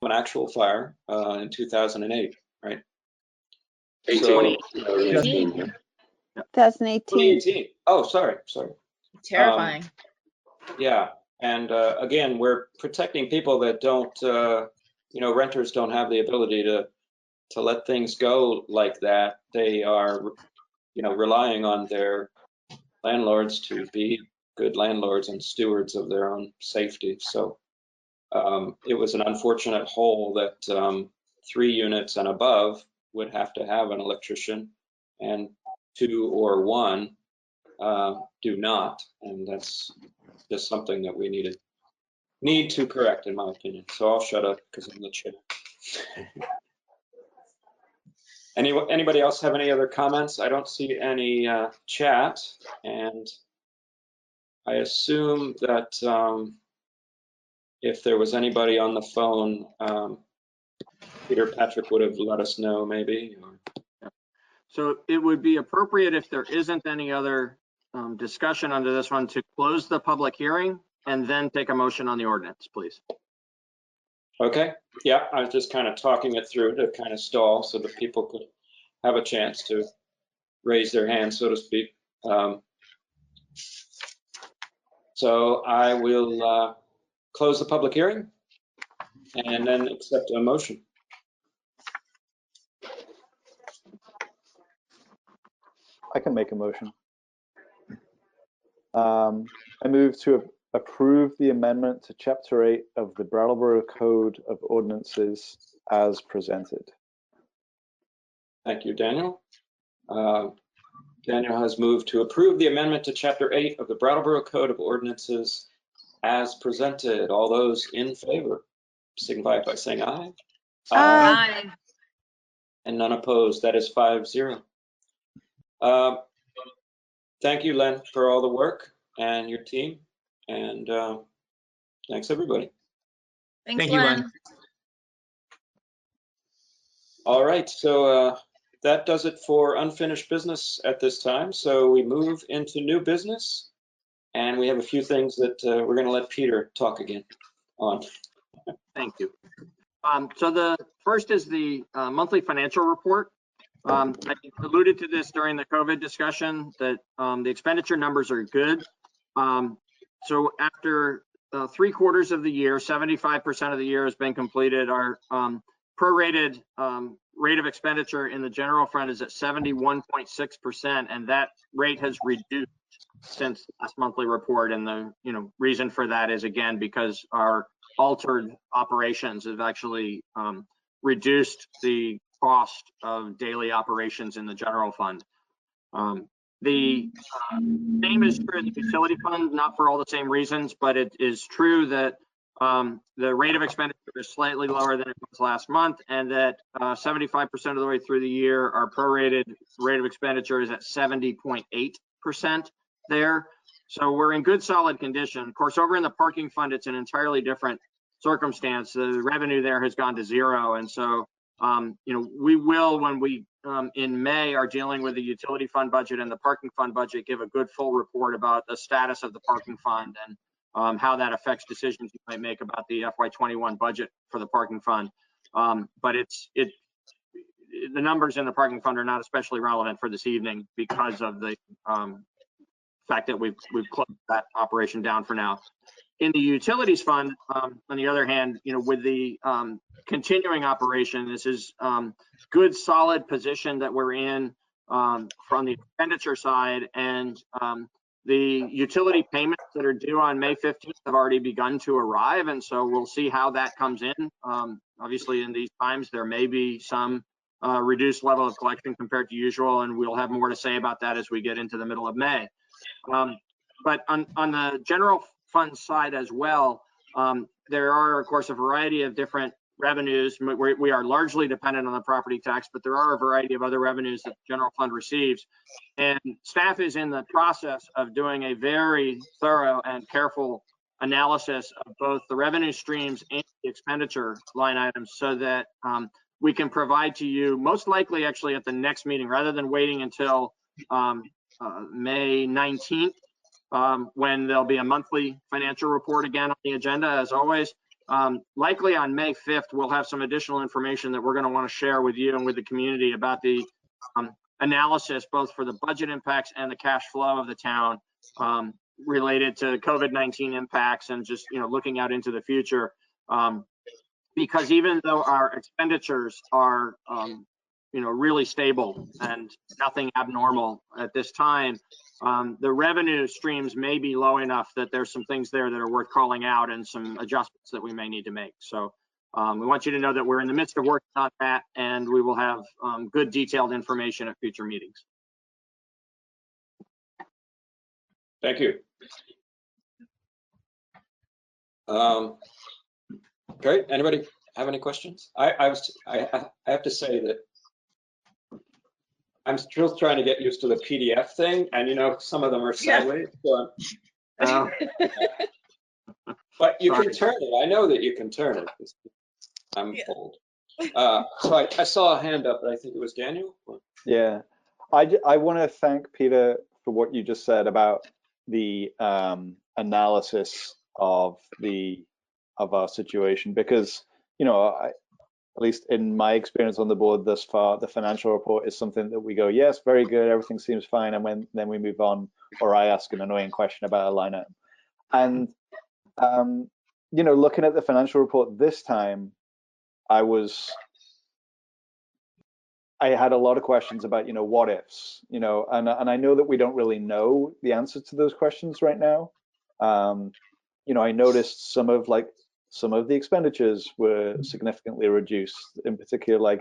an actual fire in 2008, right? 2018. 2018. Oh, sorry. Terrifying. Yeah, and again, we're protecting people that don't, renters don't have the ability to let things go like that. They are, relying on their landlords to be good landlords and stewards of their own safety. So it was an unfortunate hole that 3 units and above would have to have an electrician, and 2 or 1 do not, and that's just something that we need to correct, in my opinion. So I'll shut up because I'm the chair. Anybody else have any other comments? I don't see any chat, and I assume that if there was anybody on the phone, Peter Patrick would have let us know, maybe. So it would be appropriate, if there isn't any other discussion under this one, to close the public hearing and then take a motion on the ordinance, please. Okay. Yeah, I was just kind of talking it through to kind of stall so that people could have a chance to raise their hand, so to speak. So I will close the public hearing and then accept a motion. I can make a motion. I move to approve the amendment to Chapter 8 of the Brattleboro Code of Ordinances as presented. Thank you, Daniel. Daniel has moved to approve the amendment to Chapter 8 of the Brattleboro Code of Ordinances as presented. All those in favor signify by saying aye. Aye. And none opposed. That is 5-0. Thank you, Len, for all the work and your team. And thanks, everybody. Thanks, Thank you, Len. All right, so that does it for unfinished business at this time. So we move into new business, and we have a few things that we're going to let Peter talk again on. Thank you. So the first is the monthly financial report. I alluded to this during the COVID discussion that the expenditure numbers are good. So after 3 quarters of the year, 75% of the year has been completed. Our prorated rate of expenditure in the general fund is at 71.6%, and that rate has reduced since last monthly report. And the reason for that is, again, because our altered operations have actually reduced the cost of daily operations in the general fund. The same is true in the utility fund, not for all the same reasons, but it is true that the rate of expenditure is slightly lower than it was last month, and that 75% of the way through the year, our prorated rate of expenditure is at 70.8% there. So we're in good, solid condition. Of course, over in the parking fund, it's an entirely different circumstance. The revenue there has gone to 0, and so we will, when we in May are dealing with the utility fund budget and the parking fund budget, give a good full report about the status of the parking fund and how that affects decisions you might make about the FY21 budget for the parking fund. But the numbers in the parking fund are not especially relevant for this evening because of the fact that we've closed that operation down for now. In the utilities fund, on the other hand, with the continuing operation, this is good, solid position that we're in from the expenditure side, and the utility payments that are due on May 15th have already begun to arrive, and so we'll see how that comes in. Obviously, in these times, there may be some reduced level of collection compared to usual, and we'll have more to say about that as we get into the middle of May. But on the general fund side as well, there are, of course, a variety of different revenues. We are largely dependent on the property tax, but there are a variety of other revenues that the general fund receives. And staff is in the process of doing a very thorough and careful analysis of both the revenue streams and the expenditure line items, so that we can provide to you, most likely actually at the next meeting, rather than waiting until May 19th, when there'll be a monthly financial report again on the agenda, as always. Likely on May 5th, we'll have some additional information that we're going to want to share with you and with the community about the analysis, both for the budget impacts and the cash flow of the town related to COVID-19 impacts, and just, looking out into the future. Because even though our expenditures are, really stable and nothing abnormal at this time, the revenue streams may be low enough that there's some things there that are worth calling out and some adjustments that we may need to make. So we want you to know that we're in the midst of working on that, and we will have good detailed information at future meetings. Thank you. Great. Anybody have any questions? I have to say that I'm still trying to get used to the PDF thing, and some of them are sideways. So but you can turn it. I know that you can turn it. I'm old. So I saw a hand up, but I think it was Daniel. Yeah, I want to thank Peter for what you just said about the analysis of our situation, because at least in my experience on the board thus far, the financial report is something that we go, yes, very good, everything seems fine, and then we move on, or I ask an annoying question about a line item. And looking at the financial report this time, I had a lot of questions about what ifs, and I know that we don't really know the answer to those questions right now. I noticed some of the expenditures were significantly reduced, in particular,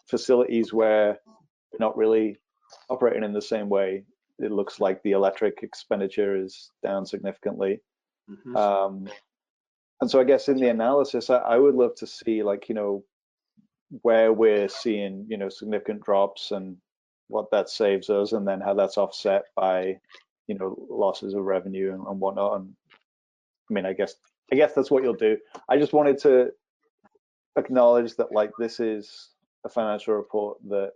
facilities where we're not really operating in the same way. It looks like the electric expenditure is down significantly. Mm-hmm. And so I guess in the analysis, I would love to see where we're seeing, significant drops and what that saves us, and then how that's offset by, losses of revenue and whatnot. And I mean, I guess that's what you'll do. I just wanted to acknowledge that, this is a financial report that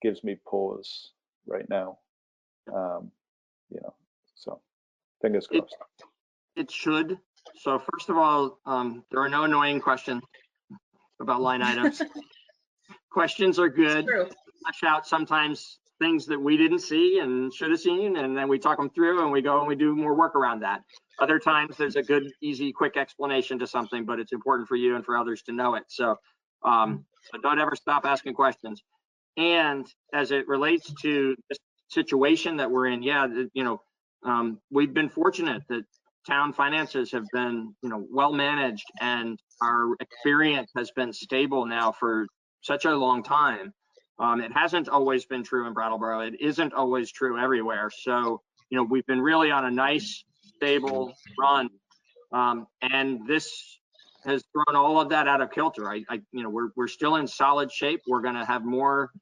gives me pause right now. So fingers crossed. It should. So first of all, there are no annoying questions about line items. Questions are good. Flesh out sometimes things that we didn't see and should have seen, and then we talk them through, and we go and we do more work around that. Other times there's a good, easy, quick explanation to something, but it's important for you and for others to know it. So, so don't ever stop asking questions. And as it relates to the situation that we're in, we've been fortunate that town finances have been, well managed, and our experience has been stable now for such a long time. It hasn't always been true in Brattleboro. It isn't always true everywhere. So, we've been really on a nice, stable run, and this has thrown all of that out of kilter. We're still in solid shape. We're going to have more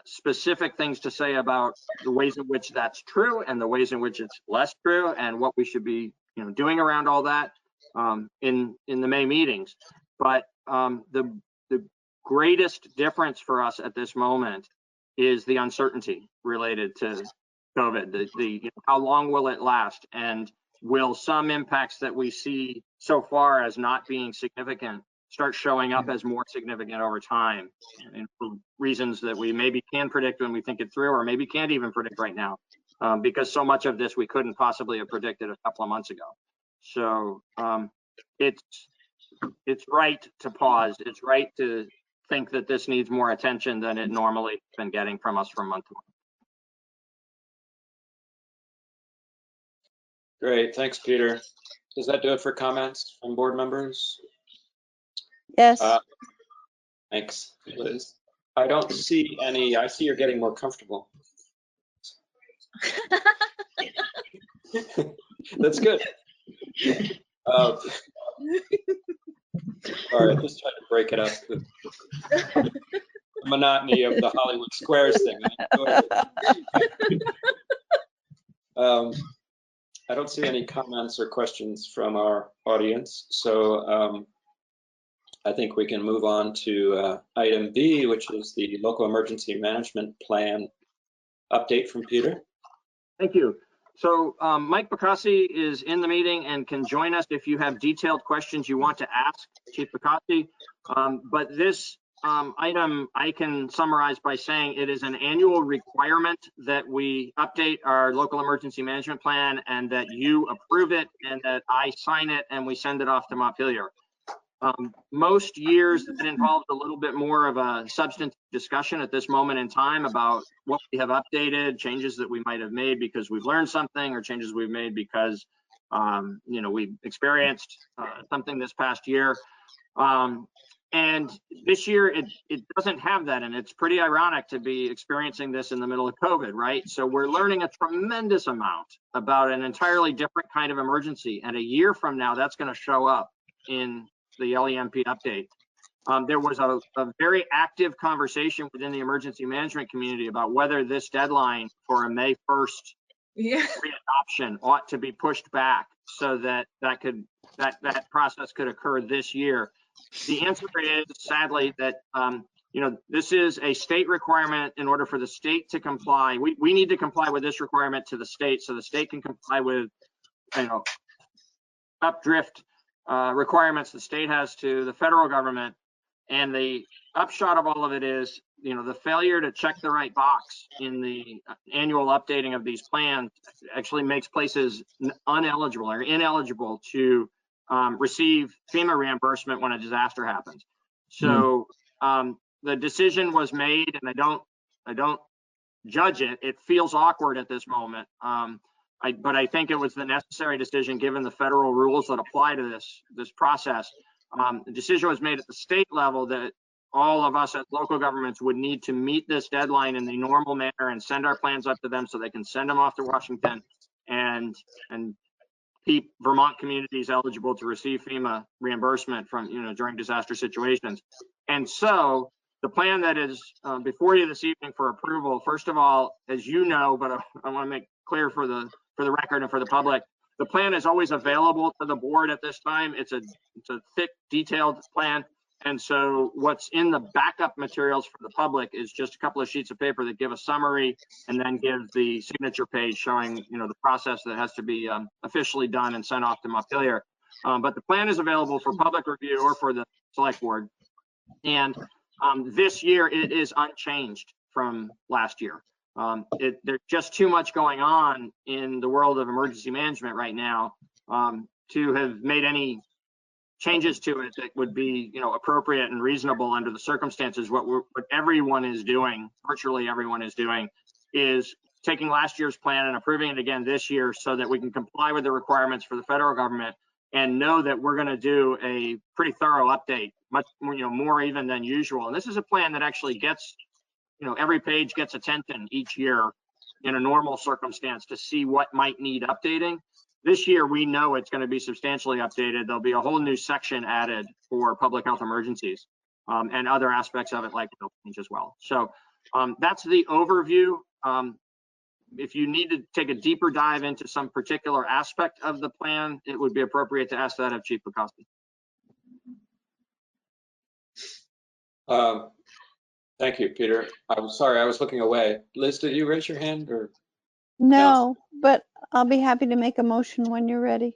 specific things to say about the ways in which that's true and the ways in which it's less true, and what we should be doing around all that in the May meetings. But the greatest difference for us at this moment is the uncertainty related to COVID. How long will it last, and will some impacts that we see so far as not being significant start showing up as more significant over time, and for reasons that we maybe can predict when we think it through, or maybe can't even predict right now, because so much of this we couldn't possibly have predicted a couple of months ago. So it's right to pause. It's right to think that this needs more attention than it normally has been getting from us from month to month. Great, thanks, Peter. Does that do it for comments from board members? Yes. Thanks, Liz. I don't see any. I see you're getting more comfortable. That's good. Sorry, I just tried to break it up. The monotony of the Hollywood Squares thing. I don't see any comments or questions from our audience, so I think we can move on to item B, which is the local emergency management plan update from Peter. Thank you. So Mike Bacassi is in the meeting and can join us if you have detailed questions you want to ask Chief Bacassi. But this item I can summarize by saying it is an annual requirement that we update our local emergency management plan and that you approve it and that I sign it and we send it off to Montpelier. Most years that involves a little bit more of a substantive discussion at this moment in time about what we have updated, changes that we might have made because we've learned something, or changes we've made because we experienced something this past year. And this year it doesn't have that, and it's pretty ironic to be experiencing this in the middle of COVID, right? So we're learning a tremendous amount about an entirely different kind of emergency, and a year from now that's going to show up in the LEMP update. There was a very active conversation within the emergency management community about whether this deadline for a May 1st readoption ought to be pushed back so that that process could occur this year. The answer is, sadly, that this is a state requirement. In order for the state to comply, we need to comply with this requirement to the state so the state can comply with updrift requirements the state has to the federal government. And the upshot of all of it is, the failure to check the right box in the annual updating of these plans actually makes places ineligible to receive FEMA reimbursement when a disaster happens. So the decision was made, and I don't judge it. It feels awkward at this moment. But I think it was the necessary decision given the federal rules that apply to this process. The decision was made at the state level that all of us as local governments would need to meet this deadline in the normal manner and send our plans up to them so they can send them off to Washington and keep Vermont communities eligible to receive FEMA reimbursement from during disaster situations. And so the plan that is before you this evening for approval, first of all, as you know, but I want to make clear for the record and for the public, the plan is always available to the board at this time. It's a thick, detailed plan. And so what's in the backup materials for the public is just a couple of sheets of paper that give a summary and then give the signature page showing, the process that has to be officially done and sent off to Montpelier. But the plan is available for public review or for the select board. And this year it is unchanged from last year. There's just too much going on in the world of emergency management right now to have made any changes to it that would be appropriate and reasonable under the circumstances. What everyone is doing, virtually everyone is doing, is taking last year's plan and approving it again this year so that we can comply with the requirements for the federal government and know that we're going to do a pretty thorough update, much more even than usual. And this is a plan that actually gets every page gets attention each year in a normal circumstance to see what might need updating. This year, we know it's going to be substantially updated. There'll be a whole new section added for public health emergencies and other aspects of it like change as well. So that's the overview. If you need to take a deeper dive into some particular aspect of the plan, it would be appropriate to ask that of Chief Bacassi. Thank you, Peter. I'm sorry, I was looking away. Liz, did you raise your hand or? No, but I'll be happy to make a motion when you're ready.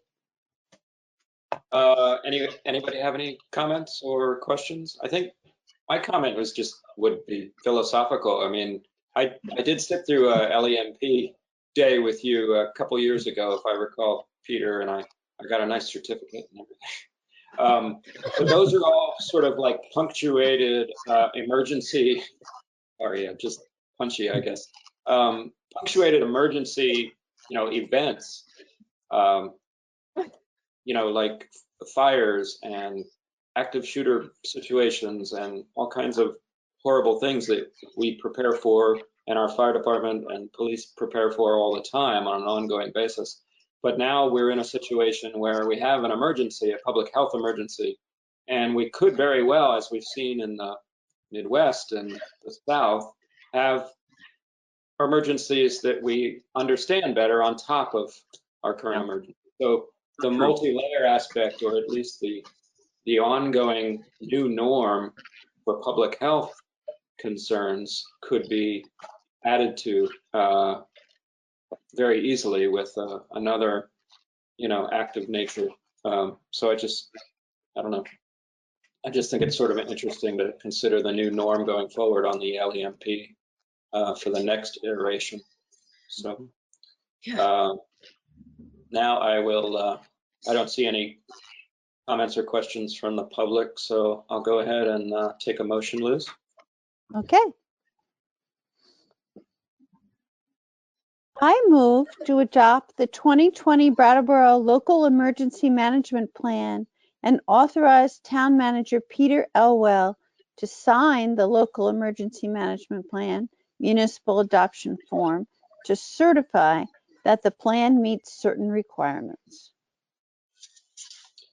Anybody have any comments or questions? I think my comment would be philosophical. I mean, I did sit through a LEMP day with you a couple years ago, if I recall, Peter, and I got a nice certificate and everything. But those are all sort of like punctuated emergency, or yeah, just punchy, I guess. Punctuated emergency, events, like fires and active shooter situations and all kinds of horrible things that we prepare for and our fire department and police prepare for all the time on an ongoing basis. But now we're in a situation where we have an emergency, a public health emergency, and we could very well, as we've seen in the Midwest and the South, have emergencies that we understand better on top of our current emergency. So the multi-layer aspect, or at least the ongoing new norm for public health concerns, could be added to very easily with another, act of nature. So I don't know. I just think it's sort of interesting to consider the new norm going forward on the LEMP for the next iteration. So now I don't see any comments or questions from the public, so I'll go ahead and take a motion, Liz. Okay. I move to adopt the 2020 Brattleboro Local Emergency Management Plan and authorize Town Manager Peter Elwell to sign the Local Emergency Management Plan municipal adoption form to certify that the plan meets certain requirements.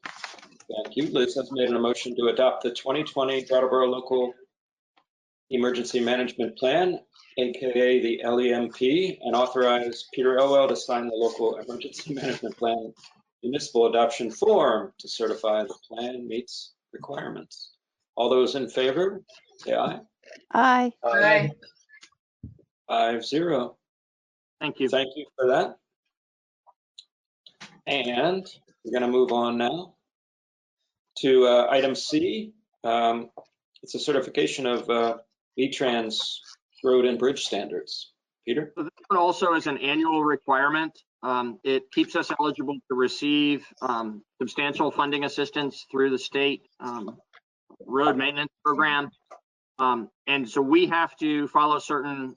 Thank you. Liz has made a motion to adopt the 2020 Brattleboro Local Emergency Management Plan, aka the LEMP, and authorize Peter Elwell to sign the Local Emergency Management Plan municipal adoption form to certify the plan meets requirements. All those in favor, say aye. Aye. Aye. 5-0. Thank you. Thank you for that. And we're going to move on now to item C. It's a certification of VTrans road and bridge standards. Peter? So this one also is an annual requirement. It keeps us eligible to receive substantial funding assistance through the state road maintenance program. And so we have to follow certain,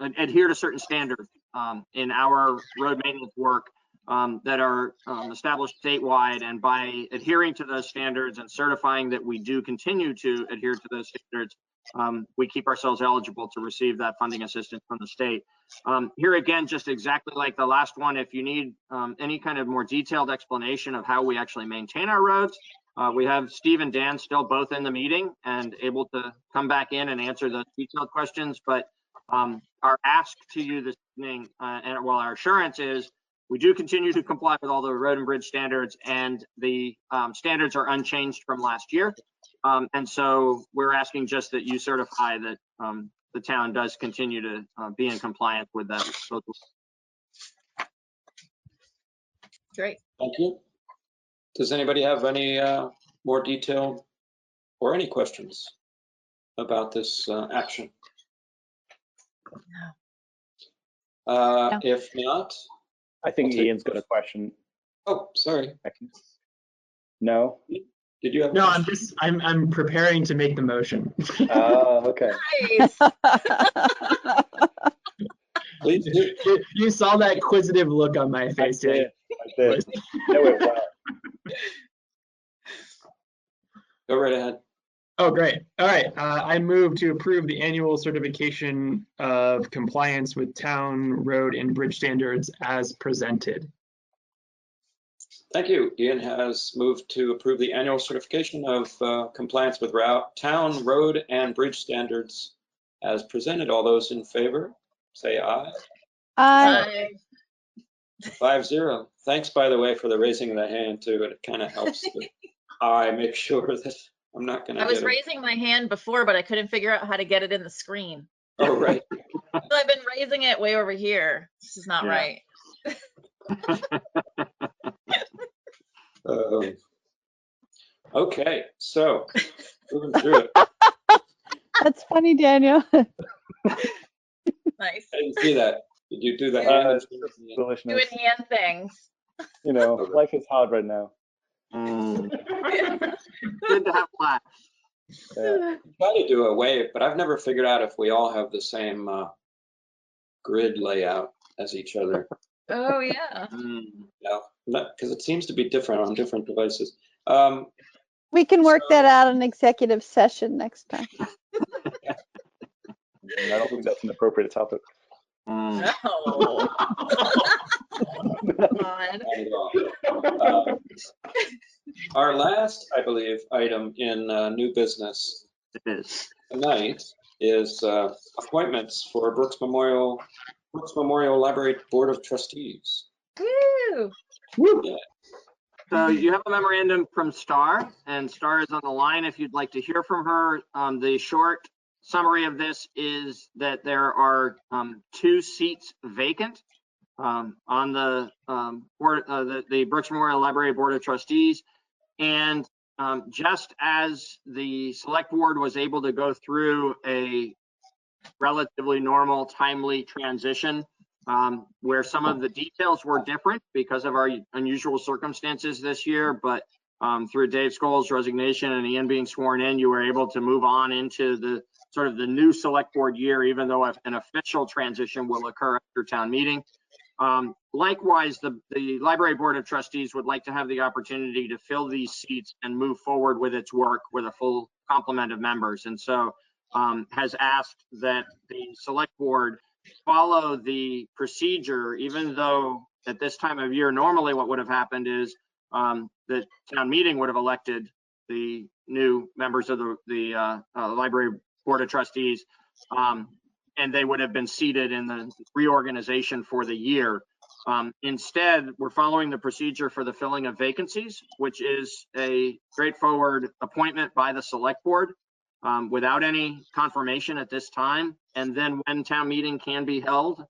adhere to certain standards in our road maintenance work that are established statewide. And by adhering to those standards and certifying that we do continue to adhere to those standards, we keep ourselves eligible to receive that funding assistance from the state. Here again, just exactly like the last one, if you need any kind of more detailed explanation of how we actually maintain our roads, we have Steve and Dan still both in the meeting and able to come back in and answer those detailed questions. But our ask to you this evening, and well, our assurance is we do continue to comply with all the road and bridge standards, and the standards are unchanged from last year. And so we're asking just that you certify that the town does continue to be in compliance with that. Great. Thank you. Does anybody have any more detail or any questions about this action? No. If not, I think I'll take- Ian's got a question. oh, sorry. No? Did you have? No, I'm preparing to make the motion. Oh, okay. Nice. Please do. You saw that inquisitive look on my face. I did. No, it well. Go right ahead. Oh, great. All right. I move to approve the annual certification of compliance with town, road, and bridge standards as presented. Thank you. Ian has moved to approve the annual certification of compliance with town, road, and bridge standards as presented. All those in favor, say aye. Aye. 5-0. Thanks, by the way, for the raising of the hand too. It kind of helps that I make sure that I'm not going to I was get it. raising my hand before, but I couldn't figure out how to get it in the screen. Oh, right. So I've been raising it way over here. This is not Yeah. right. Okay, so moving through it. That's funny, Daniel. Nice. I didn't see that. Did you do the hand? It's just foolishness. Doing hand things. You know, life is hard right now. Good to have laughs. Yeah. Try to do a wave, but I've never figured out if we all have the same grid layout as each other. Oh, yeah. No, because it seems to be different on different devices. We can work that out in executive session next time. I don't think that's an appropriate topic. No. Come on. Our last, I believe, item in new business It is. tonight is appointments for Brooks Memorial Library Board of Trustees. Woo. So you have a memorandum from Star, and Star is on the line if you'd like to hear from her. The short summary of this is that there are 2 seats vacant on the board, the Brooks Memorial Library Board of Trustees. And just as the select board was able to go through a relatively normal, timely transition, where some of the details were different because of our unusual circumstances this year, but through Dave Scholl's resignation and Ian being sworn in, you were able to move on into the sort of the new select board year, even though an official transition will occur after town meeting. Likewise, the Library Board of Trustees would like to have the opportunity to fill these seats and move forward with its work with a full complement of members. And so has asked that the select board follow the procedure, even though at this time of year, normally what would have happened is the town meeting would have elected the new members of the Library Board of Trustees, and they would have been seated in the reorganization for the year. Instead, we're following the procedure for the filling of vacancies, which is a straightforward appointment by the select board without any confirmation at this time. And then when town meeting can be held,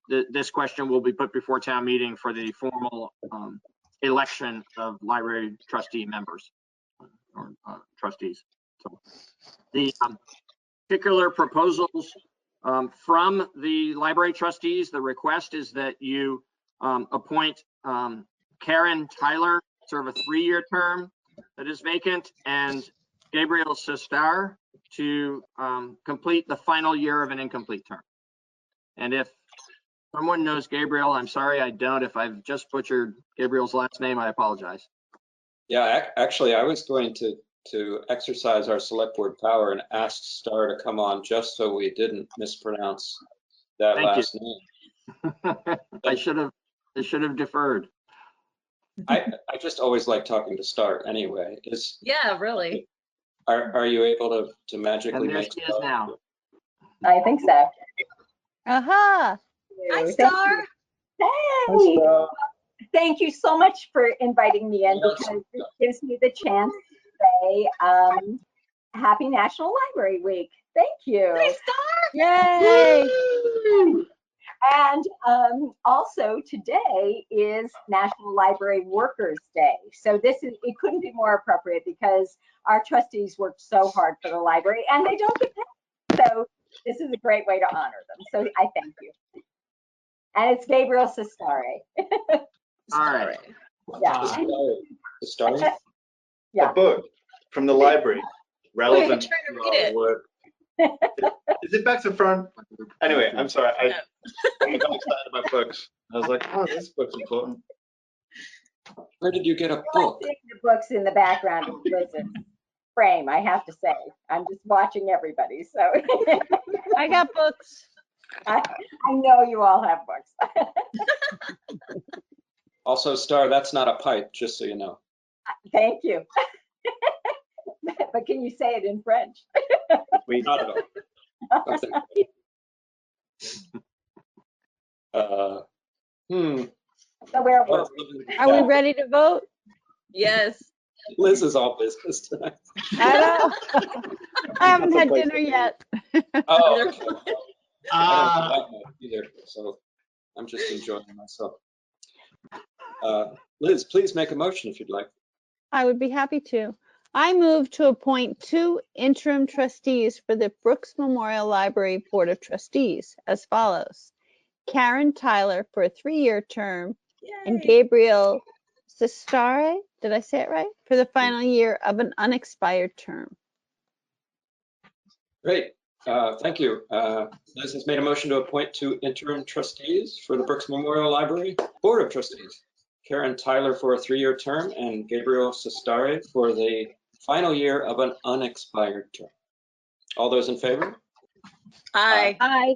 this question will be put before town meeting for the formal election of library trustee members or trustees. So the particular proposals from the library trustees, the request is that you appoint Karen Tyler, serve a 3-year term that is vacant, and Gabriel Sestar to complete the final year of an incomplete term. And if someone knows Gabriel, I'm sorry I don't. If I've just butchered Gabriel's last name, I apologize. Yeah, actually, I was going to exercise our select board power and ask Star to come on just so we didn't mispronounce that Thank last name. I should have deferred. I just always like talking to Star anyway. Yeah, really. Are you able to magically And there make she is now. I think so. Aha. Hi, Thank Star. you. Hey, thank you so much for inviting me in, Yes. because it gives me the chance to say Happy National Library Week. Thank you. Hi, Star. Yay. And also today is National Library Workers Day. So it couldn't be more appropriate because our trustees worked so hard for the library and they don't get paid. So this is a great way to honor them. So I thank you. And it's Gabriel Sestare. All right. Yeah. The Star? Yeah. A book from the library, relevant trying to to read our it. work. Is it back to front? Anyway, I'm sorry. I got excited about books. I was like, oh, this book's important. Where did you get a book? Seeing the books in the background of Liz's frame, I have to say. I'm just watching everybody. So I got books. I know you all have books. Also, Star, that's not a pipe, just so you know. Thank you. But can you say it in French? Not at all. Something. So where were we? Are we ready to vote? Yes. Liz is all business tonight. I know. I haven't had dinner yet. Oh, okay. I Uh, don't have that either, so I'm just enjoying myself. Liz, please make a motion if you'd like. I would be happy to. I move to appoint 2 interim trustees for the Brooks Memorial Library Board of Trustees as follows. Karen Tyler for a 3-year term and Yay. Gabriel Sestare, did I say it right? For the final year of an unexpired term. Great, thank you. Liz has made a motion to appoint 2 interim trustees for the Brooks Memorial Library Board of Trustees. Karen Tyler for a 3-year term and Gabriel Sestare for the final year of an unexpired term. All those in favor? Hi. Aye.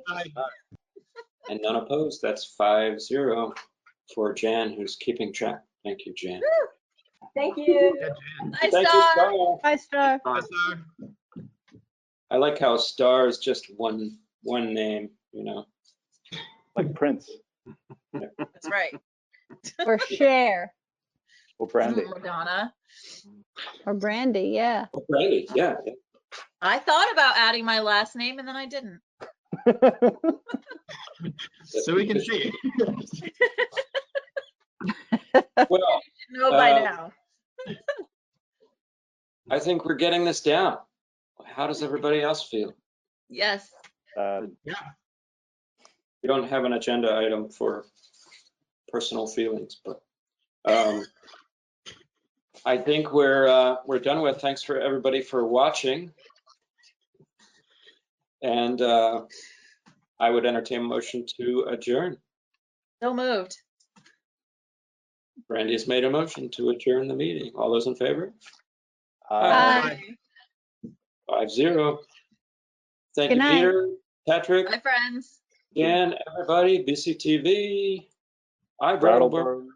And none opposed. That's 5-0 for Jan, who's keeping track. Thank you, Jan. Thank you. Hi, Thank you, Star. Star. Bye, Star. I like how Star is just one name, you know. Like Prince That's right. Or Cher or Brandy. Madonna. or Brandy, yeah. Oh, Brandy, yeah. I thought about adding my last name and then I didn't. So we can see. Well, Know by Uh, now. I think we're getting this down. How does everybody else feel? Yes. Yeah. We don't have an agenda item for personal feelings, but I think we're done with. Thanks for everybody for watching. And I would entertain a motion to adjourn. So moved. Brandy has made a motion to adjourn the meeting. All those in favor? Bye. 5-0. Thank Good you, night. Peter, Patrick, Bye, friends. Dan, everybody, BCTV. Bye, Brattleboro. Brattleboro.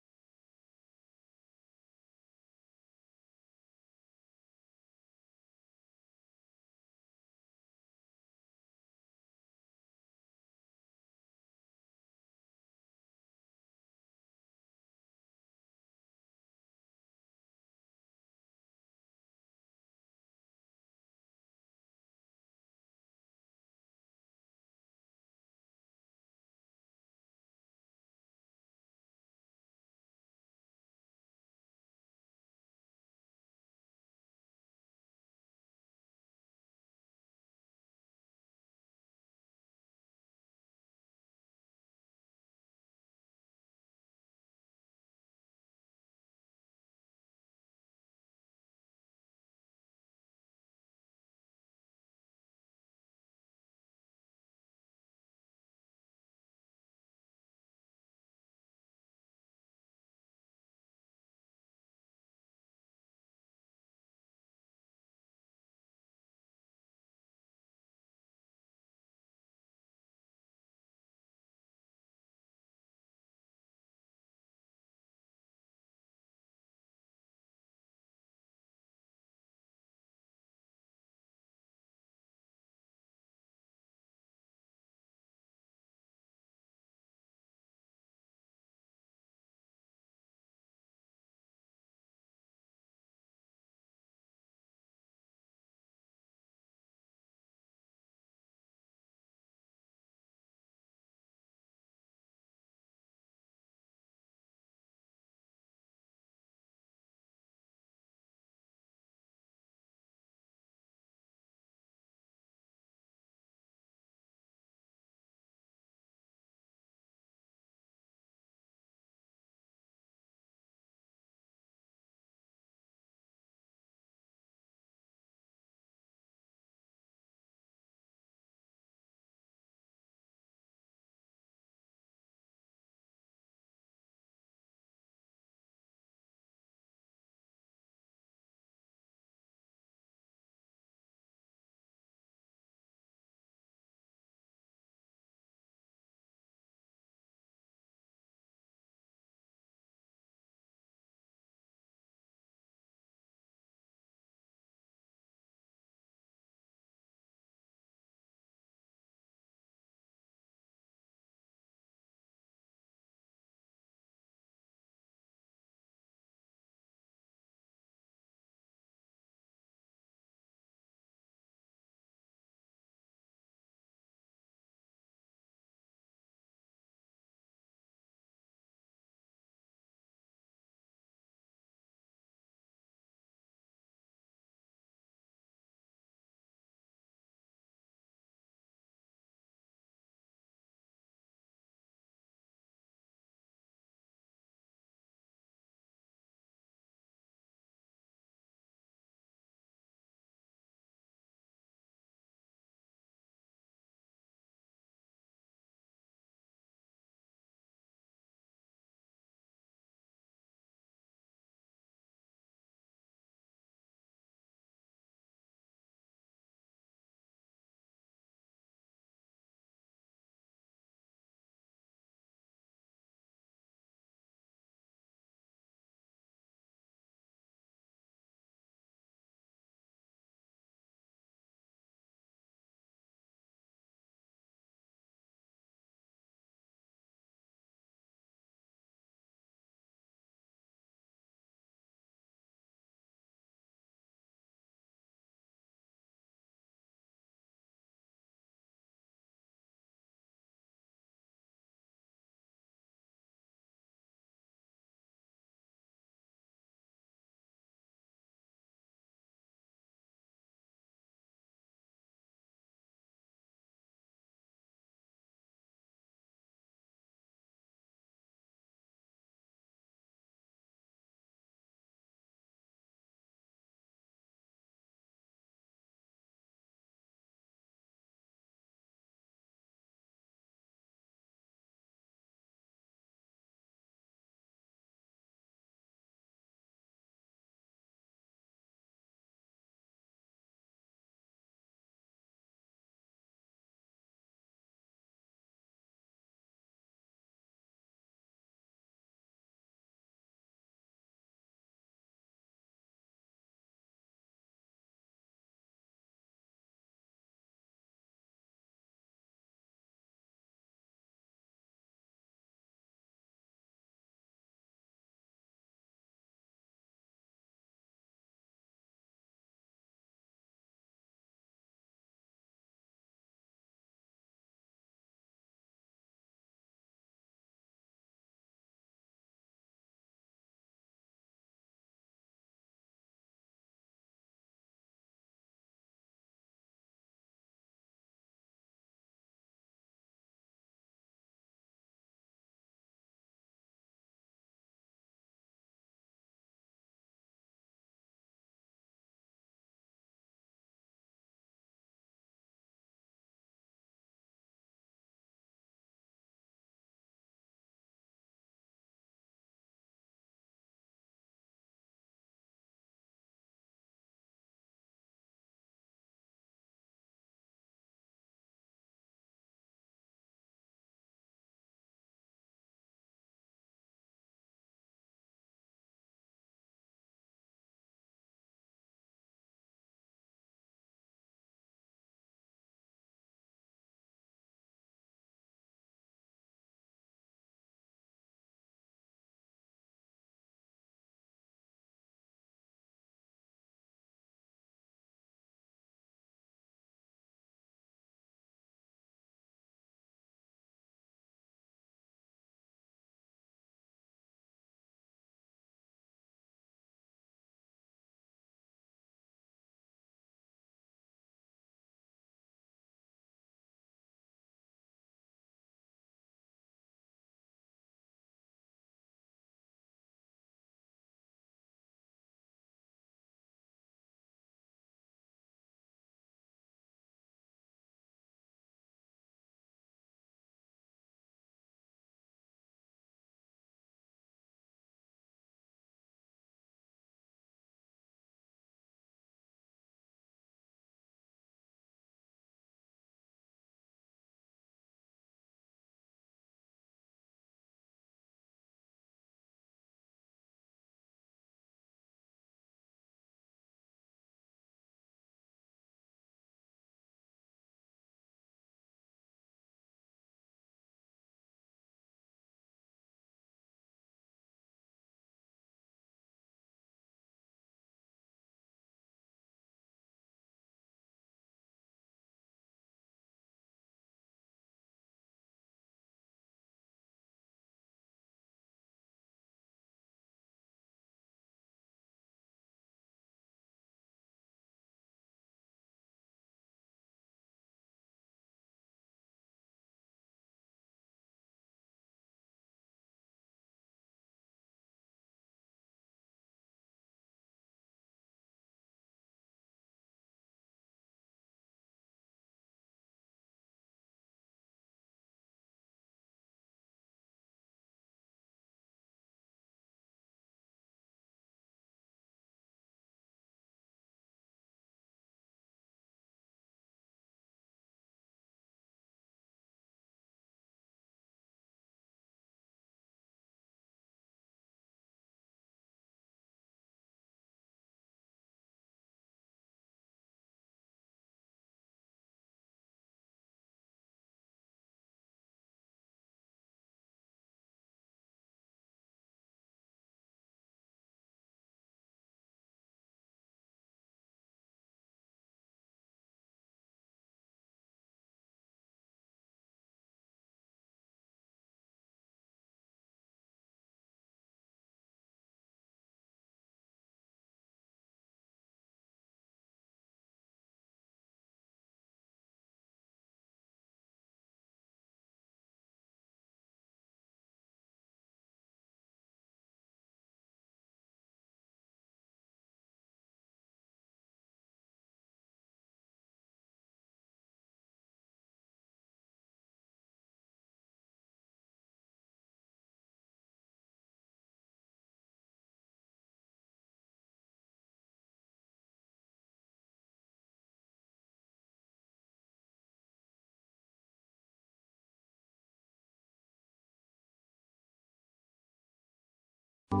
The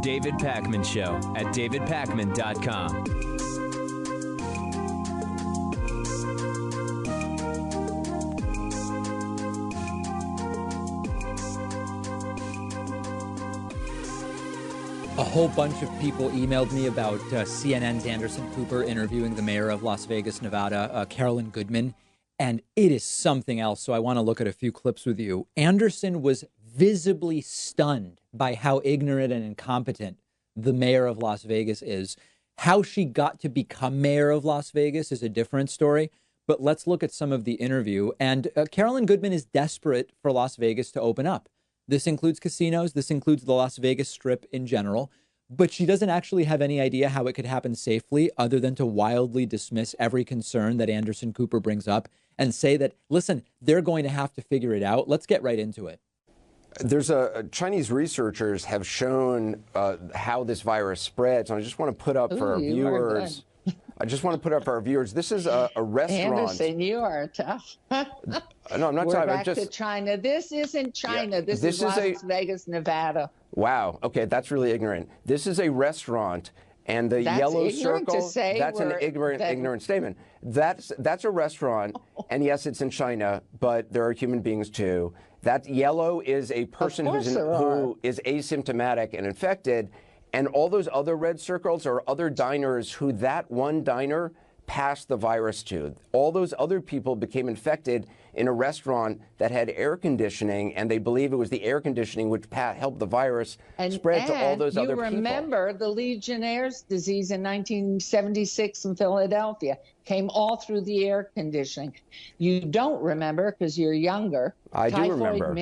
David Pakman Show at davidpakman.com. A whole bunch of people emailed me about CNN's Anderson Cooper interviewing the mayor of Las Vegas, Nevada, Carolyn Goodman, and it is something else. So I want to look at a few clips with you. Anderson was visibly stunned by how ignorant and incompetent the mayor of Las Vegas is. How she got to become mayor of Las Vegas is a different story, but let's look at some of the interview. And Carolyn Goodman is desperate for Las Vegas to open up. This includes casinos. This includes the Las Vegas Strip in general. But she doesn't actually have any idea how it could happen safely other than to wildly dismiss every concern that Anderson Cooper brings up and say that, listen, they're going to have to figure it out. Let's get right into it. There's Chinese researchers have shown how this virus spreads. And I just want to put up for our viewers. I just want to put up for our viewers. This is a restaurant. Anderson, you are tough. No, I'm not We're talking. back to China. This isn't China. Yeah, this is Las Vegas, Nevada. Wow. Okay, that's really ignorant. This is a restaurant, and the yellow circle. That's an ignorant statement. That's a restaurant, and yes, it's in China, but there are human beings too. That yellow is a person who is asymptomatic and infected. And all those other red circles are other diners who that one diner passed the virus to. All those other people became infected in a restaurant that had air conditioning, and they believe it was the air conditioning which helped the virus spread to all those other people. You remember the Legionnaire's disease in 1976 in Philadelphia came all through the air conditioning. You don't remember because you're younger. I do remember.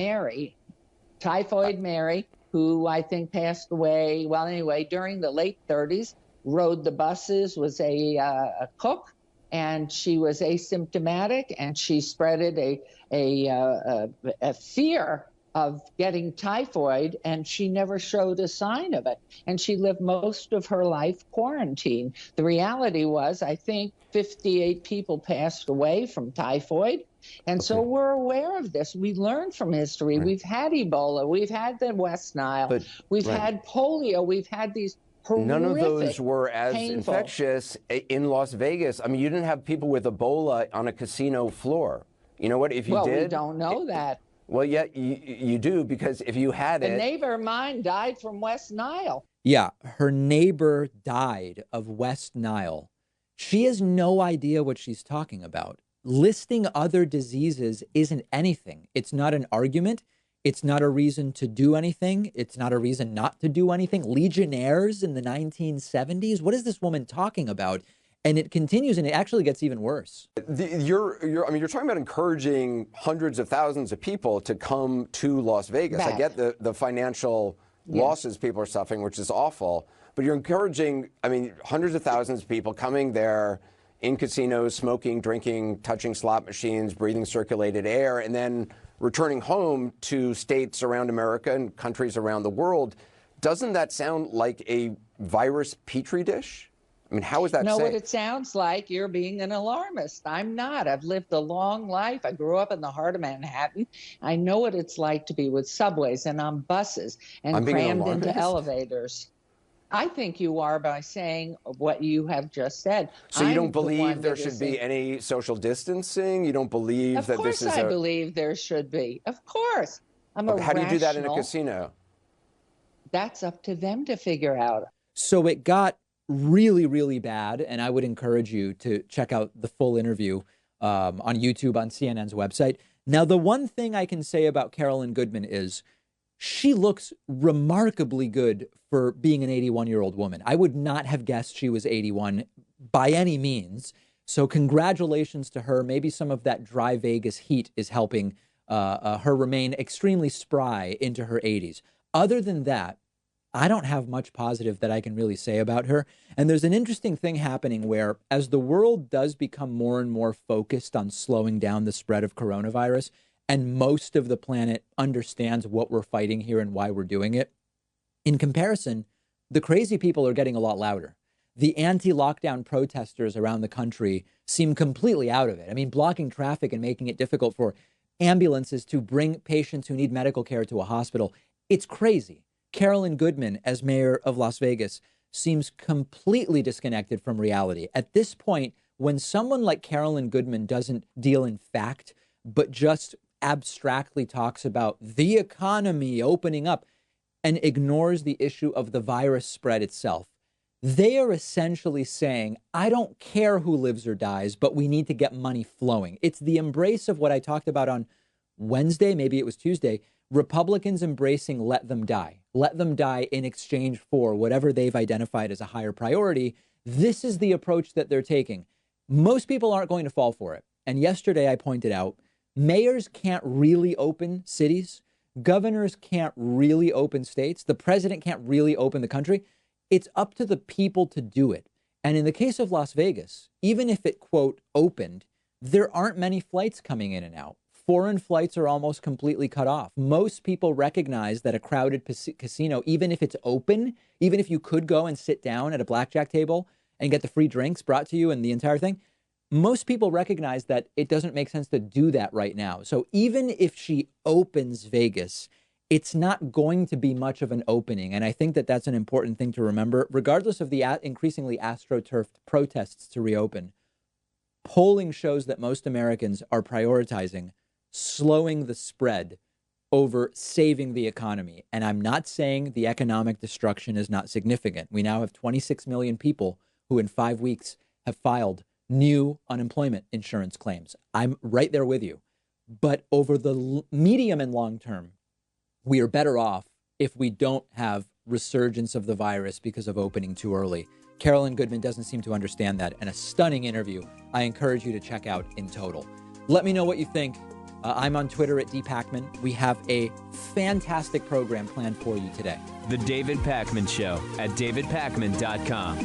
Typhoid Mary, who I think passed away, well, anyway, during the late 30s, rode the buses, was a cook, and she was asymptomatic, and she spreaded a fear of getting typhoid, and she never showed a sign of it. And she lived most of her life quarantined. The reality was, I think 58 people passed away from typhoid. And so we're aware of this. We learned from history. Right. We've had Ebola. We've had the West Nile. We've had polio. We've had these horrific, none of those were as painful. Infectious in Las Vegas. I mean, you didn't have people with Ebola on a casino floor. You know what? If you did. Well, we don't know that. Well, yeah, you do, because if you had it. A neighbor of mine died from West Nile. Yeah, her neighbor died of West Nile. She has no idea what she's talking about. Listing other diseases isn't anything. It's not an argument. It's not a reason to do anything. It's not a reason not to do anything. Legionnaires in the 1970s? What is this woman talking about? And it continues, and it actually gets even worse. You're talking about encouraging hundreds of thousands of people to come to Las Vegas. I get the financial losses people are suffering, which is awful. But you're encouraging, hundreds of thousands of people coming there in casinos, smoking, drinking, touching slot machines, breathing circulated air, and then returning home to states around America and countries around the world. Doesn't that sound like a virus petri dish? I mean, how is that safe? What it sounds like? You're being an alarmist. I'm not. I've lived a long life. I grew up in the heart of Manhattan. I know what it's like to be with subways and on buses and crammed into elevators. I think you are by saying what you have just said. So you don't believe there should be any social distancing? You don't believe that this is Of course I believe there should be. Of course. How do you do that in a casino? That's up to them to figure out. So it got really, really bad, and I would encourage you to check out the full interview on YouTube on CNN's website. Now, the one thing I can say about Carolyn Goodman is she looks remarkably good for being an 81-year-old woman. I would not have guessed she was 81 by any means. So congratulations to her. Maybe some of that dry Vegas heat is helping her remain extremely spry into her 80s. Other than that, I don't have much positive that I can really say about her. And there's an interesting thing happening where as the world does become more and more focused on slowing down the spread of coronavirus, and most of the planet understands what we're fighting here and why we're doing it, in comparison, the crazy people are getting a lot louder. the anti-lockdown protesters around the country seem completely out of it. I mean, blocking traffic and making it difficult for ambulances to bring patients who need medical care to a hospital. It's crazy. Carolyn Goodman, as mayor of Las Vegas, seems completely disconnected from reality. At this point, when someone like Carolyn Goodman doesn't deal in fact, but just abstractly talks about the economy opening up and ignores the issue of the virus spread itself, they are essentially saying, I don't care who lives or dies, but we need to get money flowing. It's the embrace of what I talked about on Wednesday, maybe it was Tuesday, Republicans embracing let them die in exchange for whatever they've identified as a higher priority. This is the approach that they're taking. Most people aren't going to fall for it. And yesterday I pointed out, mayors can't really open cities. Governors can't really open states. The president can't really open the country. It's up to the people to do it. And in the case of Las Vegas, even if it, quote, opened, there aren't many flights coming in and out. Foreign flights are almost completely cut off. Most people recognize that a crowded casino, even if it's open, even if you could go and sit down at a blackjack table and get the free drinks brought to you and the entire thing, most people recognize that it doesn't make sense to do that right now. So even if she opens Vegas, it's not going to be much of an opening. And I think that that's an important thing to remember, regardless of the increasingly astroturfed protests to reopen. Polling shows that most Americans are prioritizing slowing the spread over saving the economy. And I'm not saying the economic destruction is not significant. We now have 26 million people who in 5 weeks have filed new unemployment insurance claims. I'm right there with you. But over the medium and long term, we are better off if we don't have resurgence of the virus because of opening too early. Carolyn Goodman doesn't seem to understand that. And a stunning interview I encourage you to check out in total. Let me know what you think. I'm on Twitter at dpacman. We have a fantastic program planned for you today. The David Pakman Show at davidpakman.com.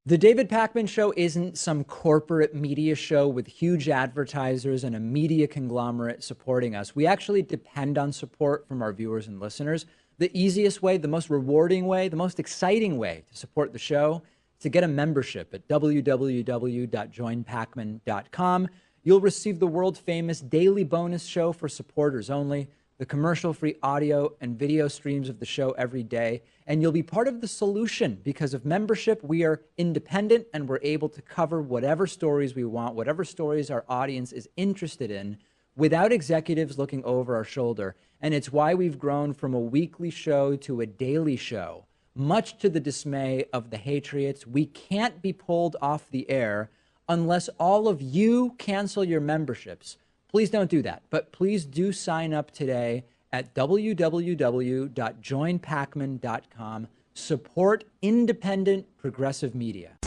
The David Pakman Show isn't some corporate media show with huge advertisers and a media conglomerate supporting us. We actually depend on support from our viewers and listeners. The easiest way, the most rewarding way, the most exciting way to support the show is to get a membership at www.joinpakman.com. You'll receive the world-famous daily bonus show for supporters only, the commercial-free audio and video streams of the show every day, and you'll be part of the solution. Because of membership, we are independent and we're able to cover whatever stories we want, whatever stories our audience is interested in, without executives looking over our shoulder. And it's why we've grown from a weekly show to a daily show. Much to the dismay of the Hatriots, we can't be pulled off the air unless all of you cancel your memberships. Please don't do that, but please do sign up today at www.joinpakman.com. Support independent progressive media.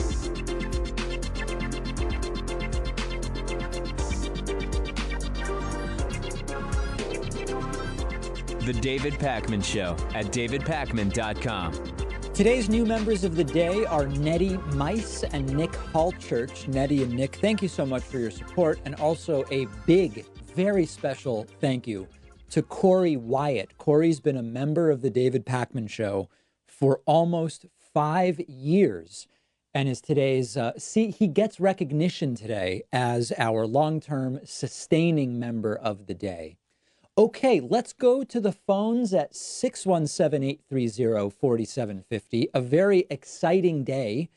The David Pakman Show at davidpakman.com. Today's new members of the day are Nettie Mice and Nick Hallchurch. Nettie and Nick, thank you so much for your support. And also a big, very special thank you to Corey Wyatt. Corey's been a member of the David Pakman Show for almost 5 years and is today's, he gets recognition today as our long-term sustaining member of the day. Okay, let's go to the phones at 617-830-4750. A very exciting day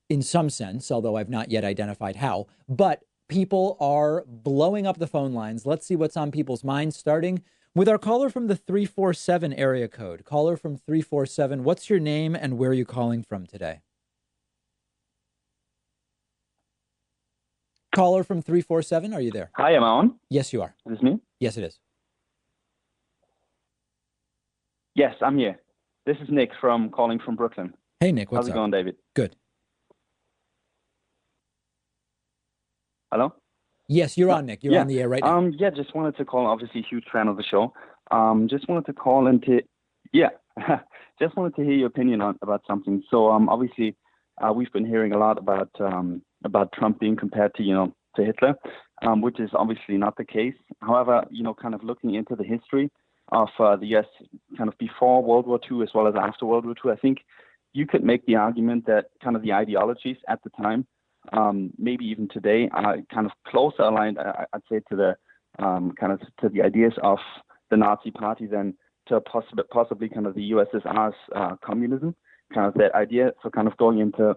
in some sense, although I've not yet identified how. But people are blowing up the phone lines. Let's see what's on people's minds, starting with our caller from the 347 area code. Caller from 347, what's your name and where are you calling from today? Caller from 347, are you there? Hi, am I on? Yes, you are. Is this me? Yes, it is. Yes, I'm here. This is Nick calling from Brooklyn. Hey, Nick, what's How's it up? going, David? Good. Hello? Yes, you're on, Nick. You're on the air right now. Yeah, just wanted to call. Obviously, huge fan of the show. Just wanted to call just wanted to hear your opinion about something. So, obviously, we've been hearing a lot about Trump being compared to Hitler, which is obviously not the case. However, kind of looking into the history, the U.S. kind of before World War II as well as after World War II, I think you could make the argument that kind of the ideologies at the time, maybe even today, are kind of closer aligned, I'd say, to the kind of to the ideas of the Nazi Party than to possibly kind of the USSR's communism. Kind of that idea for kind of going into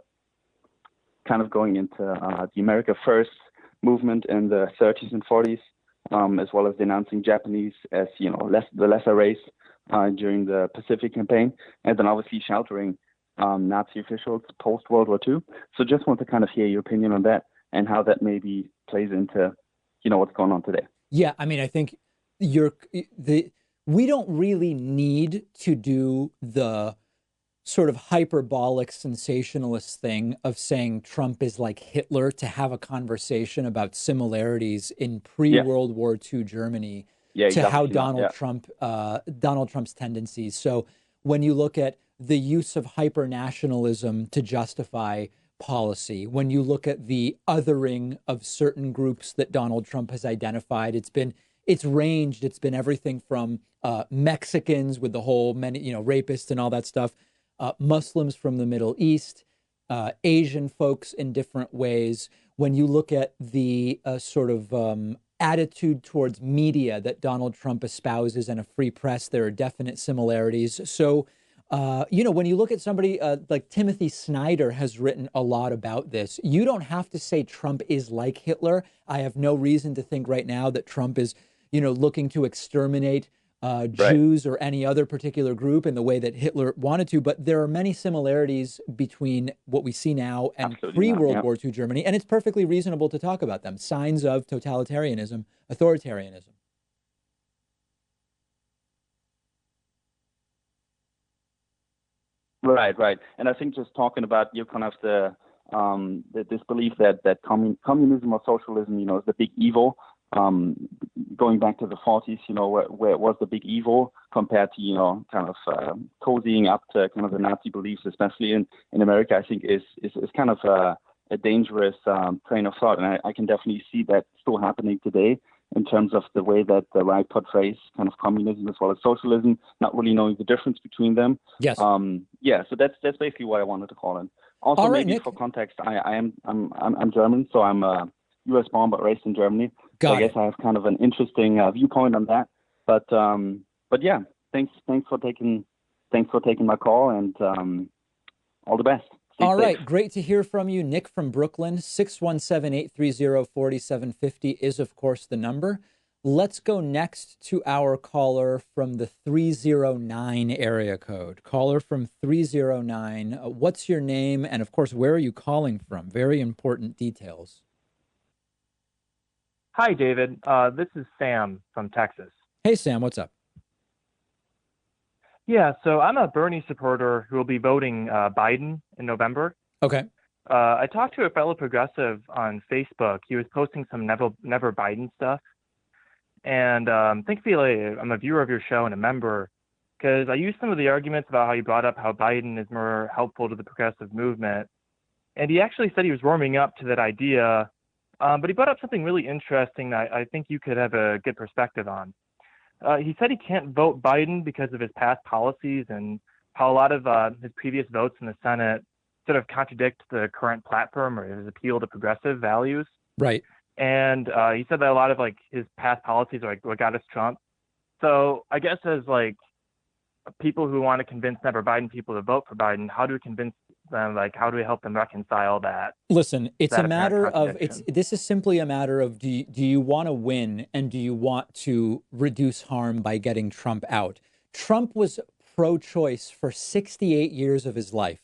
the America First movement in the 30s and 40s, as well as denouncing Japanese as the lesser race during the Pacific Campaign, and then obviously sheltering Nazi officials post World War II. So just want to kind of hear your opinion on that and how that maybe plays into what's going on today. Yeah, I mean, I think we don't really need to do the sort of hyperbolic sensationalist thing of saying Trump is like Hitler to have a conversation about similarities in pre-World War II Germany to how Donald Trump's tendencies. So when you look at the use of hyper-nationalism to justify policy, when you look at the othering of certain groups that Donald Trump has identified, it's ranged. It's been everything from Mexicans with the whole rapists and all that stuff, Muslims from the Middle East, Asian folks in different ways. When you look at the sort of attitude towards media that Donald Trump espouses and a free press, there are definite similarities. So, when you look at somebody like Timothy Snyder has written a lot about this, you don't have to say Trump is like Hitler. I have no reason to think right now that Trump is, looking to exterminate Jews or any other particular group in the way that Hitler wanted to. But there are many similarities between what we see now and pre-World War II Germany, and it's perfectly reasonable to talk about them. Signs of totalitarianism, authoritarianism. Right. And I think just talking about kind of this belief that communism or socialism, is the big evil. Going back to the 40s, where it was the big evil compared to, kind of cozying up to kind of the Nazi beliefs, especially in America, I think is kind of a dangerous train of thought. And I can definitely see that still happening today in terms of the way that the right portrays kind of communism as well as socialism, not really knowing the difference between them. Yes. So that's basically what I wanted to call in. Also, maybe for context, I'm German, so I'm U.S. born but raised in Germany. So I guess I have kind of an interesting viewpoint on that. But yeah, thanks for taking my call, and all the best. All right, great to hear from you. Nick from Brooklyn, 617-830-4750 is, of course, the number. Let's go next to our caller from the 309 area code. Caller from 309, what's your name? And, of course, where are you calling from? Very important details. Hi, David. This is Sam from Texas. Hey, Sam, what's up? Yeah, so I'm a Bernie supporter who will be voting Biden in November. Okay. I talked to a fellow progressive on Facebook. He was posting some Never Biden stuff. And thankfully, I'm a viewer of your show and a member, because I used some of the arguments about how you brought up how Biden is more helpful to the progressive movement. And he actually said he was warming up to that idea. But he brought up something really interesting that I think you could have a good perspective on. He said he can't vote Biden because of his past policies and how a lot of his previous votes in the Senate sort of contradict the current platform or his appeal to progressive values. Right. And he said that a lot of his past policies are what got us Trump. So I guess as people who want to convince Never Biden people to vote for Biden, how do we convince them? How do we help them reconcile that? Listen, it's a matter of this is simply a matter of do you want to win, and do you want to reduce harm by getting Trump out? Trump was pro-choice for 68 years of his life.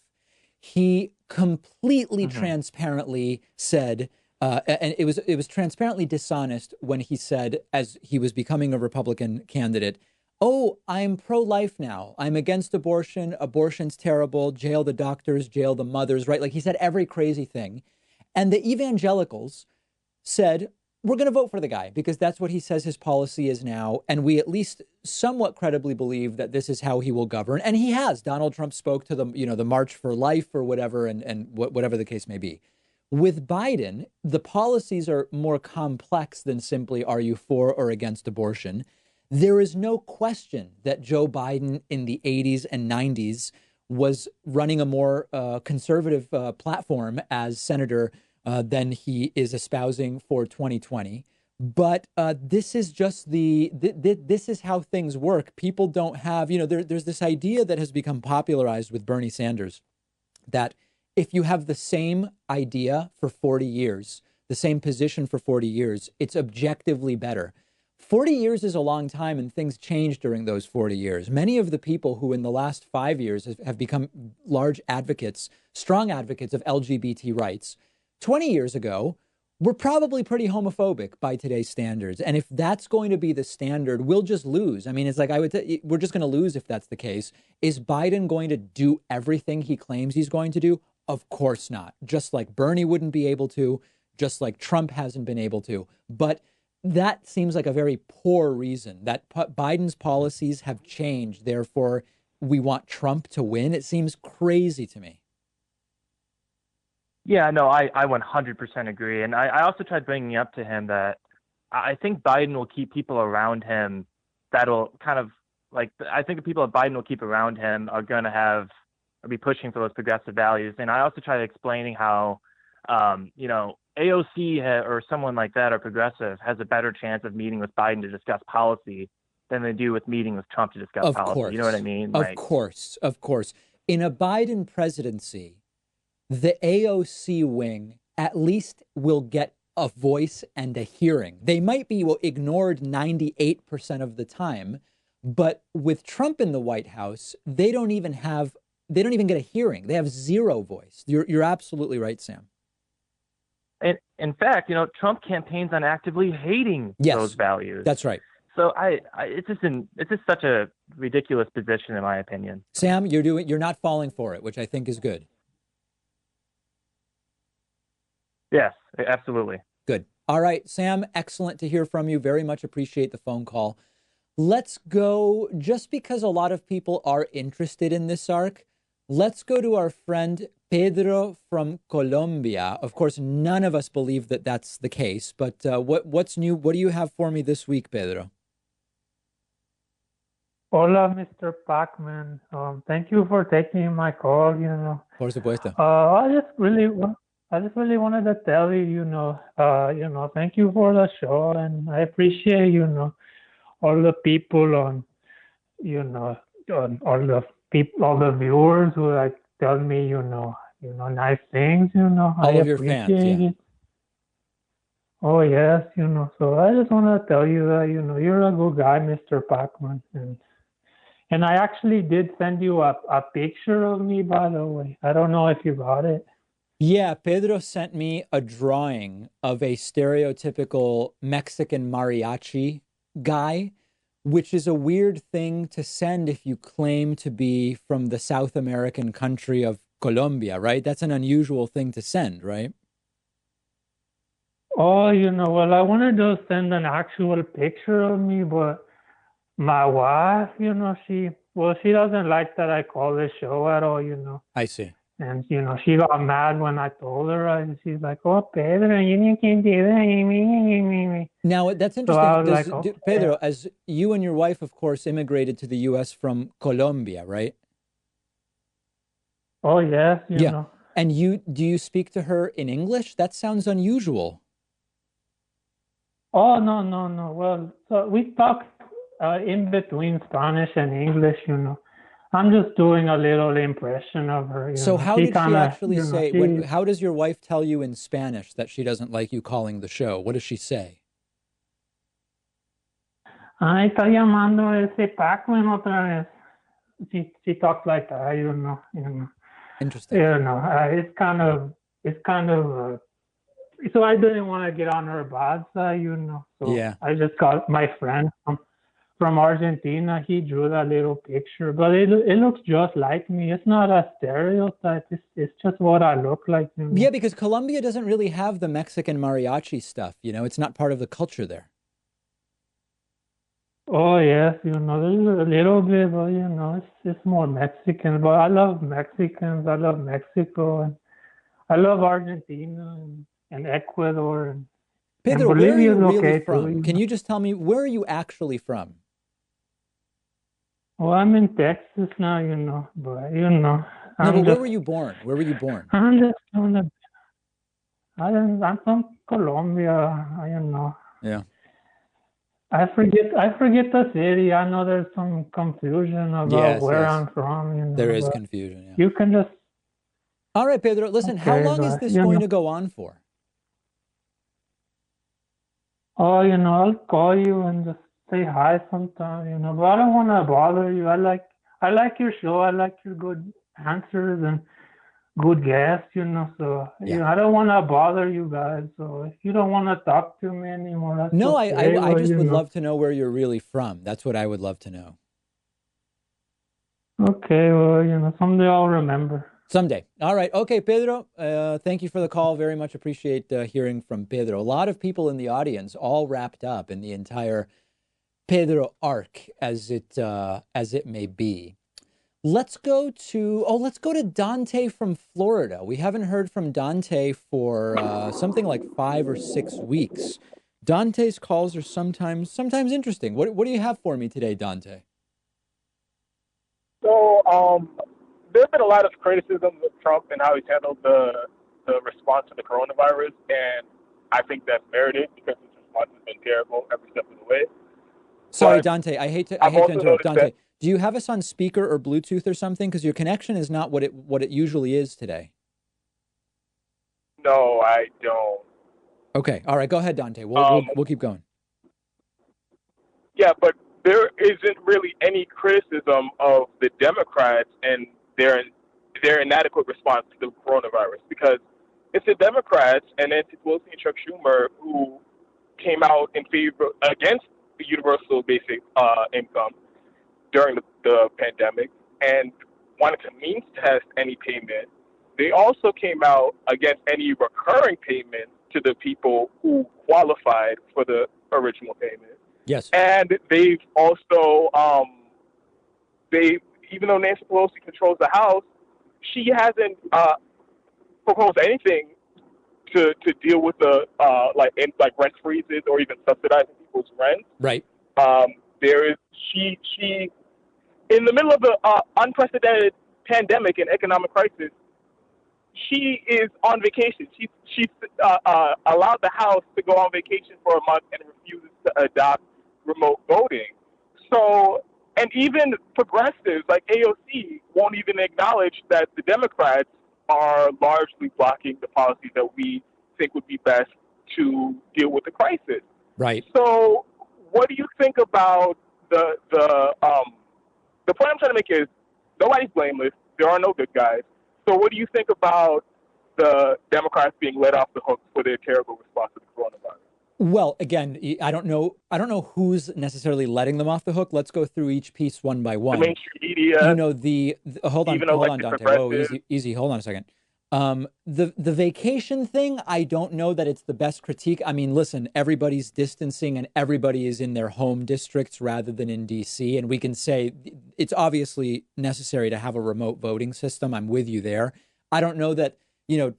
He completely transparently said, and it was transparently dishonest when he said, as he was becoming a Republican candidate, oh, I'm pro-life now. I'm against abortion. Abortion's terrible. Jail the doctors, jail the mothers, right? He said every crazy thing. And the evangelicals said, we're going to vote for the guy because that's what he says his policy is now. And we at least somewhat credibly believe that this is how he will govern. And he has. Donald Trump spoke to the March for Life or whatever, and whatever the case may be. With Biden, the policies are more complex than simply, are you for or against abortion? There is no question that Joe Biden in the 80s and 90s was running a more conservative platform as senator than he is espousing for 2020. But this is just this is how things work. People don't have, there's this idea that has become popularized with Bernie Sanders that if you have the same idea for 40 years, the same position for 40 years, it's objectively better. 40 years is a long time, and things change during those 40 years. Many of the people who in the last 5 years have become large advocates, strong advocates of LGBT rights, 20 years ago were probably pretty homophobic by today's standards. And if that's going to be the standard, we'll just lose. I mean, it's like we're just going to lose if that's the case. Is Biden going to do everything he claims he's going to do? Of course not. Just like Bernie wouldn't be able to, just like Trump hasn't been able to. But that seems like a very poor reason that Biden's policies have changed. Therefore, we want Trump to win. It seems crazy to me. Yeah, no, I 100% agree. And I also tried bringing up to him that I think Biden will keep people around him that'll kind of like, I think the people that Biden will keep around him are going to be pushing for those progressive values. And I also tried explaining how, AOC or someone like that or progressive has a better chance of meeting with Biden to discuss policy than they do with meeting with Trump to discuss policy. Course. You know what I mean? Of course. In a Biden presidency, the AOC wing at least will get a voice and a hearing. They might be ignored 98% of the time, but with Trump in the White House, they don't even get a hearing. They have zero voice. You're absolutely right, Sam. And in fact, Trump campaigns on actively hating those values. That's right. So it's just such a ridiculous position, in my opinion. Sam, you're not falling for it, which I think is good. Yes, absolutely. Good. All right, Sam, excellent to hear from you. Very much appreciate the phone call. Let's go, just because a lot of people are interested in this arc, let's go to our friend Pedro from Colombia. Of course, none of us believe that that's the case, but what's new? What do you have for me this week, Pedro? Hola, Mr. Pacman. Thank you for taking my call. Por supuesto. I just really wanted to tell you, thank you for the show, and I appreciate, all the people on, all the viewers who tell me, nice things, All of your fans, yeah. Oh, yes, so I just want to tell you that, you're a good guy, Mr. Pacman. And I actually did send you a picture of me, by the way. I don't know if you got it. Yeah, Pedro sent me a drawing of a stereotypical Mexican mariachi guy, which is a weird thing to send if you claim to be from the South American country of Colombia, right? That's an unusual thing to send, right? Oh, well, I wanted to send an actual picture of me, but my wife, she doesn't like that I call the show at all, I see. And, she got mad when I told her, and she's like, oh, Pedro, you can't do that. Now, that's interesting. So I was like, okay. Pedro, as you and your wife, of course, immigrated to the U.S. from Colombia, right? Oh, yes, you know. And do you speak to her in English? That sounds unusual. Oh, no. Well, so we talk in between Spanish and English, I'm just doing a little impression of her. So how did she actually say, how does your wife tell you in Spanish that she doesn't like you calling the show? What does she say? Ay, está llamando ese Pacman otra vez. She talks like that, Interesting. It's kind of, so I didn't want to get on her bad side, So yeah. I just got my friend from Argentina. He drew that little picture, but it looks just like me. It's not a stereotype. It's just what I look like. Yeah, because Colombia doesn't really have the Mexican mariachi stuff. It's not part of the culture there. Oh, yes. There's a little bit, but, it's more Mexican. But I love Mexicans. I love Mexico. And I love Argentina and Ecuador. Pedro, where are you really from? Can you just tell me, where are you actually from? Well, I'm in Texas now, but No, I'm but where just, were you born? Where were you born? I'm just on the, I'm from Colombia, Yeah. I forget the city. I know there's some confusion about where Yes. I'm from, There is but confusion, yeah. you can just, All right, Pedro, listen, how okay, long is but, this going to go on for? oh, I'll call you and just say hi sometime, but I don't want to bother you. I like your show. I like your good answers and good guests, so, I don't want to bother you guys. So if you don't want to talk to me anymore, that's No, okay. I But, just would love to know where you're really from. That's what I would love to know. okay, well, someday I'll remember. Someday. All right. Okay, Pedro, thank you for the call. Very much appreciate hearing from Pedro. A lot of people in the audience all wrapped up in the entire Pedro arc, as it may be. Let's go to Dante from Florida. We haven't heard from Dante for something like 5 or 6 weeks. Dante's calls are sometimes interesting. What do you have for me today, Dante? So, there's been a lot of criticism of Trump and how he's handled the response to the coronavirus, and I think that's merited because his response has been terrible every step of the way. Sorry, But Dante. I hate to I've also interrupt. noticed Dante, that, do you have us on speaker or Bluetooth or something? Because your connection is not what it usually is today. no, I don't. Okay. All right. Go ahead, Dante. We'll keep going. Yeah, but there isn't really any criticism of the Democrats and their inadequate response to the coronavirus, because it's the Democrats and Nancy Pelosi and Chuck Schumer who came out in favor against the universal basic income during the pandemic and wanted to means test any payment. They also came out against any recurring payment to the people who qualified for the original payment. Yes. And they've also, even though Nancy Pelosi controls the House, she hasn't proposed anything to deal with the like rent freezes or even subsidizing people's rent. Right. She in the middle of the unprecedented pandemic and economic crisis, she is on vacation. She's allowed the House to go on vacation for a month and refuses to adopt remote voting. So, and even progressives like AOC won't even acknowledge that the Democrats are largely blocking the policies that we think would be best to deal with the crisis. Right. So, what do you think about the point I'm trying to make is nobody's blameless. There are no good guys. So, what do you think about the Democrats being let off the hook for their terrible response to the coronavirus? Well, again, I don't know who's necessarily letting them off the hook. Let's go through each piece one by one. The mainstream media. Hold on, Dante. Whoa, easy. Hold on a second. The vacation thing, I don't know that it's the best critique. I mean, listen, everybody's distancing and everybody is in their home districts rather than in DC. And we can say it's obviously necessary to have a remote voting system. I'm with you there. I don't know that,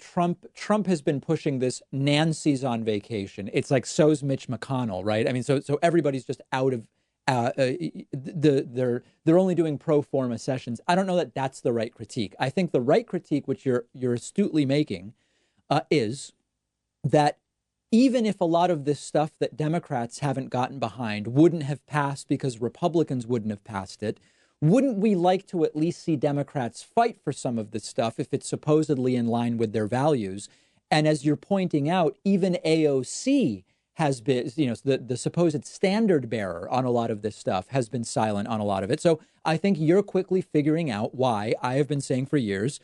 Trump has been pushing this Nancy's on vacation. It's like, so's Mitch McConnell, right? I mean, so everybody's just out of, they're only doing pro forma sessions. I don't know that that's the right critique. I think the right critique, which you're astutely making, is that even if a lot of this stuff that Democrats haven't gotten behind wouldn't have passed because Republicans wouldn't have passed it, wouldn't we like to at least see Democrats fight for some of this stuff if it's supposedly in line with their values? And as you're pointing out, even AOC has been, the supposed standard bearer on a lot of this stuff has been silent on a lot of it. So I think you're quickly figuring out why I have been saying for years,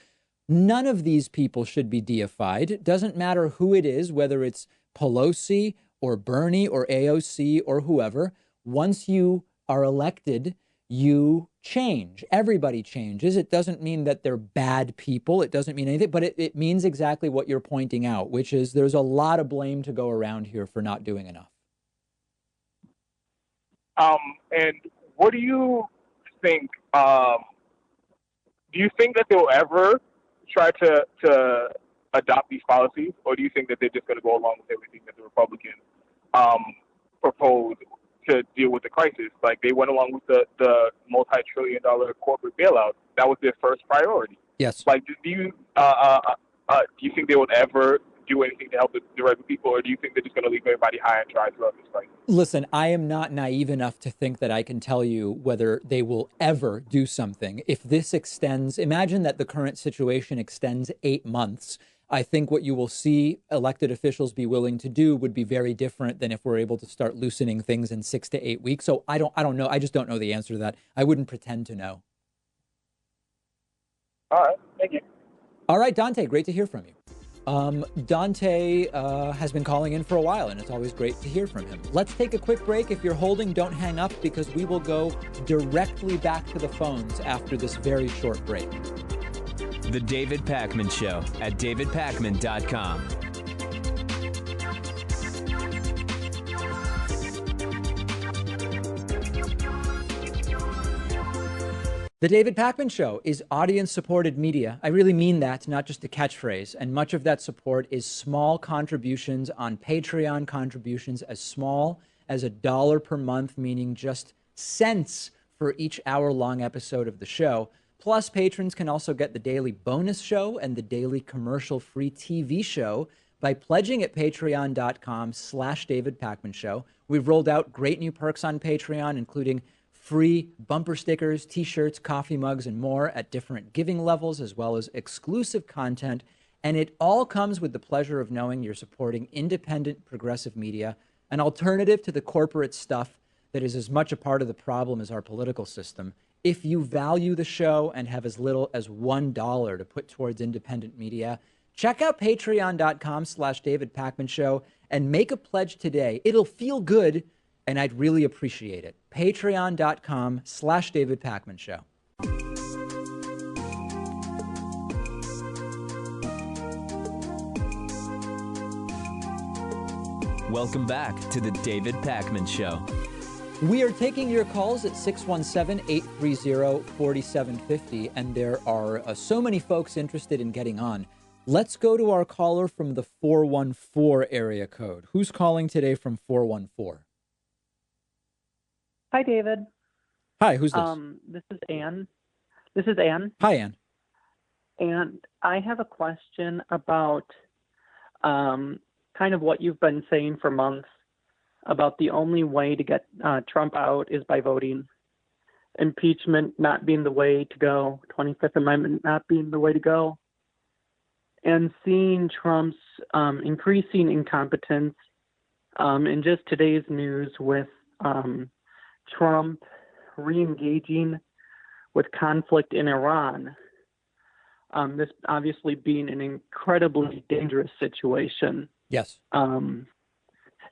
none of these people should be deified. It doesn't matter who it is, whether it's Pelosi or Bernie or AOC or whoever. Once you are elected, you change. Everybody changes. It doesn't mean that they're bad people. It doesn't mean anything, but it means exactly what you're pointing out, which is there's a lot of blame to go around here for not doing enough. And what do you think? Do you think that they'll ever try to adopt these policies, or do you think that they're just going to go along with everything that the Republicans propose to deal with the crisis. Like, they went along with the multi-trillion-dollar corporate bailout. That was their first priority. Yes. Like, do you think they would ever do anything to help the regular people, or do you think they're just going to leave everybody high and dry throughout this crisis? Listen, I am not naive enough to think that I can tell you whether they will ever do something. If this extends, imagine that the current situation extends 8 months. I think what you will see elected officials be willing to do would be very different than if we're able to start loosening things in 6 to 8 weeks. So I don't know. I just don't know the answer to that. I wouldn't pretend to know. All right. Thank you. All right, Dante, great to hear from you. Dante has been calling in for a while, and it's always great to hear from him. Let's take a quick break. If you're holding, don't hang up, because we will go directly back to the phones after this very short break. The David Pakman Show at davidpakman.com. The David Pakman Show is audience-supported media. I really mean that, not just a catchphrase. And much of that support is small contributions on Patreon, contributions as small as $1 per month, meaning just cents for each hour-long episode of the show. Plus, patrons can also get the daily bonus show and the daily commercial-free TV show by pledging at patreon.com/David Pakman Show. We've rolled out great new perks on Patreon, including free bumper stickers, t-shirts, coffee mugs, and more at different giving levels, as well as exclusive content. And it all comes with the pleasure of knowing you're supporting independent progressive media, an alternative to the corporate stuff that is as much a part of the problem as our political system. If you value the show and have as little as $1 to put towards independent media, check out patreon.com/David Pakman Show and make a pledge today. It'll feel good, and I'd really appreciate it. Patreon.com/David Pakman Show. Welcome back to the David Pakman Show. We are taking your calls at 617-830-4750, and there are so many folks interested in getting on. Let's go to our caller from the 414 area code. Who's calling today from 414? Hi, David. Hi, who's this? This is Ann. Hi, Ann. And I have a question about kind of what you've been saying for months about the only way to get Trump out is by voting. Impeachment not being the way to go, 25th Amendment not being the way to go. And seeing Trump's increasing incompetence in just today's news with Trump re-engaging with conflict in Iran, this obviously being an incredibly dangerous situation. Yes.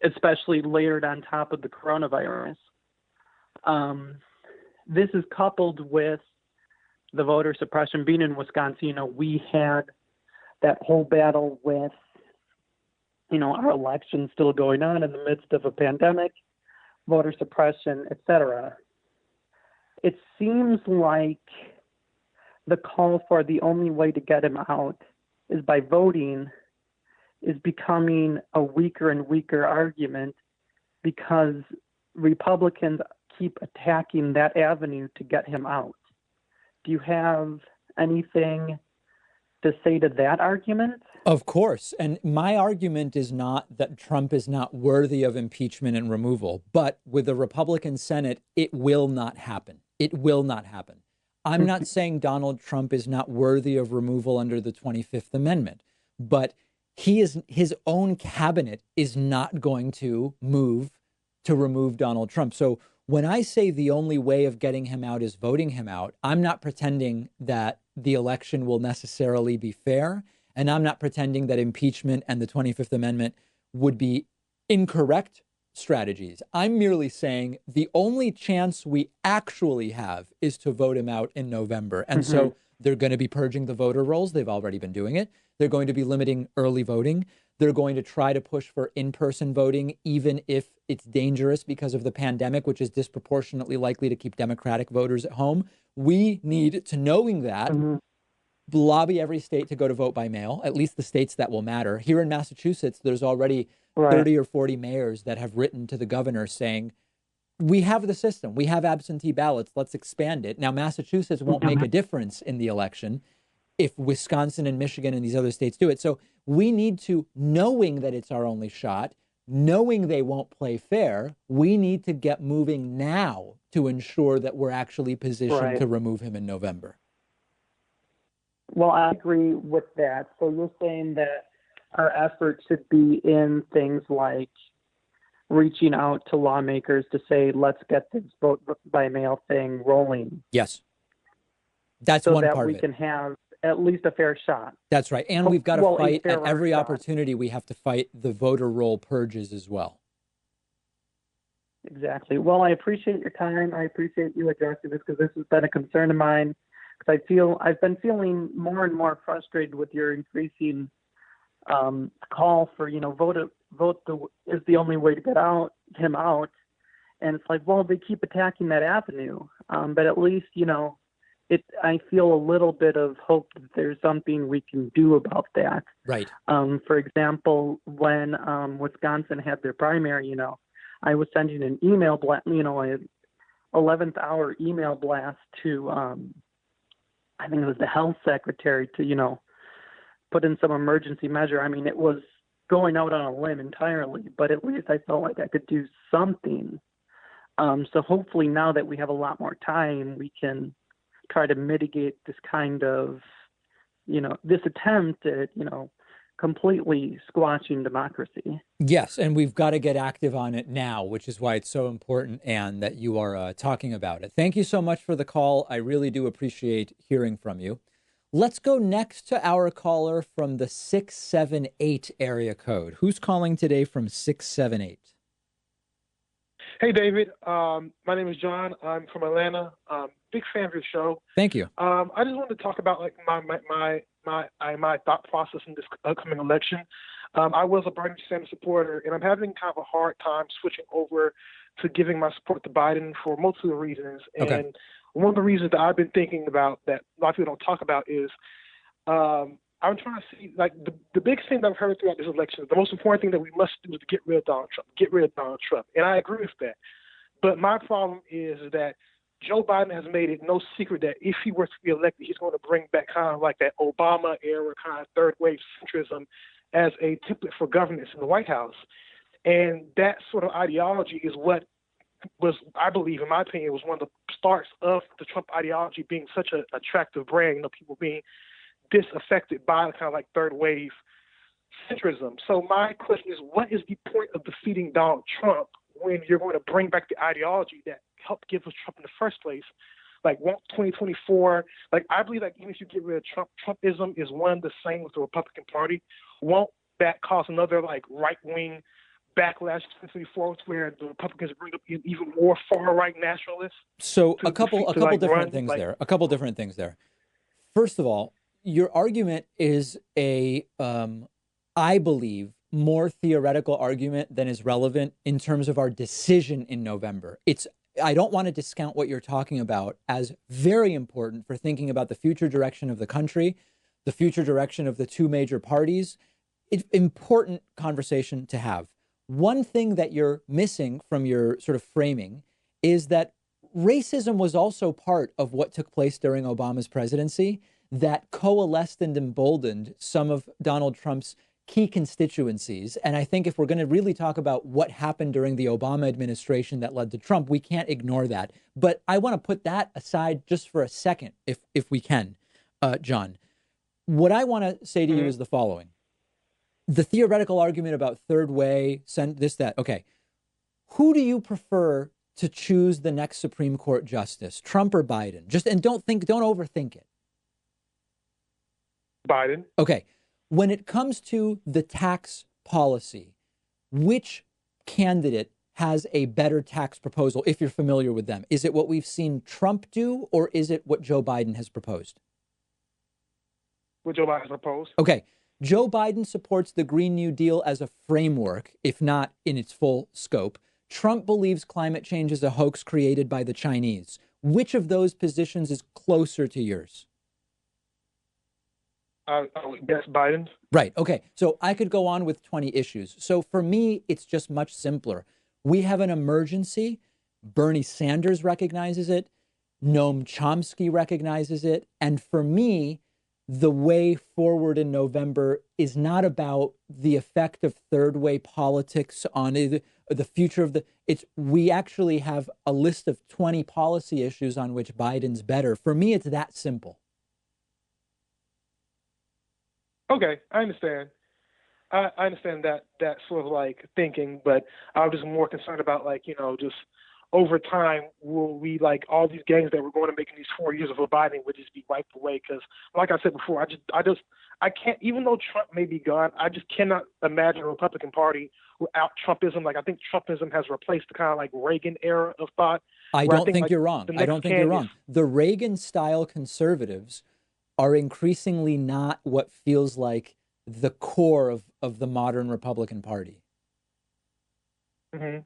Especially layered on top of the coronavirus. This is coupled with the voter suppression. Being in Wisconsin, we had that whole battle with, our election still going on in the midst of a pandemic, voter suppression, etc. It seems like the call for the only way to get him out is by voting is becoming a weaker and weaker argument because Republicans keep attacking that avenue to get him out. Do you have anything to say to that argument? Of course. And my argument is not that Trump is not worthy of impeachment and removal, but with the Republican Senate, it will not happen. It will not happen. I'm not saying Donald Trump is not worthy of removal under the 25th Amendment, but his own cabinet is not going to move to remove Donald Trump. So when I say the only way of getting him out is voting him out, I'm not pretending that the election will necessarily be fair. And I'm not pretending that impeachment and the 25th Amendment would be incorrect strategies. I'm merely saying the only chance we actually have is to vote him out in November. And so they're going to be purging the voter rolls. They've already been doing it. They're going to be limiting early voting. They're going to try to push for in-person voting, even if it's dangerous because of the pandemic, which is disproportionately likely to keep Democratic voters at home. We need to, knowing that, lobby every state to go to vote by mail, at least the states that will matter. Here in Massachusetts, there's already 30 or 40 mayors that have written to the governor saying, we have the system. We have absentee ballots. Let's expand it. Now, Massachusetts won't make a difference in the election if Wisconsin and Michigan and these other states do it. So we need to, knowing that it's our only shot, knowing they won't play fair, we need to get moving now to ensure that we're actually positioned to remove him in November. Well, I agree with that. So you're saying that our efforts should be in things like reaching out to lawmakers to say, let's get this vote by mail thing rolling. Yes. That's one part of it. So that we can have at least a fair shot. That's right. And we've got to fight at every opportunity. We have to fight the voter roll purges as well. Exactly. Well, I appreciate your time. I appreciate you addressing this because this has been a concern of mine. Because I've been feeling more and more frustrated with your increasing call for, vote is the only way to get him out. And it's like, well, they keep attacking that avenue. But at least, I feel a little bit of hope that there's something we can do about that. Right. For example, when Wisconsin had their primary, I was sending an email blast, an 11th hour email blast to, I think it was the health secretary to, put in some emergency measure. I mean, it was going out on a limb entirely, but at least I felt like I could do something. So hopefully now that we have a lot more time, we can try to mitigate this kind of, this attempt at, completely squashing democracy. Yes, and we've got to get active on it now, which is why it's so important, Anne, that you are talking about it. Thank you so much for the call. I really do appreciate hearing from you. Let's go next to our caller from the 678 area code. Who's calling today from 678? Hey, David. My name is John. I'm from Atlanta. Big fan of your show. Thank you. I just wanted to talk about my thought process in this upcoming election. I was a Bernie Sanders supporter, and I'm having kind of a hard time switching over to giving my support to Biden for multiple reasons. Okay. And one of the reasons that I've been thinking about that a lot of people don't talk about is I'm trying to see, like, the big thing that I've heard throughout this election, the most important thing that we must do is to get rid of Donald Trump. And I agree with that. But my problem is that Joe Biden has made it no secret that if he were to be elected, he's going to bring back kind of like that Obama era kind of third wave centrism as a template for governance in the White House. And that sort of ideology is what was, I believe, in my opinion, was one of the starts of the Trump ideology being such an attractive brand, people being disaffected by the kind of like third wave centrism. So my question is, what is the point of defeating Donald Trump when you're going to bring back the ideology that helped give us Trump in the first place? Like, won't 2024, like, I believe that even if you get rid of Trump, Trumpism is one the same with the Republican Party. Won't that cause another, like, right-wing backlash in 2024 where the Republicans bring up even more far-right nationalists? So a couple different things there. A couple different things there. First of all, your argument is I believe, more theoretical argument than is relevant in terms of our decision in November. I don't want to discount what you're talking about as very important for thinking about the future direction of the country, the future direction of the two major parties. It's important conversation to have. One thing that you're missing from your sort of framing is that racism was also part of what took place during Obama's presidency that coalesced and emboldened some of Donald Trump's key constituencies. And I think if we're going to really talk about what happened during the Obama administration that led to Trump, we can't ignore that. But I want to put that aside just for a second, if we can, John. What I want to say to you is the following. The theoretical argument about third way, this, that, okay. Who do you prefer to choose the next Supreme Court justice, Trump or Biden? And don't overthink it. Biden. Okay. When it comes to the tax policy, which candidate has a better tax proposal, if you're familiar with them? Is it what we've seen Trump do, or is it what Joe Biden has proposed? What Joe Biden has proposed. Okay. Joe Biden supports the Green New Deal as a framework, if not in its full scope. Trump believes climate change is a hoax created by the Chinese. Which of those positions is closer to yours? I would guess Biden. Right. Okay. So I could go on with 20 issues. So for me, it's just much simpler. We have an emergency. Bernie Sanders recognizes it. Noam Chomsky recognizes it. And for me, the way forward in November is not about the effect of third way politics on the future of we actually have a list of 20 policy issues on which Biden's better. For me, it's that simple. Okay, I understand. I understand that sort of like thinking, but I was just more concerned about like, just over time, will we like all these gains that we're going to make in these 4 years of Biden would just be wiped away? Because like I said before, I can't, even though Trump may be gone, I just cannot imagine a Republican Party without Trumpism. Like I think Trumpism has replaced the kind of like Reagan era of thought. I don't think you're wrong. I don't think you're wrong. The Reagan style conservatives are increasingly not what feels like the core of the modern Republican Party. Mm-hmm.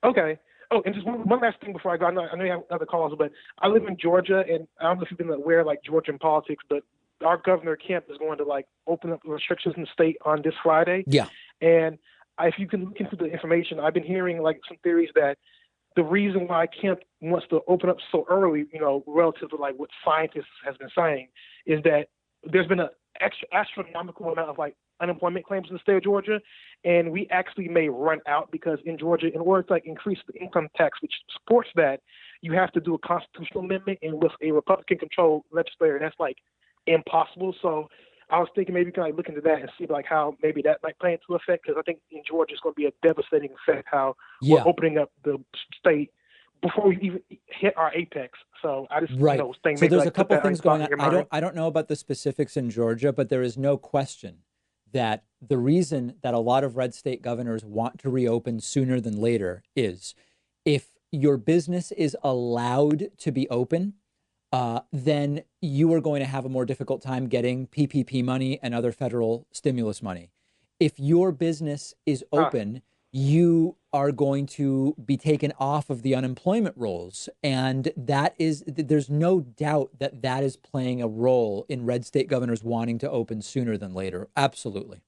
Okay. Oh, and just one last thing before I go. I know you have other calls, but I live in Georgia, and I don't know if you've been aware of like Georgian politics, but our governor Kemp is going to like open up restrictions in the state on this Friday. Yeah. And if you can look into the information, I've been hearing like some theories that the reason why Kemp wants to open up so early, relative to like what scientists has been saying, is that there's been an astronomical amount of like unemployment claims in the state of Georgia, and we actually may run out because in Georgia, in order to like increase the income tax, which supports that, you have to do a constitutional amendment, and with a Republican-controlled legislature, that's like impossible. So I was thinking maybe you can like look into that and see like how maybe that might play into effect, because I think in Georgia it's going to be a devastating effect how we're opening up the state before we even hit our apex. So I just think so there's a couple things going on. I don't know about the specifics in Georgia, but there is no question that the reason that a lot of red state governors want to reopen sooner than later is if your business is allowed to be open, then you are going to have a more difficult time getting PPP money and other federal stimulus money. If your business is open, you are going to be taken off of the unemployment rolls. And there's no doubt that is playing a role in red state governors wanting to open sooner than later. Absolutely.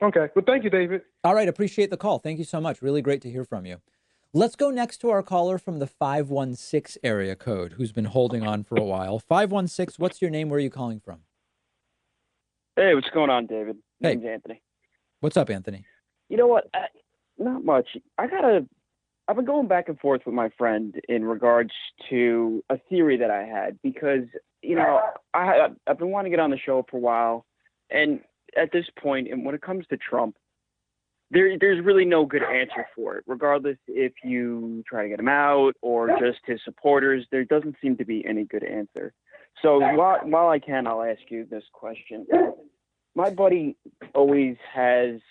Okay. Well, thank you, David. All right. Appreciate the call. Thank you so much. Really great to hear from you. Let's go next to our caller from the 516 area code who's been holding on for a while. 516, what's your name? Where are you calling from? Hey, what's going on, David? Hey. Name's Anthony. What's up, Anthony? You know what? Not much. I've been going back and forth with my friend in regards to a theory that I had because, I've been wanting to get on the show for a while. And at this point, and when it comes to Trump, there's really no good answer for it, regardless if you try to get him out or just his supporters. There doesn't seem to be any good answer. So while I can, I'll ask you this question. My buddy always has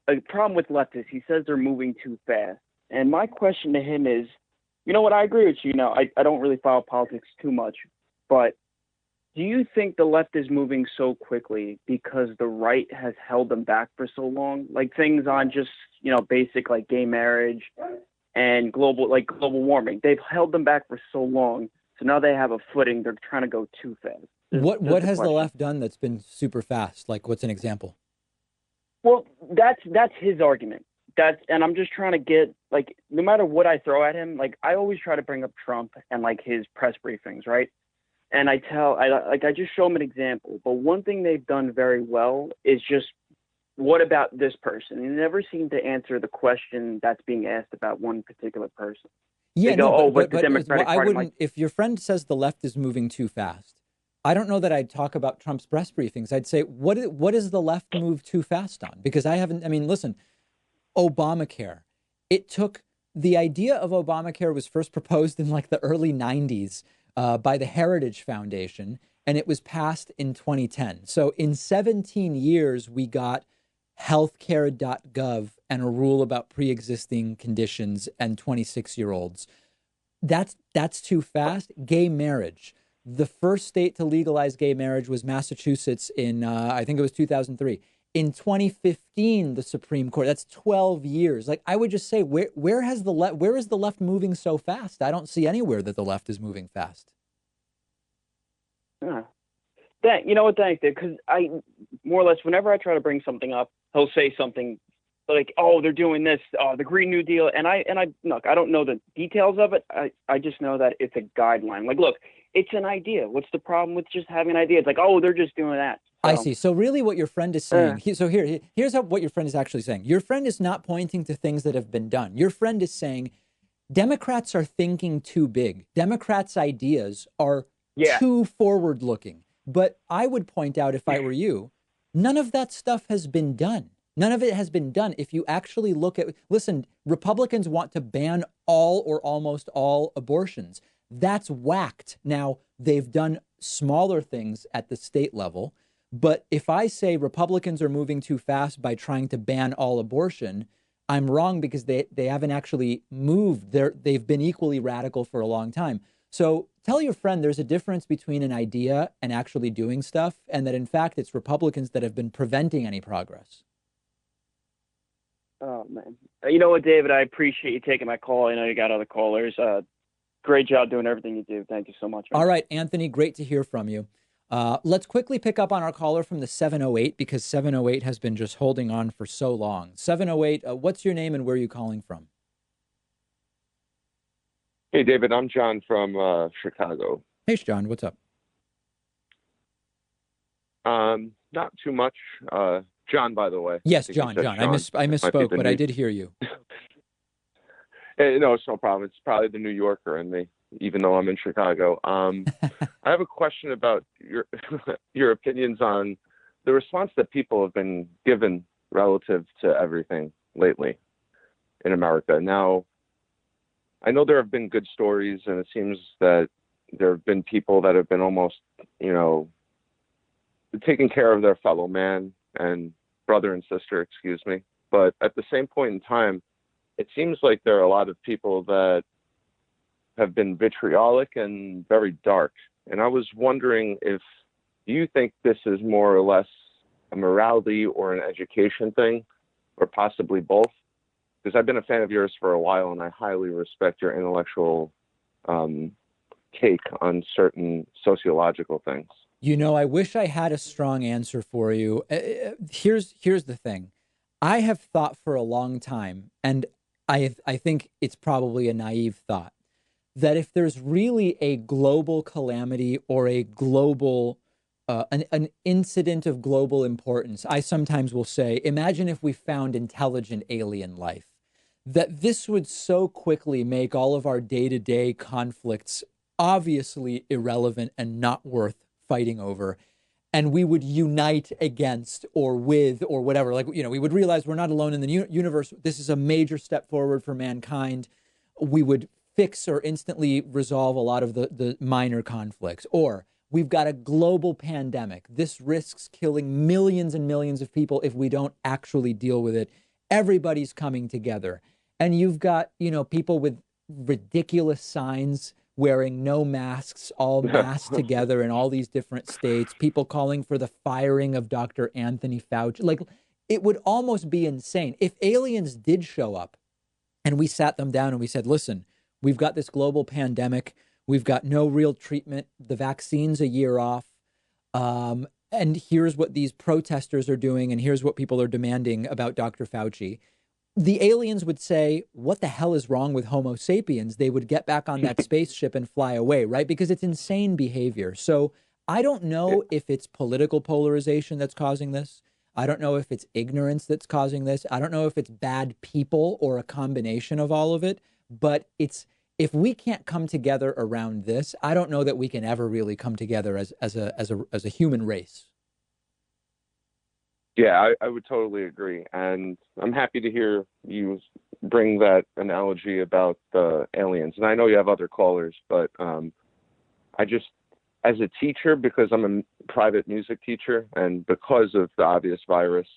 a problem with leftists. He says they're moving too fast. And my question to him is, you know what, I agree with you. I don't really follow politics too much, but do you think the left is moving so quickly because the right has held them back for so long? Like things on just, basic like gay marriage and global warming. They've held them back for so long. So now they have a footing. They're trying to go too fast. What has the left done that's been super fast? Like what's an example? Well, that's his argument. And I'm just trying to get, like, no matter what I throw at him, like I always try to bring up Trump and like his press briefings, right? And I just show them an example. But one thing they've done very well is just, what about this person? And they never seem to answer the question that's being asked about one particular person. Yeah, they go, but the Democratic Party. I wouldn't, if your friend says the left is moving too fast, I don't know that I'd talk about Trump's press briefings. I'd say, what is the left move too fast on? Because listen, Obamacare, the idea of Obamacare was first proposed in like the early 90s. By the Heritage Foundation, and it was passed in 2010. So in 17 years, we got healthcare.gov and a rule about pre-existing conditions and 26-year-olds. That's too fast. Gay marriage. The first state to legalize gay marriage was Massachusetts in, I think it was 2003. In 2015, the Supreme Court, that's 12 years. Like, I would just say, where is the left moving so fast? I don't see anywhere that the left is moving fast. You know what, thanks, because I, more or less, whenever I try to bring something up, he'll say something like, oh, they're doing this, the Green New Deal. And I look, I don't know the details of it. I just know that it's a guideline. Like, look, it's an idea. What's the problem with just having an idea? It's like, oh, they're just doing that. So, I see. So really what your friend is saying, here's what your friend is actually saying. Your friend is not pointing to things that have been done. Your friend is saying Democrats are thinking too big. Democrats' ideas are too forward looking. But I would point out, if I were you, none of that stuff has been done. None of it has been done. If you actually look at, listen, Republicans want to ban all or almost all abortions. That's whacked. Now, they've done smaller things at the state level. But if I say Republicans are moving too fast by trying to ban all abortion, I'm wrong, because they haven't actually moved. They've been equally radical for a long time. So tell your friend there's a difference between an idea and actually doing stuff, and that in fact it's Republicans that have been preventing any progress. Oh, man. You know what, David? I appreciate you taking my call. I know you got other callers. Great job doing everything you do. Thank you so much, man. All right, Anthony, great to hear from you. Let's quickly pick up on our caller from the 708, because 708 has been just holding on for so long. 708, what's your name and where are you calling from? Hey, David, I'm John from Chicago. Hey, John, what's up? Not too much. John, by the way. Yes, John. I misspoke, but I did hear you. Hey, no, it's no problem. It's probably the New Yorker in me, even though I'm in Chicago. I have a question about your opinions on the response that people have been given relative to everything lately in America. Now, I know there have been good stories, and it seems that there have been people that have been almost, taking care of their fellow man and brother and sister, excuse me. But at the same point in time, it seems like there are a lot of people that have been vitriolic and very dark. And I was wondering if you think this is more or less a morality or an education thing, or possibly both. Because I've been a fan of yours for a while, and I highly respect your intellectual take on certain sociological things. I wish I had a strong answer for you. Here's the thing. I have thought for a long time, and I think it's probably a naive thought, that if there's really a global calamity or a global an incident of global importance, I sometimes will say, imagine if we found intelligent alien life, that this would so quickly make all of our day-to-day conflicts obviously irrelevant and not worth fighting over. And we would unite against or with or whatever. We would realize we're not alone in the universe. This is a major step forward for mankind. We would fix or instantly resolve a lot of the minor conflicts. Or we've got a global pandemic. This risks killing millions and millions of people if we don't actually deal with it. Everybody's coming together. And you've got, people with ridiculous signs wearing no masks, all masked together in all these different states, people calling for the firing of Dr. Anthony Fauci. It would almost be insane. If aliens did show up and we sat them down and we said, listen, we've got this global pandemic. We've got no real treatment. The vaccine's a year off. And here's what these protesters are doing. And here's what people are demanding about Dr. Fauci. The aliens would say, what the hell is wrong with Homo sapiens? They would get back on that spaceship and fly away, right? Because it's insane behavior. So I don't know if it's political polarization that's causing this. I don't know if it's ignorance that's causing this. I don't know if it's bad people or a combination of all of it. But if we can't come together around this, I don't know that we can ever really come together as a human race. Yeah, I would totally agree. And I'm happy to hear you bring that analogy about the aliens. And I know you have other callers, but I just, as a teacher, because I'm a private music teacher, and because of the obvious virus,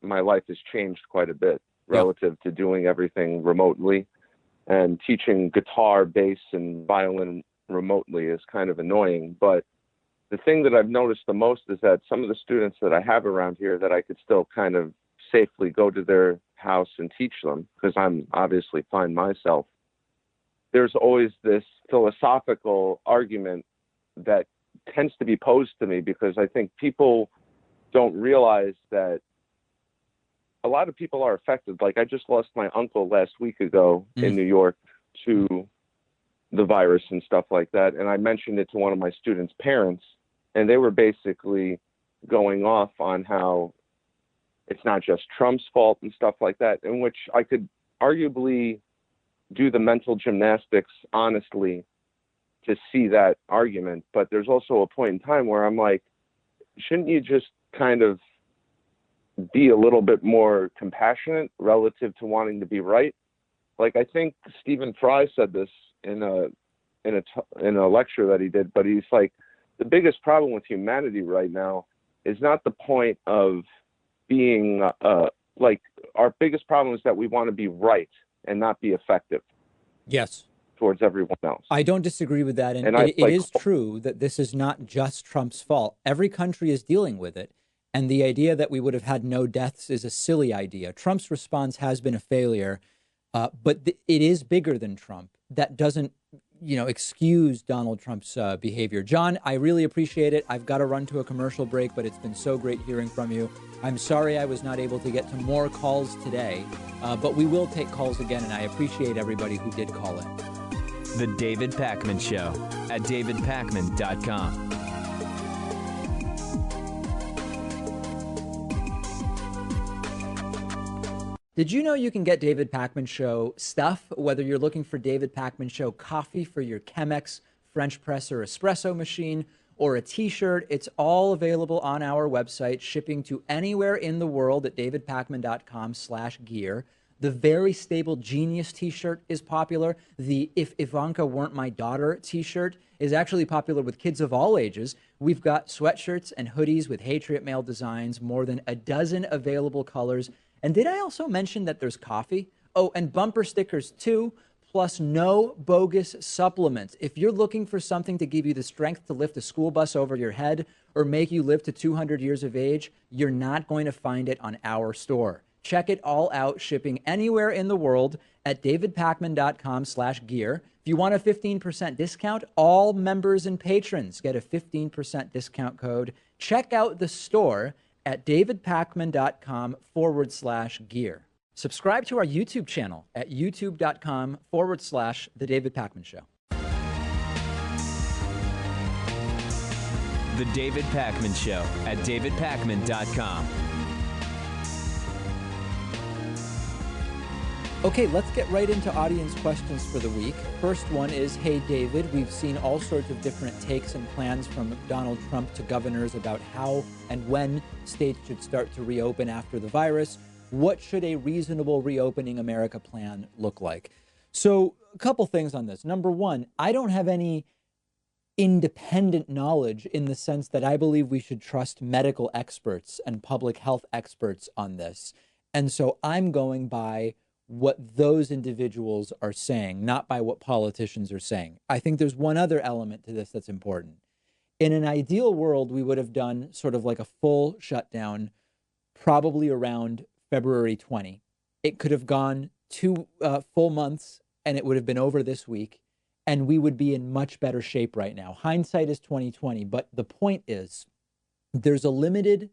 my life has changed quite a bit relative to doing everything remotely. And teaching guitar, bass, and violin remotely is kind of annoying. But the thing that I've noticed the most is that some of the students that I have around here that I could still kind of safely go to their house and teach them, because I'm obviously fine myself, there's always this philosophical argument that tends to be posed to me, because I think people don't realize that a lot of people are affected. Like I just lost my uncle last week ago in New York to the virus and stuff like that. And I mentioned it to one of my students' parents, and they were basically going off on how it's not just Trump's fault and stuff like that, in which I could arguably do the mental gymnastics honestly to see that argument. But there's also a point in time where I'm like, shouldn't you just kind of be a little bit more compassionate relative to wanting to be right? Like I think Stephen Fry said this in a lecture that he did, but he's like, the biggest problem with humanity right now is not the point of being like, our biggest problem is that we want to be right and not be effective. Yes. Towards everyone else. I don't disagree with that. And it is true that this is not just Trump's fault. Every country is dealing with it. And the idea that we would have had no deaths is a silly idea. Trump's response has been a failure, but it is bigger than Trump. That doesn't, excuse Donald Trump's behavior. John, I really appreciate it. I've got to run to a commercial break, but it's been so great hearing from you. I'm sorry I was not able to get to more calls today, but we will take calls again, and I appreciate everybody who did call in. The David Pakman Show at davidpakman.com. Did you know you can get David Pakman Show stuff, whether you're looking for David Pakman Show coffee for your Chemex, French press, or espresso machine, or a t-shirt? It's all available on our website, shipping to anywhere in the world at davidpakman.com/gear. The Very Stable Genius t-shirt is popular. The If Ivanka Weren't My Daughter t-shirt is actually popular with kids of all ages. We've got sweatshirts and hoodies with Hatriot Mail designs, more than a dozen available colors. And did I also mention that there's coffee? Oh, and bumper stickers too, plus no bogus supplements. If you're looking for something to give you the strength to lift a school bus over your head or make you live to 200 years of age, you're not going to find it on our store. Check it all out, shipping anywhere in the world at davidpakman.com/gear. If you want a 15% discount, all members and patrons get a 15% discount code. Check out the store at davidpakman.com/gear. Subscribe to our YouTube channel at youtube.com/The David Pakman Show. The David Pakman Show at davidpakman.com. Okay, let's get right into audience questions for the week. First one is, hey, David, we've seen all sorts of different takes and plans from Donald Trump to governors about how and when states should start to reopen after the virus. What should a reasonable reopening America plan look like? So a couple things on this. Number one, I don't have any independent knowledge in the sense that I believe we should trust medical experts and public health experts on this. And so I'm going by what those individuals are saying, not by what politicians are saying. I think there's one other element to this that's important. In an ideal world, we would have done sort of like a full shutdown, probably around February 20. It could have gone 2 full months and it would have been over this week, and we would be in much better shape right now. Hindsight is 2020, but the point is there's a limited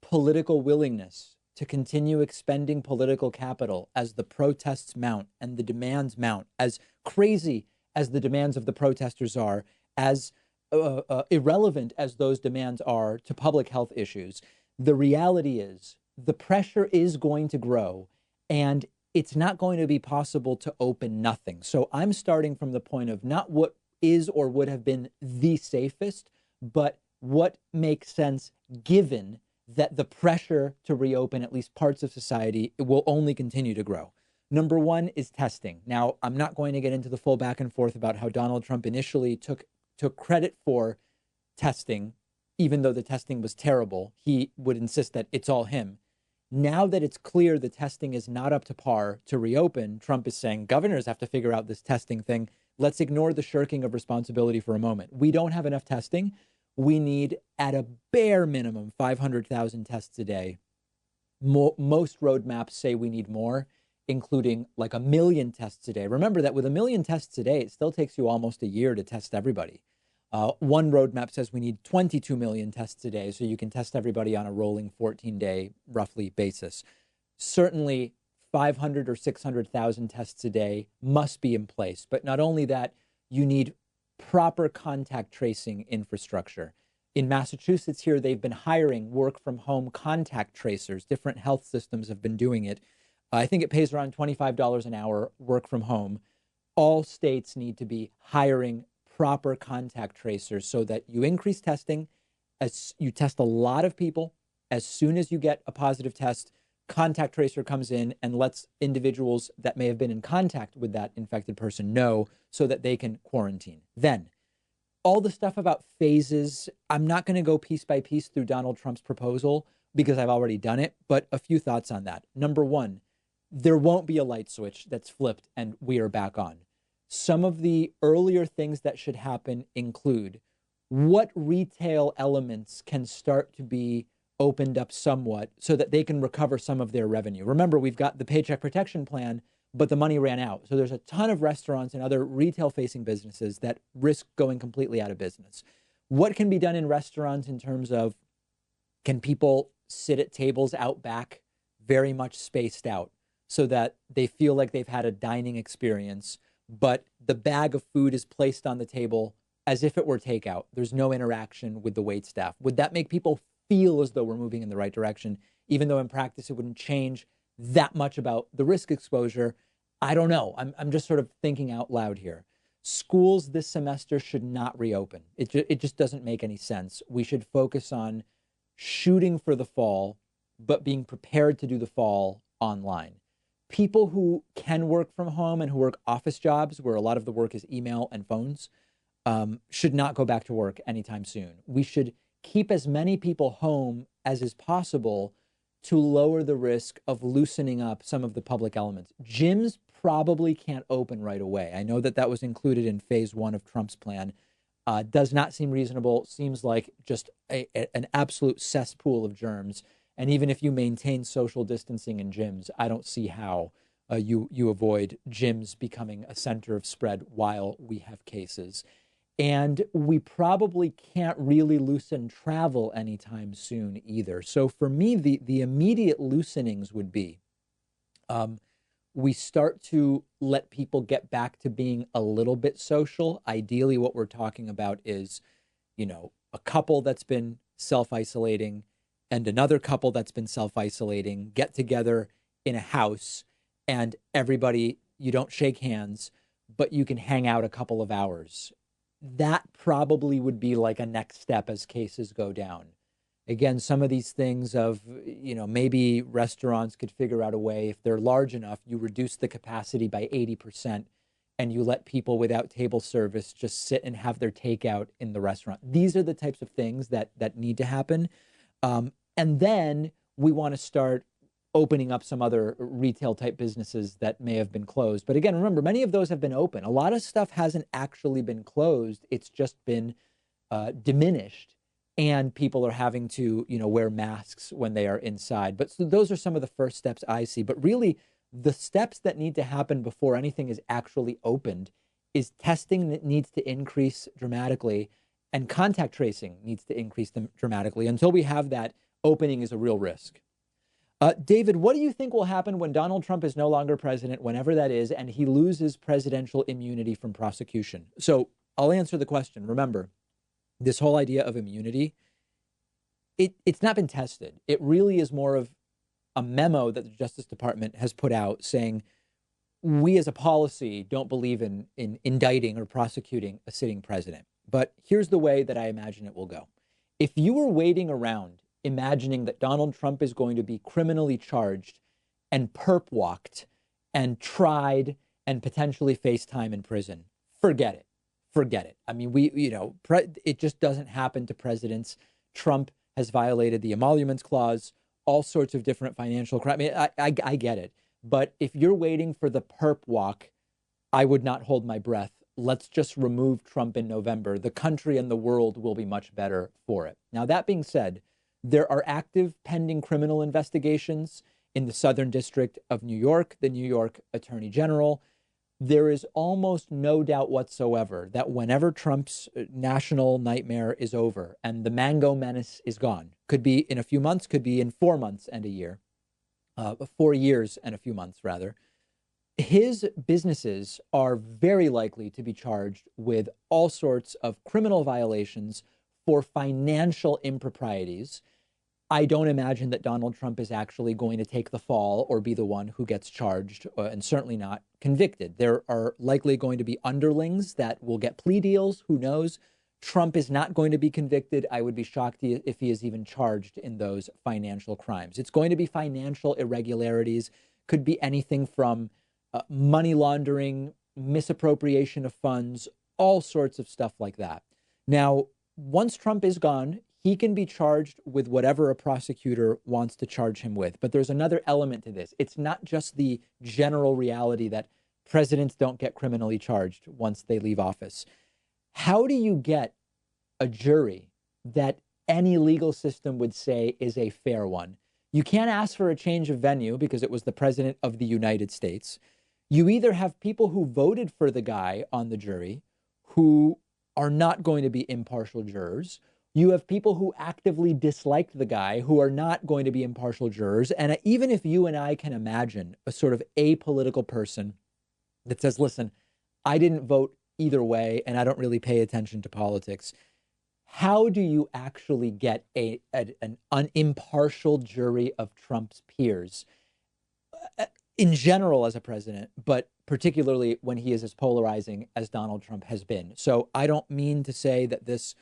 political willingness to continue expending political capital as the protests mount and the demands mount, as crazy as the demands of the protesters are, as irrelevant as those demands are to public health issues. The reality is the pressure is going to grow, and it's not going to be possible to open nothing. So I'm starting from the point of not what is or would have been the safest, but what makes sense given that the pressure to reopen at least parts of society will only continue to grow. Number one is testing. Now, I'm not going to get into the full back and forth about how Donald Trump initially took credit for testing, even though the testing was terrible. He would insist that it's all him. Now that it's clear the testing is not up to par to reopen, Trump is saying governors have to figure out this testing thing. Let's ignore the shirking of responsibility for a moment. We don't have enough testing. We need, at a bare minimum, 500,000 tests a day. Most roadmaps say we need more, including like 1 million tests a day. Remember that with 1 million tests a day, it still takes you almost a year to test everybody. One roadmap says we need 22 million tests a day, so you can test everybody on a rolling 14-day, roughly, basis. certainly 500 or 600,000 tests a day must be in place. But not only that, you need proper contact tracing infrastructure. In Massachusetts here, they've been hiring work from home contact tracers. Different health systems have been doing it. I think it pays around $25 an hour, work from home. All states need to be hiring proper contact tracers so that you increase testing, as you test a lot of people. As soon as you get a positive test, contact tracer comes in and lets individuals that may have been in contact with that infected person know so that they can quarantine. Then, all the stuff about phases, I'm not going to go piece by piece through Donald Trump's proposal because I've already done it, but a few thoughts on that. Number one, there won't be a light switch that's flipped and we are back on. Some of the earlier things that should happen include what retail elements can start to be opened up somewhat so that they can recover some of their revenue. Remember, we've got the Paycheck Protection Plan, but the money ran out. So there's a ton of restaurants and other retail-facing businesses that risk going completely out of business. What can be done in restaurants in terms of, can people sit at tables out back, very much spaced out, so that they feel like they've had a dining experience, but the bag of food is placed on the table as if it were takeout. There's no interaction with the waitstaff. Would that make people feel as though we're moving in the right direction, even though in practice it wouldn't change that much about the risk exposure? I don't know. I'm just sort of thinking out loud here. Schools this semester should not reopen. It just doesn't make any sense. We should focus on shooting for the fall, but being prepared to do the fall online. People who can work from home and who work office jobs, where a lot of the work is email and phones, should not go back to work anytime soon. We should keep as many people home as is possible to lower the risk of loosening up some of the public elements. Gyms probably can't open right away. I know that that was included in phase one of Trump's plan. Does not seem reasonable. Seems like just an absolute cesspool of germs. And even if you maintain social distancing in gyms, I don't see how you avoid gyms becoming a center of spread while we have cases. And we probably can't really loosen travel anytime soon either. So for me, the immediate loosenings would be we start to let people get back to being a little bit social. Ideally, what we're talking about is, a couple that's been self-isolating and another couple that's been self-isolating get together in a house, and everybody, you don't shake hands, but you can hang out a couple of hours. That probably would be like a next step as cases go down. Again, some of these things of, maybe restaurants could figure out a way, if they're large enough, you reduce the capacity by 80% and you let people without table service just sit and have their takeout in the restaurant. These are the types of things that need to happen. And then we want to start opening up some other retail type businesses that may have been closed. But again, remember, many of those have been open. A lot of stuff hasn't actually been closed. It's just been diminished. And people are having to, wear masks when they are inside. But so those are some of the first steps I see. But really, the steps that need to happen before anything is actually opened is testing that needs to increase dramatically, and contact tracing needs to increase them dramatically. Until we have that, opening is a real risk. David, what do you think will happen when Donald Trump is no longer president, whenever that is, and he loses presidential immunity from prosecution? So I'll answer the question. Remember, this whole idea of immunity, it's not been tested. It really is more of a memo that the Justice Department has put out saying, we as a policy don't believe in indicting or prosecuting a sitting president. But here's the way that I imagine it will go. If you were waiting around imagining that Donald Trump is going to be criminally charged and perp walked and tried and potentially face time in prison, forget it. Forget it. I mean, it just doesn't happen to presidents. Trump has violated the emoluments clause, all sorts of different financial crimes. I get it. But if you're waiting for the perp walk, I would not hold my breath. Let's just remove Trump in November. The country and the world will be much better for it. Now, that being said, there are active pending criminal investigations in the Southern District of New York, the New York Attorney General. There is almost no doubt whatsoever that whenever Trump's national nightmare is over and the mango menace is gone, could be in a few months, could be in 4 months and a year, 4 years and a few months rather, his businesses are very likely to be charged with all sorts of criminal violations for financial improprieties. I don't imagine that Donald Trump is actually going to take the fall or be the one who gets charged, and certainly not convicted. There are likely going to be underlings that will get plea deals. Who knows? Trump is not going to be convicted. I would be shocked if he is even charged in those financial crimes. It's going to be financial irregularities, could be anything from money laundering, misappropriation of funds, all sorts of stuff like that. Now, once Trump is gone, he can be charged with whatever a prosecutor wants to charge him with. But there's another element to this. It's not just the general reality that presidents don't get criminally charged once they leave office. How do you get a jury that any legal system would say is a fair one? You can't ask for a change of venue because it was the president of the United States. You either have people who voted for the guy on the jury who are not going to be impartial jurors. You have people who actively disliked the guy who are not going to be impartial jurors. And even if you and I can imagine a sort of apolitical person that says, listen, I didn't vote either way and I don't really pay attention to politics, how do you actually get an impartial jury of Trump's peers in general as a president, but particularly when he is as polarizing as Donald Trump has been? So I don't mean to say that this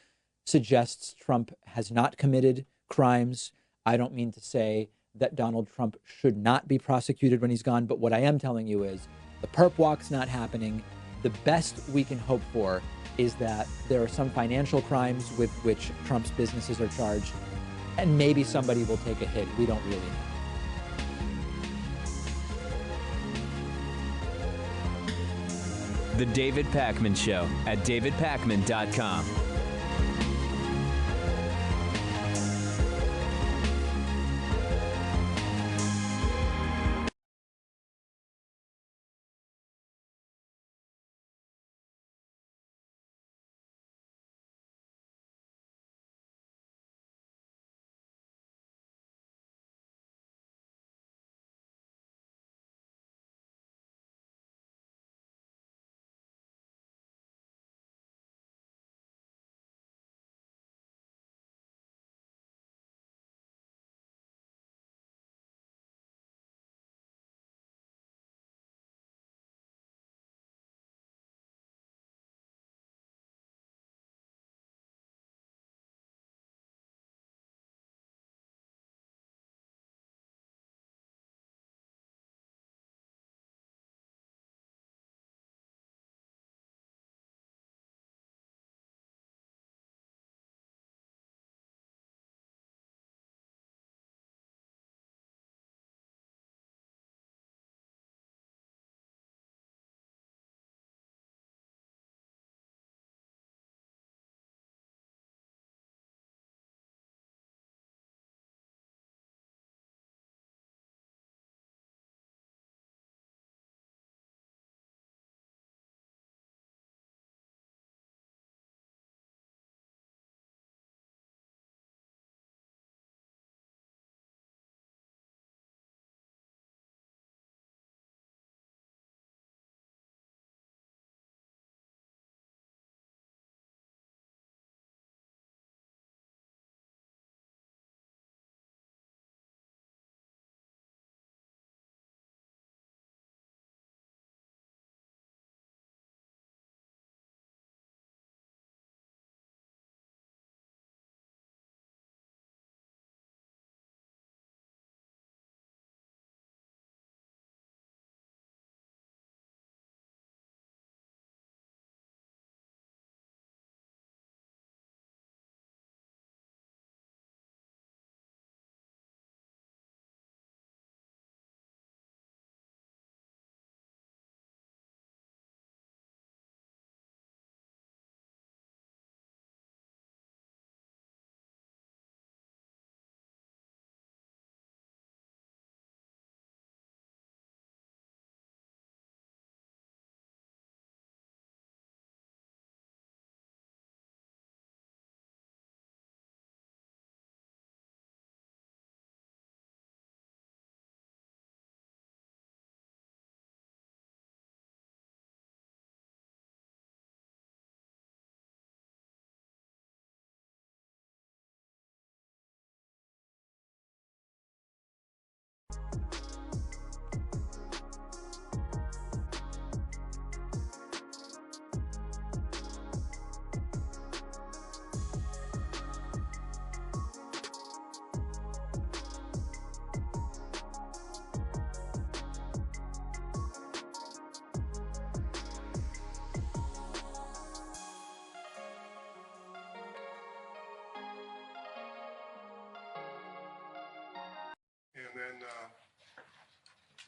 suggests Trump has not committed crimes. I don't mean to say that Donald Trump should not be prosecuted when he's gone. But what I am telling you is the perp walk's not happening. The best we can hope for is that there are some financial crimes with which Trump's businesses are charged, and maybe somebody will take a hit. We don't really know. The David Pakman Show at davidpakman.com.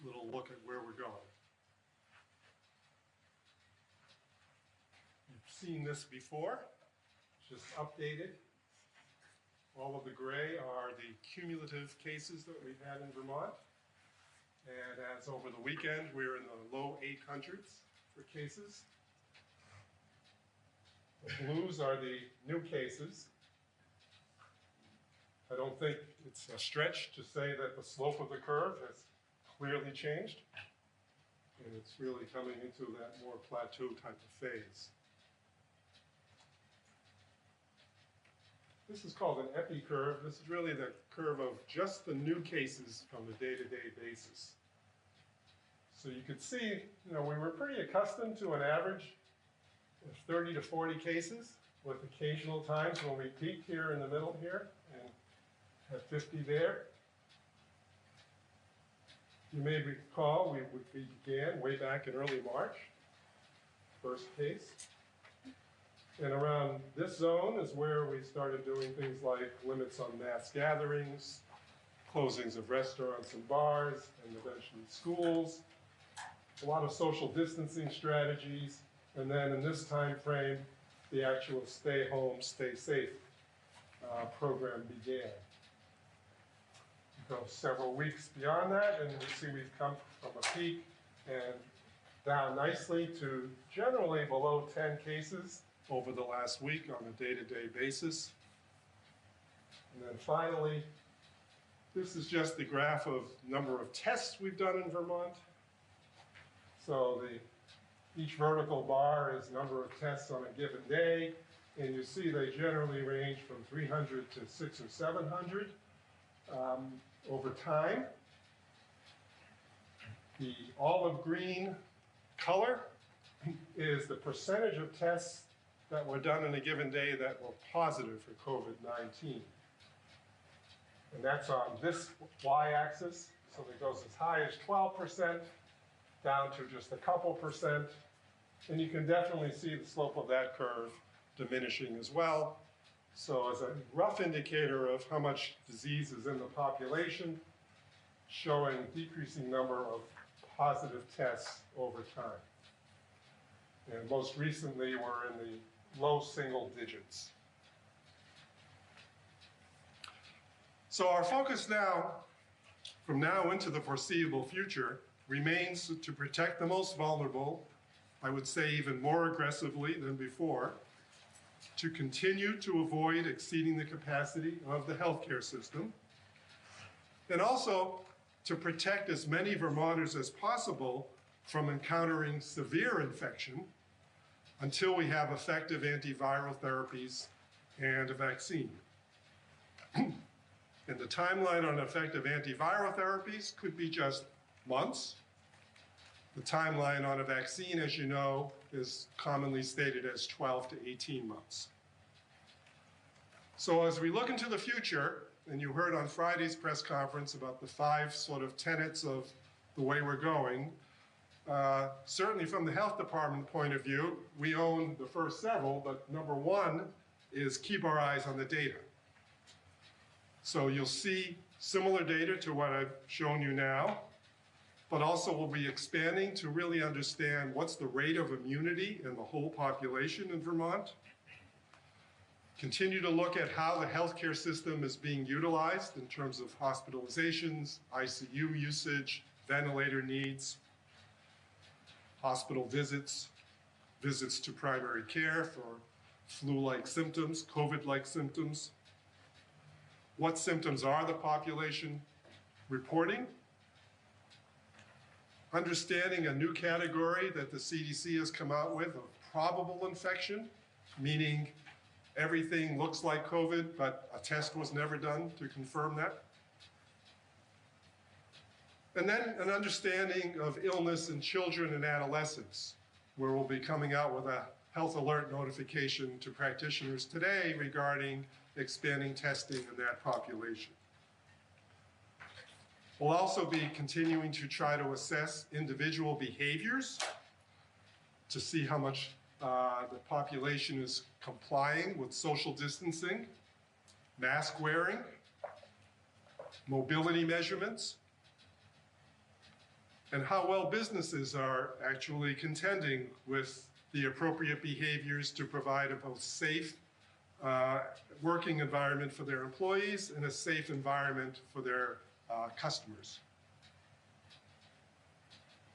little look at where we're going. You've seen this before, just updated. All of the gray are the cumulative cases that we've had in Vermont. And as over the weekend, we're in the low 800s for cases. The blues are the new cases. I don't think it's a stretch to say that the slope of the curve has clearly changed. And it's really coming into that more plateau type of phase. This is called an epi-curve. This is really the curve of just the new cases from the day-to-day basis. So you could see, we were pretty accustomed to an average of 30 to 40 cases, with occasional times when we peaked here in the middle here and had 50 there. You may recall we began way back in early March, first case. And around this zone is where we started doing things like limits on mass gatherings, closings of restaurants and bars, and eventually schools, a lot of social distancing strategies, and then in this time frame, the actual stay home, stay safe program began. Go several weeks beyond that, and you see we've come from a peak and down nicely to generally below 10 cases over the last week on a day-to-day basis. And then finally, this is just the graph of number of tests we've done in Vermont. So each vertical bar is number of tests on a given day, and you see they generally range from 300 to 600 or 700 over time. The olive green color is the percentage of tests that were done in a given day that were positive for COVID-19. And that's on this y-axis, so it goes as high as 12%, down to just a couple percent. And you can definitely see the slope of that curve diminishing as well. So as a rough indicator of how much disease is in the population, showing decreasing number of positive tests over time. And most recently, we're in the low single digits. So our focus now, from now into the foreseeable future, remains to protect the most vulnerable, I would say even more aggressively than before, to continue to avoid exceeding the capacity of the healthcare system, and also to protect as many Vermonters as possible from encountering severe infection until we have effective antiviral therapies and a vaccine. And the timeline on effective antiviral therapies could be just months. The timeline on a vaccine, as you know, is commonly stated as 12 to 18 months. So as we look into the future, and you heard on Friday's press conference about the 5 sort of tenets of the way we're going, certainly from the health department point of view, we own the first several, but number 1 is keep our eyes on the data. So you'll see similar data to what I've shown you now, but also we'll be expanding to really understand what's the rate of immunity in the whole population in Vermont. Continue to look at how the healthcare system is being utilized in terms of hospitalizations, ICU usage, ventilator needs, hospital visits, visits to primary care for flu-like symptoms, COVID-like symptoms. What symptoms are the population reporting? Understanding a new category that the CDC has come out with of probable infection, meaning everything looks like COVID, but a test was never done to confirm that. And then an understanding of illness in children and adolescents, where we'll be coming out with a health alert notification to practitioners today regarding expanding testing in that population. We'll also be continuing to try to assess individual behaviors to see how much the population is complying with social distancing, mask wearing, mobility measurements. and how well businesses are actually contending with the appropriate behaviors to provide a both safe working environment for their employees and a safe environment for their customers.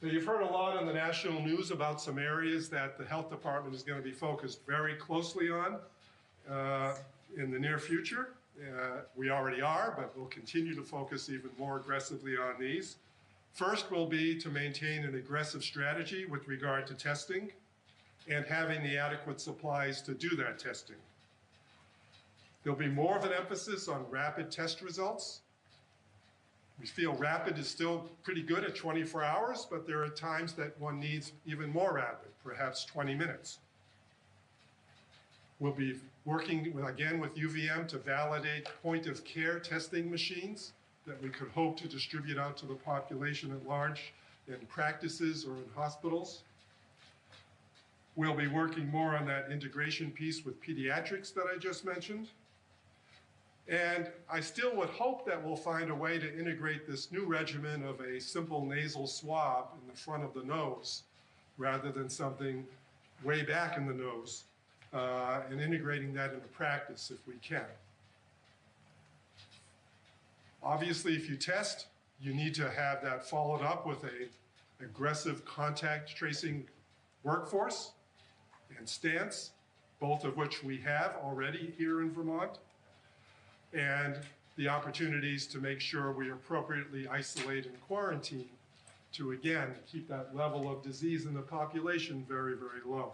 Now, you've heard a lot in the national news about some areas that the health department is going to be focused very closely on in the near future. We already are, but we'll continue to focus even more aggressively on these. First will be to maintain an aggressive strategy with regard to testing and having the adequate supplies to do that testing. There'll be more of an emphasis on rapid test results. We feel rapid is still pretty good at 24 hours, but there are times that one needs even more rapid, perhaps 20 minutes. We'll be working again with UVM to validate point-of-care testing machines that we could hope to distribute out to the population at large in practices or in hospitals. We'll be working more on that integration piece with pediatrics that I just mentioned. And I still would hope that we'll find a way to integrate this new regimen of a simple nasal swab in the front of the nose rather than something way back in the nose, and integrating that into practice if we can. Obviously, if you test, you need to have that followed up with an aggressive contact tracing workforce and stance, both of which we have already here in Vermont, and the opportunities to make sure we appropriately isolate and quarantine to, again, keep that level of disease in the population very, very low.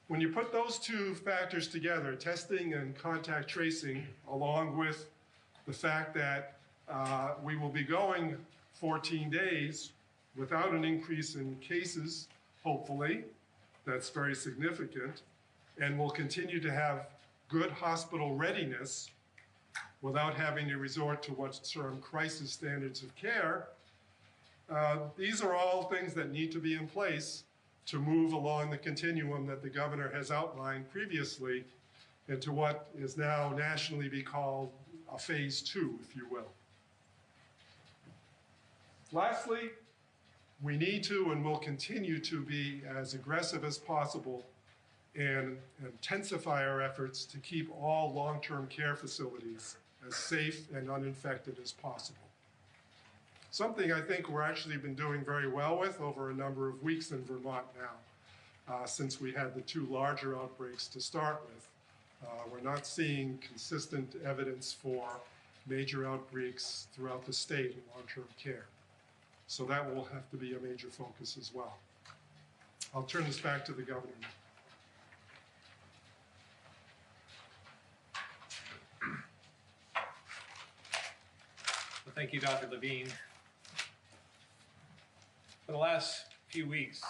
When you put those two factors together, testing and contact tracing, along with the fact that we will be going 14 days without an increase in cases, hopefully, that's very significant, and we'll continue to have good hospital readiness without having to resort to what's termed crisis standards of care. These are all things that need to be in place to move along the continuum that the governor has outlined previously into what is now nationally be called a phase 2, if you will. Lastly, we need to and will continue to be as aggressive as possible and intensify our efforts to keep all long-term care facilities as safe and uninfected as possible. Something I think we're actually been doing very well with over a number of weeks in Vermont now, since we had the 2 larger outbreaks to start with. We're not seeing consistent evidence for major outbreaks throughout the state in long-term care. So that will have to be a major focus as well. I'll turn this back to the governor now. Well, thank you, Dr. Levine. For the last few weeks,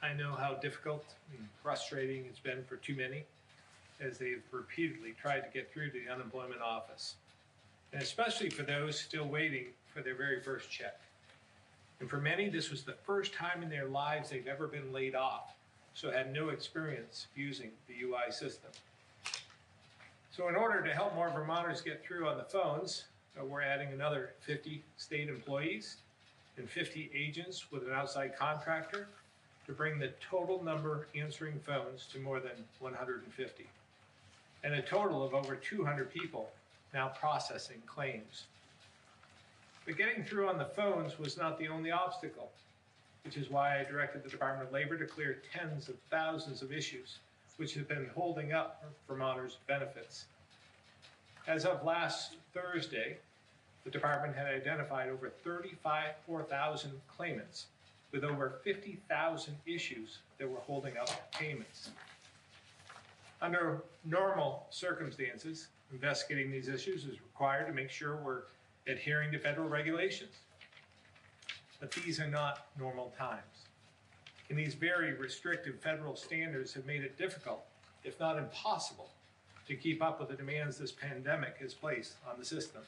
I know how difficult and frustrating it's been for too many as they've repeatedly tried to get through to the unemployment office, and especially for those still waiting for their very first check. And for many, this was the first time in their lives they've ever been laid off, so had no experience using the UI system. So in order to help more Vermonters get through on the phones, we're adding another 50 state employees and 50 agents with an outside contractor to bring the total number answering phones to more than 150, and a total of over 200 people now processing claims. But getting through on the phones was not the only obstacle, which is why I directed the Department of Labor to clear tens of thousands of issues which have been holding up Vermonters' benefits. As of last Thursday, the department had identified over 34,000 claimants with over 50,000 issues that were holding up payments. Under normal circumstances, investigating these issues is required to make sure we're adhering to federal regulations. But these are not normal times. And these very restrictive federal standards have made it difficult, if not impossible, to keep up with the demands this pandemic has placed on the system.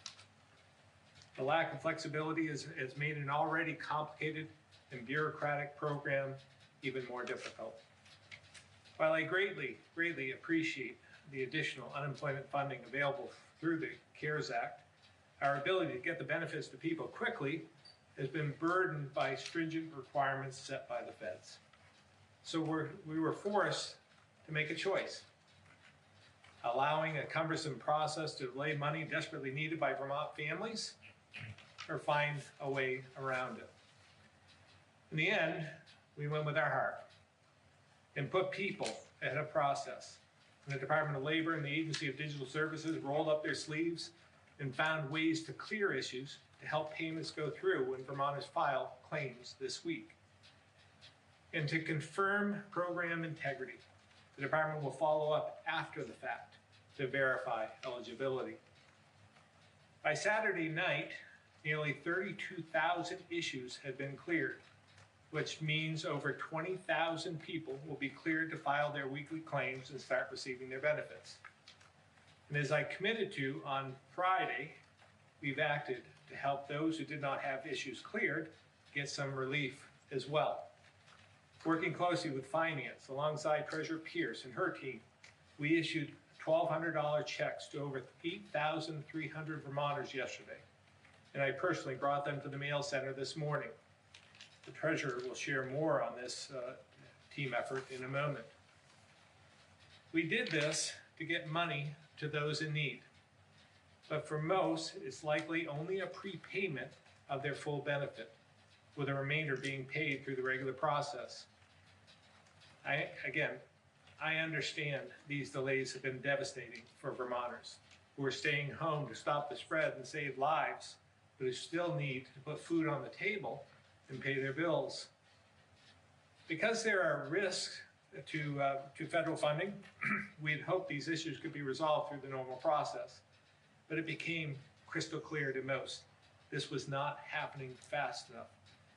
The lack of flexibility has made an already complicated and bureaucratic program even more difficult. While I greatly appreciate the additional unemployment funding available through the CARES Act, our ability to get the benefits to people quickly has been burdened by stringent requirements set by the feds. So we were forced to make a choice, allowing a cumbersome process to delay money desperately needed by Vermont families, or find a way around it. In the end, we went with our heart and put people ahead of process. And the Department of Labor and the Agency of Digital Services rolled up their sleeves and found ways to clear issues to help payments go through when Vermonters file claims this week. And to confirm program integrity, the department will follow up after the fact to verify eligibility. By Saturday night, nearly 32,000 issues had been cleared, which means over 20,000 people will be cleared to file their weekly claims and start receiving their benefits. And as I committed to on Friday, we've acted to help those who did not have issues cleared get some relief as well. Working closely with Finance, alongside Treasurer Pierce and her team, we issued $1,200 checks to over 8,300 Vermonters yesterday, and I personally brought them to the mail center this morning. The Treasurer will share more on this team effort in a moment. We did this to get money to those in need, but for most, it's likely only a prepayment of their full benefit, with the remainder being paid through the regular process. I understand these delays have been devastating for Vermonters who are staying home to stop the spread and save lives, but who still need to put food on the table and pay their bills. Because there are risks to federal funding, we'd hoped these issues could be resolved through the normal process, but it became crystal clear to most. This was not happening fast enough,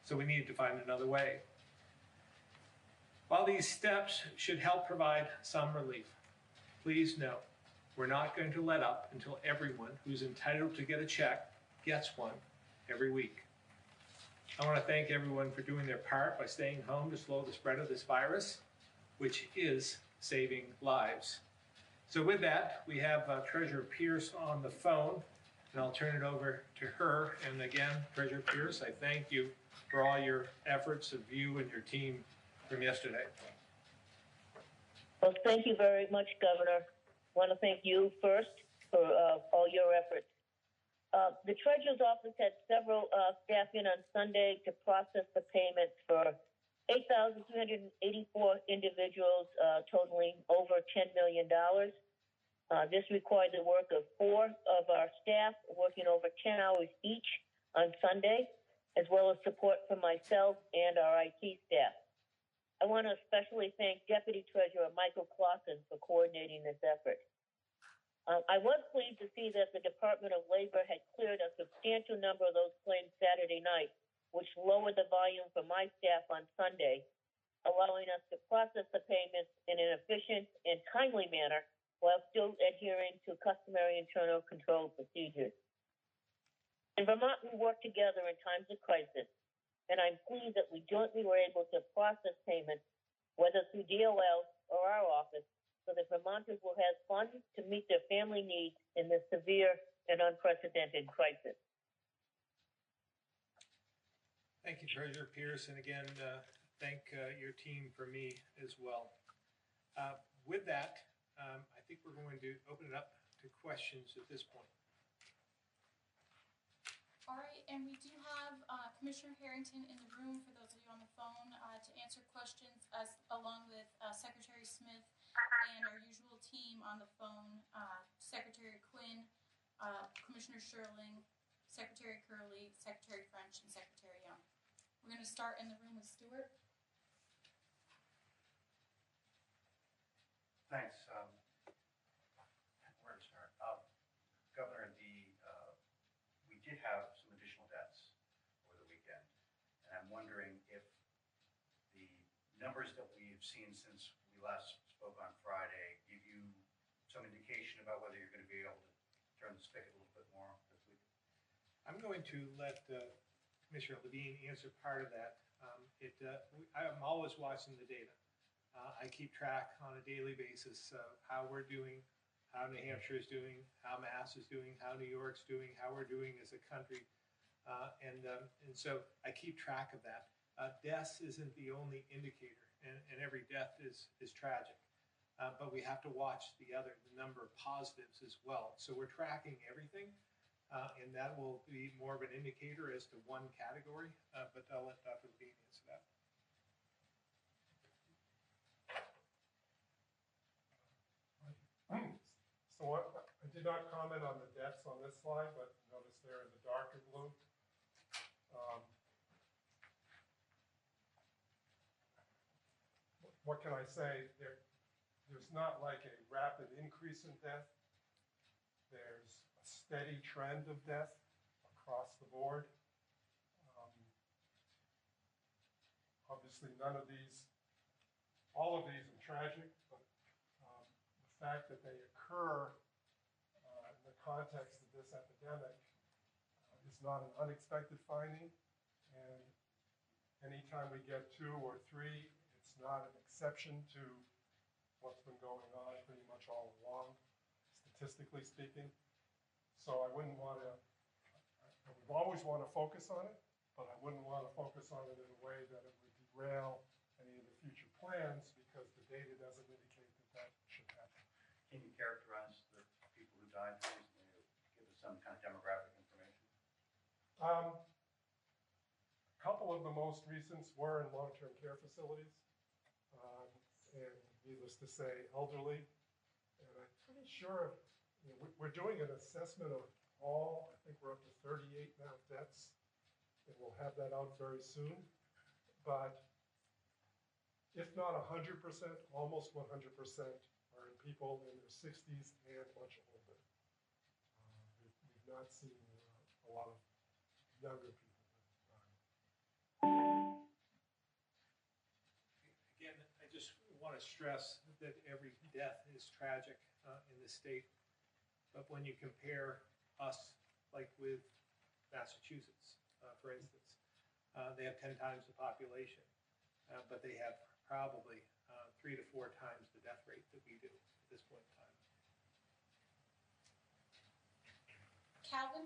so we needed to find another way. While these steps should help provide some relief, please know we're not going to let up until everyone who's entitled to get a check gets one every week. I want to thank everyone for doing their part by staying home to slow the spread of this virus, which is saving lives. So with that, we have Treasurer Pierce on the phone, and I'll turn it over to her. And again, Treasurer Pierce, I thank you for all your efforts of you and your team from yesterday. Well, thank you very much, Governor. I want to thank you first for all your efforts. The Treasurer's Office had several staff in on Sunday to process the payments for 8,384 individuals, totaling over $10 million. This required the work of 4 of our staff working over 10 hours each on Sunday, as well as support from myself and our IT staff. I want to especially thank Deputy Treasurer Michael Clausen for coordinating this effort. I was pleased to see that the Department of Labor had cleared a substantial number of those claims Saturday night, which lowered the volume for my staff on Sunday, allowing us to process the payments in an efficient and timely manner while still adhering to customary internal control procedures. In Vermont, we work together in times of crisis, and I'm pleased that we jointly were able to process payments, whether through DOL or our office, so that Vermonters will have funds to meet their family needs in this severe and unprecedented crisis. Thank you, Treasurer Pierce, and again, thank your team for me as well. With that, I think we're going to open it up to questions at this point. All right, and we do have Commissioner Harrington in the room for those of you on the phone to answer questions, along with Secretary Smith and our usual team on the phone, Secretary Quinn, Commissioner Sherling, Secretary Curley, Secretary French, and Secretary Young. We're going to start in the room with Stuart. Thanks. Where to start? Governor, we did have some additional deaths over the weekend, and I'm wondering if the numbers that we've seen since we last spoke on Friday give you some indication about whether you're going to be able to turn the spigot a little bit more this week. I'm going to let Commissioner Levine answer part of that. I'm always watching the data. I keep track on a daily basis of how we're doing, how New Hampshire is doing, how Mass is doing, how New York's doing, how we're doing as a country. And so I keep track of that. Deaths isn't the only indicator, and every death is tragic. But we have to watch the number of positives as well. So we're tracking everything, and that will be more of an indicator as to one category. But I'll let Dr. Levine answer that. So I did not comment on the deaths on this slide, but notice they're in the darker blue. What can I say? There's not like a rapid increase in death. There's a steady trend of death across the board. Obviously, all of these are tragic, but the fact that they occur in the context of this epidemic is not an unexpected finding. And anytime we get 2 or 3, it's not an exception to what's been going on pretty much all along, statistically speaking. So I wouldn't want to, I would always want to focus on it, but I wouldn't want to focus on it in a way that it would derail any of the future plans, because the data doesn't indicate that should happen. Can you characterize the people who died recently, or give us some kind of demographic information? A couple of the most recent were in long-term care facilities, and needless to say, elderly. And I'm pretty sure we're doing an assessment of all, I think we're up to 38 now deaths, and we'll have that out very soon. But if not 100%, almost 100% are in people in their 60s and much older. We've not seen a lot of younger people. Again, I just want to stress that every death is tragic in this state. But when you compare us, like with Massachusetts, for instance, they have 10 times the population, but they have probably 3 to 4 times the death rate that we do at this point in time. Calvin?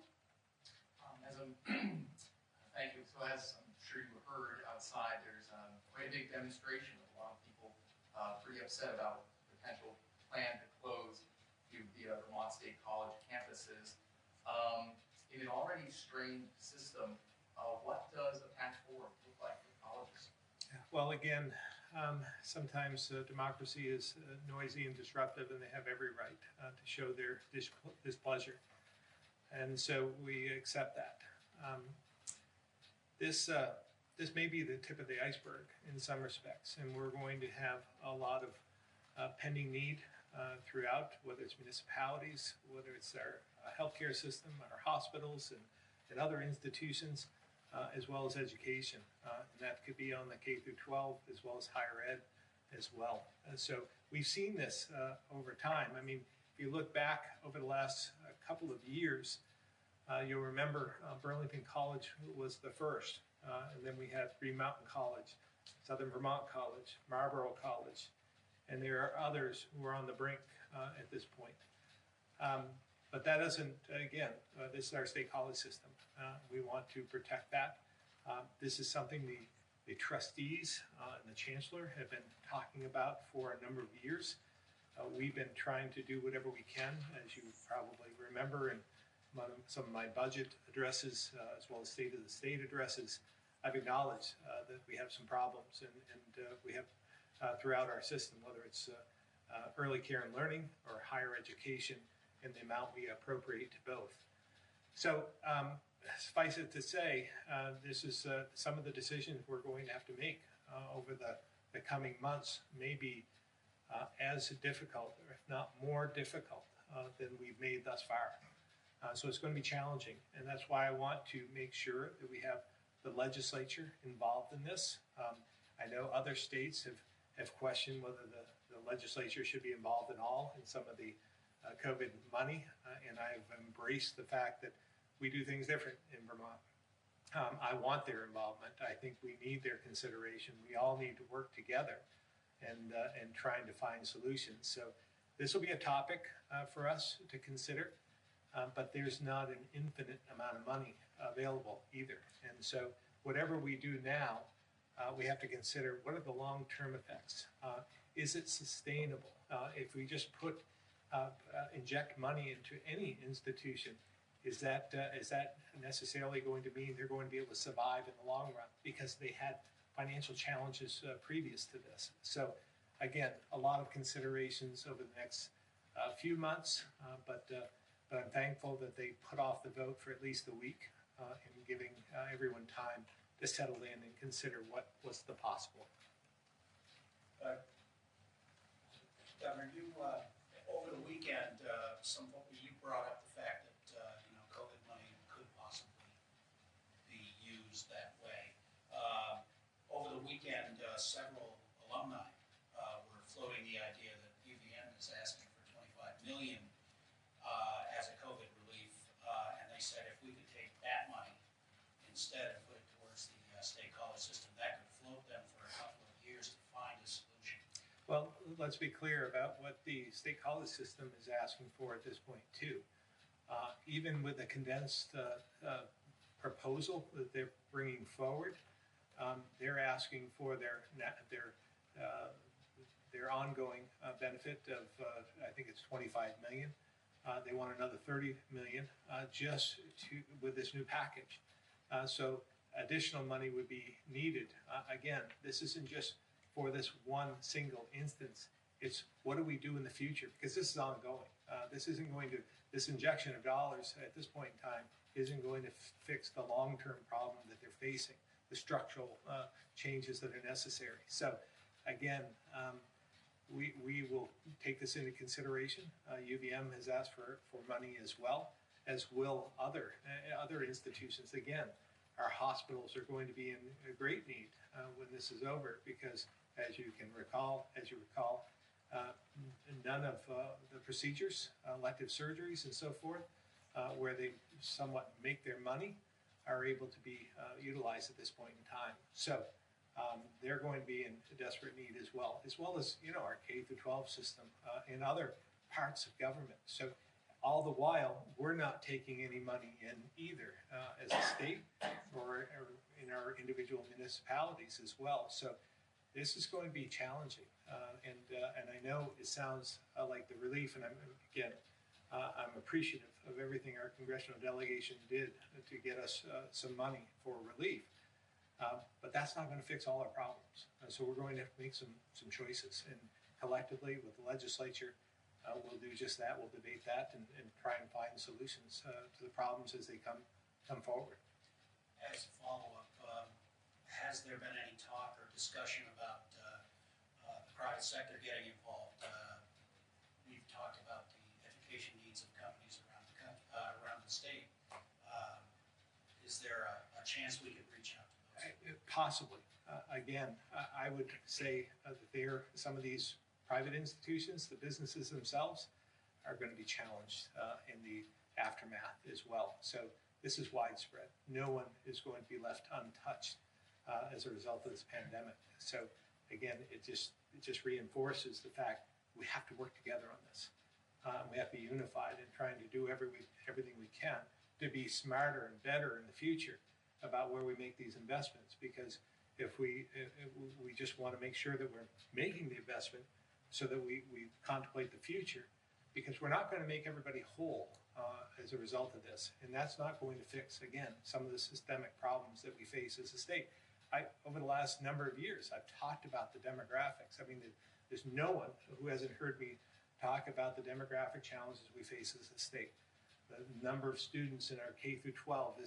Thank you. So as I'm sure you heard outside, there's quite a big demonstration with a lot of people pretty upset about the potential plan to close the Vermont State College campuses. In an already strained system, what does a path forward look like for colleges? Well, again, sometimes democracy is noisy and disruptive, and they have every right to show their displeasure. And so we accept that. This may be the tip of the iceberg in some respects, and we're going to have a lot of pending need throughout, whether it's municipalities, whether it's our healthcare system, our hospitals, and other institutions, as well as education. And that could be on the K through 12, as well as higher ed as well. And so we've seen this over time. I mean, if you look back over the last couple of years, you'll remember Burlington College was the first, and then we had Green Mountain College, Southern Vermont College, Marlborough College, and there are others who are on the brink at this point. But that doesn't, again, this is our state college system. We want to protect that. This is something the trustees and the chancellor have been talking about for a number of years. We've been trying to do whatever we can, as you probably remember, in some of my budget addresses, as well as State of the State addresses. I've acknowledged that we have some problems, and we have throughout our system, whether it's early care and learning or higher education, and the amount we appropriate to both. So suffice it to say, this is some of the decisions we're going to have to make over the coming months, may be as difficult, or if not more difficult, than we've made thus far. So it's going to be challenging, and that's why I want to make sure that we have the legislature involved in this. I know other states have questioned whether the legislature should be involved at all in some of the COVID money, and I've embraced the fact that we do things different in Vermont. I want their involvement. I think we need their consideration. We all need to work together and trying to find solutions. So this will be a topic for us to consider, but there's not an infinite amount of money available either. And so whatever we do now, we have to consider what are the long-term effects. Is it sustainable? If we just inject money into any institution, is that necessarily going to mean they're going to be able to survive in the long run because they had financial challenges previous to this? So again, a lot of considerations over the next few months, but I'm thankful that they put off the vote for at least a week and giving everyone time to settle in and consider what was the possible. Governor, you over the weekend, you brought up the fact that COVID money could possibly be used that way. Over the weekend, several alumni were floating the idea that UVM is asking for $25 million as a COVID relief, and they said if we could take that money instead and put it towards the state college system, that could float them for a couple of years to find a solution. Well, let's be clear about what the state college system is asking for at this point, too. Even with the condensed proposal that they're bringing forward, they're asking for their ongoing benefit of, I think it's $25 million. They want another $30 million just with this new package. So additional money would be needed. Again, this isn't just for this one single instance. It's what do we do in the future? Because this is ongoing. This injection of dollars at this point in time isn't going to fix the long-term problem that they're facing, the structural changes that are necessary. So again, we will take this into consideration. UVM has asked for money as well, as will other institutions. Again, our hospitals are going to be in a great need when this is over because, as you recall, none of the procedures, elective surgeries and so forth, where they somewhat make their money, are able to be utilized at this point in time. So they're going to be in desperate need as well as our K-12 system and other parts of government. So all the while, we're not taking any money in either as a state or in our individual municipalities as well. So this is going to be challenging, and I know it sounds like the relief, and I'm appreciative of everything our congressional delegation did to get us some money for relief, but that's not going to fix all our problems. So we're going to have to make some choices, and collectively with the legislature, we'll do just that. We'll debate that and try and find solutions to the problems as they come forward. As a follow-up, has there been any talk or discussion about the private sector getting involved? We've talked about the education needs of companies around the state. Is there a chance we could reach out to those? Possibly. Again, I would say that some of these private institutions, the businesses themselves, are going to be challenged in the aftermath as well. So this is widespread. No one is going to be left untouched as a result of this pandemic. So again, it just reinforces the fact we have to work together on this. We have to be unified in trying to do everything we can to be smarter and better in the future about where we make these investments. Because if we just want to make sure that we're making the investment so that we contemplate the future, because we're not going to make everybody whole as a result of this. And that's not going to fix, again, some of the systemic problems that we face as a state. Over the last number of years, I've talked about the demographics. I mean, there's no one who hasn't heard me talk about the demographic challenges we face as a state. The number of students in our K-12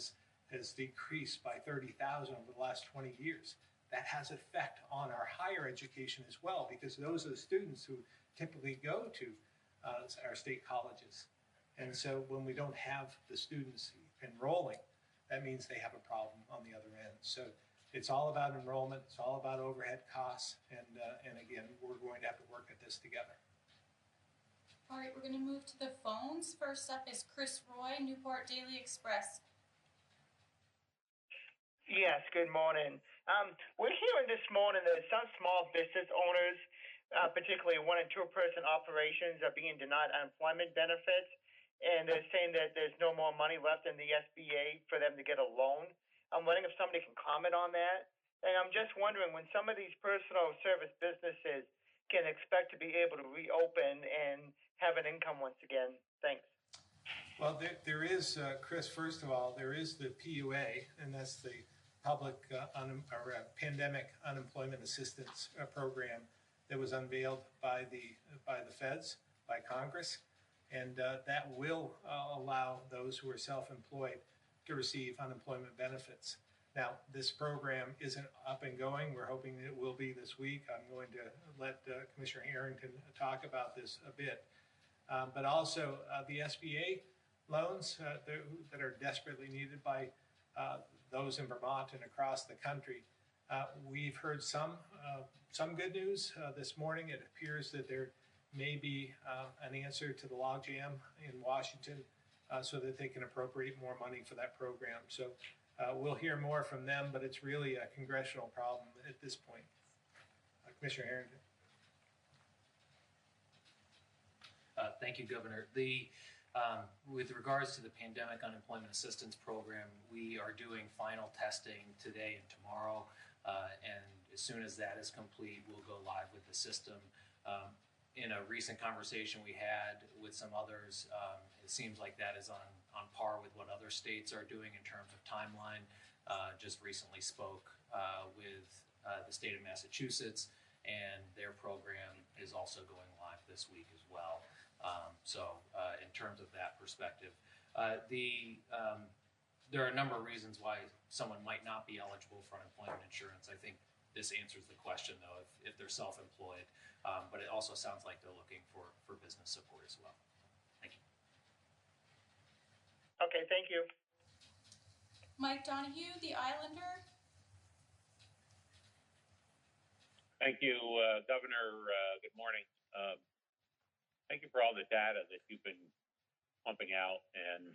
has decreased by 30,000 over the last 20 years. That has effect on our higher education as well, because those are the students who typically go to our state colleges. And so when we don't have the students enrolling, that means they have a problem on the other end. So it's all about enrollment. It's all about overhead costs. And again, we're going to have to work at this together. All right, we're going to move to the phones. First up is Chris Roy, Newport Daily Express. Yes, good morning. We're hearing this morning that some small business owners, particularly 1- and 2-person operations, are being denied unemployment benefits. and they're saying that there's no more money left in the SBA for them to get a loan. I'm wondering if somebody can comment on that. And I'm just wondering when some of these personal service businesses can expect to be able to reopen and have an income once again. Thanks. Well, there is, Chris, first of all, there is the PUA, and that's the Public Pandemic Unemployment Assistance Program that was unveiled by the feds, by Congress, and that will allow those who are self-employed to receive unemployment benefits. Now, this program isn't up and going. We're hoping it will be this week. I'm going to let Commissioner Harrington talk about this a bit. But also the SBA loans that are desperately needed by those in Vermont and across the country. We've heard some good news this morning. It appears that there may be an answer to the logjam in Washington so that they can appropriate more money for that program. So we'll hear more from them, but it's really a congressional problem at this point. Commissioner Harrington. Thank you, Governor. With regards to the Pandemic Unemployment Assistance Program, we are doing final testing today and tomorrow, and as soon as that is complete, we'll go live with the system. In a recent conversation we had with some others, it seems like that is on par with what other states are doing in terms of timeline. Just recently spoke with the state of Massachusetts, and their program is also going live this week as well. In terms of that perspective, there are a number of reasons why someone might not be eligible for unemployment insurance. I think this answers the question, though, if they're self-employed, but it also sounds like they're looking for business support as well. Thank you. Okay, thank you. Mike Donahue, The Islander. Thank you, Governor. Good morning. Thank you for all the data that you've been pumping out. And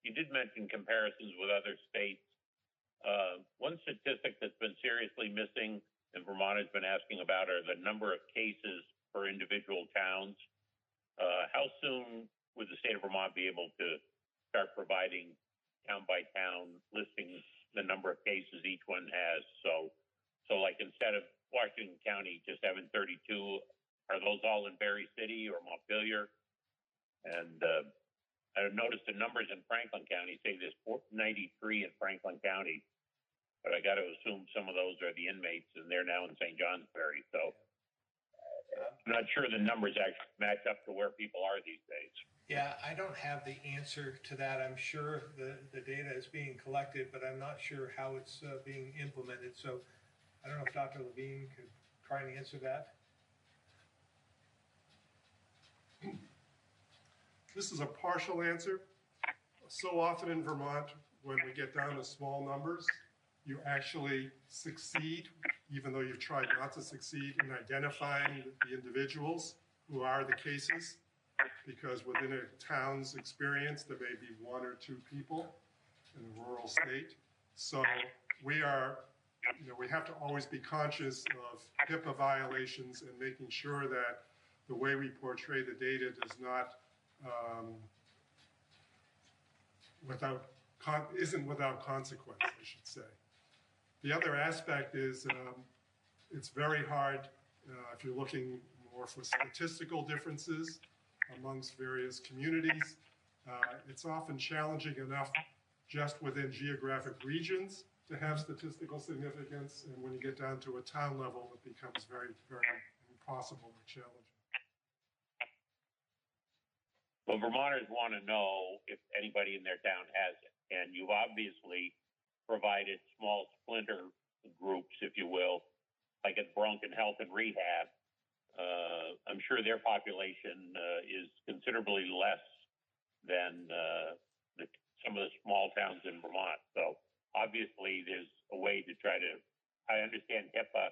you did mention comparisons with other states. One statistic that's been seriously missing and Vermont has been asking about are the number of cases per individual towns. How soon would the state of Vermont be able to start providing town by town listings, the number of cases each one has? So like instead of Washington County just having 32, are those all in Berry City or Montpelier? And I've noticed the numbers in Franklin County say there's 93 in Franklin County, but I got to assume some of those are the inmates, and they're now in St. Johnsbury. So I'm not sure the numbers actually match up to where people are these days. Yeah, I don't have the answer to that. I'm sure the data is being collected, but I'm not sure how it's being implemented. So I don't know if Dr. Levine could try and answer that. This is a partial answer. So often in Vermont, when we get down to small numbers, you actually succeed, even though you've tried not to succeed, in identifying the individuals who are the cases, because within a town's experience, there may be one or two people in a rural state. So we have to always be conscious of HIPAA violations and making sure that the way we portray the data does not isn't without consequence, I should say. The other aspect is it's very hard if you're looking more for statistical differences amongst various communities. It's often challenging enough just within geographic regions to have statistical significance, and when you get down to a town level, it becomes very, very impossible or challenging. Well, Vermonters want to know if anybody in their town has it, and you've obviously provided small splinter groups, if you will, like at Bronson Health and Rehab. I'm sure their population is considerably less than some of the small towns in Vermont. So obviously there's a way to try to, I understand HIPAA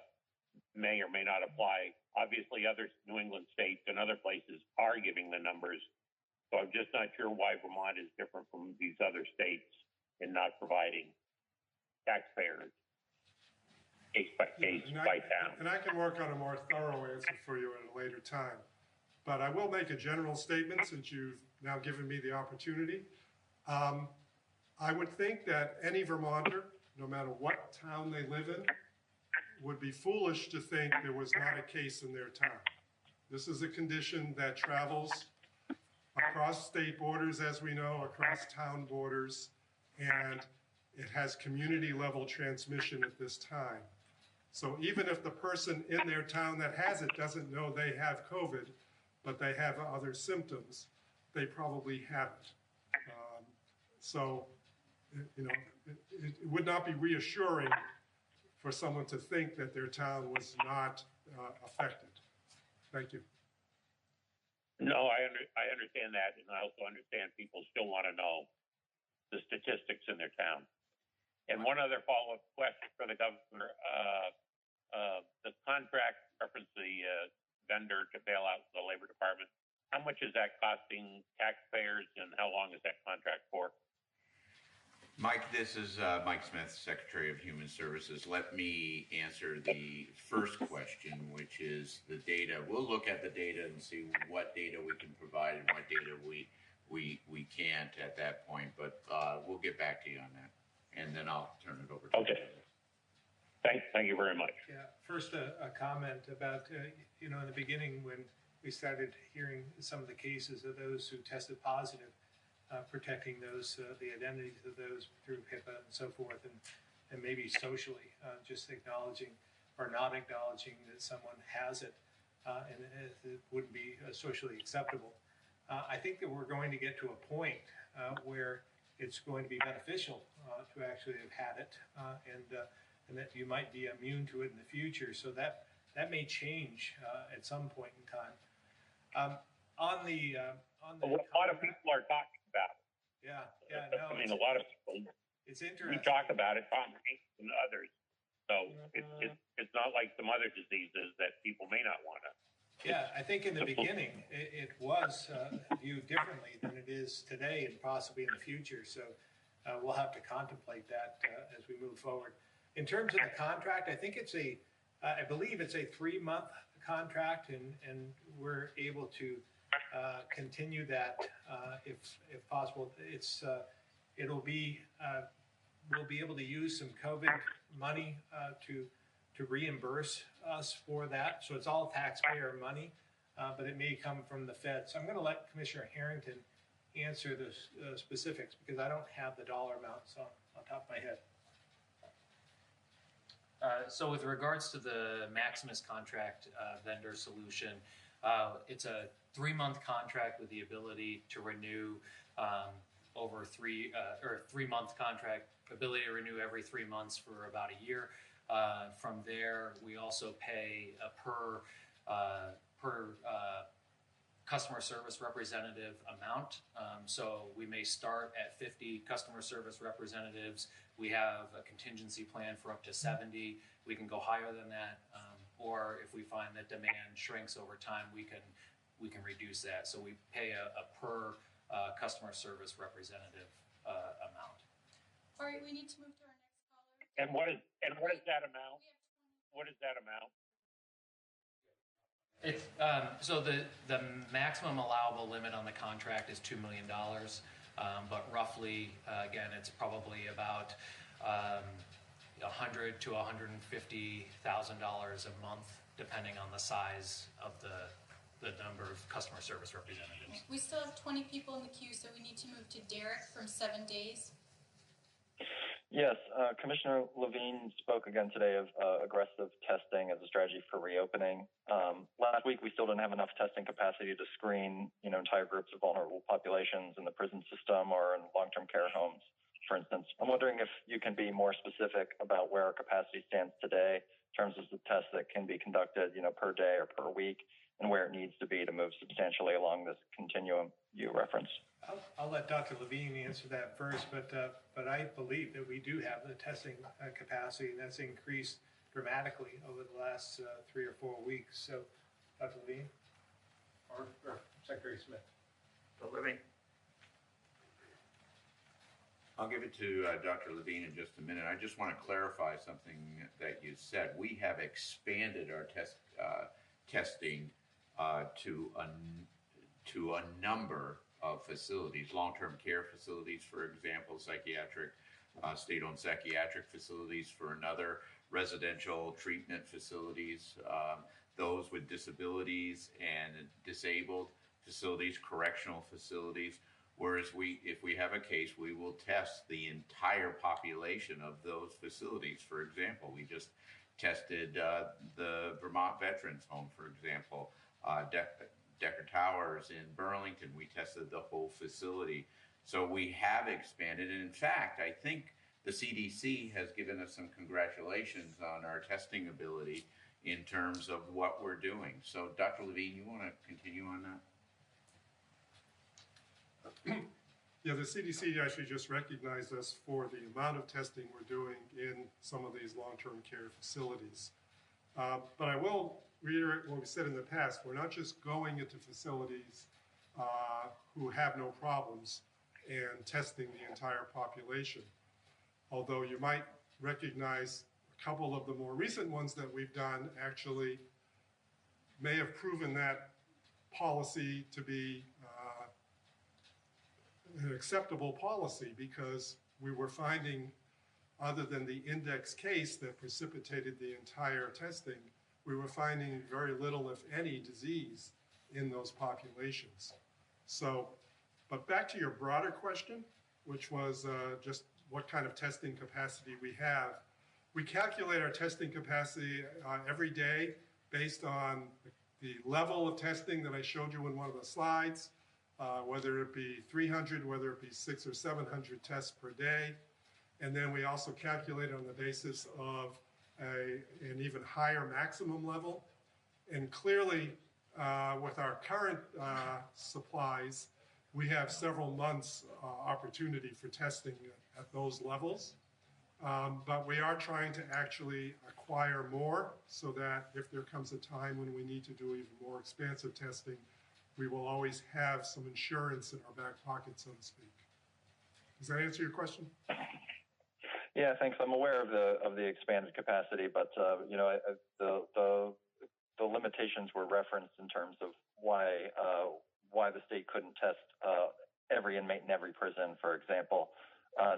may or may not apply. Obviously other New England states and other places are giving the numbers. So I'm just not sure why Vermont is different from these other states in not providing taxpayers case by case by town. And I can work on a more thorough answer for you at a later time. but I will make a general statement since you've now given me the opportunity. I would think that any Vermonter, no matter what town they live in, would be foolish to think there was not a case in their town. This is a condition that travels across state borders, as we know, across town borders, and it has community level transmission at this time. So even if the person in their town that has it doesn't know they have COVID, but they have other symptoms, they probably have it. So, you know, it would not be reassuring for someone to think that their town was not affected. Thank you. No, I understand that, and I also understand people still want to know the statistics in their town. And one other follow-up question for the governor: the contract reference the vendor to bail out the labor department. How much is that costing taxpayers, and how long is that contract for? Mike, this is Mike Smith, Secretary of Human Services. Let me answer the first question, which is the data. We'll look at the data and see what data we can provide and what data we can't at that point, but we'll get back to you on that. And then I'll turn it over to you. Thank you very much. Yeah, first a comment about, you know, in the beginning when we started hearing some of the cases of those who tested positive, protecting those, the identities of those through HIPAA and so forth, and maybe socially, just acknowledging or not acknowledging that someone has it, and it wouldn't be socially acceptable. I think that we're going to get to a point where it's going to be beneficial to actually have had it, and that you might be immune to it in the future. So that may change at some point in time. On the a lot of people are talking about it. Yeah, no. I mean, a lot of people. It's interesting. We talk about it, Tom Hanks and others. So it's not like some other diseases that people may not want to. Yeah, I think in the beginning it was viewed differently than it is today and possibly in the future. So we'll have to contemplate that as we move forward. In terms of the contract, I think I believe it's a 3-month contract, and we're able to continue that if possible. It'll be we'll be able to use some COVID money to reimburse us for that. So it's all taxpayer money, but it may come from the Fed. So I'm going to let Commissioner Harrington answer the specifics because I don't have the dollar amounts on top of my head. So with regards to the Maximus contract vendor solution, it's a 3-month contract with the ability to renew over 3-month contract, ability to renew every 3 months for about a year. From there, we also pay a per customer service representative amount. So we may start at 50 customer service representatives. We have a contingency plan for up to 70. We can go higher than that, or if we find that demand shrinks over time, we can reduce that. So we pay a per customer service representative amount. All right, we need to move to our next caller. And what is that amount? What is that amount? It's so the maximum allowable limit on the contract is $2 million, but roughly, again, it's probably about $100,000 to $150,000 a month, depending on the size of the number of customer service representatives. We still have 20 people in the queue, so we need to move to Derek from 7 Days. Yes, Commissioner Levine spoke again today of aggressive testing as a strategy for reopening. Last week, we still didn't have enough testing capacity to screen, entire groups of vulnerable populations in the prison system or in long-term care homes, for instance. I'm wondering if you can be more specific about where our capacity stands today in terms of the tests that can be conducted, per day or per week, and where it needs to be to move substantially along this continuum you referenced. I'll let Dr. Levine answer that first, but I believe that we do have the testing capacity, and that's increased dramatically over the last 3 or 4 weeks. So, Dr. Levine or Secretary Smith. Dr. Levine. I'll give it to Dr. Levine in just a minute. I just want to clarify something that you said. We have expanded our testing to a number of facilities, long-term care facilities, for example, psychiatric, state-owned psychiatric facilities for another, residential treatment facilities, those with disabilities and disabled facilities, correctional facilities. Whereas if we have a case, we will test the entire population of those facilities. For example, we just tested the Vermont Veterans Home, for example, Decker Towers in Burlington. We tested the whole facility. So we have expanded. And in fact, I think the CDC has given us some congratulations on our testing ability in terms of what we're doing. So Dr. Levine, you want to continue on that? Yeah, the CDC actually just recognized us for the amount of testing we're doing in some of these long-term care facilities. But I will reiterate what we said in the past. We're not just going into facilities who have no problems and testing the entire population. Although you might recognize a couple of the more recent ones that we've done actually may have proven that policy to be an acceptable policy, because we were finding, other than the index case that precipitated the entire testing, we were finding very little, if any, disease in those populations. So, but back to your broader question, which was just what kind of testing capacity we have. We calculate our testing capacity every day based on the level of testing that I showed you in one of the slides, whether it be 300, whether it be 600 or 700 tests per day. And then we also calculate on the basis of an even higher maximum level. And clearly, with our current supplies, we have several months opportunity for testing at those levels. But we are trying to actually acquire more so that if there comes a time when we need to do even more expansive testing, we will always have some insurance in our back pocket, so to speak. Does that answer your question? Yeah, thanks. I'm aware of the expanded capacity, but you know, the limitations were referenced in terms of why the state couldn't test every inmate in every prison, for example.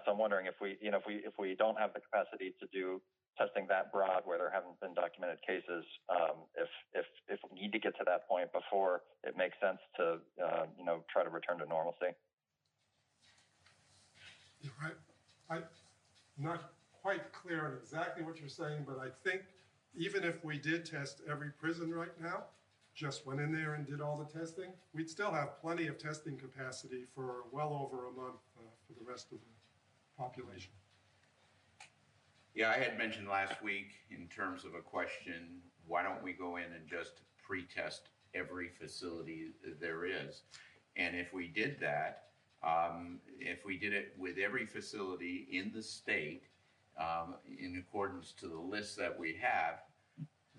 So I'm wondering if we don't have the capacity to do testing that broad, where there haven't been documented cases, if we need to get to that point before it makes sense to try to return to normalcy. You're right. I'm not quite clear on exactly what you're saying, but I think even if we did test every prison right now, just went in there and did all the testing, we'd still have plenty of testing capacity for well over a month for the rest of the population. Yeah, I had mentioned last week in terms of a question, why don't we go in and just pre-test every facility there is? And if we did that, if we did it with every facility in the state, in accordance to the list that we have,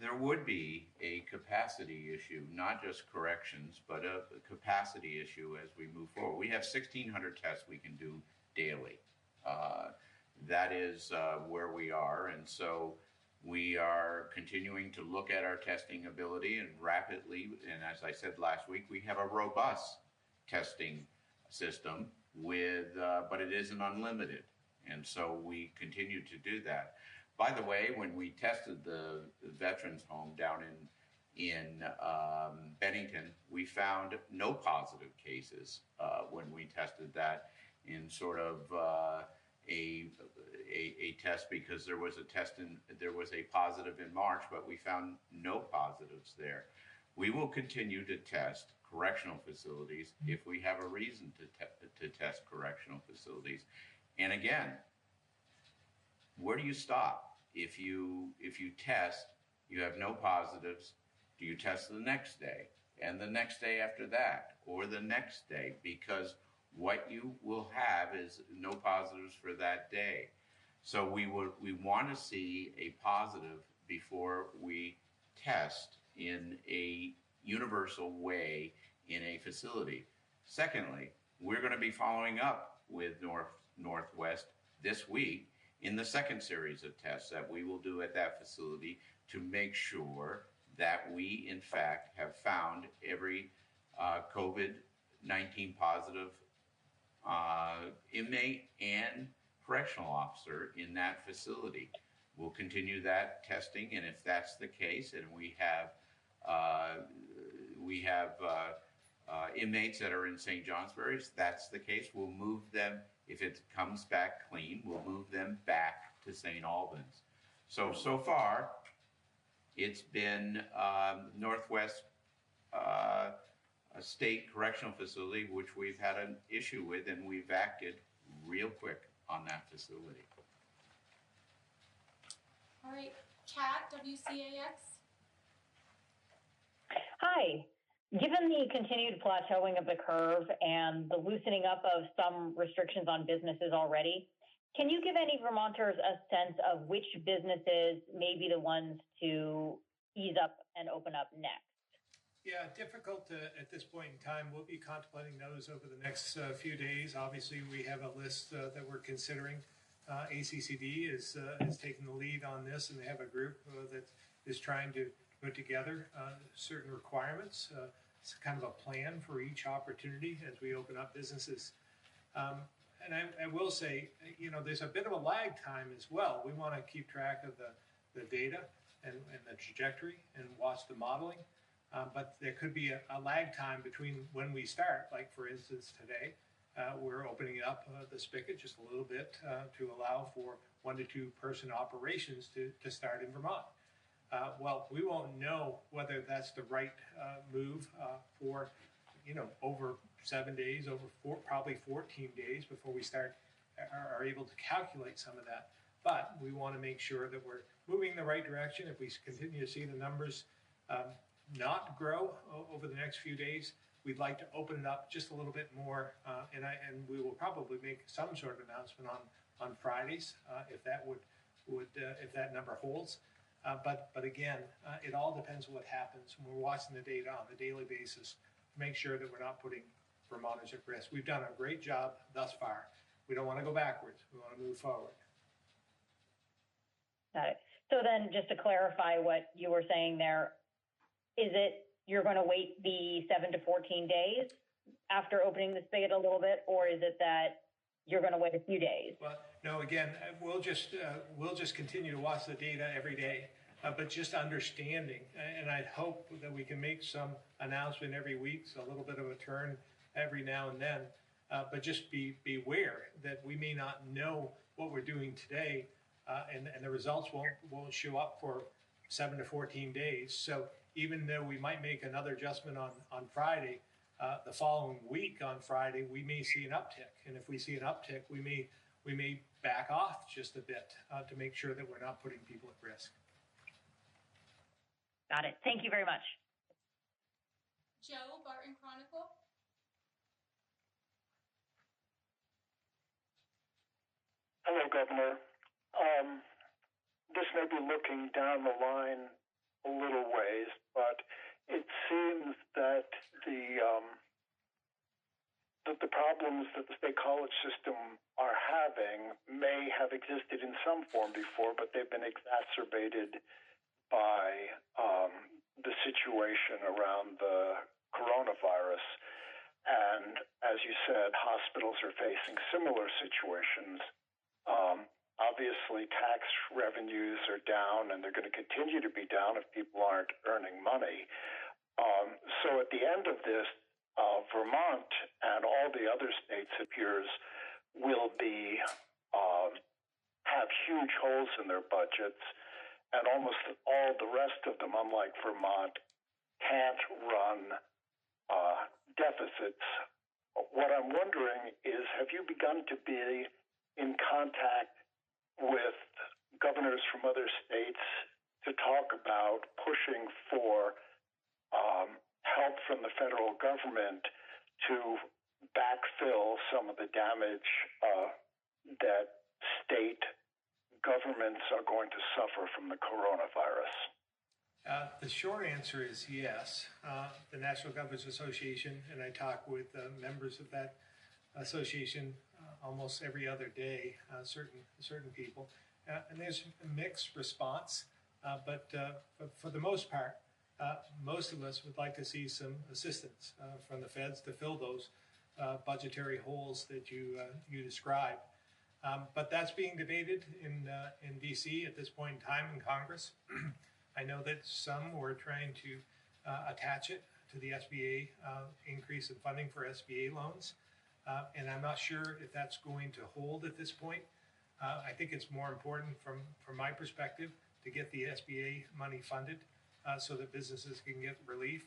there would be a capacity issue, not just corrections, but a capacity issue as we move forward. We have 1,600 tests we can do daily. That is where we are, and so we are continuing to look at our testing ability and rapidly, and as I said last week, we have a robust testing system with, but it isn't unlimited, and so we continue to do that. By the way, when we tested the Veterans Home down in Bennington, we found no positive cases when we tested that in sort of a test, because there was a positive in March, but we found no positives there. We will continue to test correctional facilities if we have a reason to test correctional facilities. And again, where do you stop? If you test, you have no positives, do you test the next day and the next day after that, or the next day? Because what you will have is no positives for that day. So we want to see a positive before we test in a universal way in a facility. Secondly, we're going to be following up with Northwest this week in the second series of tests that we will do at that facility to make sure that we, in fact, have found every COVID-19 positive inmate and correctional officer in that facility. We'll continue that testing, and if that's the case, and we have inmates that are in St. Johnsbury, if that's the case, we'll move them. If it comes back clean, we'll move them back to St. Albans. So far, it's been Northwest State Correctional Facility, which we've had an issue with, and we've acted real quick on that facility. All right, Kat, WCAX. Hi. Given the continued plateauing of the curve and the loosening up of some restrictions on businesses already, can you give any Vermonters a sense of which businesses may be the ones to ease up and open up next? Yeah, difficult at this point in time. We'll be contemplating those over the next few days. Obviously, we have a list that we're considering. ACCD is taking the lead on this, and they have a group that is trying to put together certain requirements. It's kind of a plan for each opportunity as we open up businesses. And I will say, there's a bit of a lag time as well. We want to keep track of the data and the trajectory and watch the modeling. But there could be a lag time between when we start. Like, for instance, today, we're opening up the spigot just a little bit to allow for 1 to 2 person operations to start in Vermont. Well, we won't know whether that's the right move for, over 7 days, probably 14 days before we are able to calculate some of that. But we want to make sure that we're moving in the right direction. If we continue to see the numbers not grow over the next few days, we'd like to open it up just a little bit more, and we will probably make some sort of announcement on Fridays if that number holds. But again, it all depends on what happens. When we're watching the data on a daily basis to make sure that we're not putting Vermonters at risk. We've done a great job thus far. We don't want to go backwards. We want to move forward. Got it. So then, just to clarify what you were saying there, is it you're going to wait the 7 to 14 days after opening the spigot a little bit, or is it that you're going to wait a few days? Well, no. Again, we'll just continue to watch the data every day, but just understanding, and I hope that we can make some announcement every week, so a little bit of a turn every now and then. But just beware that we may not know what we're doing today, and the results won't show up for 7 to 14 days. So even though we might make another adjustment on Friday, the following week on Friday, we may see an uptick. And if we see an uptick, we may back off just a bit to make sure that we're not putting people at risk. Got it. Thank you very much. Joe, Barton Chronicle. Hello, Governor. This may be looking down the line a little ways, but it seems that the problems that the state college system are having may have existed in some form before, but they've been exacerbated by the situation around the coronavirus. And as you said, hospitals are facing similar situations. Obviously, tax revenues are down, and they're going to continue to be down if people aren't earning money. So at the end of this, Vermont and all the other states, it appears, will be have huge holes in their budgets, and almost all the rest of them, unlike Vermont, can't run deficits. What I'm wondering is, have you begun to be in contact with governors from other states to talk about pushing for help from the federal government to backfill some of the damage that state governments are going to suffer from the coronavirus? The short answer is yes. The National Governors Association, and I talk with members of that association almost every other day, certain people, and there's a mixed response, but for the most part, most of us would like to see some assistance from the feds to fill those budgetary holes that you described. But that's being debated in D.C. at this point in time in Congress. I know that some were trying to attach it to the SBA increase in funding for SBA loans, and I'm not sure if that's going to hold at this point. I think it's more important from my perspective to get the SBA money funded so that businesses can get relief.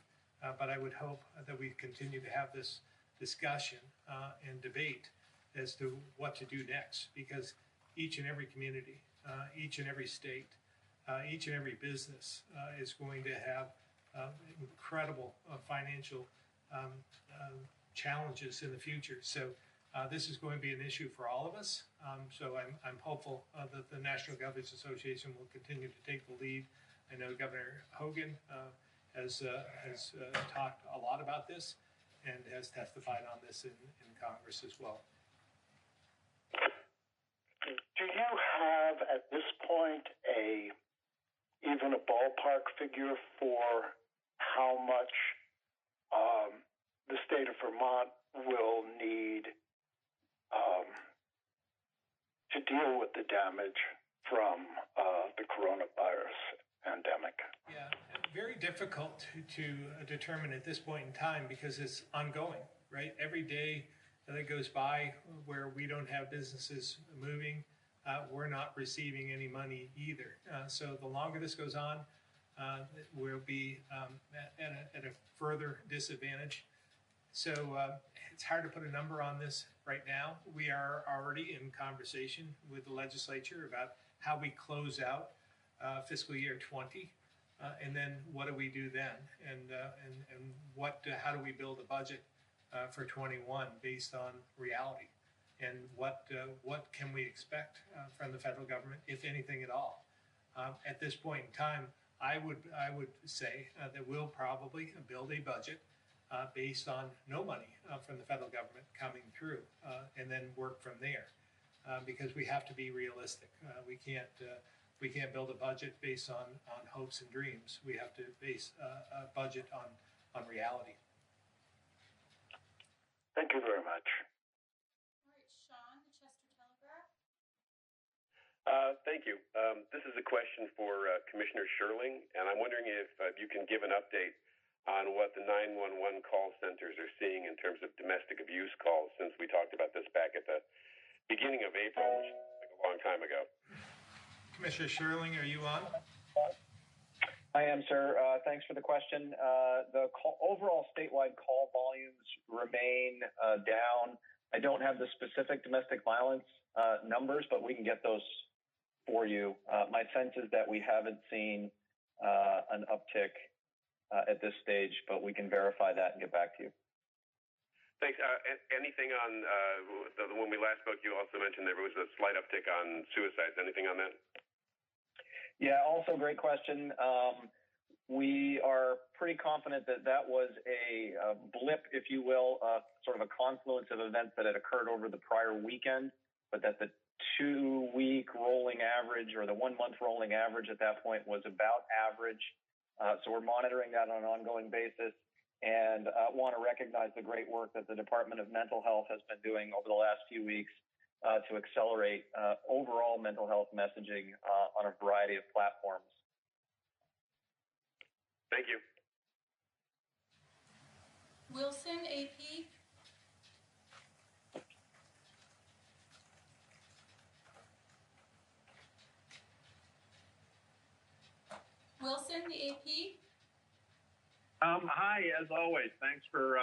But I would hope that we continue to have this discussion and debate as to what to do next, because each and every community, each and every state, each and every business is going to have incredible financial challenges in the future. So this is going to be an issue for all of us. So I'm hopeful that the National Governors Association will continue to take the lead. I know Governor Hogan has talked a lot about this and has testified on this in Congress as well. Do you have at this point even a ballpark figure for how much the state of Vermont will need to deal with the damage from the coronavirus pandemic? Yeah, very difficult to determine at this point in time because it's ongoing, right? Every day that goes by where we don't have businesses moving, we're not receiving any money either. So the longer this goes on, we'll be at a further disadvantage. So it's hard to put a number on this right now. We are already in conversation with the legislature about how we close out fiscal year 20, and then what do we do then, and how do we build a budget for 21 based on reality, and what can we expect from the federal government, if anything at all. At this point in time, I would say that we'll probably build a budget based on no money from the federal government coming through, and then work from there, because we have to be realistic. We can't build a budget based on hopes and dreams. We have to base a budget on reality. Thank you very much. All right, Sean, the Chester Telegraph. Thank you. This is a question for Commissioner Sherling, and I'm wondering if you can give an update on what the 911 call centers are seeing in terms of domestic abuse calls, since we talked about this back at the beginning of April, which is like a long time ago. Commissioner Sherling, are you on? I am, sir. Thanks for the question. The overall statewide call volumes remain down. I don't have the specific domestic violence numbers, but we can get those for you. My sense is that we haven't seen an uptick at this stage, but we can verify that and get back to you. Thanks. Anything on when we last spoke, you also mentioned there was a slight uptick on suicides. Anything on that? Yeah, also great question. We are pretty confident that that was a blip, if you will, sort of a confluence of events that had occurred over the prior weekend, but that the 2-week rolling average or the 1-month rolling average at that point was about average. So we're monitoring that on an ongoing basis, and want to recognize the great work that the Department of Mental Health has been doing over the last few weeks to accelerate overall mental health messaging on a variety of platforms. Thank you. Wilson, AP. Wilson, the AP. Hi, as always. Thanks for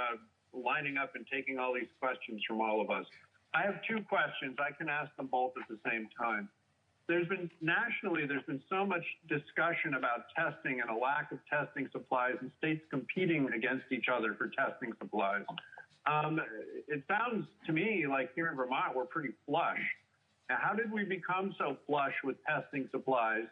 lining up and taking all these questions from all of us. I have 2 questions. I can ask them both at the same time. Nationally, there's been so much discussion about testing and a lack of testing supplies and states competing against each other for testing supplies. It sounds to me like here in Vermont, we're pretty flush. Now, how did we become so flush with testing supplies?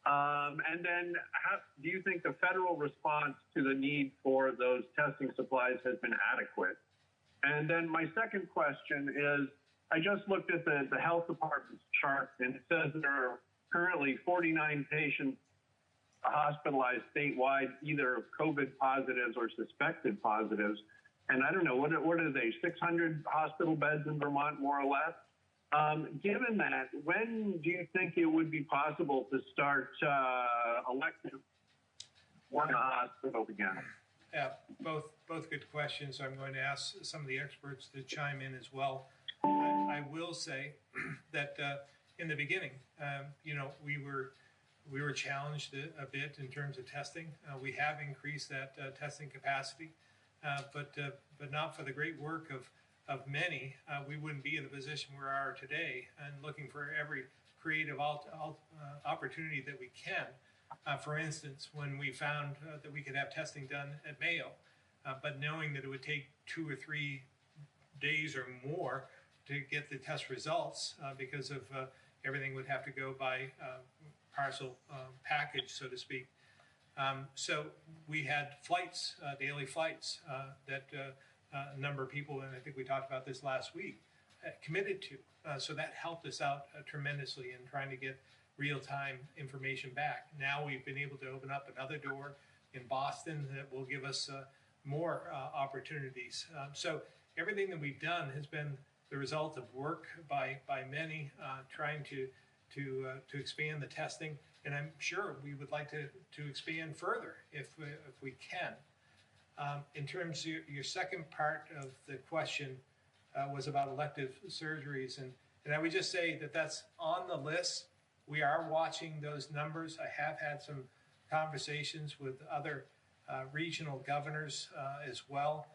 And then how do you think the federal response to the need for those testing supplies has been adequate? And then my second question is, I just looked at the health department's chart, and it says there are currently 49 patients hospitalized statewide, either COVID positives or suspected positives. And I don't know, what are they, 600 hospital beds in Vermont, more or less? Given that, when do you think it would be possible to start elective one hospital again? Yeah, both good questions. I'm going to ask some of the experts to chime in as well. I will say that in the beginning, we were challenged a bit in terms of testing. We have increased that testing capacity, but not for the great work of many. We wouldn't be in the position we are today, and looking for every creative opportunity that we can. For instance, when we found that we could have testing done at Mayo, but knowing that it would take 2 or 3 days or more to get the test results because of everything would have to go by parcel package, so to speak. So we had flights, daily flights that a number of people, and I think we talked about this last week, committed to. So that helped us out tremendously in trying to get real-time information back. Now we've been able to open up another door in Boston that will give us more opportunities. So everything that we've done has been the result of work by many trying to expand the testing, and I'm sure we would like to expand further if we can. In terms of your second part of the question was about elective surgeries, and I would just say that that's on the list. We are watching those numbers. I have had some conversations with other regional governors as well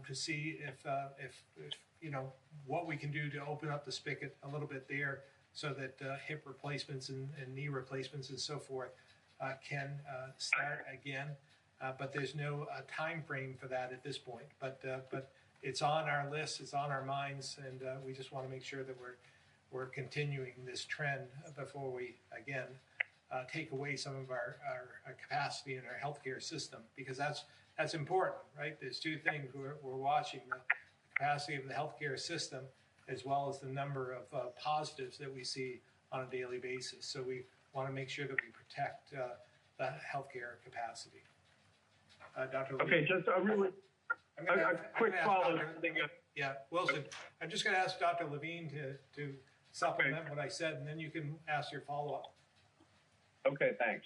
to see if what we can do to open up the spigot a little bit there, so that hip replacements and knee replacements and so forth can start again. But there's no time frame for that at this point. But it's on our list, it's on our minds, and we just want to make sure that we're continuing this trend before we again take away some of our capacity in our healthcare system, because that's important, right? There's two things we're watching: the capacity of the healthcare system, as well as the number of positives that we see on a daily basis. So we want to make sure that we protect the healthcare capacity. Dr. Okay, just a quick follow-up. Yeah, Wilson, I'm just going to ask Dr. Levine to supplement what I said, and then you can ask your follow-up. Okay, thanks.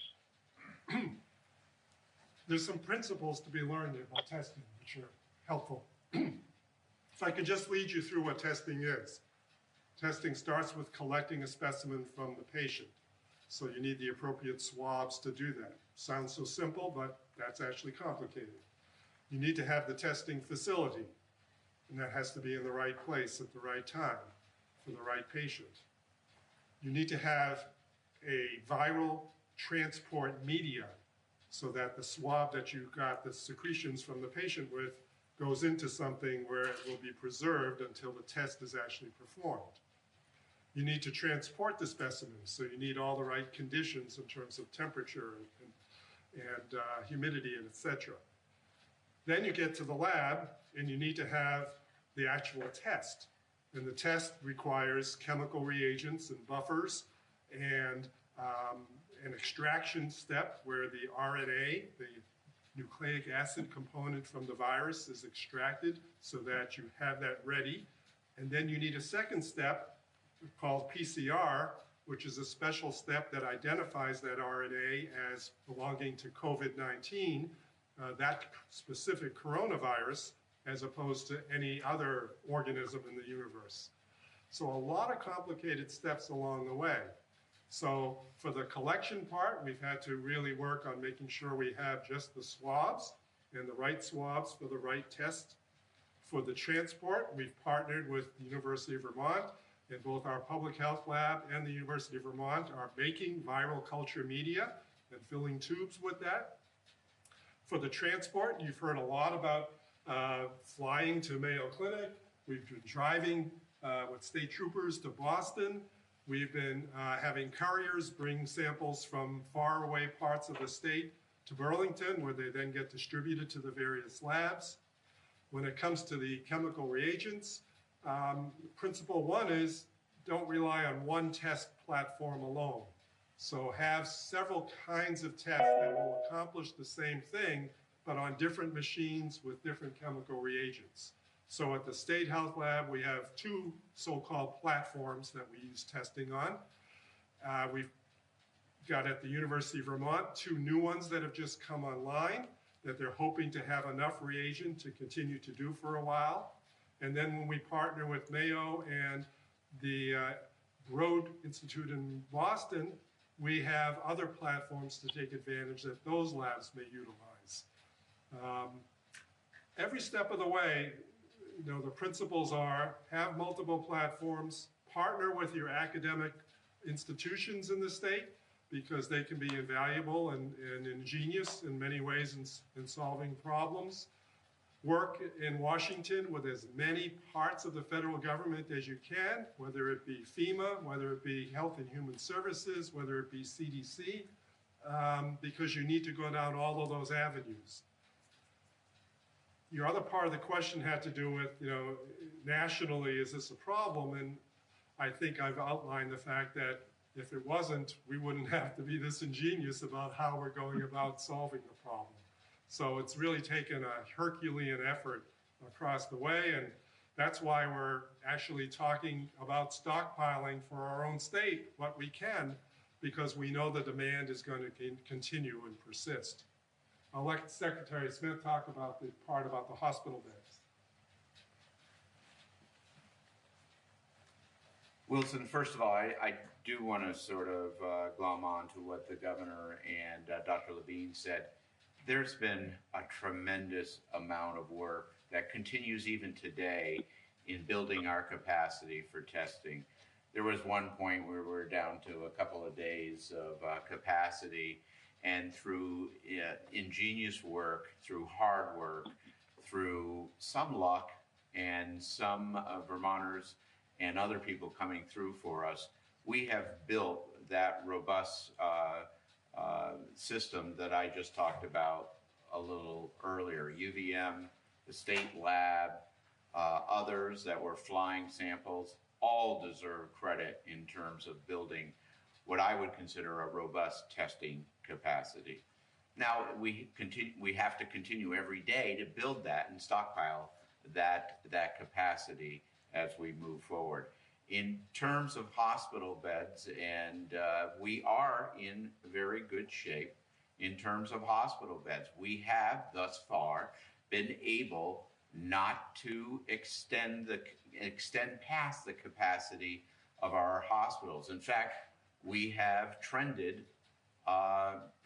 There's some principles to be learned about testing, which are helpful. If I could just lead you through what testing is. Testing starts with collecting a specimen from the patient. So you need the appropriate swabs to do that. Sounds so simple, but that's actually complicated. You need to have the testing facility, and that has to be in the right place at the right time for the right patient. You need to have a viral transport media so that the swab that you got the secretions from the patient with goes into something where it will be preserved until the test is actually performed. You need to transport the specimens, so you need all the right conditions in terms of temperature and humidity and etc. Then you get to the lab, and you need to have the actual test. And the test requires chemical reagents and buffers and an extraction step where the RNA, the nucleic acid component from the virus, is extracted so that you have that ready. And then you need a second step called PCR, which is a special step that identifies that RNA as belonging to COVID-19, that specific coronavirus, as opposed to any other organism in the universe. So a lot of complicated steps along the way. So for the collection part, we've had to really work on making sure we have just the swabs and the right swabs for the right test. For the transport, we've partnered with the University of Vermont, and both our public health lab and the University of Vermont are making viral culture media and filling tubes with that. For the transport, you've heard a lot about flying to Mayo Clinic. We've been driving with state troopers to Boston. We've been having couriers bring samples from faraway parts of the state to Burlington, where they then get distributed to the various labs. When it comes to the chemical reagents, principle one is don't rely on one test platform alone. So have several kinds of tests that will accomplish the same thing, but on different machines with different chemical reagents. So at the State Health Lab, we have two so-called platforms that we use testing on. We've got at the University of Vermont 2 new ones that have just come online that they're hoping to have enough reagent to continue to do for a while. And then when we partner with Mayo and the Broad Institute in Boston, we have other platforms to take advantage that those labs may utilize. Every step of the way, the principles are have multiple platforms, partner with your academic institutions in the state, because they can be invaluable and ingenious in many ways in solving problems. Work in Washington with as many parts of the federal government as you can, whether it be FEMA, whether it be Health and Human Services, whether it be CDC, because you need to go down all of those avenues. Your other part of the question had to do with, nationally, is this a problem? And I think I've outlined the fact that if it wasn't, we wouldn't have to be this ingenious about how we're going about solving the problem. So it's really taken a Herculean effort across the way, and that's why we're actually talking about stockpiling for our own state what we can, because we know the demand is going to continue and persist. I'll let Secretary Smith talk about the part about the hospital beds. Wilson, first of all, I do want to sort of glom on to what the governor and Dr. Levine said. There's been a tremendous amount of work that continues even today in building our capacity for testing. There was one point where we were down to a couple of days of capacity, and through ingenious work, through hard work, through some luck, and some Vermonters and other people coming through for us, we have built that robust system that I just talked about a little earlier. UVM, the state lab, others that were flying samples, all deserve credit in terms of building what I would consider a robust testing capacity. Now, we have to continue every day to build that and stockpile that capacity as we move forward. In terms of hospital beds, and we are in very good shape in terms of hospital beds. We have thus far been able not to extend past the capacity of our hospitals. In fact, we have trended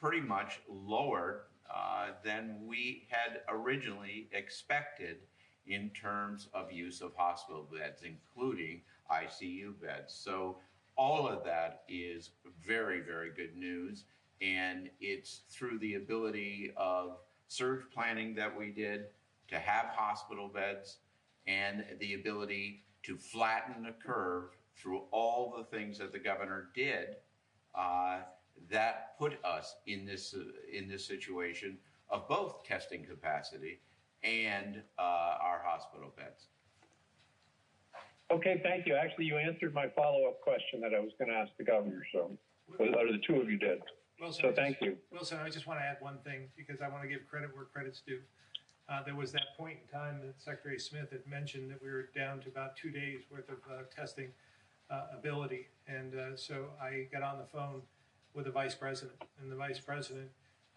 pretty much lower than we had originally expected in terms of use of hospital beds, including ICU beds. So all of that is very, very good news. And it's through the ability of surge planning that we did to have hospital beds and the ability to flatten the curve through all the things that the governor did that put us in this situation of both testing capacity and our hospital beds. Okay, thank you. Actually, you answered my follow-up question that I was going to ask the governor, or the two of you did. Wilson, so thank you. Wilson, I just want to add one thing because I want to give credit where credit's due. There was that point in time that Secretary Smith had mentioned that we were down to about 2 days worth of testing ability. And so I got on the phone with the vice president, and the vice president,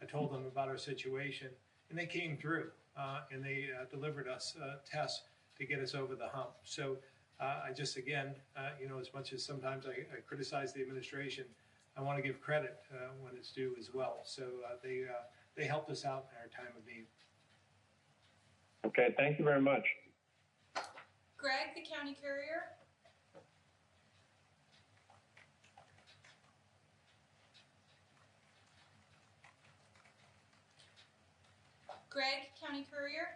I told them about our situation, and they came through and they delivered us tests to get us over the hump. So I just, again, as much as sometimes I criticize the administration, I want to give credit when it's due as well. So they helped us out in our time of need. Okay, thank you very much. Greg, the county courier. Greg, county courier.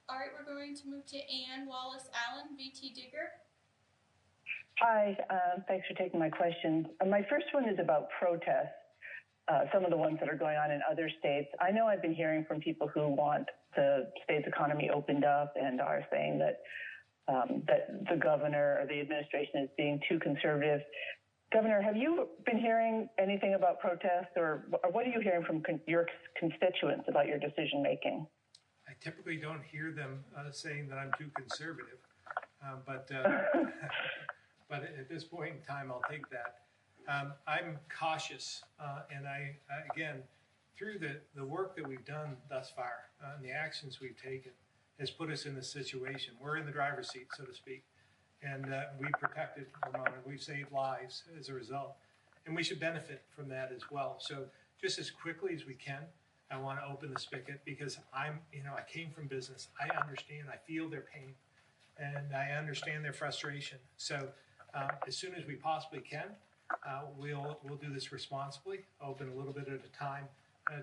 All right, we're going to move to Ann Wallace-Allen, VT Digger. Hi, thanks for taking my questions. My first one is about protests, some of the ones that are going on in other states. I know I've been hearing from people who want the state's economy opened up and are saying that that the governor or the administration is being too conservative. Governor, have you been hearing anything about protests, or what are you hearing from your constituents about your decision making? I typically don't hear them saying that I'm too conservative, but at this point in time, I'll take that. I'm cautious, and I again, through the work that we've done thus far and the actions we've taken, has put us in this situation. We're in the driver's seat, so to speak, and we've protected Vermont, and we've saved lives as a result, and we should benefit from that as well. So just as quickly as we can, I want to open the spigot because I came from business. I understand, I feel their pain, and I understand their frustration. So as soon as we possibly can, we'll do this responsibly, open a little bit at a time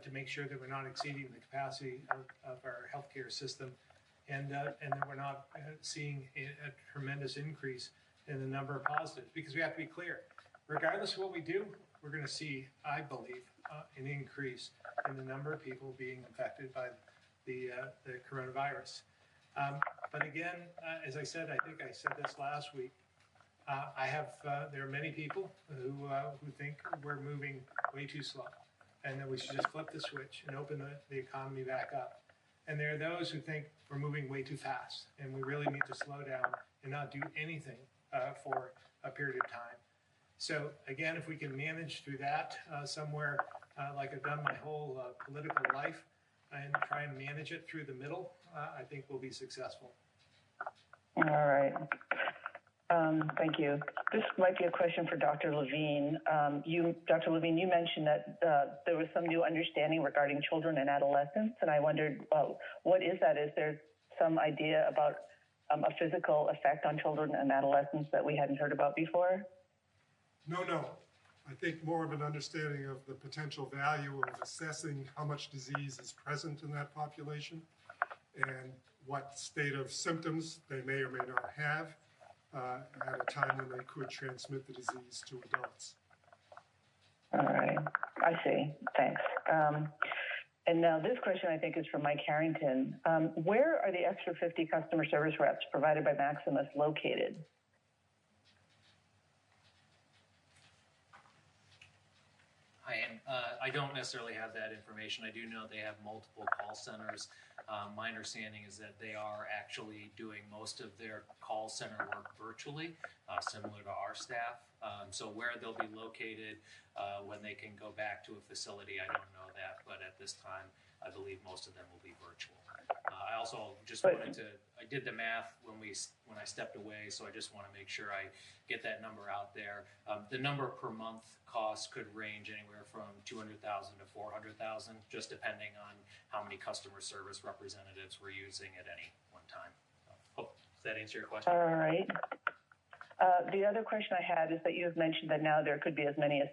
to make sure that we're not exceeding the capacity of our healthcare system, and that we're not seeing a tremendous increase in the number of positives. Because we have to be clear, regardless of what we do, we're going to see, I believe, an increase in the number of people being infected by the coronavirus. But again, as I said, I think I said this last week, there are many people who think we're moving way too slow and that we should just flip the switch and open the economy back up. And there are those who think we're moving way too fast and we really need to slow down and not do anything for a period of time. So again, if we can manage through that somewhere like I've done my whole political life and try and manage it through the middle, I think we'll be successful. All right. Thank you. This might be a question for Dr. Levine. Dr. Levine, you mentioned that there was some new understanding regarding children and adolescents, and I wondered, what is that? Is there some idea about a physical effect on children and adolescents that we hadn't heard about before? No. I think more of an understanding of the potential value of assessing how much disease is present in that population and what state of symptoms they may or may not have at a time when they could transmit the disease to adults. All right. I see. Thanks. And now this question, I think, is from Mike Harrington. Where are the extra 50 customer service reps provided by Maximus located? I don't necessarily have that information. I do know they have multiple call centers. My understanding is that they are actually doing most of their call center work virtually, similar to our staff. So where they'll be located when they can go back to a facility, I don't know that. But at this time, I believe most of them will be virtual. I also just I did the math when I stepped away, so I just want to make sure I get that number out there. The number per month cost could range anywhere from $200,000 to $400,000, just depending on how many customer service representatives we're using at any one time. Does that answer your question? All right. The other question I had is that you have mentioned that now there could be as many as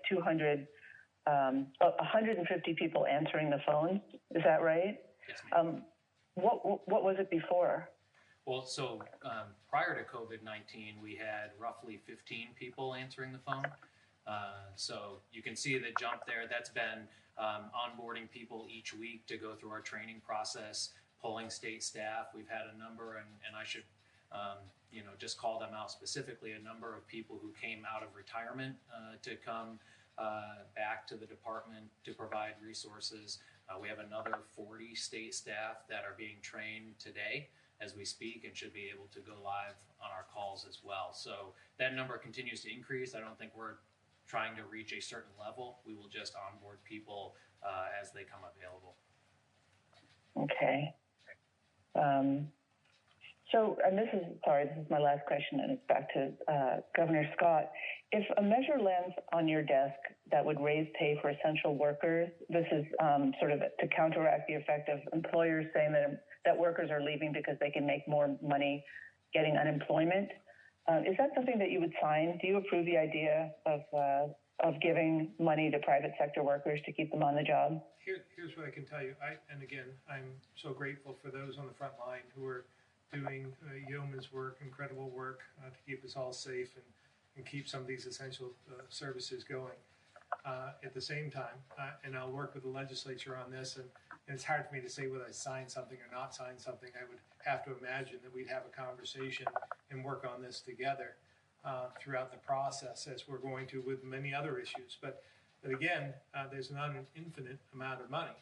150 people answering the phone. Is that right? Yes, ma'am. What was it before? Well, so prior to COVID-19, we had roughly 15 people answering the phone. So you can see the jump there. That's been onboarding people each week to go through our training process, pulling state staff. We've had a number, and I should just call them out specifically, a number of people who came out of retirement to come back to the department to provide resources. We have another 40 state staff that are being trained today as we speak and should be able to go live on our calls as well. So that number continues to increase. I don't think we're trying to reach a certain level. We will just onboard people as they come available. Okay. This is my last question, and it's back to Governor Scott. If a measure lands on your desk that would raise pay for essential workers, this is sort of to counteract the effect of employers saying that workers are leaving because they can make more money getting unemployment. Is that something that you would sign? Do you approve the idea of giving money to private sector workers to keep them on the job? Here's what I can tell you. I'm so grateful for those on the front line who are doing yeoman's work, incredible work to keep us all safe and keep some of these essential services going. at the same time, and I'll work with the legislature on this. And it's hard for me to say whether I sign something or not sign something. I would have to imagine that we'd have a conversation and work on this together throughout the process, as we're going to with many other issues. But again, there's not an infinite amount of money.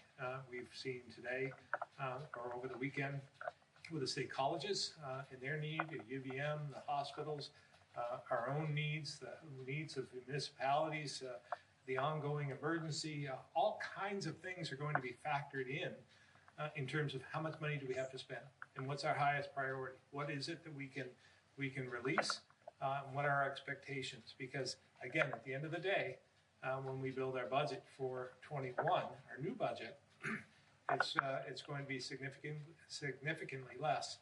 We've seen today or over the weekend with the state colleges and their need, the UVM, the hospitals, our own needs, the needs of the municipalities, the ongoing emergency, all kinds of things are going to be factored in terms of how much money do we have to spend and what's our highest priority. What is it that we can release? And what are our expectations? Because again, at the end of the day, when we build our budget for 21, our new budget, it's going to be significantly less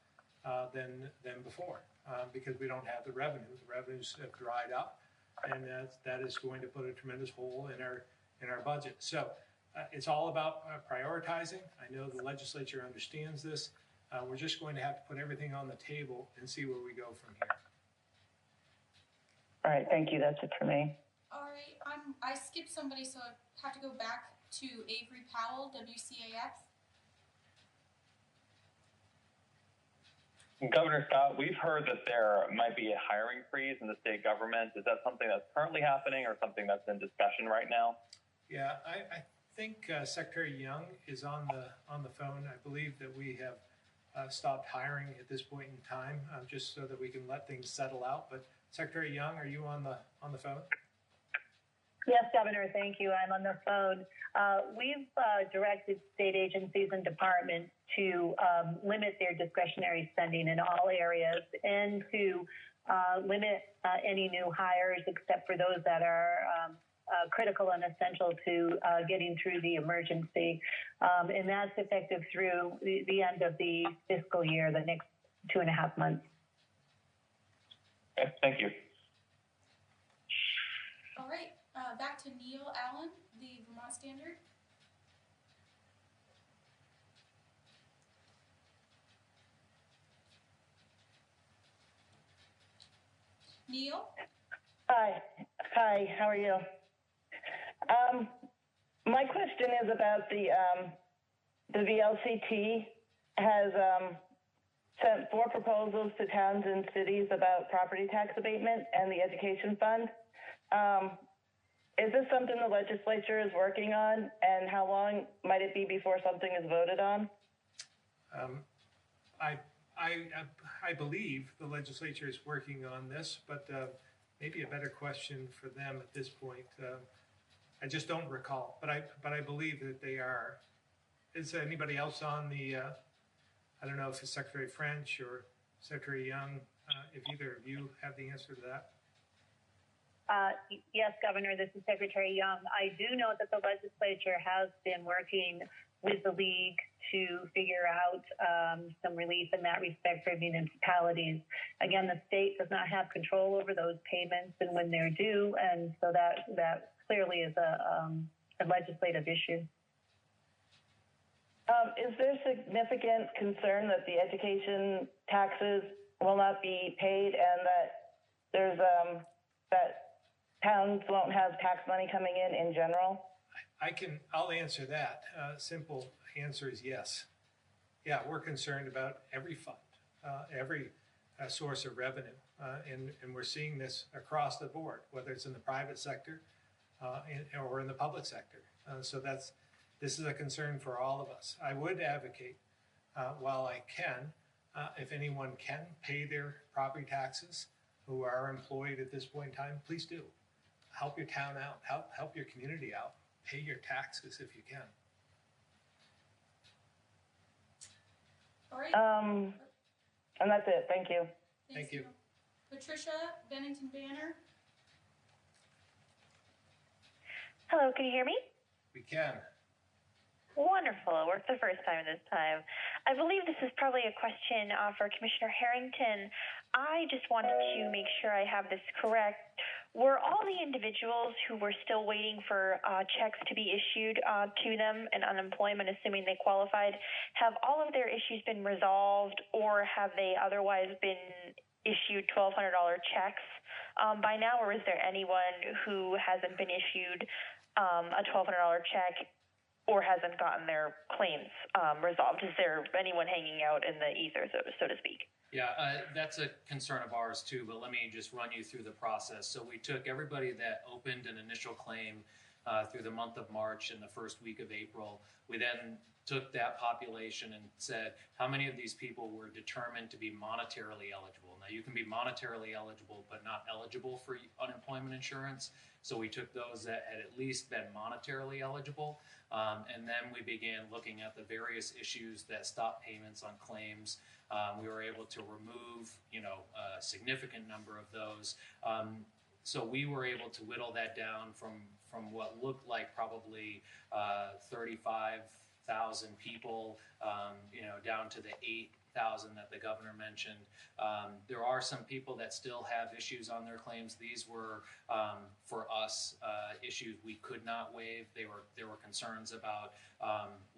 than before because we don't have the revenue. The revenues have dried up, and that is going to put a tremendous hole in our budget. So it's all about prioritizing. I know the legislature understands this. We're just going to have to put everything on the table and see where we go from here. All right, thank you. That's it for me. All right, I skipped somebody, so I have to go back to Avery Powell, WCAF. Governor Scott, we've heard that there might be a hiring freeze in the state government. Is that something that's currently happening or something that's in discussion right now? Yeah, I think Secretary Young is on the phone. I believe that we have stopped hiring at this point in time, just so that we can let things settle out. But Secretary Young, are you on the phone? Yes, Governor, thank you. I'm on the phone. We've directed state agencies and departments to limit their discretionary spending in all areas and to limit any new hires except for those that are critical and essential to getting through the emergency. And that's effective through the end of the fiscal year, the next 2.5 months. Okay, thank you. All right, back to Neil Allen, the Vermont Standard. Neil? Hi, how are you? My question is about the VLCT has sent 4 proposals to towns and cities about property tax abatement and the education fund. Is this something the legislature is working on, and how long might it be before something is voted on? I believe the legislature is working on this, but maybe a better question for them at this point. I just don't recall, but I believe that they are. Is anybody else on the? I don't know if it's Secretary French or Secretary Young. If either of you have the answer to that. Yes, Governor, this is Secretary Young. I do know that the legislature has been working with the League to figure out some relief in that respect for municipalities. Again, the state does not have control over those payments and when they're due, and so that clearly is a legislative issue. Is there significant concern that the education taxes will not be paid and that there's that towns won't have tax money coming in general? I'll answer that. Simple answer is yes. Yeah, we're concerned about every fund, every source of revenue, and we're seeing this across the board, whether it's in the private sector or in the public sector. So this is a concern for all of us. I would advocate, while I can, if anyone can pay their property taxes who are employed at this point in time, please do. Help your town out, help your community out. Pay your taxes if you can. All right. And that's it. Thank you. Thank you. Patricia Bennington Banner. Hello, can you hear me? We can. Wonderful. It worked the first time this time. I believe this is probably a question for Commissioner Harrington. I just wanted to make sure I have this correct. Were all the individuals who were still waiting for checks to be issued to them and unemployment, assuming they qualified, have all of their issues been resolved, or have they otherwise been issued $1,200 checks by now, or is there anyone who hasn't been issued a $1,200 check or hasn't gotten their claims resolved? Is there anyone hanging out in the ether, so to speak? Yeah, that's a concern of ours too, but let me just run you through the process. So we took everybody that opened an initial claim through the month of March and the first week of April. We then took that population and said, how many of these people were determined to be monetarily eligible? Now, you can be monetarily eligible, but not eligible for unemployment insurance. So we took those that had at least been monetarily eligible. And then we began looking at the various issues that stop payments on claims. We were able to remove, a significant number of those. So we were able to whittle that down from what looked like probably 35,000 people, down to the 8,000 that the governor mentioned. There are some people that still have issues on their claims. These were, for us, issues we could not waive. There were concerns about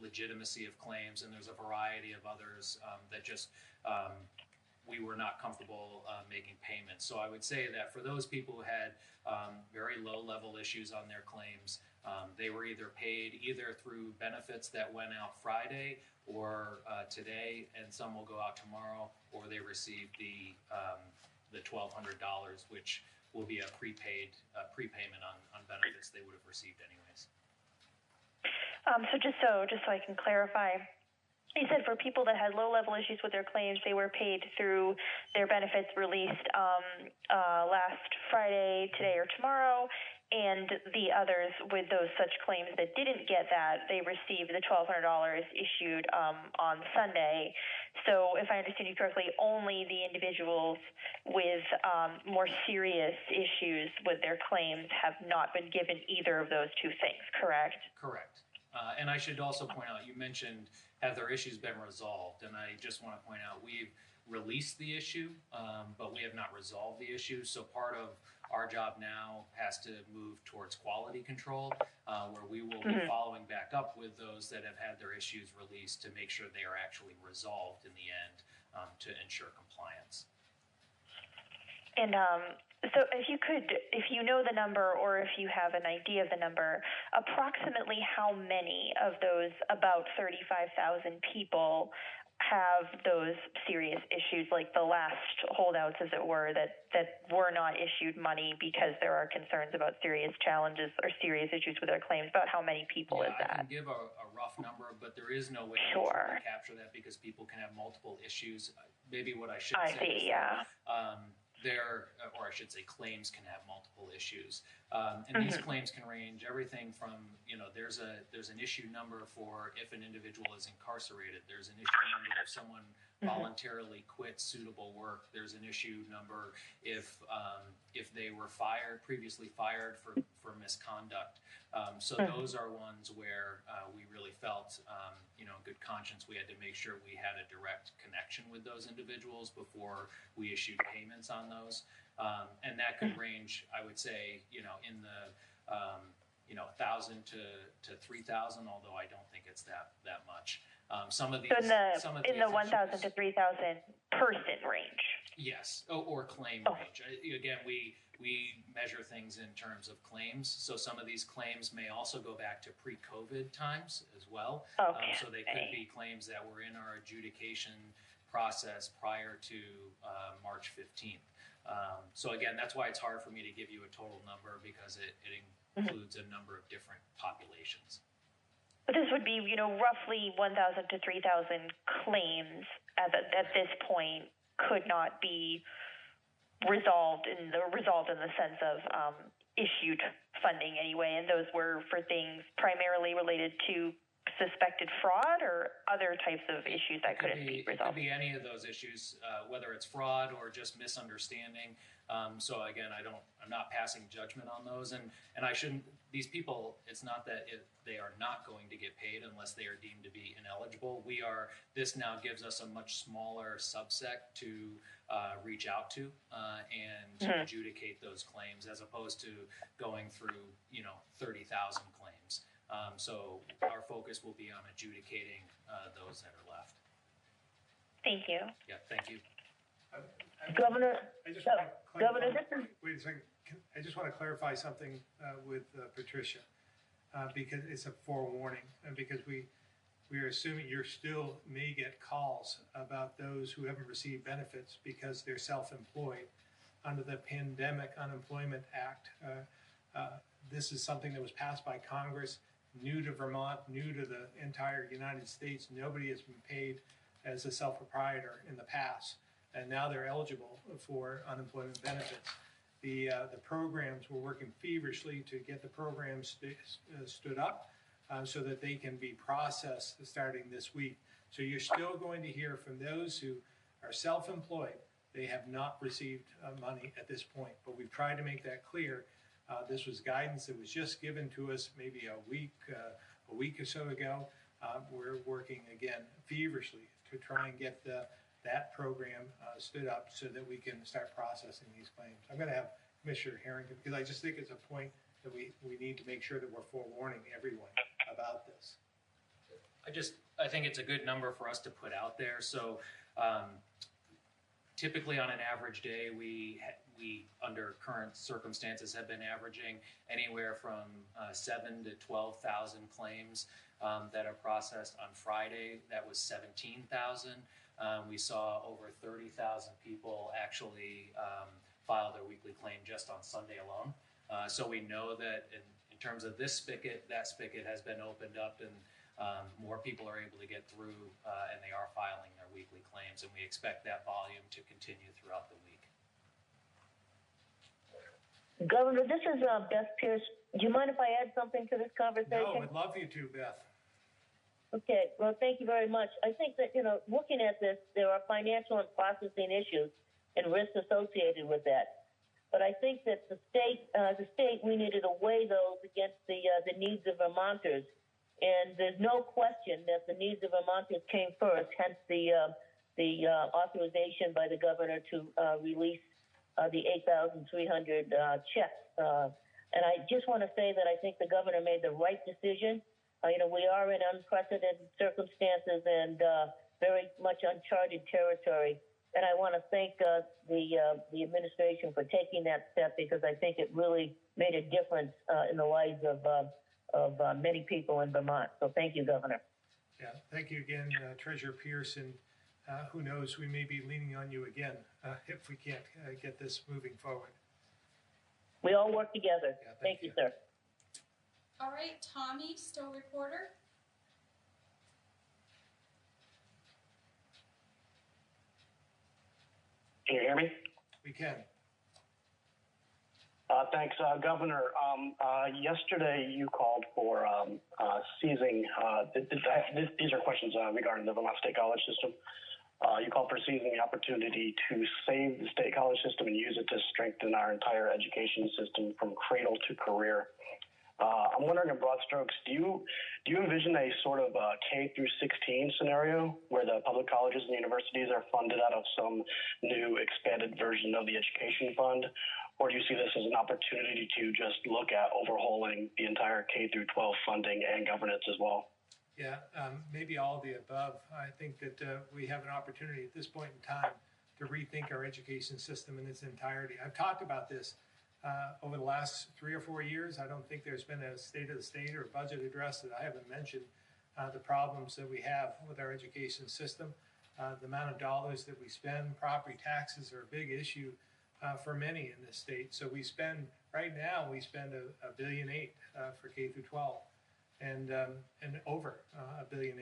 legitimacy of claims, and there's a variety of others that just we were not comfortable making payments. So I would say that for those people who had very low-level issues on their claims, they were either paid either through benefits that went out Friday or today, and some will go out tomorrow, or they received the $1,200, which will be a prepayment on benefits they would have received anyways. So just so I can clarify, you said for people that had low-level issues with their claims, they were paid through their benefits released last Friday, today, or tomorrow, and the others with those such claims that didn't get that, they received the $1,200 issued on Sunday. So if I understand you correctly, only the individuals with more serious issues with their claims have not been given either of those two things, correct? Correct. And I should also point out, you mentioned, have their issues been resolved? And I just want to point out, we've released the issue, but we have not resolved the issue. So part of our job now has to move towards quality control, where we will be following back up with those that have had their issues released to make sure they are actually resolved in the end to ensure compliance. And so if you know the number or if you have an idea of the number, approximately how many of those about 35,000 people have those serious issues, like the last holdouts, as it were, that were not issued money because there are concerns about serious challenges or serious issues with their claims? About how many people is that? I can give a rough number, but there is no way to capture that because people can have multiple issues. Maybe what I should say is or I should say claims can have multiple issues. And these claims can range everything from, there's an issue number for if an individual is incarcerated. There's an issue number if someone voluntarily quits suitable work. There's an issue number if they were previously fired for misconduct. So those are ones where we really felt, good conscience, we had to make sure we had a direct connection with those individuals before we issued payments on those. And that could range, I would say, in the 1,000 to 3,000, although I don't think it's that much. Some of these, in the 1,000 to 3,000 person range. Yes, or claim range. Again, we measure things in terms of claims, so some of these claims may also go back to pre-COVID times as well. So they could be claims that were in our adjudication process prior to March 15th. So again, that's why it's hard for me to give you a total number because it includes a number of different populations. But this would be, roughly 1,000 to 3,000 claims at this point could not be resolved in the sense of issued funding anyway, and those were for things primarily related to suspected fraud or other types of issues that couldn't be resolved? It could be any of those issues, whether it's fraud or just misunderstanding. So again, I'm not passing judgment on those, and I shouldn't. These people, it's not that they are not going to get paid unless they are deemed to be ineligible. This now gives us a much smaller subset to reach out to and adjudicate those claims, as opposed to going through 30,000 claims. So our focus will be on adjudicating those that are left. Thank you. Yeah, thank you. Governor, wait a second. I just want to clarify something with Patricia. because it's a forewarning, and because we are assuming you still may get calls about those who haven't received benefits because they're self-employed under the Pandemic Unemployment Act. This is something that was passed by Congress, new to Vermont, new to the entire United States. Nobody has been paid as a self-proprietor in the past, and now they're eligible for unemployment benefits. The programs, we're working feverishly to get the programs stood up so that they can be processed starting this week. So you're still going to hear from those who are self-employed. They have not received money at this point, but we've tried to make that clear. This was guidance that was just given to us maybe a week or so ago. We're working again feverishly to try and get that program stood up so that we can start processing these claims. I'm going to have Commissioner Harrington, because I just think it's a point that we need to make sure that we're forewarning everyone about this. I think it's a good number for us to put out there. So typically on an average day, we under current circumstances have been averaging anywhere from 7,000 to 12,000 claims that are processed. On Friday, that was 17,000. We saw over 30,000 people actually file their weekly claim just on Sunday alone. So we know that in terms of this spigot, that spigot has been opened up, and more people are able to get through, and they are filing their weekly claims, and we expect that volume to continue throughout the week. Governor, this is Beth Pierce. Do you mind if I add something to this conversation? No, I'd love you to, Beth. Okay, well, thank you very much. I think that, looking at this, there are financial and processing issues and risks associated with that. But I think that the state, we needed to weigh those against the needs of Vermonters. And there's no question that the needs of Vermonters came first, hence the authorization by the governor to release the 8,300 checks. And I just want to say that I think the governor made the right decision. We are in unprecedented circumstances and very much uncharted territory. And I want to thank the administration for taking that step, because I think it really made a difference in the lives of many people in Vermont. So thank you, Governor. Yeah, thank you again, Treasurer Pierce. And who knows, we may be leaning on you again if we can't get this moving forward. We all work together. Yeah, thank you, sir. All right, Tommy, Stowe reporter. Can you hear me? We can. Thanks, Governor. Yesterday you called for seizing, these are questions regarding the Vermont State College system. You called for seizing the opportunity to save the state college system and use it to strengthen our entire education system from cradle to career. I'm wondering, in broad strokes, do you envision a sort of K through 16 scenario where the public colleges and universities are funded out of some new expanded version of the education fund? Or do you see this as an opportunity to just look at overhauling the entire K through 12 funding and governance as well? Yeah, maybe all of the above. I think that we have an opportunity at this point in time to rethink our education system in its entirety. I've talked about this over the last 3 or 4 years. I don't think there's been a state of the state or budget address that I haven't mentioned the problems that we have with our education system, the amount of dollars that we spend. Property taxes are a big issue for many in this state. So we spend, right now, we spend $1.8 billion for K through 12, and over $1.8 billion.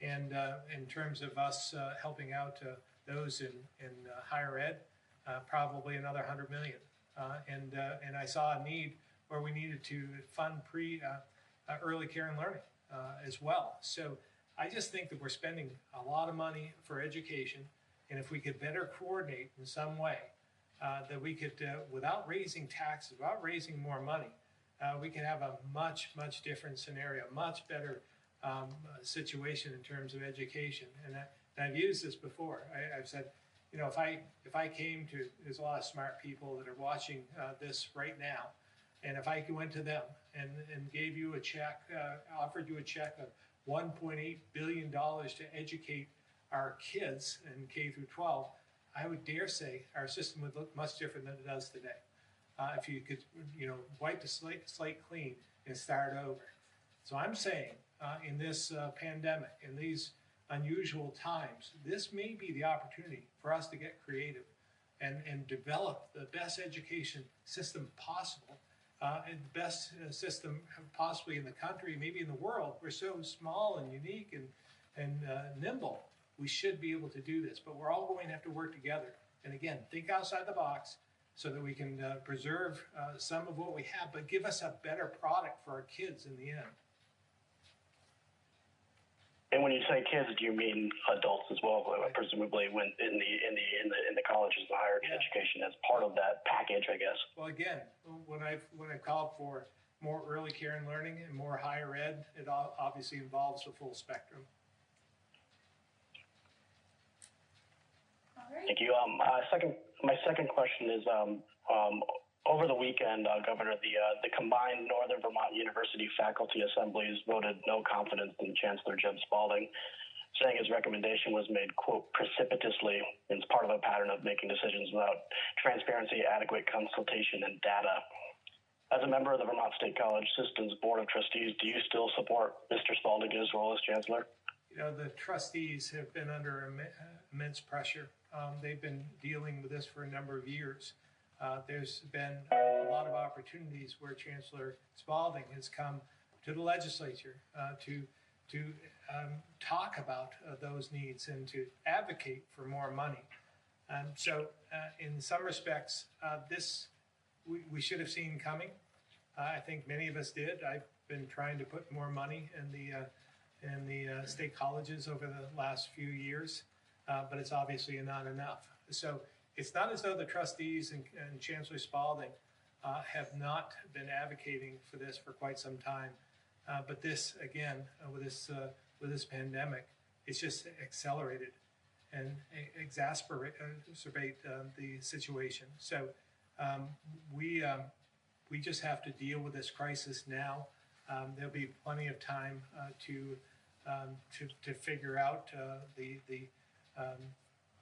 And in terms of us helping out those in higher ed, probably another $100 million. And I saw a need where we needed to fund early care and learning as well. So I just think that we're spending a lot of money for education, and if we could better coordinate in some way, that we could, without raising taxes, without raising more money, we can have a much, much different scenario, much better situation in terms of education. And I've used this before. I've said, if I came to, there's a lot of smart people that are watching this right now, and if I went to them and gave you a check, offered you a check of $1.8 billion to educate our kids in K through 12, I would dare say our system would look much different than it does today. if you could, wipe the slate clean and start over. So I'm saying in this pandemic, in these unusual times, this may be the opportunity for us to get creative and develop the best education system possible, and the best system possibly in the country, maybe in the world. We're so small and unique and nimble. We should be able to do this, but we're all going to have to work together. And again, think outside the box so that we can preserve some of what we have, but give us a better product for our kids in the end. And when you say kids, do you mean adults as well? Presumably, when in the colleges, the higher education, as part of that package, I guess. Well, again, when I've called for more early care and learning and more higher ed, it obviously involves the full spectrum. All right. Thank you. My second question is, over the weekend, Governor, the combined Northern Vermont University faculty assemblies voted no confidence in Chancellor Jeb Spalding, saying his recommendation was made, quote, precipitously, and it's part of a pattern of making decisions without transparency, adequate consultation, and data. As a member of the Vermont State College System's Board of Trustees, do you still support Mr. Spalding in his role as Chancellor? The trustees have been under immense pressure. They've been dealing with this for a number of years. There's been a lot of opportunities where Chancellor Spalding has come to the legislature to talk about those needs and to advocate for more money. So in some respects, this we should have seen coming. I think many of us did. I've been trying to put more money in the state colleges over the last few years, but it's obviously not enough. So it's not as though the trustees and Chancellor Spalding have not been advocating for this for quite some time, but this again with this pandemic, it's just accelerated and exacerbate the situation. So we just have to deal with this crisis now. There'll be plenty of time to figure out the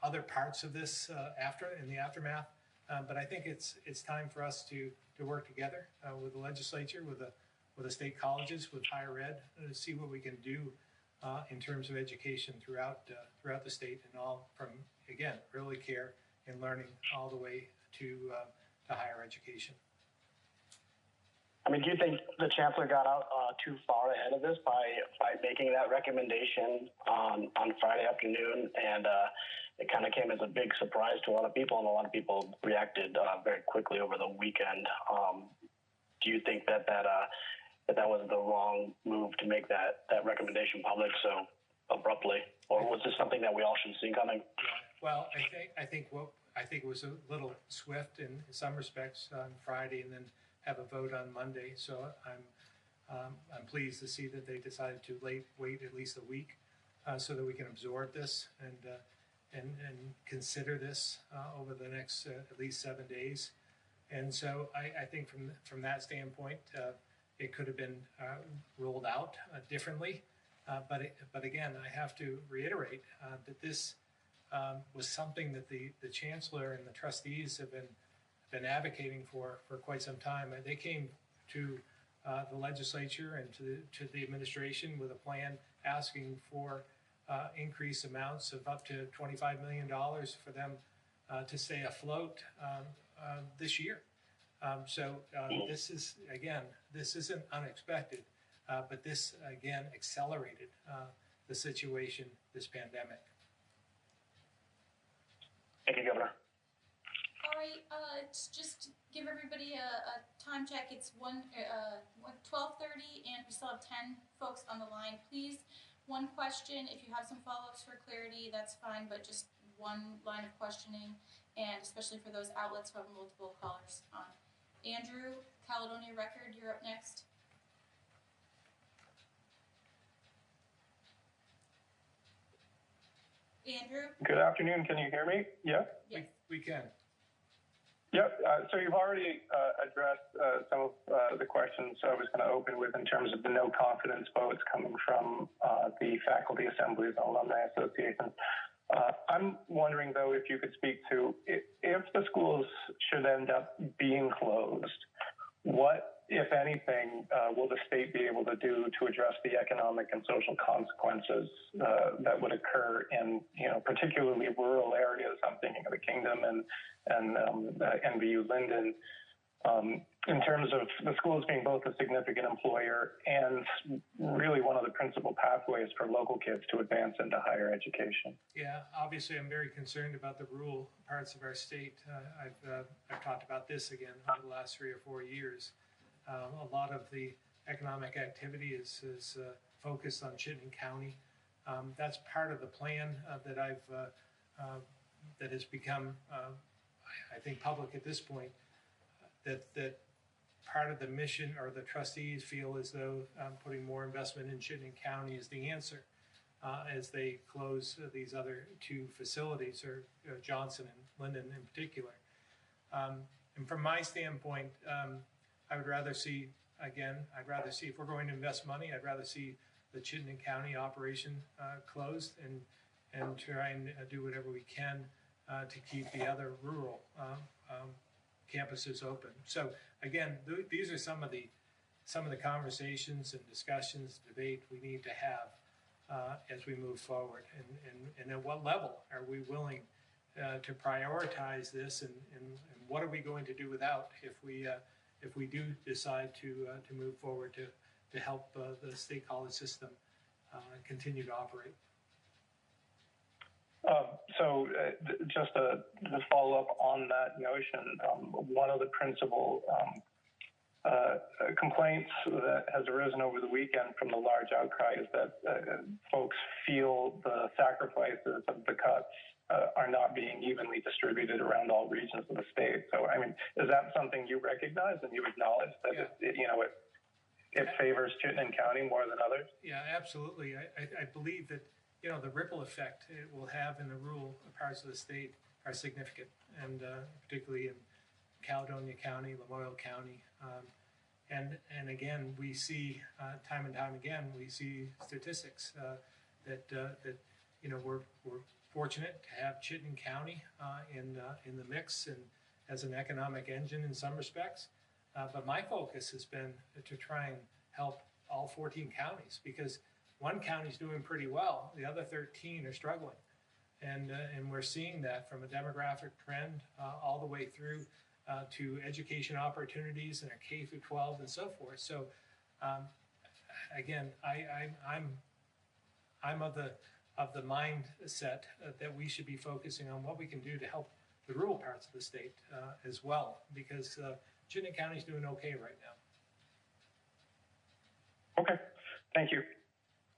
other parts of this in the aftermath. But I think it's time for us to work together with the legislature, with the state colleges, with higher ed, to see what we can do in terms of education throughout the state, and all from, again, early care and learning all the way to higher education. I mean, do you think the Chancellor got out too far ahead of this by making that recommendation on Friday afternoon, and it kind of came as a big surprise to a lot of people, and a lot of people reacted very quickly over the weekend. Do you think that was the wrong move to make that recommendation public so abruptly, or was this something that we all should see coming? Well, I think it was a little swift in some respects on Friday, and then have a vote on Monday. So I'm pleased to see that they decided to wait at least a week so that we can absorb this and consider this over the next at least 7 days. And so I think from that standpoint, it could have been rolled out differently. But again, I have to reiterate that this was something that the Chancellor and the trustees have been advocating for quite some time. And they came to the legislature and to the administration with a plan asking for increased amounts of up to $25 million for them to stay afloat this year. So this isn't unexpected, but this again accelerated the situation, this pandemic. Thank you, Governor. All right, just give everybody a time check. It's 12:30, and we still have 10 folks on the line. Please, one question. If you have some follow-ups for clarity, that's fine, but just one line of questioning, and especially for those outlets who have multiple callers on. Andrew, Caledonia Record, you're up next. Andrew? Good afternoon. Can you hear me? Yeah? Yes. We can. Yep. So you've already addressed some of the questions I was going to open with in terms of the no confidence votes coming from the faculty assemblies and alumni associations. I'm wondering, though, if you could speak to if the schools should end up being closed, what, if anything, will the state be able to do to address the economic and social consequences that would occur in, particularly rural areas? I'm thinking of the Kingdom and NBU Linden. In terms of the schools being both a significant employer and really one of the principal pathways for local kids to advance into higher education. Yeah, obviously I'm very concerned about the rural parts of our state. I've talked about this again over the last 3 or 4 years. A lot of the economic activity is focused on Chittenden County. That's part of the plan that that has become, I think, public at this point. That part of the mission, or the trustees feel as though putting more investment in Chittenden County is the answer as they close these other 2 facilities, or Johnson and Linden in particular. And from my standpoint, I would rather see, if we're going to invest money, I'd rather see the Chittenden County operation closed and try and do whatever we can to keep the other rural campuses open. So again, these are some of the conversations and discussions, debate we need to have as we move forward. And at what level are we willing to prioritize this, and what are we going to do without if we do decide to move forward to help the state college system continue to operate. Just to follow up on that notion, one of the principal complaints that has arisen over the weekend from the large outcry is that folks feel the sacrifices of the cuts are not being evenly distributed around all regions of the state. So, I mean, is that something you recognize and you acknowledge that it favors Chittenden County more than others? Yeah, absolutely. I believe that the ripple effect it will have in the rural parts of the state are significant, and particularly in Caledonia County, Lamoille County, and again we see time and time again we see statistics that we're fortunate to have Chittenden County in the mix and as an economic engine in some respects, but my focus has been to try and help all 14 counties, because one county's doing pretty well, the other 13 are struggling, and we're seeing that from a demographic trend all the way through to education opportunities in our K through 12 and so forth. So again, I'm of the mindset that we should be focusing on what we can do to help the rural parts of the state as well, because Chittenden County's doing okay right now. Okay, thank you.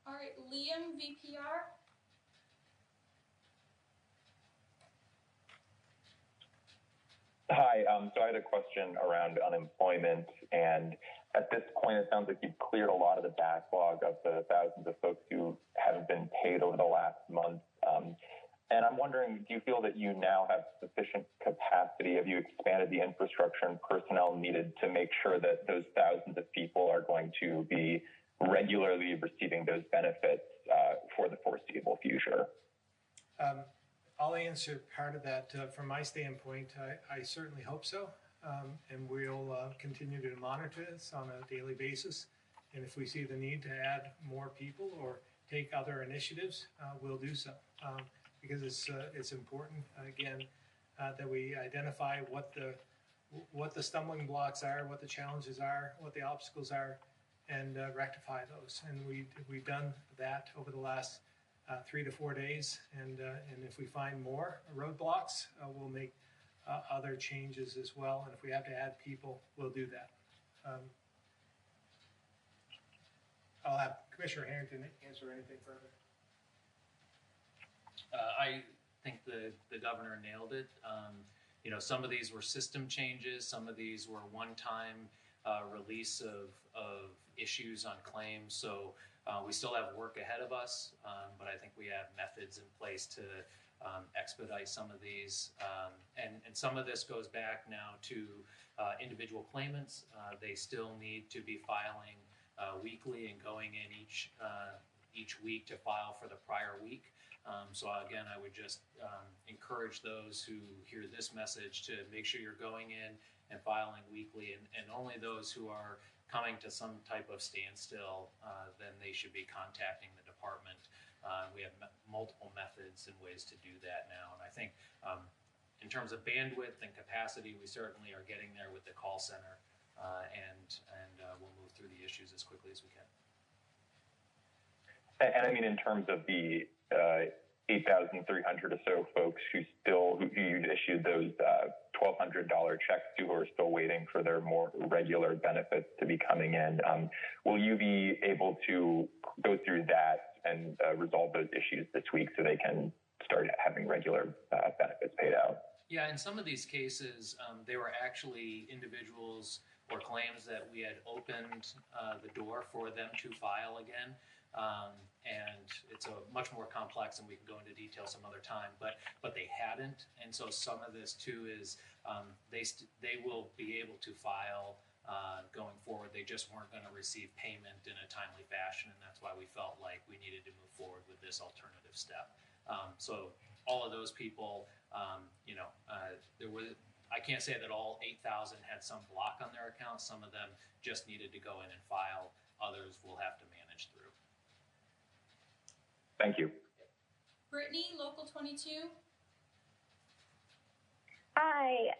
All right, Liam, VPR. Hi, so I had a question around unemployment, and at this point it sounds like you've cleared a lot of the backlog of the thousands of folks who haven't been paid over the last month. And I'm wondering, do you feel that you now have sufficient capacity? Have you expanded the infrastructure and personnel needed to make sure that those thousands of people are going to be regularly receiving those benefits for the foreseeable future? I'll answer part of that. From my standpoint, I certainly hope so, and we'll continue to monitor this on a daily basis. And if we see the need to add more people or take other initiatives, we'll do so, because it's important, again, that we identify what the stumbling blocks are, what the challenges are, what the obstacles are, and rectify those. And we've done that over the last 3 to 4 days, and if we find more roadblocks, we'll make other changes as well. And if we have to add people, we'll do that. I'll have Commissioner Harrington answer anything further. I think the governor nailed it. Some of these were system changes, some of these were one-time release of issues on claims. So we still have work ahead of us, but I think we have methods in place to expedite some of these. And some of this goes back now to individual claimants. They still need to be filing weekly and going in each week to file for the prior week. So again, I would just encourage those who hear this message to make sure you're going in and filing weekly, and only those who are coming to some type of standstill, then they should be contacting the department. We have multiple methods and ways to do that now, and I think in terms of bandwidth and capacity, we certainly are getting there with the call center, and we'll move through the issues as quickly as we can. And I mean, in terms of the 8,300 or so folks who you issued those $1,200 checks to, who are still waiting for their more regular benefits to be coming in, will you be able to go through that and resolve those issues this week so they can start having regular benefits paid out? Yeah, in some of these cases, they were actually individuals or claims that we had opened the door for them to file again. And it's a much more complex, and we can go into detail some other time, but they hadn't. And so some of this too is they will be able to file going forward. They just weren't going to receive payment in a timely fashion, and that's why we felt like we needed to move forward with this alternative step. So all of those people, there was, I can't say that all 8,000 had some block on their account. Some of them just needed to go in and file. Others will have to manage through. Thank you. Brittany, Local 22. Hi.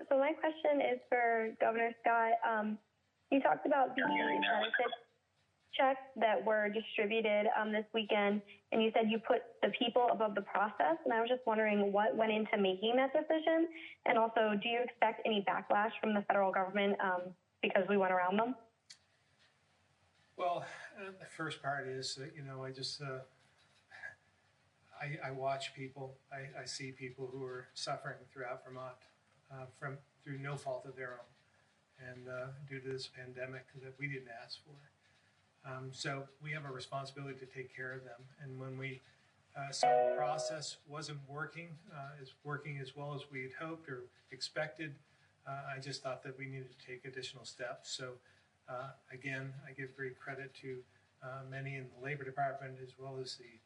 So my question is for Governor Scott. You talked about the benefit checks that were distributed this weekend, and you said you put the people above the process, and I was just wondering what went into making that decision, and also, do you expect any backlash from the federal government because we went around them? Well, the first part is, I just, I watch people, I see people who are suffering throughout Vermont through no fault of their own, and due to this pandemic that we didn't ask for. So we have a responsibility to take care of them. And when we saw the process wasn't working as well as we had hoped or expected, I just thought that we needed to take additional steps. So again, I give great credit to many in the Labor Department, as well as the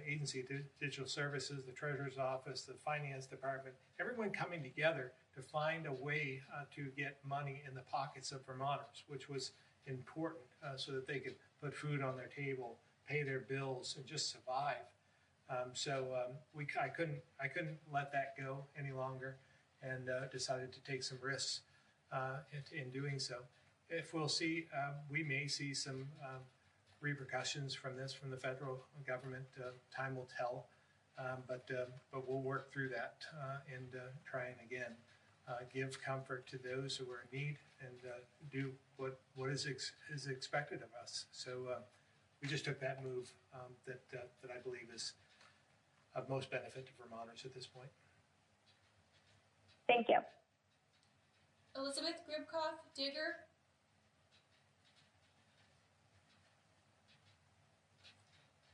Agency of Digital Services, the Treasurer's Office, the Finance Department, everyone coming together to find a way to get money in the pockets of Vermonters, which was important, so that they could put food on their table, pay their bills, and just survive. I couldn't let that go any longer, and decided to take some risks in doing so. If we'll see, we may see some repercussions from this from the federal government. Time will tell, but we'll work through that and try and again give comfort to those who are in need and do what is expected of us. So we just took that move that I believe is of most benefit to Vermonters at this point. Thank you. Elizabeth Gribkoff, Digger.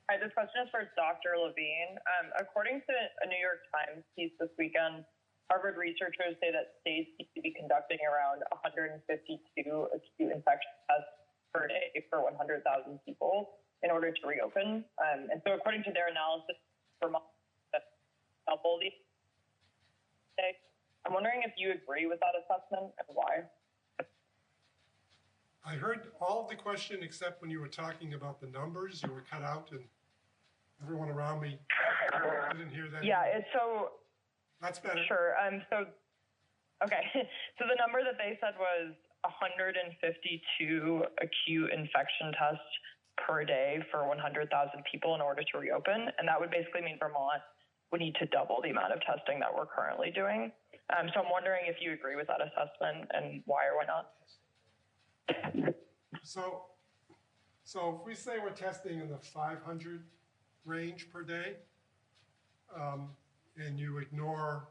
Hi, this question is for Dr. Levine. According to a New York Times piece this weekend, Harvard researchers say that states need to be conducting around 152 acute infection tests per day for 100,000 people in order to reopen. And so according to their analysis, Vermont double these. I'm wondering if you agree with that assessment and why. I heard all of the question except when you were talking about the numbers. You were cut out, and everyone around me didn't hear that. Yeah, it's so. That's better. Sure. Okay. So the number that they said was 152 acute infection tests per day for 100,000 people in order to reopen, and that would basically mean Vermont would need to double the amount of testing that we're currently doing. So I'm wondering if you agree with that assessment and why or why not. So if we say we're testing in the 500 range per day, and you ignore,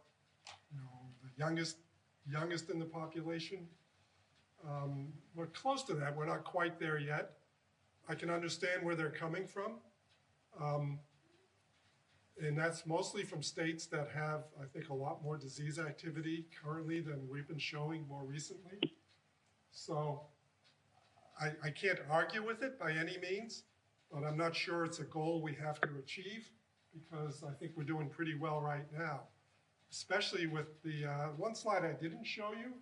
the youngest in the population, we're close to that. We're not quite there yet. I can understand where they're coming from, and that's mostly from states that have, I think, a lot more disease activity currently than we've been showing more recently. So I can't argue with it by any means, but I'm not sure it's a goal we have to achieve, because I think we're doing pretty well right now, especially with the one slide I didn't show you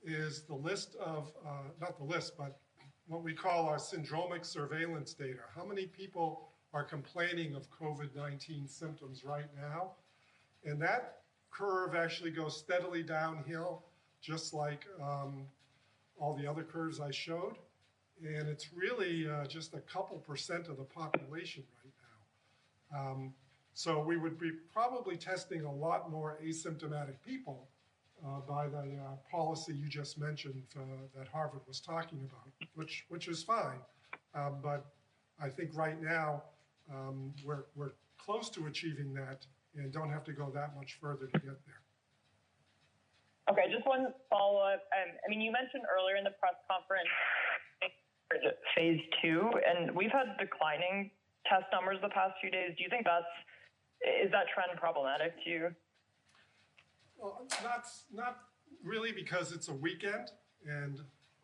is the list of, not the list, but what we call our syndromic surveillance data. How many people are complaining of COVID-19 symptoms right now? And that curve actually goes steadily downhill, just like all the other curves I showed. And it's really just a couple percent of the population right now. So we would be probably testing a lot more asymptomatic people by the policy you just mentioned that Harvard was talking about, which is fine. But I think right now we're close to achieving that and don't have to go that much further to get there. Okay, just one follow-up. I mean, you mentioned earlier in the press conference phase 2, and we've had declining test numbers the past few days. Do you think is that trend problematic to you? Well, not really, because it's a weekend, and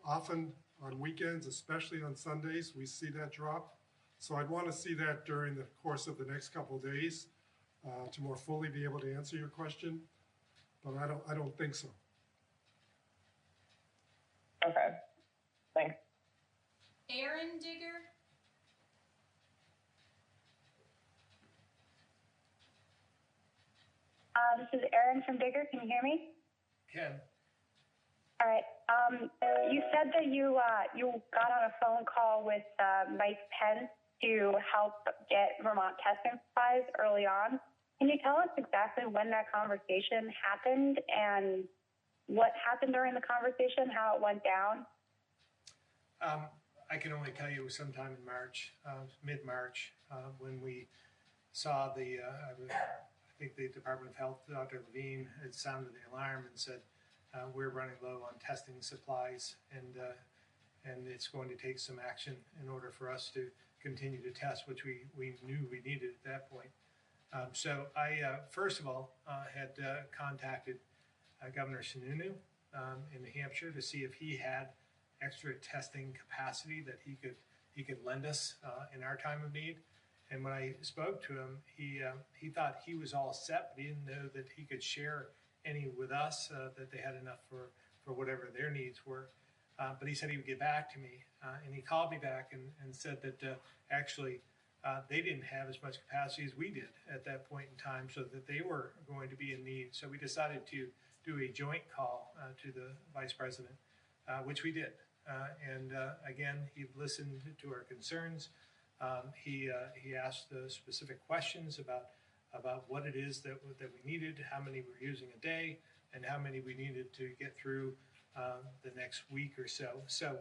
often on weekends, especially on Sundays, we see that drop. So I'd want to see that during the course of the next couple of days to more fully be able to answer your question, but I don't think so. Okay, thanks. Aaron Digger. This is Erin from Digger. Can you hear me? Can. All right. You said that you got on a phone call with Mike Pence to help get Vermont testing supplies early on. Can you tell us exactly when that conversation happened and what happened during the conversation, how it went down? I can only tell you it was sometime in March, mid-March, when we saw I think the Department of Health, Dr. Levine, had sounded the alarm and said, we're running low on testing supplies, and it's going to take some action in order for us to continue to test, which we knew we needed at that point. So I, first of all, had contacted Governor Sununu in New Hampshire to see if he had extra testing capacity that he could lend us in our time of need. And when I spoke to him, he thought he was all set, but he didn't know that he could share any with us, that they had enough for whatever their needs were. But he said he would get back to me, and he called me back and said that actually they didn't have as much capacity as we did at that point in time, so that they were going to be in need. So we decided to do a joint call to the Vice President, which we did. And again, he listened to our concerns. He asked specific questions about what it is that we needed, how many we're using a day, and how many we needed to get through the next week or so. So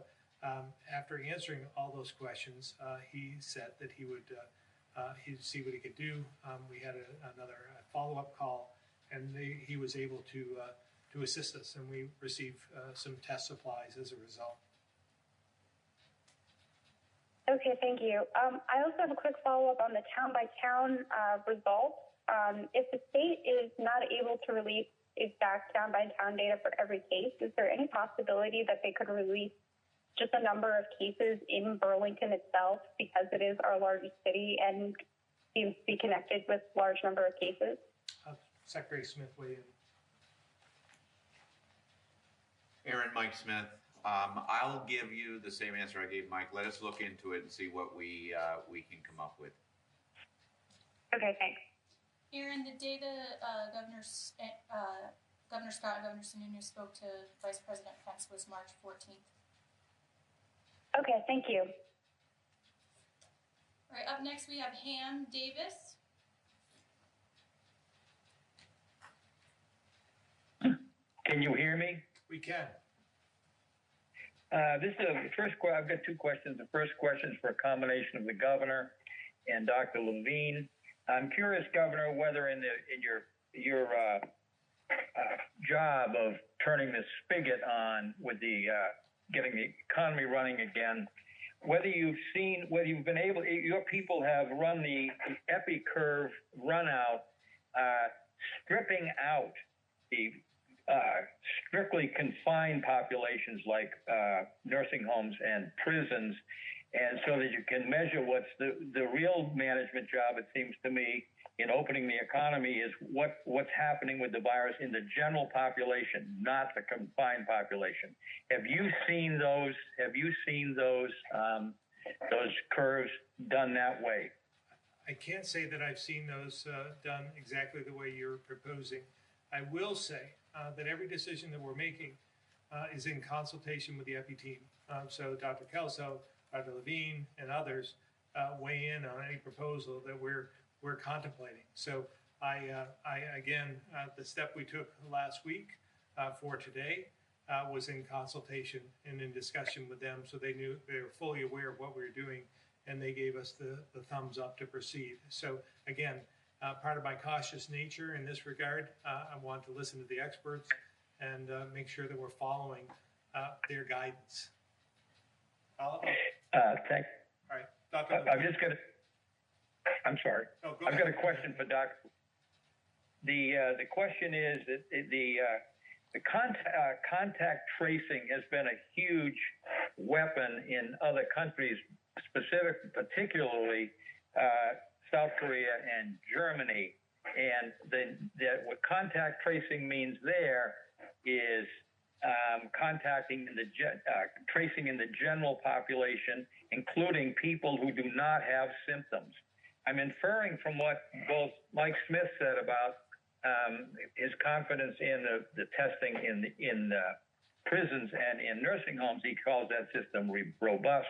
after answering all those questions, he said that he would he'd see what he could do. We had another follow-up call, and he was able to assist us, and we received some test supplies as a result. Okay, thank you. I also have a quick follow-up on the town-by-town results. If the state is not able to release exact town-by-town data for every case, is there any possibility that they could release just a number of cases in Burlington itself, because it is our largest city and seems to be connected with a large number of cases? Secretary Smith, weigh in. Aaron, Mike Smith. I'll give you the same answer I gave Mike. Let us look into it and see what we can come up with. Okay, thanks. Aaron, the data Governor Scott and Governor Sununu spoke to Vice President Pence was March 14th. Okay, thank you. All right, up next we have Ham Davis. Can you hear me? We can. This is I've got two questions. The first question is for a combination of the governor and Dr. Levine. I'm curious, Governor, whether in your job of turning the spigot on with the getting the economy running again, whether you've been able, your people have run the epi curve run out, stripping out the strictly confined populations like nursing homes and prisons, and so that you can measure what's the real management job, it seems to me, in opening the economy is what's happening with the virus in the general population, not the confined population. Have you seen those? Have you seen those curves done that way? I can't say that I've seen those done exactly the way you're proposing. I will say that every decision that we're making is in consultation with the EPI team. So Dr. Kelso, Dr. Levine, and others weigh in on any proposal that we're contemplating. So again, the step we took last week for today was in consultation and in discussion with them, so they were fully aware of what we were doing, and they gave us the thumbs up to proceed. So again, part of my cautious nature in this regard, I want to listen to the experts and make sure that we're following their guidance. Thanks. All right, Dr. I'm sorry. Oh, I've got a question for Doc. The question is that the contact tracing has been a huge weapon in other countries, particularly South Korea and Germany. And what contact tracing means there is tracing in the general population, including people who do not have symptoms. I'm inferring from what both Mike Smith said about his confidence in the testing in prisons and in nursing homes. He calls that system robust.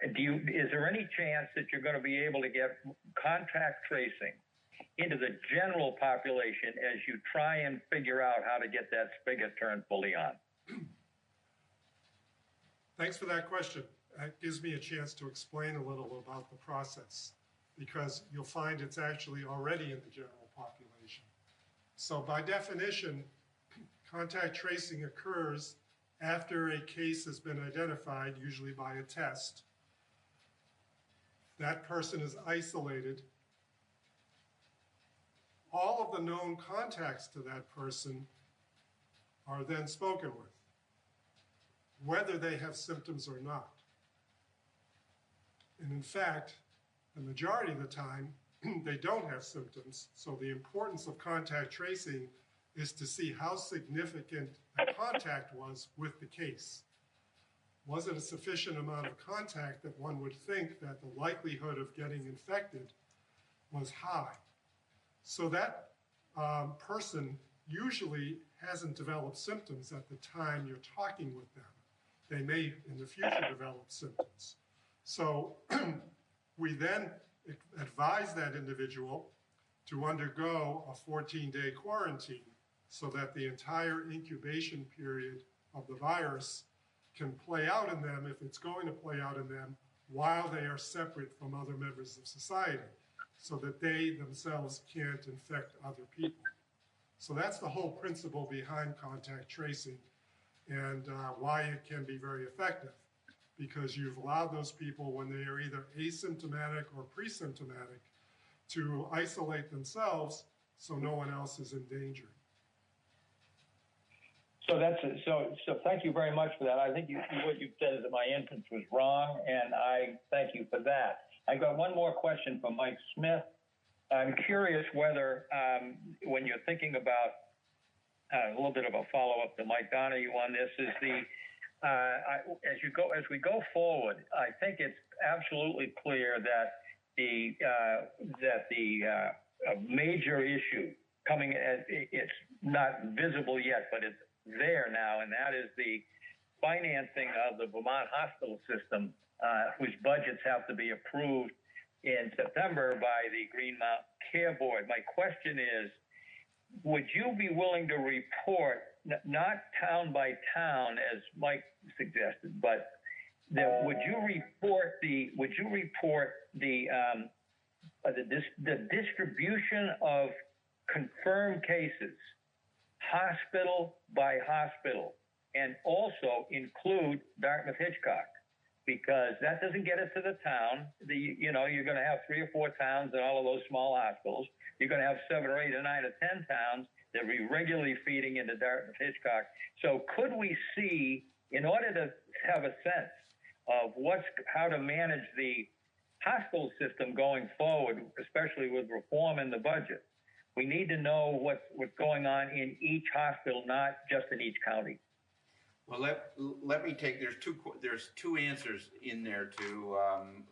Is there any chance that you're going to be able to get contact tracing into the general population as you try and figure out how to get that spigot turned fully on? Thanks for that question. That gives me a chance to explain a little about the process, because you'll find it's actually already in the general population. So by definition, contact tracing occurs after a case has been identified, usually by a test. That person is isolated. All of the known contacts to that person are then spoken with, whether they have symptoms or not. And in fact, the majority of the time, they don't have symptoms. So the importance of contact tracing is to see how significant a contact was with the case. Was it a sufficient amount of contact that one would think that the likelihood of getting infected was high? So that person usually hasn't developed symptoms at the time you're talking with them. They may in the future develop symptoms. So we then advise that individual to undergo a 14-day quarantine so that the entire incubation period of the virus can play out in them, if it's going to play out in them, while they are separate from other members of society, so that they themselves can't infect other people. So that's the whole principle behind contact tracing, and why it can be very effective, because you've allowed those people, when they are either asymptomatic or pre-symptomatic, to isolate themselves so no one else is endangered. So so thank you very much for that. I think what you said is that my inference was wrong, and I thank you for that. I got one more question from Mike Smith. I'm curious whether, when you're thinking about a little bit of a follow-up to Mike Donahue on this, is as we go forward, I think it's absolutely clear that a major issue coming, it's not visible yet, but it's there now, and that is the financing of the Vermont hospital system, whose budgets have to be approved in September by the Green Mountain Care Board. My question is, would you be willing to report, not town by town as Mike suggested, but would you report the distribution of confirmed cases, hospital by hospital, and also include Dartmouth-Hitchcock? Because that doesn't get it to the town. You're going to have 3 or 4 towns and all of those small hospitals. You're going to have 7 or 8 or 9 or 10 towns that are regularly feeding into Dartmouth-Hitchcock. So could we see, in order to have a sense of how to manage the hospital system going forward, especially with reform in the budget. We need to know what's going on in each hospital, not just in each county. Well, let me take, there's two answers in there to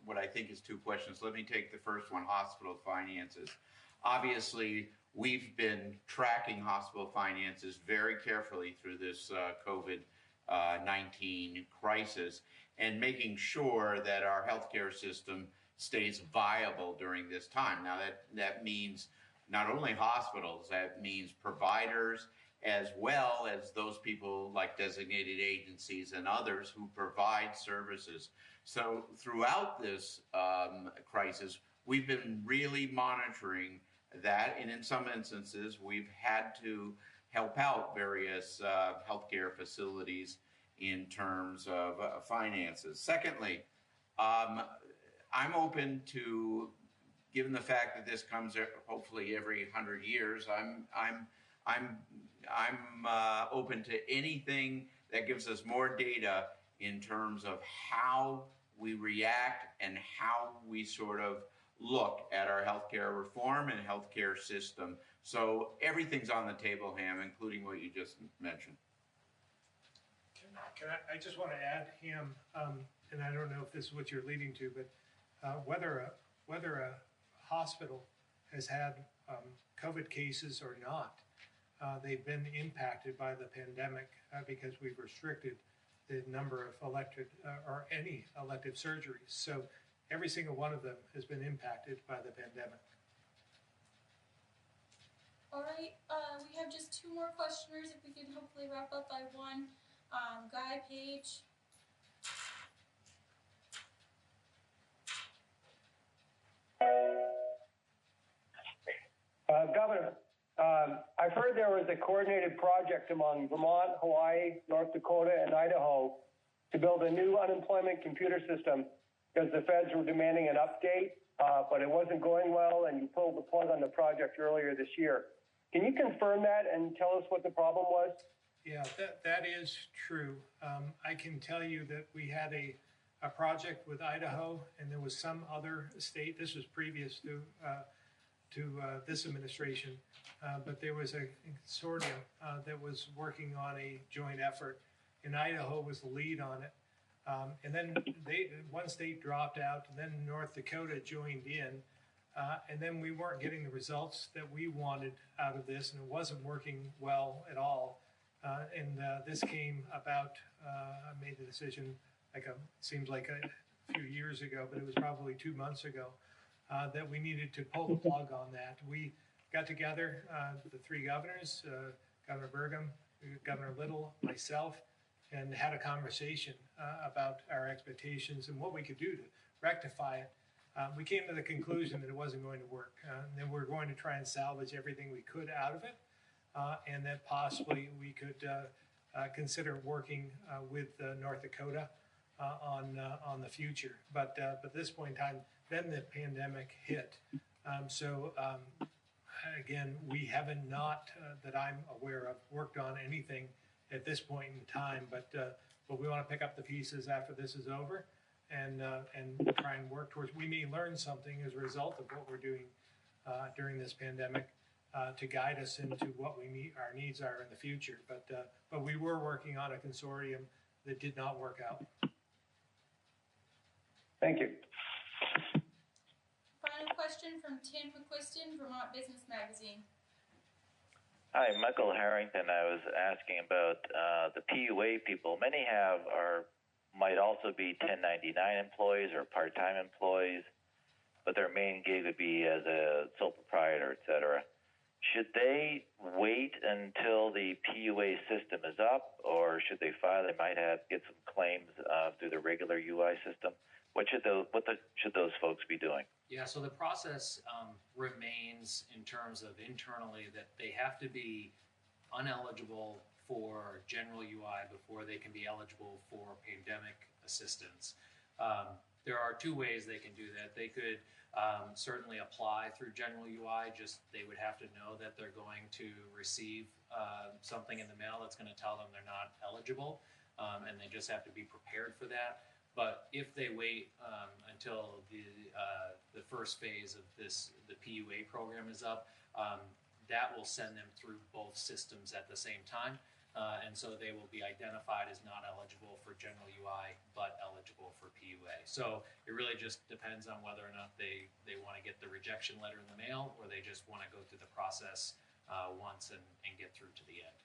what I think is two questions. Let me take the first one, hospital finances. Obviously, we've been tracking hospital finances very carefully through this COVID-19 crisis and making sure that our healthcare system stays viable during this time. Now, that means not only hospitals, that means providers, as well as those people like designated agencies and others who provide services. So throughout this crisis, we've been really monitoring that, and in some instances, we've had to help out various healthcare facilities in terms of finances. Secondly, I'm open to, given the fact that this comes hopefully every 100 years, I'm open to anything that gives us more data in terms of how we react and how we sort of look at our healthcare reform and healthcare system. So everything's on the table, Ham, including what you just mentioned. I just want to add, Ham, and I don't know if this is what you're leading to, but whether a hospital has had COVID cases or not, they've been impacted by the pandemic because we've restricted the number of elected or any elective surgeries. So every single one of them has been impacted by the pandemic. All right, we have just two more questioners. If we could hopefully wrap up by one. Guy Page. Governor, I've heard there was a coordinated project among Vermont, Hawaii, North Dakota, and Idaho to build a new unemployment computer system because the feds were demanding an update, but it wasn't going well, and you pulled the plug on the project earlier this year. Can you confirm that and tell us what the problem was? Yeah, that is true. I can tell you that we had a project with Idaho, and there was some other state. This was previous to this administration, but there was a consortium that was working on a joint effort, and Idaho was the lead on it. And then one state dropped out, and then North Dakota joined in, and then we weren't getting the results that we wanted out of this, and it wasn't working well at all. And this came about, I made the decision, seems like a few years ago, but it was probably 2 months ago, that we needed to pull the plug on that. We got together, the three governors, Governor Burgum, Governor Little, myself, and had a conversation about our expectations and what we could do to rectify it. We came to the conclusion that it wasn't going to work, and then we're going to try and salvage everything we could out of it. And that possibly we could consider working with North Dakota on the future. But at this point in time, then the pandemic hit. Again, we haven't not, that I'm aware of, worked on anything at this point in time. But we want to pick up the pieces after this is over and try and work towards. We may learn something as a result of what we're doing during this pandemic. To guide us into what our needs are in the future. But we were working on a consortium that did not work out. Thank you. Final question from Tim McQuiston, Vermont Business Magazine. Hi, Michael Harrington. I was asking about the PUA people. Many might also be 1099 employees or part-time employees, but their main gig would be as a sole proprietor, et cetera. Should they wait until the PUA system is up, or should they file? They might get some claims through the regular UI system. What should those folks be doing? Yeah, so the process remains in terms of internally that they have to be uneligible for general UI before they can be eligible for pandemic assistance. There are two ways they can do that. They could certainly apply through general UI, just they would have to know that they're going to receive something in the mail that's going to tell them they're not eligible, and they just have to be prepared for that. But if they wait until the first phase of the PUA program is up, that will send them through both systems at the same time. And so they will be identified as not eligible for general UI, but eligible for PUA. So it really just depends on whether or not they want to get the rejection letter in the mail, or they just want to go through the process once and get through to the end.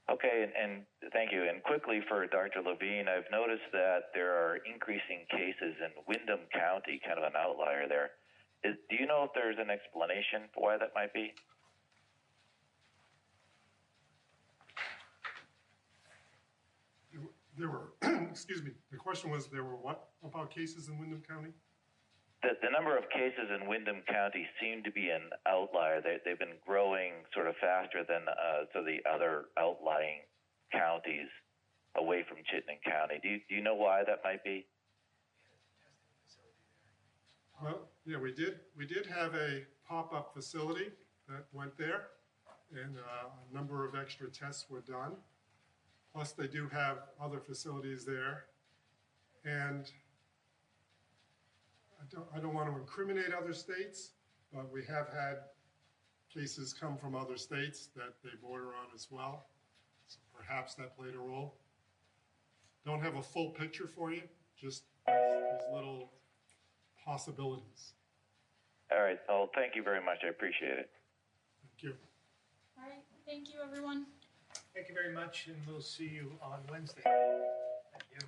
Okay, and thank you. And quickly for Dr. Levine, I've noticed that there are increasing cases in Windham County, kind of an outlier there. Do you know if there's an explanation for why that might be? There were, excuse me, the question was there were what about cases in Windham County? The number of cases in Windham County seem to be an outlier. They've been growing sort of faster than the other outlying counties away from Chittenden County. Do you know why that might be? Well, yeah, we did have a pop-up facility that went there, and a number of extra tests were done. Plus, they do have other facilities there, and I don't want to incriminate other states, but we have had cases come from other states that they border on as well. So perhaps that played a role. Don't have a full picture for you, just these little possibilities. All right. Well, thank you very much. I appreciate it. Thank you. All right. Thank you, everyone. Thank you very much, and we'll see you on Wednesday. Thank you.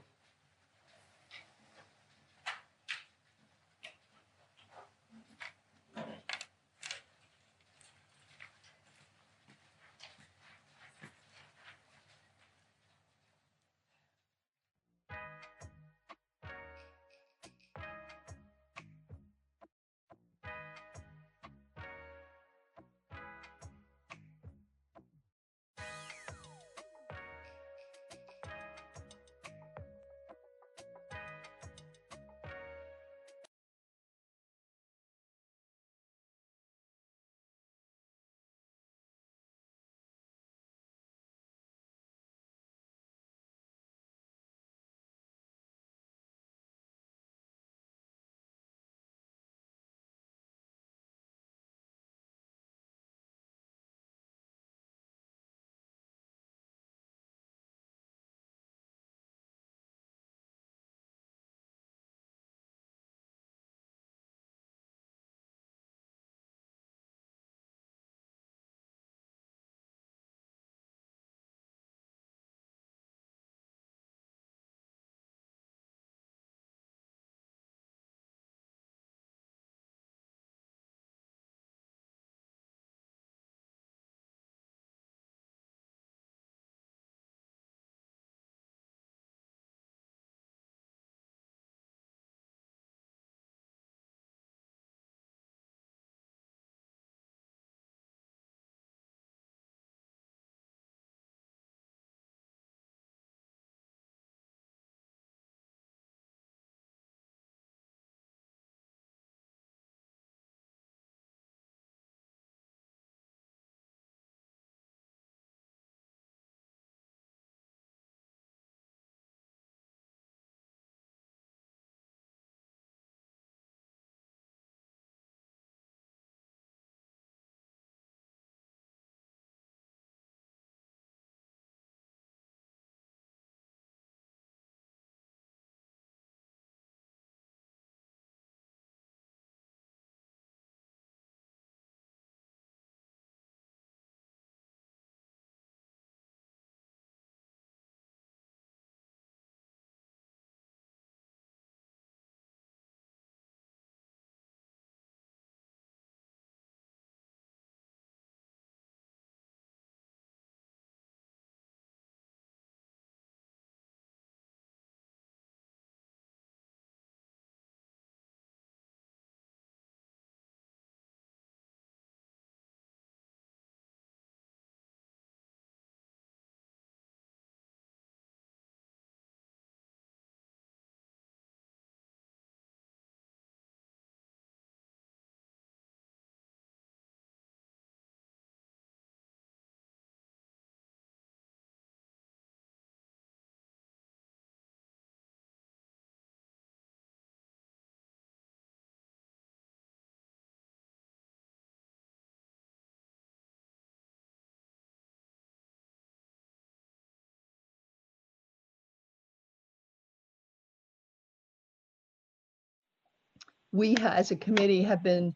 we as a committee have been,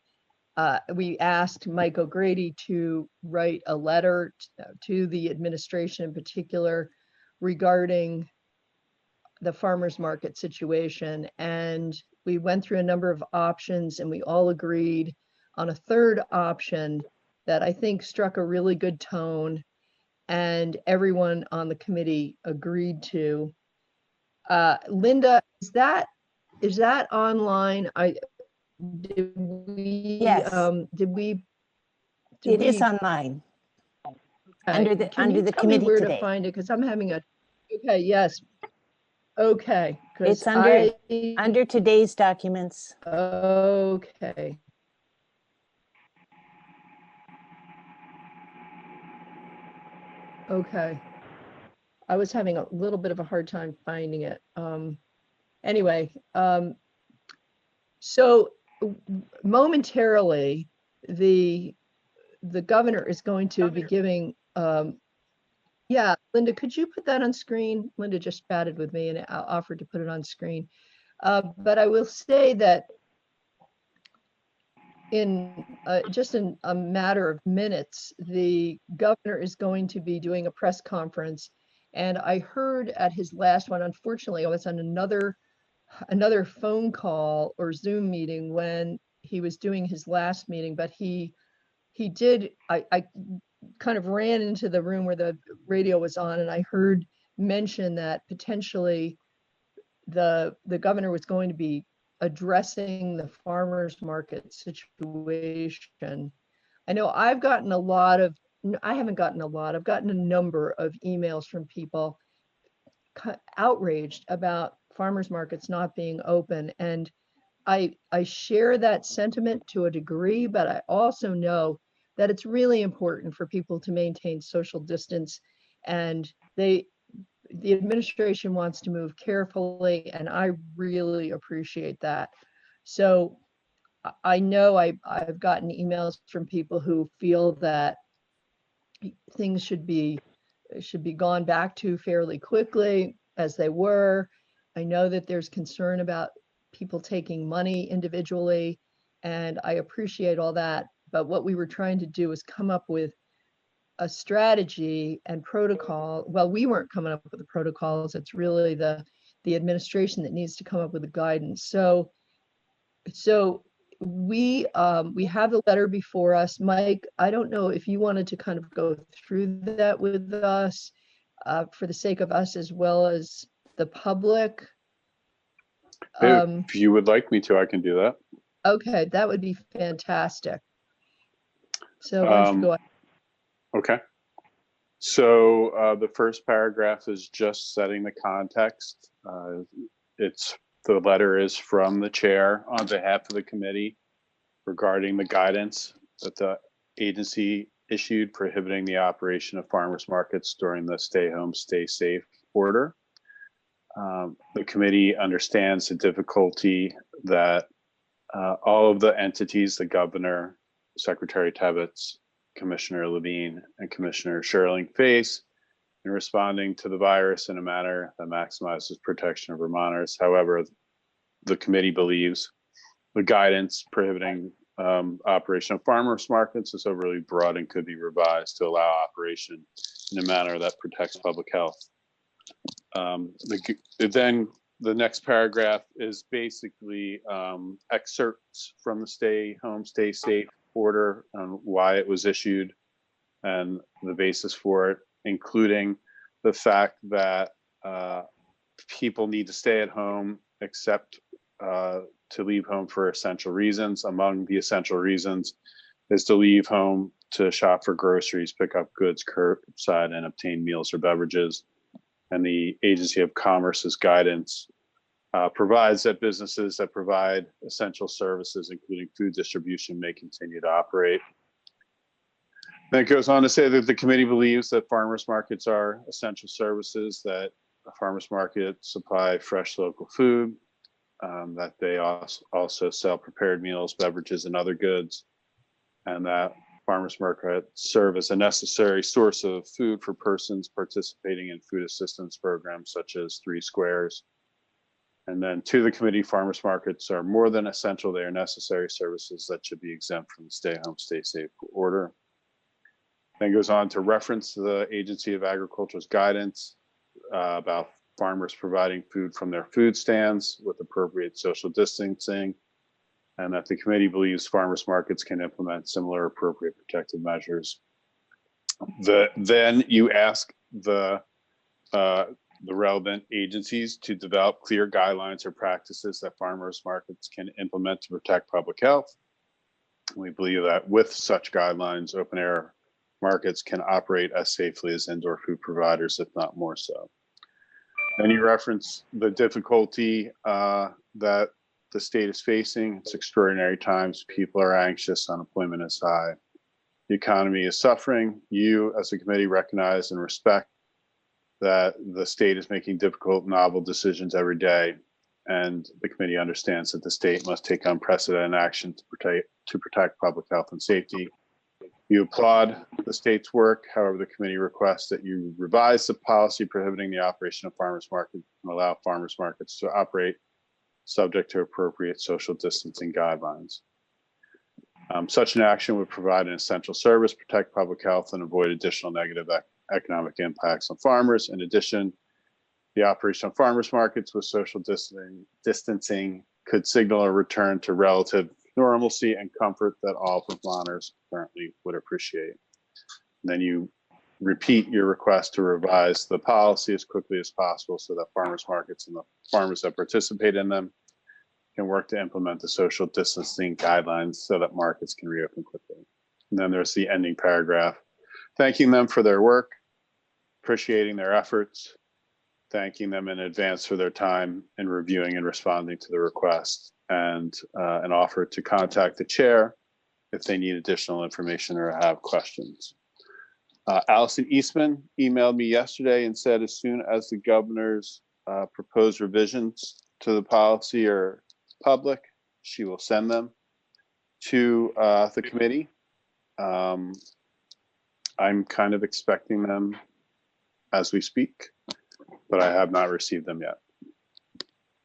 we asked Mike O'Grady to write a letter to the administration in particular regarding the farmers market situation. And we went through a number of options and we all agreed on a third option that I think struck a really good tone and everyone on the committee agreed to. Linda, is that online? Did we? Yes. It is online. Under the committee where today. to find it? Because I'm having a. Okay. Yes. Okay. It's under today's documents. Okay. Okay. I was having a little bit of a hard time finding it. Anyway, so momentarily, the governor is going to be giving, yeah, Linda, could you put that on screen? Linda just chatted with me and I offered to put it on screen. But I will say that in just in a matter of minutes, the governor is going to be doing a press conference. And I heard at his last one, unfortunately, I was on another phone call or Zoom meeting when he was doing his last meeting, but he did, I kind of ran into the room where the radio was on and I heard mention that potentially the governor was going to be addressing the farmers market situation. I know I've gotten I've gotten a number of emails from people outraged about farmers markets not being open. And I share that sentiment to a degree, but I also know that it's really important for people to maintain social distance, and the administration wants to move carefully, and I really appreciate that. So I know I've gotten emails from people who feel that things should be gone back to fairly quickly as they were. I know that there's concern about people taking money individually, and I appreciate all that. But what we were trying to do is come up with a strategy and protocol. Well, we weren't coming up with the protocols. It's really the administration that needs to come up with the guidance. So we have the letter before us. Mike, I don't know if you wanted to kind of go through that with us for the sake of us as well as the public. If you would like me to, I can do that. Okay, that would be fantastic. So why don't you go ahead? Okay. So the first paragraph is just setting the context. The letter is from the chair on behalf of the committee regarding the guidance that the agency issued prohibiting the operation of farmers markets during the stay home, stay safe order. The committee understands the difficulty that all of the entities, the governor, Secretary Tebbets, Commissioner Levine, and Commissioner Sherling face in responding to the virus in a manner that maximizes protection of Vermonters. However, the committee believes the guidance prohibiting operation of farmers markets is overly broad and could be revised to allow operation in a manner that protects public health. Then the next paragraph is basically excerpts from the stay home, stay safe order on why it was issued and the basis for it, including the fact that people need to stay at home except to leave home for essential reasons. Among the essential reasons is to leave home to shop for groceries, pick up goods curbside, and obtain meals or beverages. And the Agency of Commerce's guidance provides that businesses that provide essential services, including food distribution, may continue to operate. Then it goes on to say that the committee believes that farmers markets are essential services, that a farmers market supply fresh local food, that they also sell prepared meals, beverages, and other goods, and that farmers markets serve as a necessary source of food for persons participating in food assistance programs such as 3 Squares And then to the committee, farmers markets are more than essential. They are necessary services that should be exempt from the stay home, stay safe order. Then goes on to reference the Agency of Agriculture's guidance about farmers providing food from their food stands with appropriate social distancing, and that the committee believes farmers markets can implement similar appropriate protective measures. Then you ask the relevant agencies to develop clear guidelines or practices that farmers markets can implement to protect public health. We believe that with such guidelines, open air markets can operate as safely as indoor food providers, if not more so. Then you reference the difficulty that the state is facing. It's extraordinary times. People are anxious. Unemployment is high. The economy is suffering. You, as a committee, recognize and respect that the state is making difficult, novel decisions every day. And the committee understands that the state must take unprecedented action to protect public health and safety. You applaud the state's work. However, the committee requests that you revise the policy prohibiting the operation of farmers markets and allow farmers markets to operate subject to appropriate social distancing guidelines. Such an action would provide an essential service, protect public health, and avoid additional negative economic impacts on farmers. In addition, the operation of farmers markets with social distancing could signal a return to relative normalcy and comfort that all Vermonters currently would appreciate. And then you repeat your request to revise the policy as quickly as possible so that farmers markets and the farmers that participate in them can work to implement the social distancing guidelines so that markets can reopen quickly. And then there's the ending paragraph, thanking them for their work, appreciating their efforts, thanking them in advance for their time in reviewing and responding to the request, and an offer to contact the chair if they need additional information or have questions. Allison Eastman emailed me yesterday and said as soon as the governor's proposed revisions to the policy are public, she will send them to the committee. I'm kind of expecting them as we speak, but I have not received them yet.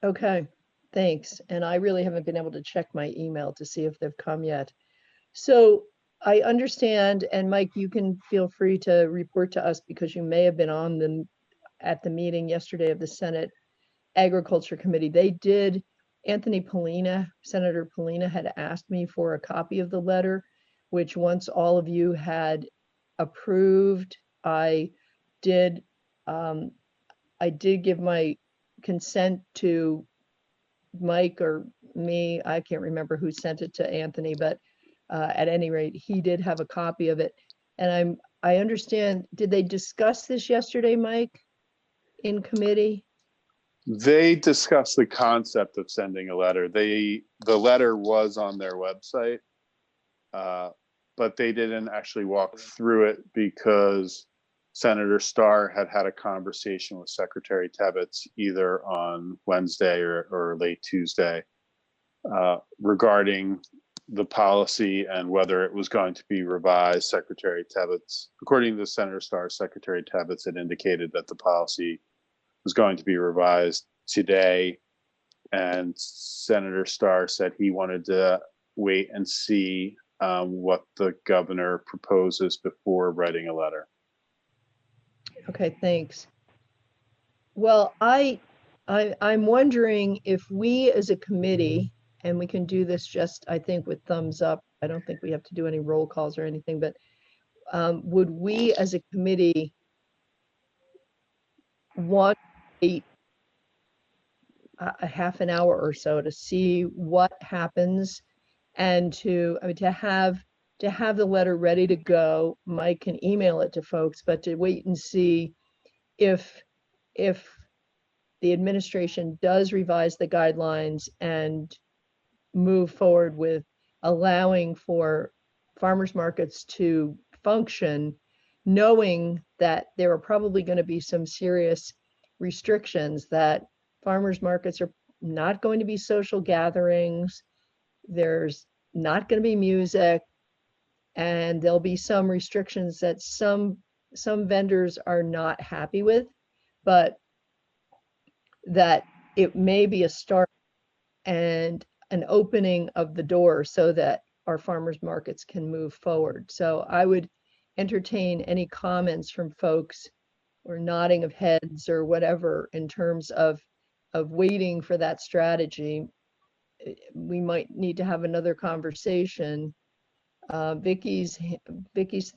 Okay, thanks. And I really haven't been able to check my email to see if they've come yet. So I understand, and Mike, you can feel free to report to us because you may have been at the meeting yesterday of the Senate Agriculture Committee. They did, Senator Polina had asked me for a copy of the letter, which once all of you had approved, I did give my consent to Mike or me. I can't remember who sent it to Anthony, but at any rate, he did have a copy of it. And I understand, did they discuss this yesterday, Mike, in committee? They discussed the concept of sending a letter. The letter was on their website, but they didn't actually walk through it because Senator Starr had a conversation with Secretary Tebbets either on Wednesday or late Tuesday regarding the policy and whether it was going to be revised. Secretary Tebbets, according to Senator Starr, Secretary Tebbets had indicated that the policy was going to be revised today, and Senator Starr said he wanted to wait and see what the governor proposes before writing a letter. Okay, thanks. Well, I'm wondering if we as a committee, and we can do this just, I think, with thumbs up. I don't think we have to do any roll calls or anything, but would we as a committee want a half an hour or so to see what happens and to have the letter ready to go? Mike can email it to folks, but to wait and see if the administration does revise the guidelines and move forward with allowing for farmers markets to function, knowing that there are probably going to be some serious restrictions, that farmers markets are not going to be social gatherings, there's not going to be music, and there'll be some restrictions that some vendors are not happy with, but that it may be a start and an opening of the door so that our farmers markets can move forward. So I would entertain any comments from folks or nodding of heads or whatever in terms of waiting for that strategy. We might need to have another conversation. Vicky's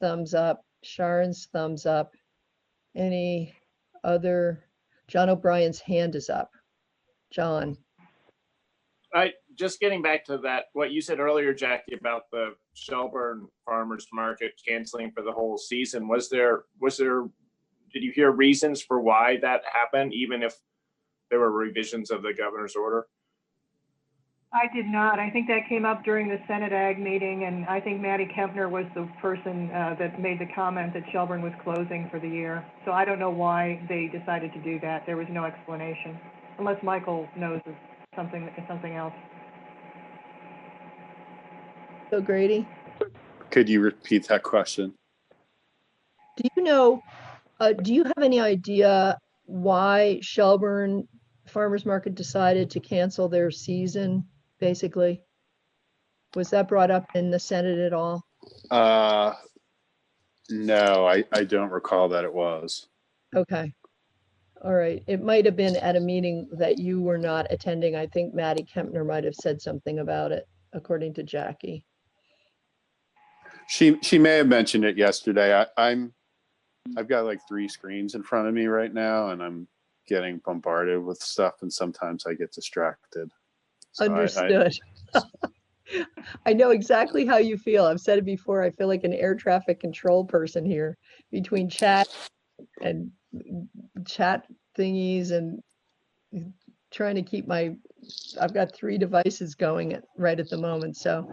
thumbs up, Sharon's thumbs up. Any other? John O'Brien's hand is up. John. Just getting back to that, what you said earlier, Jackie, about the Shelburne Farmers Market canceling for the whole season. Did you hear reasons for why that happened, even if there were revisions of the governor's order? I did not. I think that came up during the Senate Ag meeting, and I think Maddie Kempner was the person that made the comment that Shelburne was closing for the year. So I don't know why they decided to do that. There was no explanation, unless Michael knows of something else. So Grady? Could you repeat that question? Do you know, do you have any idea why Shelburne Farmers Market decided to cancel their season, basically? Was that brought up in the Senate at all? No, I don't recall that it was. Okay. All right. It might have been at a meeting that you were not attending. I think Maddie Kempner might have said something about it, according to Jackie. She may have mentioned it yesterday. I've got like 3 screens in front of me right now, and I'm getting bombarded with stuff, and sometimes I get distracted. So understood. I know exactly how you feel. I've said it before. I feel like an air traffic control person here between chat and chat thingies and trying to keep I've got 3 devices going right at the moment. So,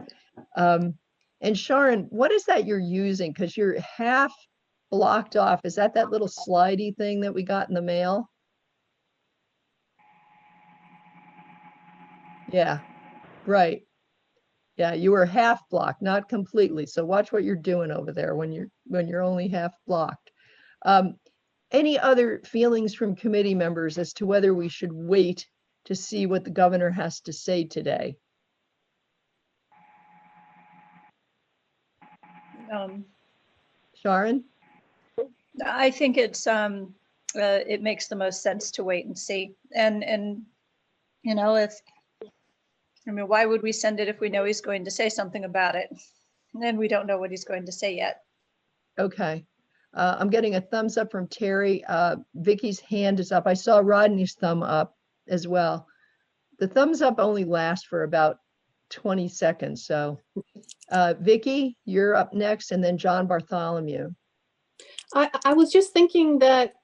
and Sharon, what is that you're using? Because you're half blocked off. Is that little slidey thing that we got in the mail? Yeah, right. Yeah, you were half blocked, not completely. So watch what you're doing over there when you're only half blocked. Any other feelings from committee members as to whether we should wait to see what the governor has to say today? Sharon? I think it makes the most sense to wait and see. And you know, why would we send it if we know he's going to say something about it? And then we don't know what he's going to say yet. Okay. I'm getting a thumbs up from Terry. Vicky's hand is up. I saw Rodney's thumb up as well. The thumbs up only last for about 20 seconds. So Vicky, you're up next, and then John Bartholomew. I was just thinking that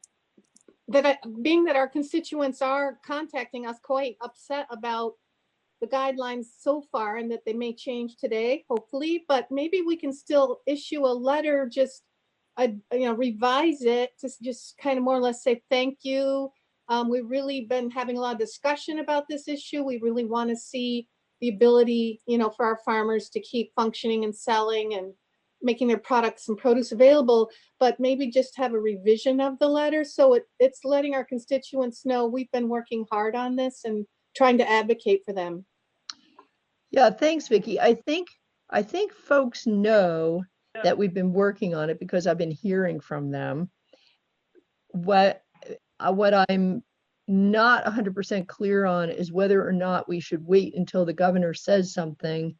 being that our constituents are contacting us quite upset about the guidelines so far, and that they may change today, hopefully, but maybe we can still issue a letter, just revise it to just kind of more or less say thank you. We've really been having a lot of discussion about this issue. We really want to see the ability, for our farmers to keep functioning and selling and making their products and produce available, but maybe just have a revision of the letter. So it's letting our constituents know we've been working hard on this and trying to advocate for them. Yeah, thanks, Vicky. I think folks know that we've been working on it because I've been hearing from them. What I'm not 100% clear on is whether or not we should wait until the governor says something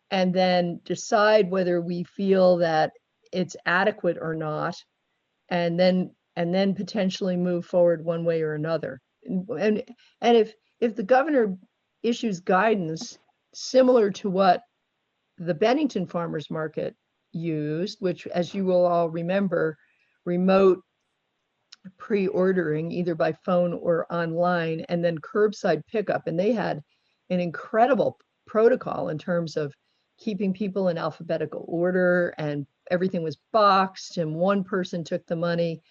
and then decide whether we feel that it's adequate or not, and then potentially move forward one way or another. And if the governor issues guidance similar to what the Bennington Farmers Market used, which, as you will all remember, remote pre-ordering either by phone or online, and then curbside pickup. And they had an incredible protocol in terms of keeping people in alphabetical order, and everything was boxed and one person took the money.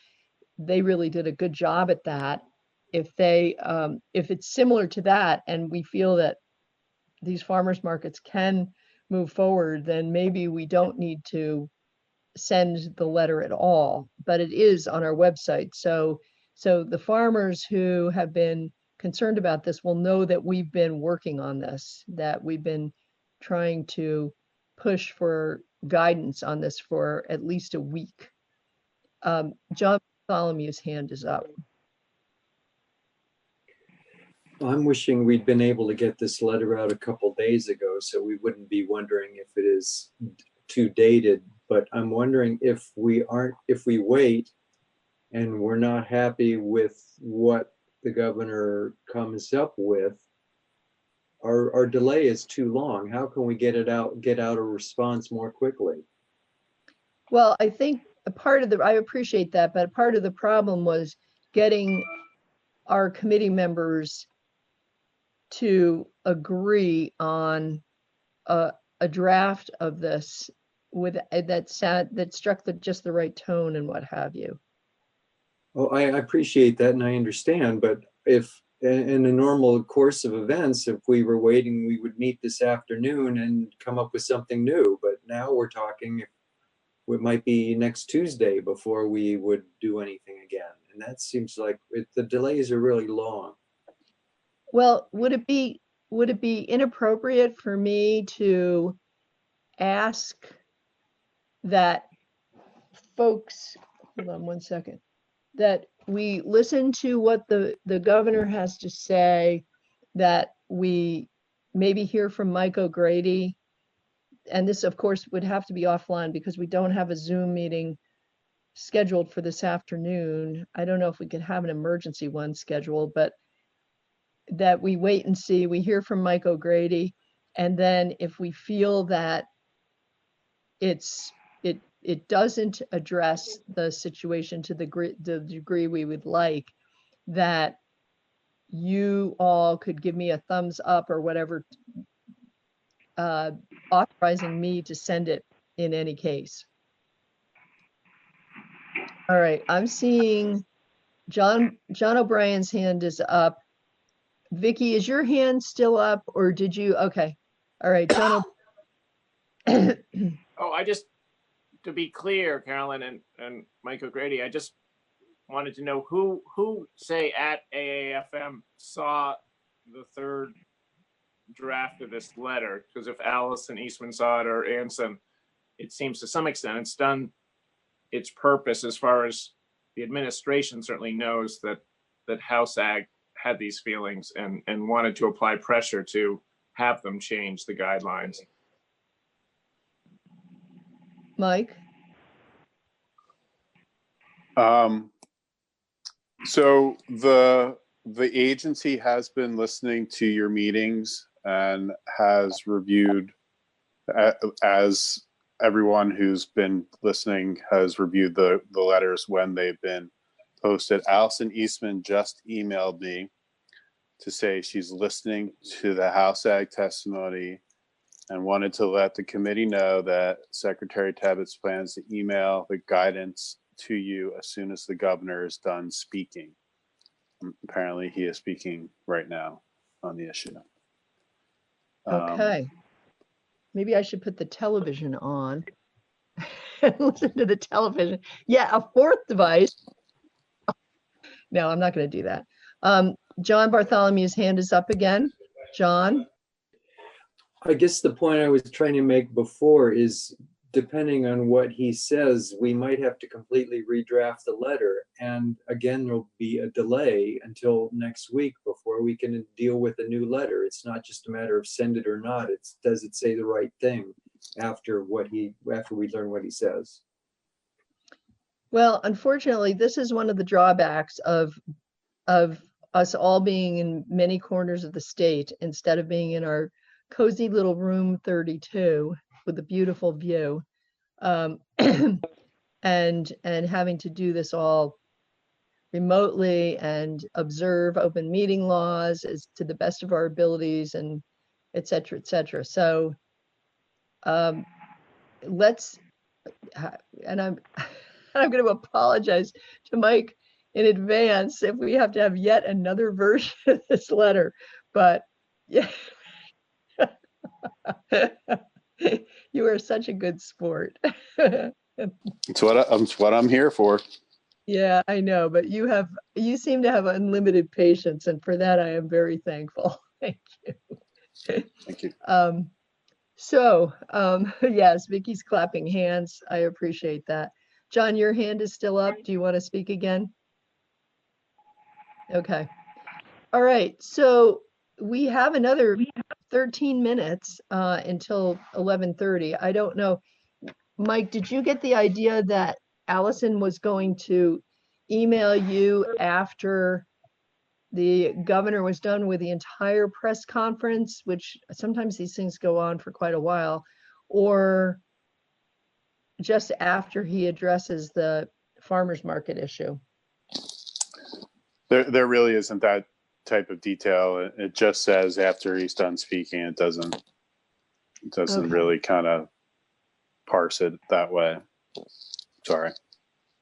They really did a good job at that. If it's similar to that and we feel that these farmers markets can move forward, then maybe we don't need to send the letter at all, but it is on our website. So the farmers who have been concerned about this will know that we've been working on this, that we've been trying to push for guidance on this for at least a week. John Bartholomew's hand is up. I'm wishing we'd been able to get this letter out a couple days ago so we wouldn't be wondering if it is too dated. But I'm wondering if we wait and we're not happy with what the governor comes up with, our delay is too long. How can we get out a response more quickly? Well, I think I appreciate that, but part of the problem was getting our committee members to agree on a draft of this with that struck just the right tone and what have you. Oh, I appreciate that and I understand, but if in the normal course of events, if we were waiting, we would meet this afternoon and come up with something new. But now we're talking, it might be next Tuesday before we would do anything again. And that seems like the delays are really long. Well, would it be inappropriate for me to ask that folks, hold on one second, that we listen to what the governor has to say, that we maybe hear from Mike O'Grady, and this of course would have to be offline because we don't have a Zoom meeting scheduled for this afternoon. I don't know if we could have an emergency one scheduled, but that we wait and see, we hear from Mike O'Grady, and then if we feel that it doesn't address the situation to the degree we would like, that you all could give me a thumbs up or whatever, authorizing me to send it in any case. All right, I'm seeing John O'Brien's hand is up. Vicky, is your hand still up or did you? Okay. All right, John. Oh, to be clear, Carolyn and Mike O'Grady, I just wanted to know who say at AAFM saw the third draft of this letter, because if Allison Eastman saw it or Anson, it seems to some extent it's done its purpose as far as the administration certainly knows that House Ag had these feelings and wanted to apply pressure to have them change the guidelines. Mike? So the agency has been listening to your meetings and has reviewed, as everyone who's been listening has reviewed the letters when they've been posted. Allison Eastman just emailed me to say she's listening to the House Ag testimony and wanted to let the committee know that Secretary Tabbitt's plans to email the guidance to you as soon as the governor is done speaking. Apparently he is speaking right now on the issue. Okay. Maybe I should put the television on and listen to the television. Yeah, a fourth device. No, I'm not going to do that. John Bartholomew's hand is up again. John? I guess the point I was trying to make before is, depending on what he says, we might have to completely redraft the letter. And again, there'll be a delay until next week before we can deal with a new letter. It's not just a matter of send it or not. It's does it say the right thing after we learn what he says. Well, unfortunately, this is one of the drawbacks of us all being in many corners of the state instead of being in our cozy little room 32 with a beautiful view, and having to do this all remotely and observe open meeting laws as to the best of our abilities, and et cetera, et cetera. So let's, and I'm going to apologize to Mike in advance if we have to have yet another version of this letter, but yeah. You are such a good sport. It's what I'm here for. Yeah, I know, but you seem to have unlimited patience, and for that I am very thankful. Thank you. Thank you. Yes, Vicky's clapping hands. I appreciate that. John, your hand is still up. Do you want to speak again? Okay. All right. So we have another 13 minutes until 11:30. I don't know. Mike, did you get the idea that Allison was going to email you after the governor was done with the entire press conference, which sometimes these things go on for quite a while, or just after he addresses the farmers market issue? There really isn't that type of detail. It just says after he's done speaking. It doesn't Okay. really kind of parse it that way. Sorry.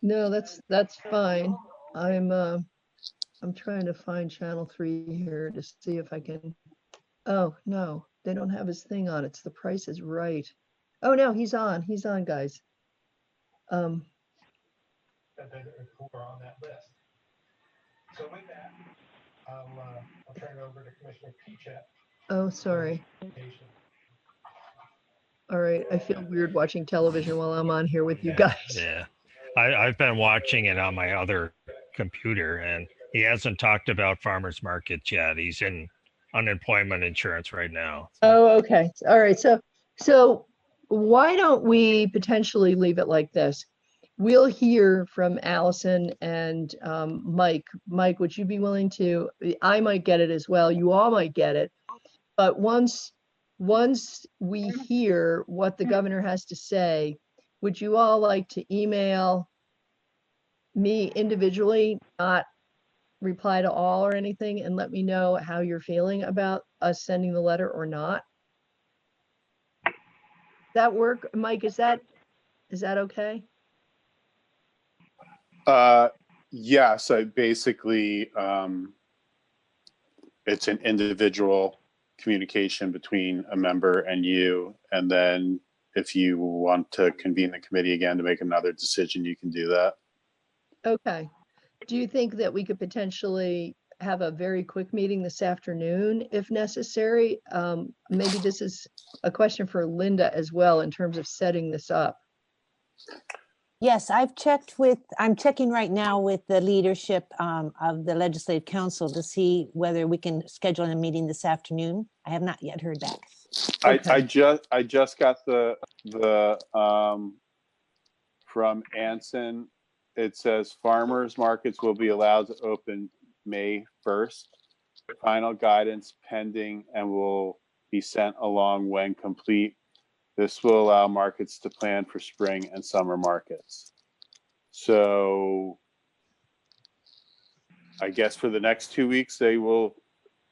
No, that's fine. I'm trying to find channel 3 here to see if I can. Oh, no, they don't have his thing on. It's The Price is Right. Oh, no, he's on, guys. That are on that list. So with that, I'll turn it over to Commissioner Pichette. Oh, sorry. All right, I feel weird watching television while I'm on here with you guys. Yeah. I've been watching it on my other computer, and he hasn't talked about farmers markets yet. He's in unemployment insurance right now. Oh, okay. All right. So why don't we potentially leave it like this? We'll hear from Allison and Mike. Mike, would you be willing to? I might get it as well. You all might get it. But once we hear what the governor has to say, would you all like to email me individually, not reply to all or anything, and let me know how you're feeling about us sending the letter or not? Does that work? Mike, is that okay? Yeah, so basically it's an individual communication between a member and you, and then if you want to convene the committee again to make another decision, you can do that. Okay. Do you think that we could potentially have a very quick meeting this afternoon if necessary? Maybe this is a question for Linda as well in terms of setting this up. Yes, I'm checking right now with the leadership of the Legislative Council to see whether we can schedule a meeting this afternoon. I have not yet heard back. Okay. I just got the from Anson. It says farmers markets will be allowed to open May 1st. Final guidance pending and will be sent along when complete. This will allow markets to plan for spring and summer markets. So I guess for the next 2 weeks, they will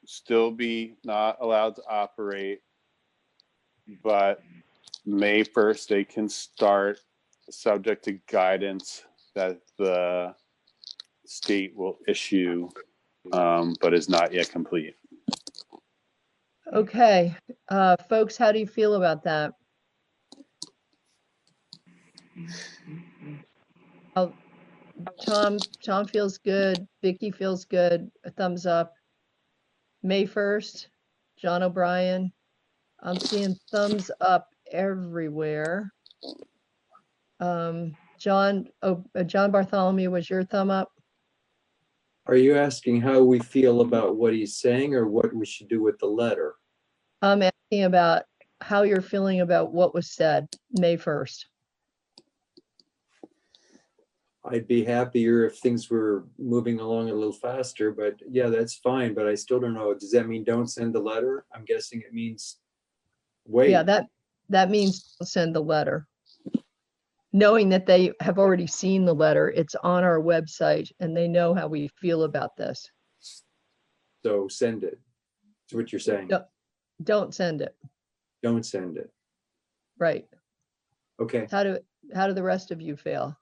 still be not allowed to operate, but May 1st, they can start, subject to guidance that the state will issue, but is not yet complete. Okay, folks, how do you feel about that? Tom feels good. Vicky feels good. A thumbs up. May 1st, John O'Brien. I'm seeing thumbs up everywhere. John Bartholomew, was your thumb up? Are you asking how we feel about what he's saying or what we should do with the letter? I'm asking about how you're feeling about what was said May 1st. I'd be happier if things were moving along a little faster, but yeah, that's fine. But I still don't know. Does that mean don't send the letter? I'm guessing it means wait. Yeah, that means don't send the letter. Knowing that they have already seen the letter, it's on our website and they know how we feel about this. So send it. That's what you're saying. Don't send it. Don't send it. Right. Okay. How do the rest of you feel?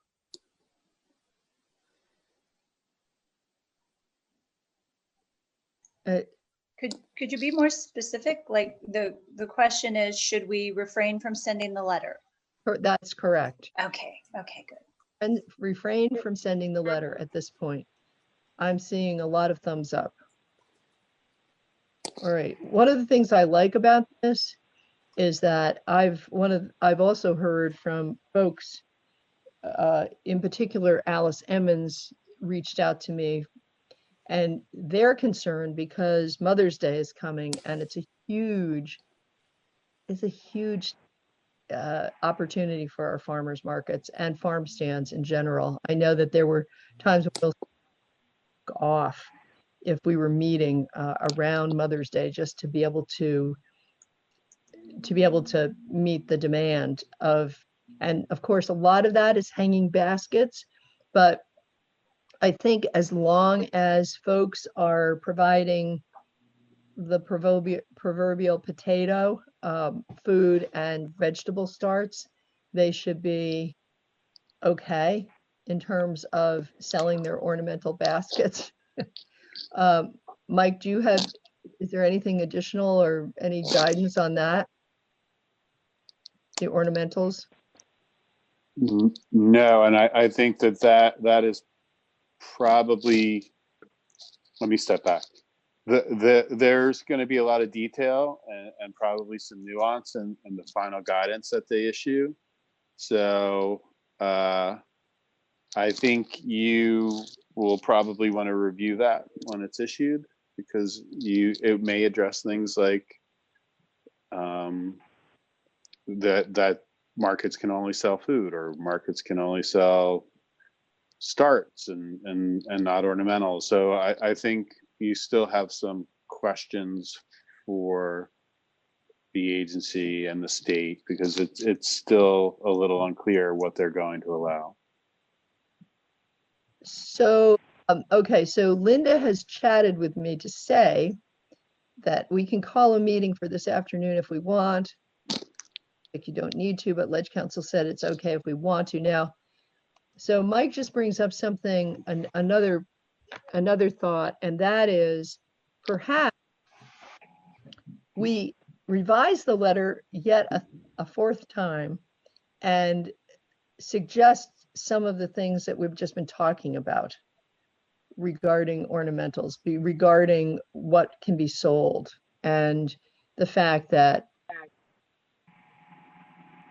Could you be more specific? Like the question is, should we refrain from sending the letter? That's correct. Okay, good. refrain from sending the letter at this point. I'm seeing a lot of thumbs up. All right. One of the things I like about this is that I've also heard from folks, in particular, Alice Emmons reached out to me, and they're concerned because Mother's Day is coming, and it's a huge opportunity for our farmers markets and farm stands in general. I know that there were times when we'll off if we were meeting around Mother's Day just to be able to meet the demand of, and of course, a lot of that is hanging baskets, but I think as long as folks are providing the proverbial potato, food and vegetable starts, they should be okay in terms of selling their ornamental baskets. Mike, is there anything additional or any guidance on that? The ornamentals? No, and I think that is probably, let me step back. There's going to be a lot of detail and probably some nuance in the final guidance that they issue. So I think you will probably want to review that when it's issued, because it may address things like that markets can only sell food, or markets can only sell starts and not ornamental. So I think you still have some questions for the agency and the state, because it's still a little unclear what they're going to allow. So, okay, so Linda has chatted with me to say that we can call a meeting for this afternoon if we want. Like, you don't need to, but Ledge Council said it's okay if we want to. Now, so Mike just brings up something, another thought, and that is perhaps we revise the letter yet a fourth time and suggest some of the things that we've just been talking about regarding ornamentals, regarding what can be sold, and the fact that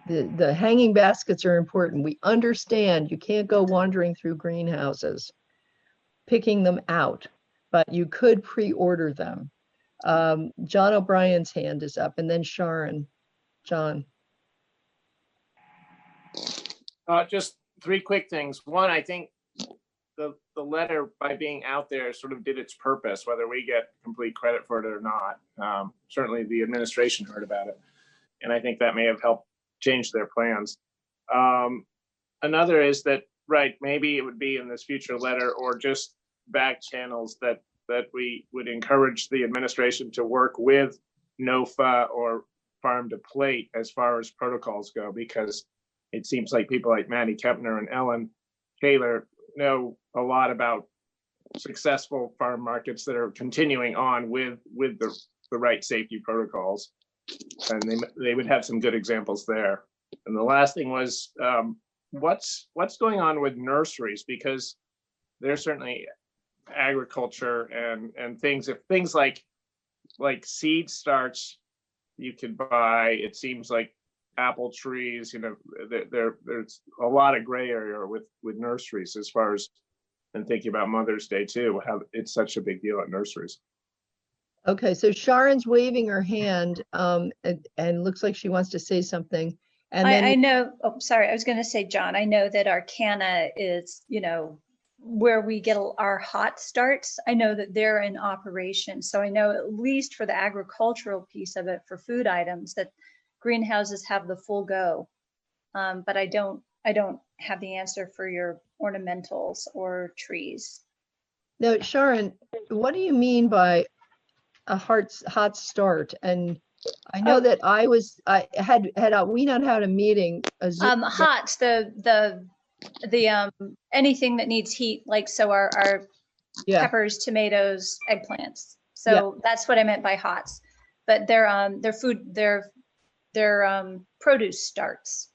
the hanging baskets are important. We understand you can't go wandering through greenhouses picking them out, but you could pre-order them. John O'Brien's hand is up, and then Sharon. John. Just three quick things. One, I think the letter, by being out there, sort of did its purpose, whether we get complete credit for it or not. Certainly the administration heard about it, and I think that may have helped change their plans. Another is that, right, maybe it would be in this future letter or just back channels that we would encourage the administration to work with NOFA or Farm to Plate as far as protocols go, because it seems like people like Maddie Kempner and Ellen Taylor know a lot about successful farm markets that are continuing on with the right safety protocols, and they would have some good examples there. And the last thing was, what's going on with nurseries, because there's certainly agriculture and things like seed starts you could buy. It seems like apple trees, there's a lot of gray area with nurseries, as far as, and thinking about Mother's Day too, how it's such a big deal at nurseries. Okay, so Sharon's waving her hand, and looks like she wants to say something. And then I know, oh, sorry, I was going to say, John, I know that Arcana is, where we get our hot starts. I know that they're in operation. So I know, at least for the agricultural piece of it, for food items, that greenhouses have the full go. But I don't have the answer for your ornamentals or trees. now, Sharon, what do you mean by a hot start? And I know that we not had a meeting. Hots, the anything that needs heat, like, so our peppers, tomatoes, eggplants. So that's what I meant by hots. But they're food, they're produce starts.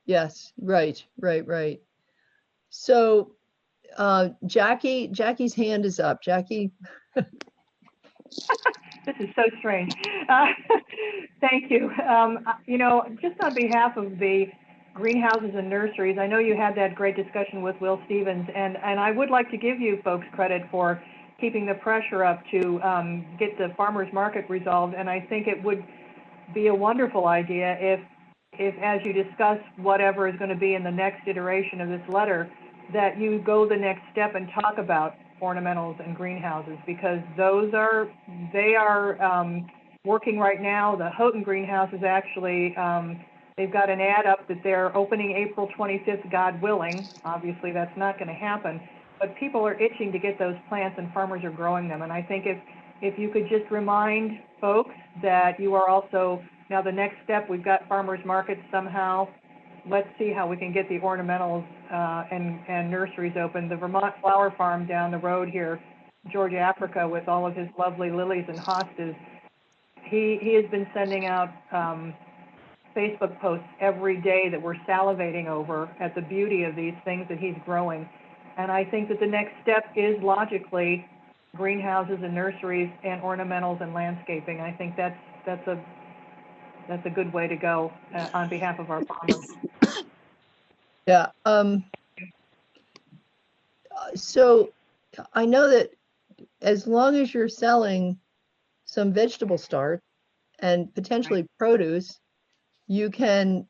Yes, right. So Jackie's hand is up. Jackie. This is so strange. Thank you. Just on behalf of the greenhouses and nurseries, I know you had that great discussion with Will Stevens, and I would like to give you folks credit for keeping the pressure up to get the farmers market resolved. And I think it would be a wonderful idea if as you discuss whatever is going to be in the next iteration of this letter, that you go the next step and talk about ornamentals and greenhouses, because they are working right now. The Houghton greenhouse is actually, they've got an ad up that they're opening April 25th, God willing. Obviously, that's not going to happen, but people are itching to get those plants and farmers are growing them. And I think if you could just remind folks that you are also, now the next step, we've got farmers markets somehow. Let's see how we can get the ornamentals and nurseries open. The Vermont Flower Farm down the road here, George Africa, with all of his lovely lilies and hostas, he has been sending out Facebook posts every day that we're salivating over at the beauty of these things that he's growing. And I think that the next step is logically greenhouses and nurseries and ornamentals and landscaping. I think that's a good way to go on behalf of our farmers. Yeah. So I know that as long as you're selling some vegetable starts and potentially produce, you can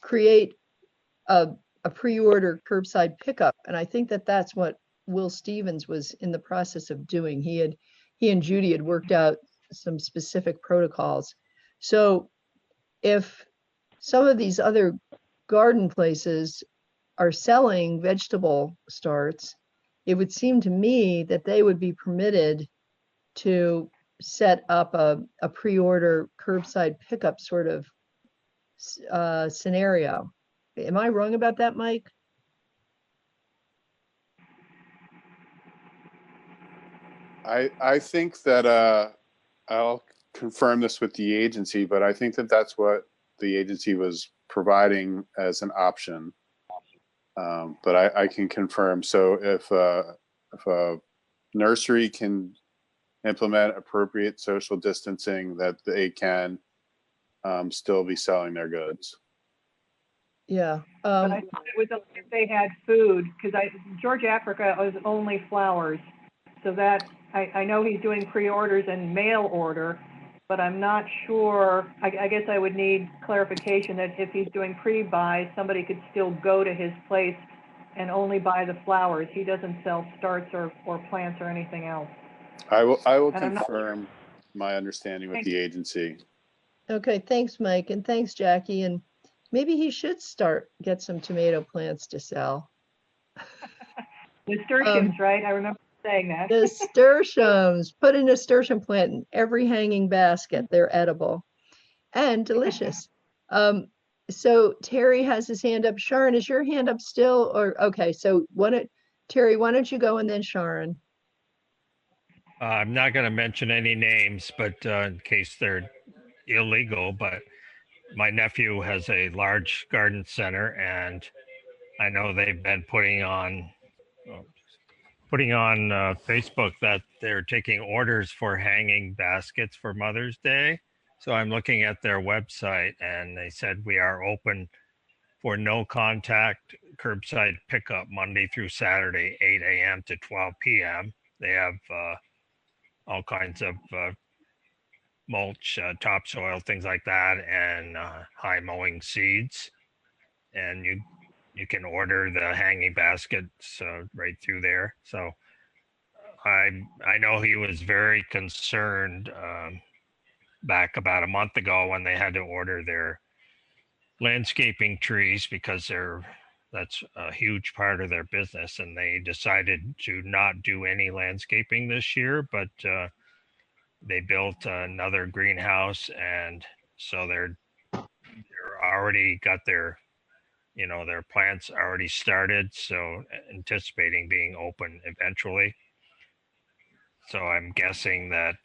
create a pre-order curbside pickup. And I think that that's what Will Stevens was in the process of doing. He and Judy had worked out some specific protocols. So if some of these other garden places are selling vegetable starts, it would seem to me that they would be permitted to set up a pre-order curbside pickup sort of scenario. Am I wrong about that, Mike? I think that I'll confirm this with the agency, but I think that that's what the agency was providing as an option. But I can confirm. So if a nursery can implement appropriate social distancing, that they can still be selling their goods. Yeah. But I thought it was only if they had food, because George Africa was only flowers. So that, I know he's doing pre-orders and mail order, but I'm not sure. I guess I would need clarification that if he's doing pre-buy, somebody could still go to his place and only buy the flowers. He doesn't sell starts or plants or anything else. I will And confirm my understanding with the agency. Okay, thanks, Mike, and thanks, Jackie. And maybe he should get some tomato plants to sell. Nasturtiums, right? I remember saying that. Nasturtiums. Put a nasturtium plant in every hanging basket. They're edible and delicious. So Terry has his hand up. Sharon, is your hand up still? Or okay, so Terry, why don't you go and then Sharon? I'm not going to mention any names, but in case they're illegal, but my nephew has a large garden center, and I know they've been putting on Facebook that they're taking orders for hanging baskets for Mother's Day. So I'm looking at their website, and they said we are open for no contact curbside pickup Monday through Saturday, 8 a.m. to 12 p.m. They have all kinds of mulch, topsoil, things like that, and high mowing seeds. And you can order the hanging baskets right through there. So I know he was very concerned back about a month ago when they had to order their landscaping trees because that's a huge part of their business, and they decided to not do any landscaping this year, but they built another greenhouse, and so they're already got their plants already started, so anticipating being open eventually. So I'm guessing that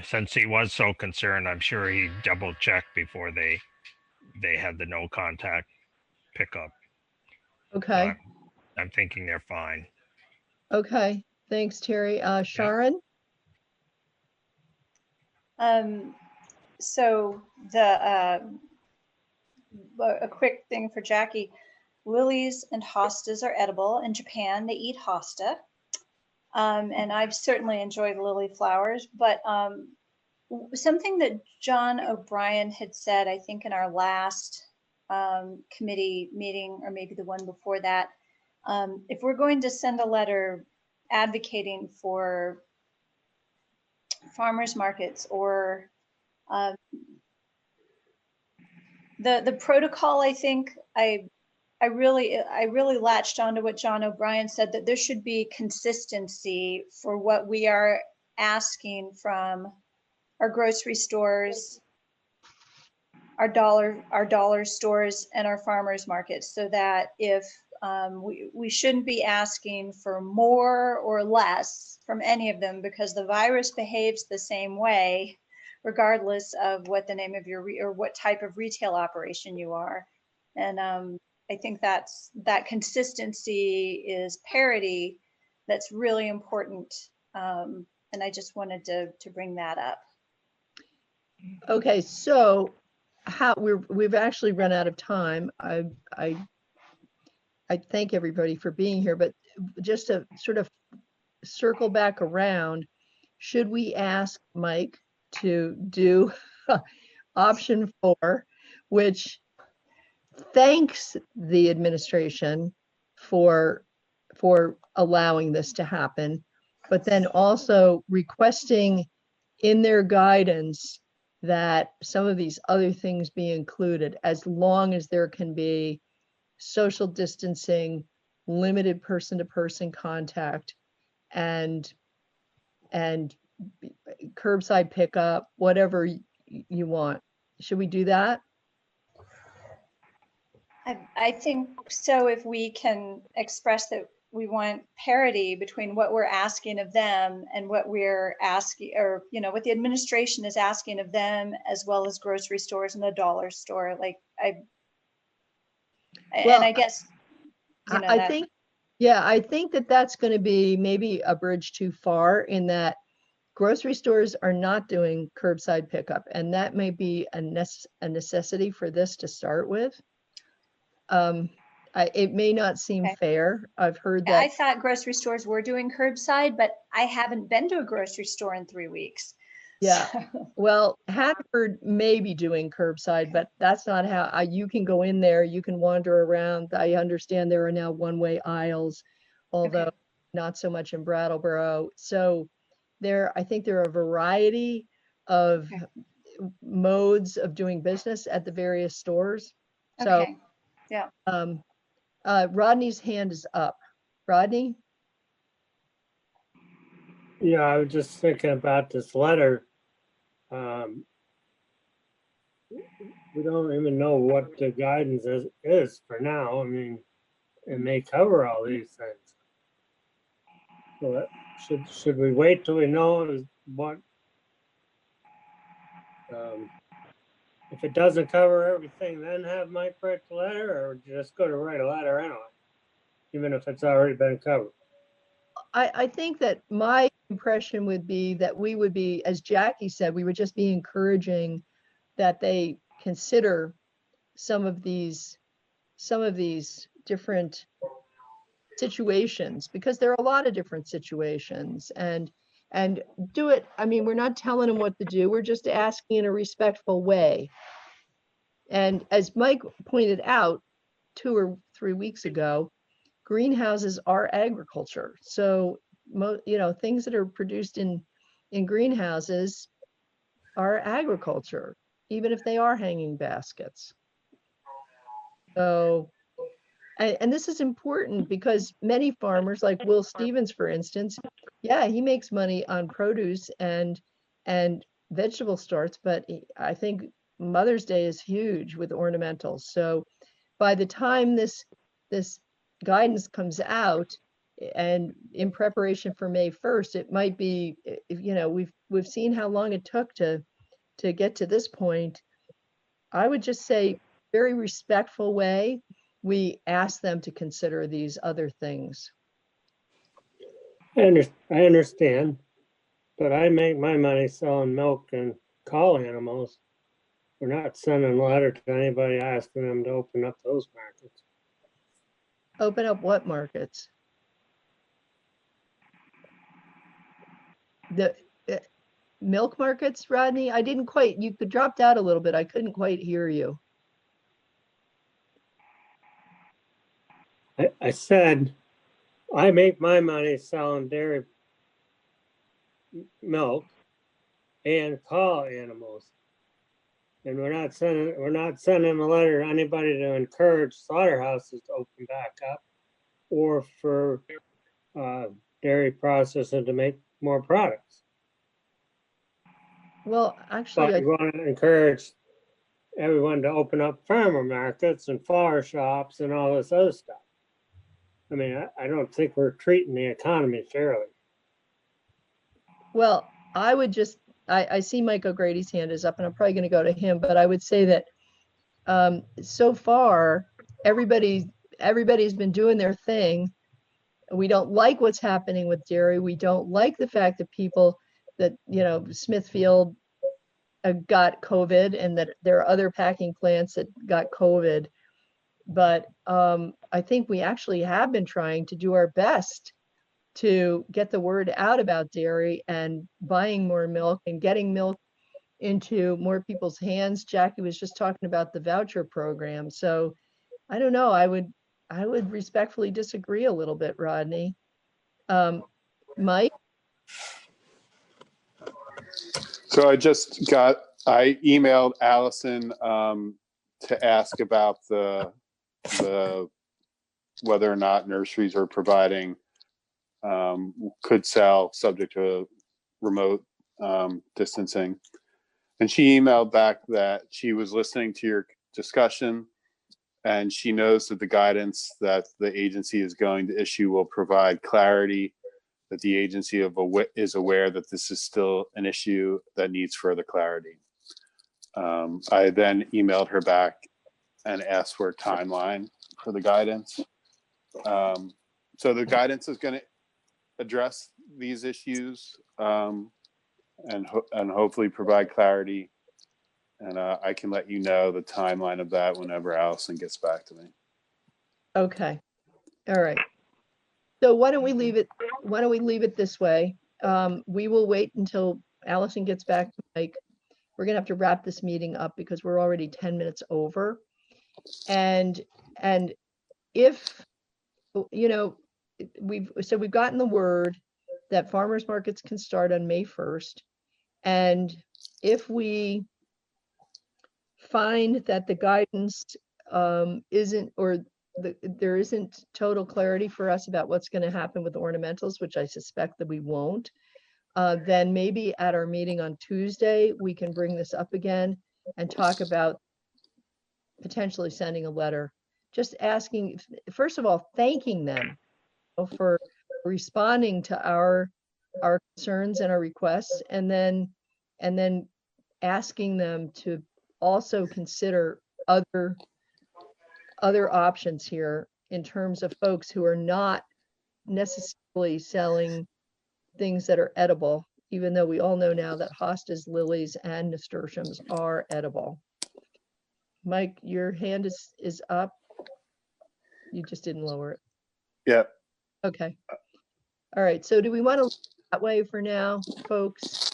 since he was so concerned, I'm sure he double checked before they had the no contact pickup. Okay. I'm thinking they're fine. Okay, thanks, Terry. Sharon? So a quick thing for Jackie. Lilies and hostas are edible. In Japan, they eat hosta. And I've certainly enjoyed lily flowers, but something that John O'Brien had said, I think in our last committee meeting, or maybe the one before that, if we're going to send a letter advocating for farmers markets or the protocol, I think I really latched onto what John O'Brien said, that there should be consistency for what we are asking from our grocery stores, our dollar stores, and our farmers markets, so that if we shouldn't be asking for more or less from any of them, because the virus behaves the same way, regardless of what the name of your or what type of retail operation you are. And I think that consistency is parity that's really important. And I just wanted to bring that up. Okay, so we've actually run out of time. I thank everybody for being here, but just to sort of circle back around, should we ask Mike to do option 4, which thanks the administration for allowing this to happen, but then also requesting in their guidance that some of these other things be included, as long as there can be social distancing, limited person-to-person contact, and curbside pickup, whatever you want. Should we do that? I think so. If we can express that we want parity between what we're asking of them and what we're asking, or what the administration is asking of them, as well as grocery stores and the dollar store. Like I guess I think, yeah, I think that's going to be maybe a bridge too far, in that grocery stores are not doing curbside pickup, and that may be a necessity for this to start with. It may not seem fair. I've heard that. I thought grocery stores were doing curbside, but I haven't been to a grocery store in 3 weeks. Yeah. Well, Hanford may be doing curbside, but that's not how you can go in there. You can wander around. I understand there are now one-way aisles, although not so much in Brattleboro. So I think there are a variety of modes of doing business at the various stores. So, yeah. Rodney's hand is up. Rodney? Yeah, I was just thinking about this letter. We don't even know what the guidance is for now. I mean, it may cover all these things. So should we wait till we know what? If it doesn't cover everything, then have Mike write the letter, or just go to write a letter anyway, even if it's already been covered? I think that my impression would be that we would be, as Jackie said, we would just be encouraging that they consider some of these different situations, because there are a lot of different situations, and do it. I mean, we're not telling them what to do. We're just asking in a respectful way. And as Mike pointed out 2 or 3 weeks ago, greenhouses are agriculture. So, things that are produced in greenhouses are agriculture, even if they are hanging baskets. So, and this is important because many farmers, like Will Stevens, for instance, yeah, he makes money on produce and vegetable starts, but I think Mother's Day is huge with ornamentals. So by the time this guidance comes out, and in preparation for May 1st, it might be, we've seen how long it took to get to this point. I would just say very respectful way, we ask them to consider these other things. I understand, but I make my money selling milk and call animals. We're not sending a letter to anybody asking them to open up those markets. Open up what markets? The milk markets, Rodney? I didn't quite, you dropped out a little bit. I couldn't quite hear you. I said, I make my money selling dairy milk and call animals. And we're not sending a letter to anybody to encourage slaughterhouses to open back up or for dairy processing to make more products. Well, actually, but we want to encourage everyone to open up farmer markets and flower shops and all this other stuff. I mean, I don't think we're treating the economy fairly. Well, I would just, I see Mike O'Grady's hand is up and I'm probably going to go to him, but I would say that so far, everybody's been doing their thing. We don't like what's happening with dairy. We don't like the fact that people that, Smithfield got COVID and that there are other packing plants that got COVID. But I think we actually have been trying to do our best to get the word out about dairy and buying more milk and getting milk into more people's hands. Jackie was just talking about the voucher program. So I don't know, I would respectfully disagree a little bit, Rodney. Mike? So I emailed Allison to ask about the whether or not nurseries are providing could sell subject to remote distancing. And she emailed back that she was listening to your discussion and she knows that the guidance that the agency is going to issue will provide clarity, that the agency is aware that this is still an issue that needs further clarity. I then emailed her back and asked for a timeline for the guidance. So the guidance is going to address these issues and hopefully provide clarity. And I can let you know the timeline of that whenever Allison gets back to me. Okay. All right. So why don't we leave it this way? We will wait until Allison gets back to Mike. We're gonna have to wrap this meeting up because we're already 10 minutes over. And if, we've gotten the word that farmers markets can start on May 1st. And if we find that the guidance isn't, or there isn't total clarity for us about what's going to happen with ornamentals, which I suspect that we won't, then maybe at our meeting on Tuesday, we can bring this up again and talk about potentially sending a letter, just asking, first of all, thanking them for responding to our concerns and our requests, and then asking them to also consider other options here in terms of folks who are not necessarily selling things that are edible, even though we all know now that hostas, lilies, and nasturtiums are edible. Mike, your hand is up. You just didn't lower it. Yep. Okay. All right. So do we want to leave it that way for now, folks?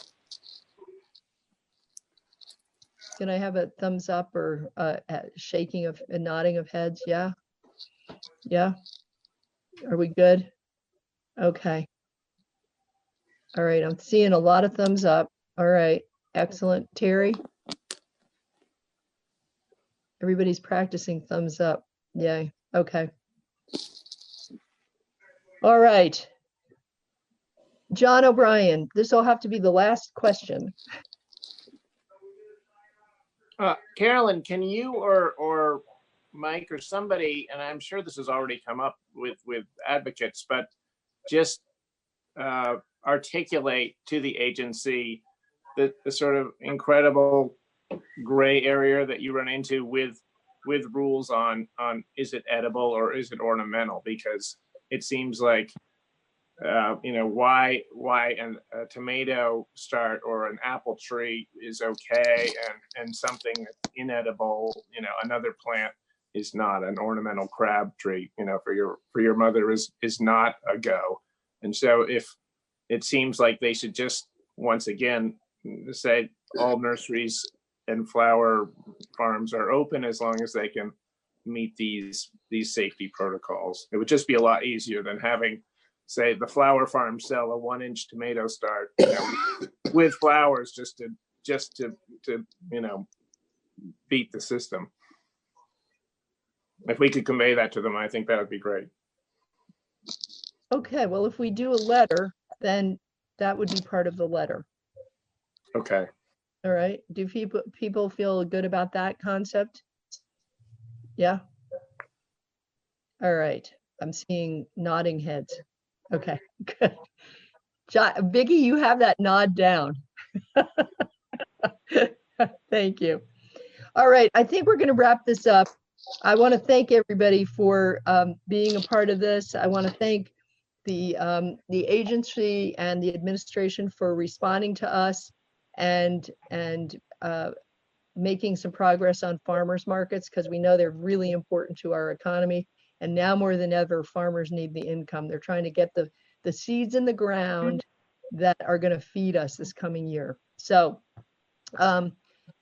Can I have a thumbs up or a shaking of a nodding of heads? Yeah. Yeah. Are we good? Okay. All right. I'm seeing a lot of thumbs up. All right. Excellent. Terry? Everybody's practicing thumbs up. Yay. Okay. All right. John O'Brien, this will have to be the last question. Carolyn, can you or Mike or somebody, and I'm sure this has already come up with advocates, but just articulate to the agency the sort of incredible gray area that you run into with with rules on is it edible or is it ornamental? Because it seems like why a tomato start or an apple tree is okay, and something that's inedible, another plant is not. An ornamental crab tree, for your mother is not a go. And so if it seems like they should just once again say all nurseries and flower farms are open as long as they can meet these safety protocols. It would just be a lot easier than having, say, the flower farm sell a 1-inch tomato start with flowers just to beat the system. If we could convey that to them, I think that would be great. Okay, well, if we do a letter, then that would be part of the letter. Okay. All right. Do people feel good about that concept? Yeah. All right. I'm seeing nodding heads. Okay, good. Biggie, you have that nod down. Thank you. All right, I think we're going to wrap this up. I want to thank everybody for being a part of this. I want to thank the agency and the administration for responding to us and making some progress on farmers markets, because we know they're really important to our economy. And now more than ever, farmers need the income. They're trying to get the seeds in the ground that are going to feed us this coming year. So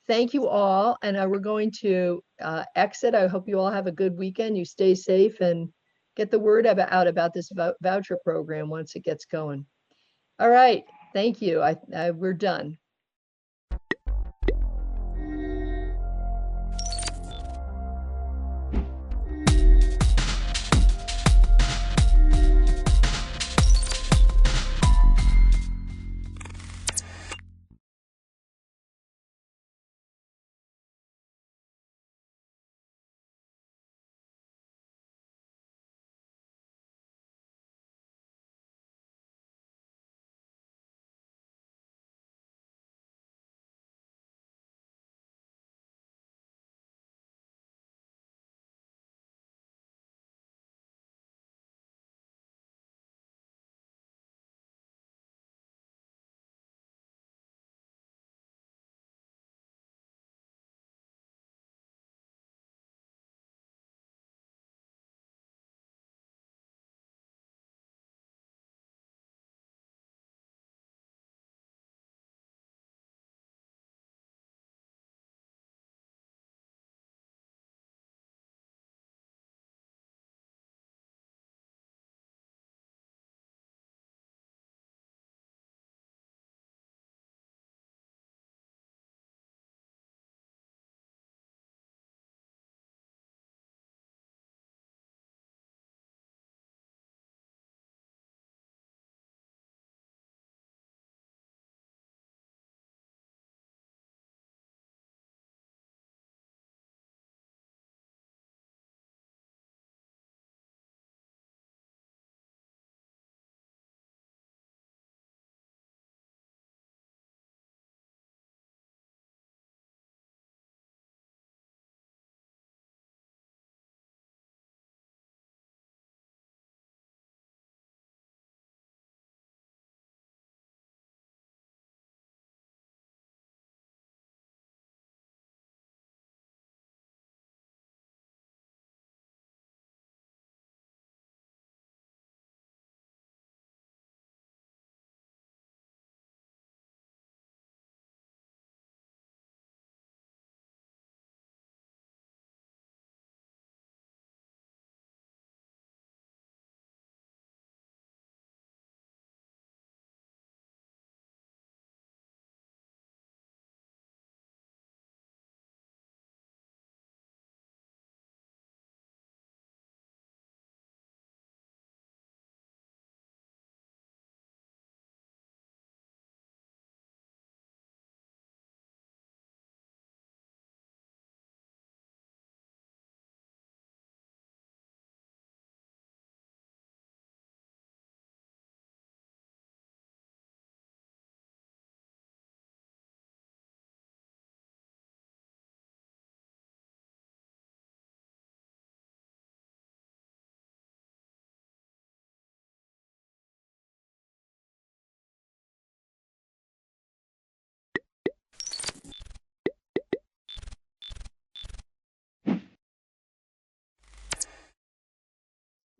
thank you all. And we're going to exit. I hope you all have a good weekend. You stay safe and get the word out about this voucher program once it gets going. All right. Thank you. We're done.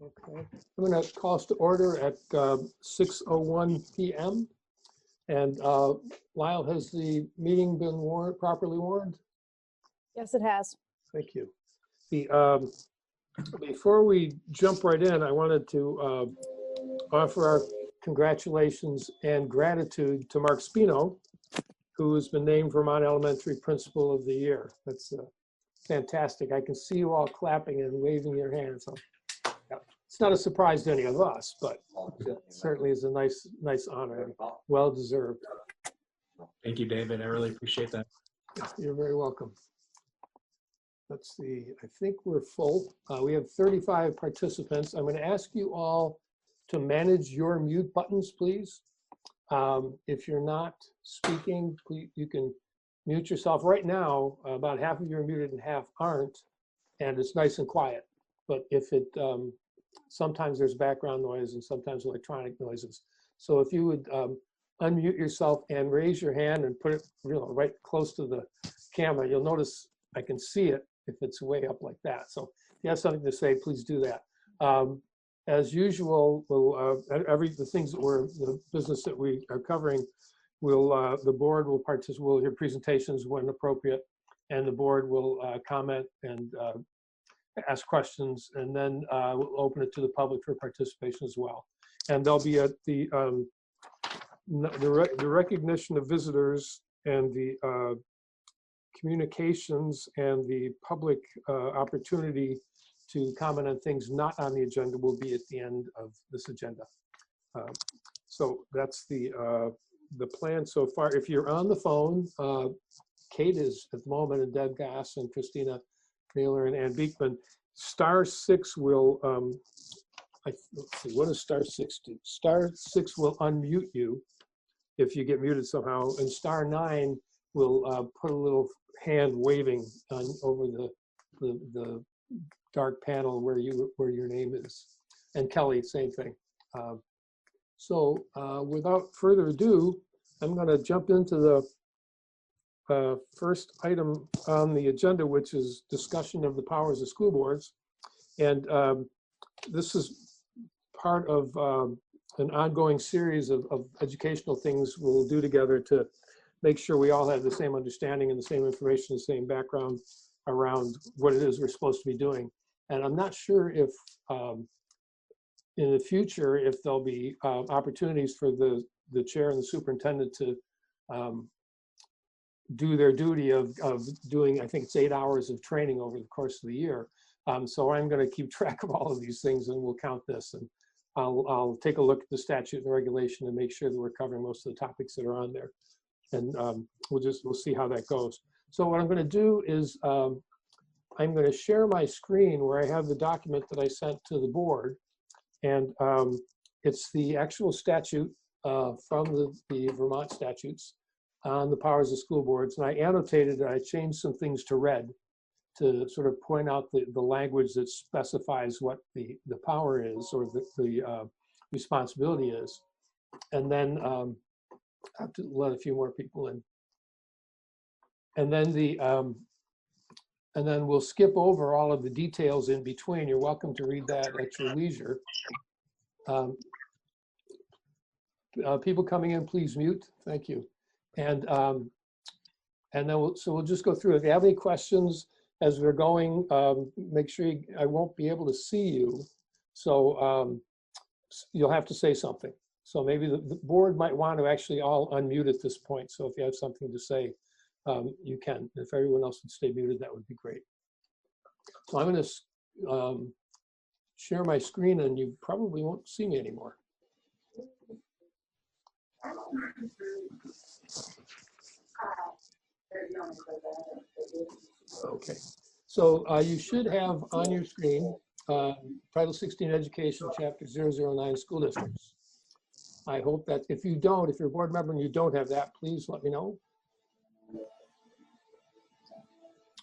Okay, I'm going to call us to order at 6:01 p.m. And Lyle, has the meeting been properly warned? Yes, it has. Thank you. Before we jump right in, I wanted to offer our congratulations and gratitude to Mark Spino, who has been named Vermont Elementary Principal of the Year. That's fantastic. I can see you all clapping and waving your hands. So, yeah. It's not a surprise to any of us, but it certainly is a nice honor. Well deserved. Thank you, David. I really appreciate that. You're very welcome. Let's see, I think we're full. We have 35 participants. I'm going to ask you all to manage your mute buttons, please. If you're not speaking, please, you can mute yourself. Right now, about half of you are muted and half aren't, and it's nice and quiet. But if it, sometimes there's background noise and sometimes electronic noises. So if you would unmute yourself and raise your hand and put it right close to the camera, you'll notice I can see it if it's way up like that. So if you have something to say, please do that. As usual, we'll, the things that the business that we are covering, the board will participate, we'll hear presentations when appropriate, and the board will comment and ask questions, and then we'll open it to the public for participation as well. And there'll be the recognition of visitors and the communications and the public opportunity to comment on things not on the agenda will be at the end of this agenda. So that's the plan so far. If you're on the phone, Kate is at the moment, and Deb Gass and Christina Naylor and Ann Beekman. *6 will, let's see, what does *6 do? *6 will unmute you if you get muted somehow, and *9 will put a little hand waving over the dark panel where your name is. And Kelly, same thing. So without further ado, I'm going to jump into the first item on the agenda, which is discussion of the powers of school boards. And this is part of an ongoing series of educational things we'll do together to make sure we all have the same understanding and the same information, the same background around what it is we're supposed to be doing. And I'm not sure if in the future, if there'll be opportunities for the chair and the superintendent to do their duty of doing, I think it's 8 hours of training over the course of the year. So I'm going to keep track of all of these things, and we'll count this. And I'll take a look at the statute and the regulation and make sure that we're covering most of the topics that are on there. And we'll see how that goes. So what I'm going to do is I'm going to share my screen where I have the document that I sent to the board. And it's the actual statute from the Vermont statutes on the powers of school boards. And I annotated it. I changed some things to red to sort of point out the language that specifies what the power is, or the responsibility is. And then I have to let a few more people in. And then and then we'll skip over all of the details in between. You're welcome to read that at your leisure. People coming in, please mute. Thank you. And then we'll just go through. If you have any questions as we're going, make sure I won't be able to see you. So you'll have to say something. So maybe the board might want to actually all unmute at this point. So if you have something to say, you can. If everyone else would stay muted, that would be great. So I'm going to share my screen, and you probably won't see me anymore. Okay. So you should have on your screen Title 16 Education, Chapter 009, School Districts. I hope that if you're a board member and you don't have that, please let me know.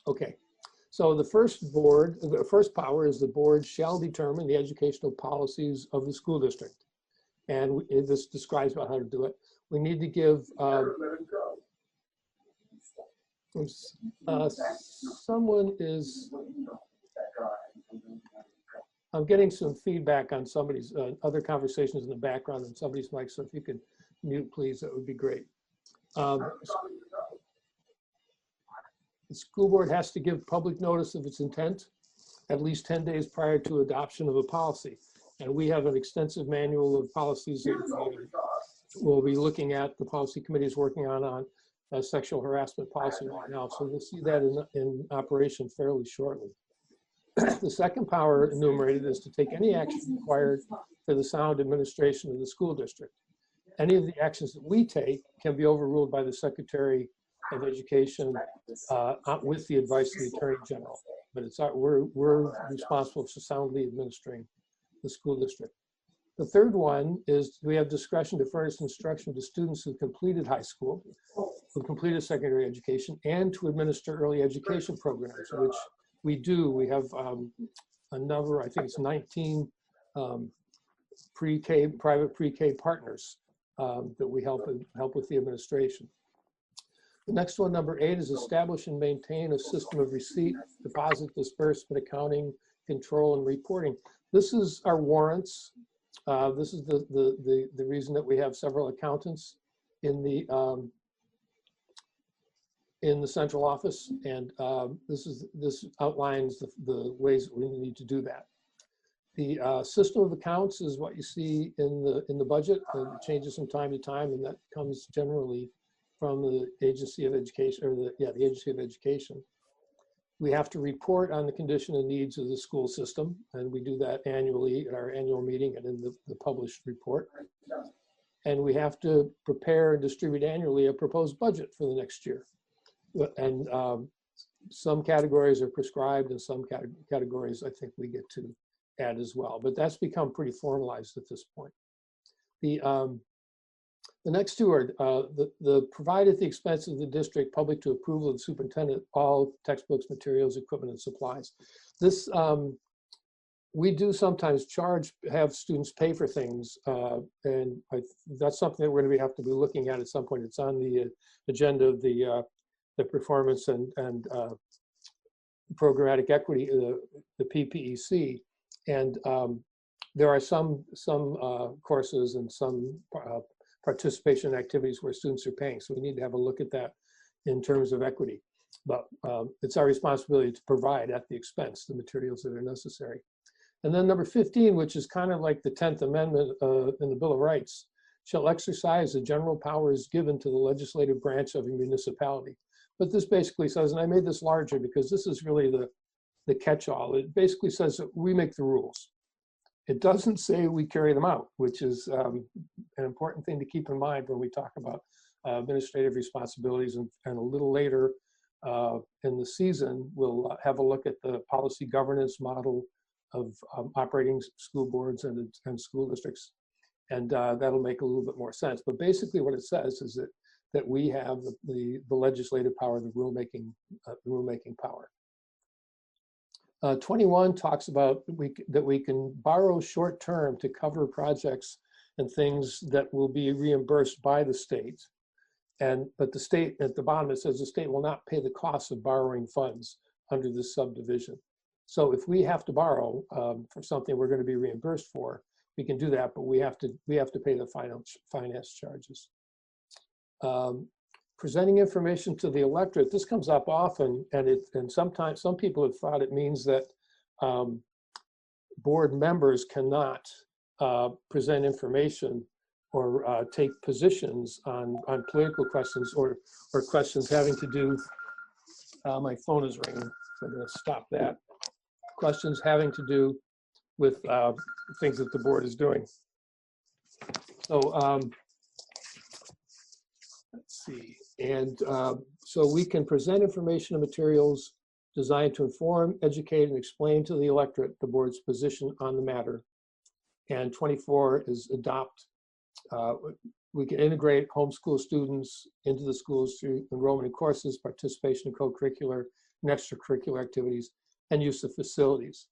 Okay. So the first power is the board shall determine the educational policies of the school district. And this describes about how to do it. We need to give someone is I'm getting some feedback on somebody's other conversations in the background on somebody's mic. So if you could mute, please, that would be great. The school board has to give public notice of its intent at least 10 days prior to adoption of a policy. And we have an extensive manual of policies that we'll be looking at. The policy committee is working on a sexual harassment policy right now. So we'll see that in operation fairly shortly. The second power enumerated is to take any action required for the sound administration of the school district. Any of the actions that we take can be overruled by the Secretary of Education with the advice of the Attorney General. But it's we're responsible for soundly administering the school district. The third one is we have discretion to furnish instruction to students who completed high school, who completed secondary education, and to administer early education programs, which we do. We have a number, I think it's 19 pre-K, private pre-K partners that we help with the administration. The next one, number 8, is establish and maintain a system of receipt, deposit, disbursement, accounting, control, and reporting. This is our warrants. This is the reason that we have several accountants in the central office, and this outlines the ways that we need to do that. The system of accounts is what you see in the budget. It changes from time to time, and that comes generally from the Agency of Education, or the Agency of Education. We have to report on the condition and needs of the school system, and we do that annually at our annual meeting and in the published report. And we have to prepare and distribute annually a proposed budget for the next year. And some categories are prescribed, and some categories I think we get to add as well. But that's become pretty formalized at this point. The next two are the provide at the expense of the district, public to approval of the superintendent, all textbooks, materials, equipment, and supplies. This, we do sometimes have students pay for things, and that's something that we're going to have to be looking at some point. It's on the agenda of the performance and programmatic equity, the PPEC, and there are some courses and some participation activities where students are paying. So we need to have a look at that in terms of equity. But it's our responsibility to provide at the expense the materials that are necessary. And then number 15, which is kind of like the 10th Amendment in the Bill of Rights, shall exercise the general powers given to the legislative branch of a municipality. But this basically says, and I made this larger because this is really the catch-all. It basically says that we make the rules. It doesn't say we carry them out, which is an important thing to keep in mind when we talk about administrative responsibilities. And a little later in the season, we'll have a look at the policy governance model of operating school boards and school districts. And that'll make a little bit more sense. But basically what it says is that we have the legislative power, the rulemaking power. 21 talks about that we can borrow short term to cover projects and things that will be reimbursed by the state. But the state, at the bottom, it says the state will not pay the cost of borrowing funds under this subdivision. So if we have to borrow for something we're going to be reimbursed for, we can do that, but we have to pay the finance charges. Presenting information to the electorate, this comes up often, and sometimes some people have thought it means that board members cannot present information or take positions on political questions or questions having to do, my phone is ringing, so I'm going to stop that. Questions having to do with things that the board is doing. So let's see. And so we can present information and materials designed to inform, educate, and explain to the electorate the board's position on the matter. And 24 is adopt. We can integrate homeschool students into the schools through enrollment in courses, participation in co-curricular and extracurricular activities, and use of facilities.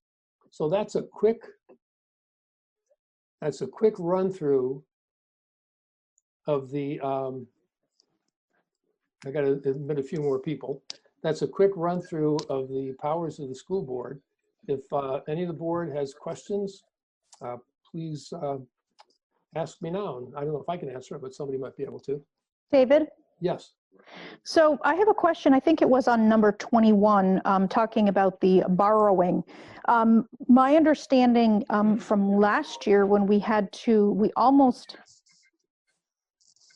So that's a quick run through of the, I got to admit a few more people. That's a quick run through of the powers of the school board. If any of the board has questions, please ask me now. And I don't know if I can answer it, but somebody might be able to. David? Yes. So I have a question. I think it was on number 21, talking about the borrowing. My understanding from last year when we had to, we almost,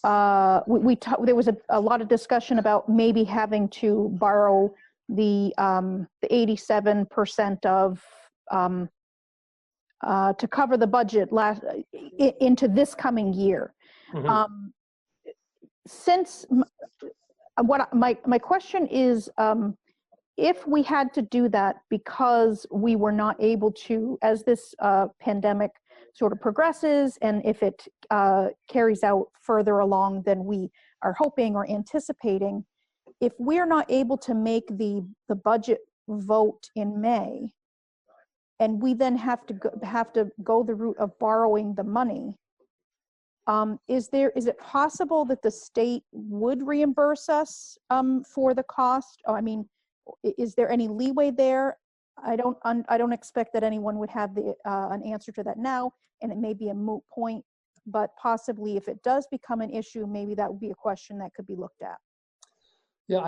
there was a lot of discussion about maybe having to borrow the 87% of, to cover the budget into this coming year. Mhm. Since what my question is, if we had to do that because we were not able to, as this pandemic sort of progresses, and if it carries out further along than we are hoping or anticipating, if we're not able to make the budget vote in May, and we then have to go the route of borrowing the money, is it possible that the state would reimburse us for the cost? I mean, is there any leeway there? I don't expect that anyone would have an answer to that now, and it may be a moot point, but possibly if it does become an issue, maybe that would be a question that could be looked at. Yeah,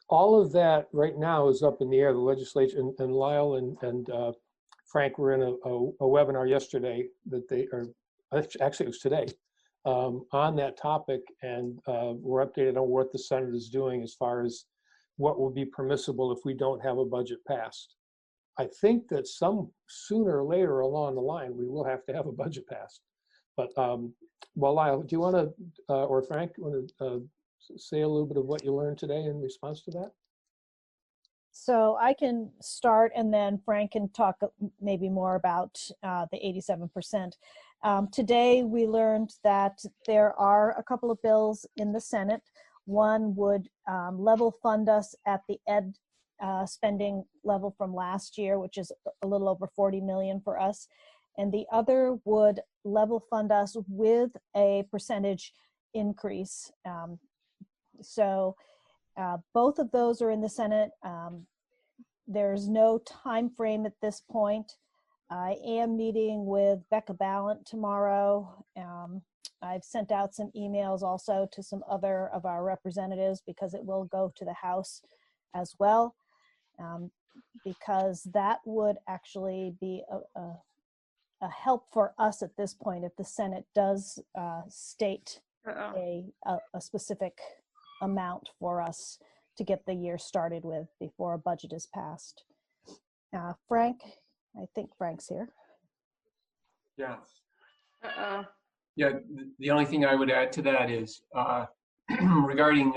all of that right now is up in the air. The legislature and Lyle and Frank were in a webinar yesterday that they are, actually it was today, on that topic, and we're updated on what the Senate is doing as far as what will be permissible if we don't have a budget passed. I think that sooner or later along the line, we will have to have a budget passed. But, well, Lyle, do you want to, or Frank, want to say a little bit of what you learned today in response to that? So I can start, and then Frank can talk maybe more about the 87%. Today, we learned that there are a couple of bills in the Senate. One would level fund us at the ed spending level from last year, which is a little over 40 million for us. And the other would level fund us with a percentage increase. So both of those are in the Senate. There's no time frame at this point. I am meeting with Becca Ballant tomorrow. I've sent out some emails also to some other of our representatives because it will go to the House as well, because that would actually be a help for us at this point if the Senate does state a specific amount for us to get the year started with before a budget is passed. Frank, I think Frank's here. Yeah. Yeah, the only thing I would add to that is regarding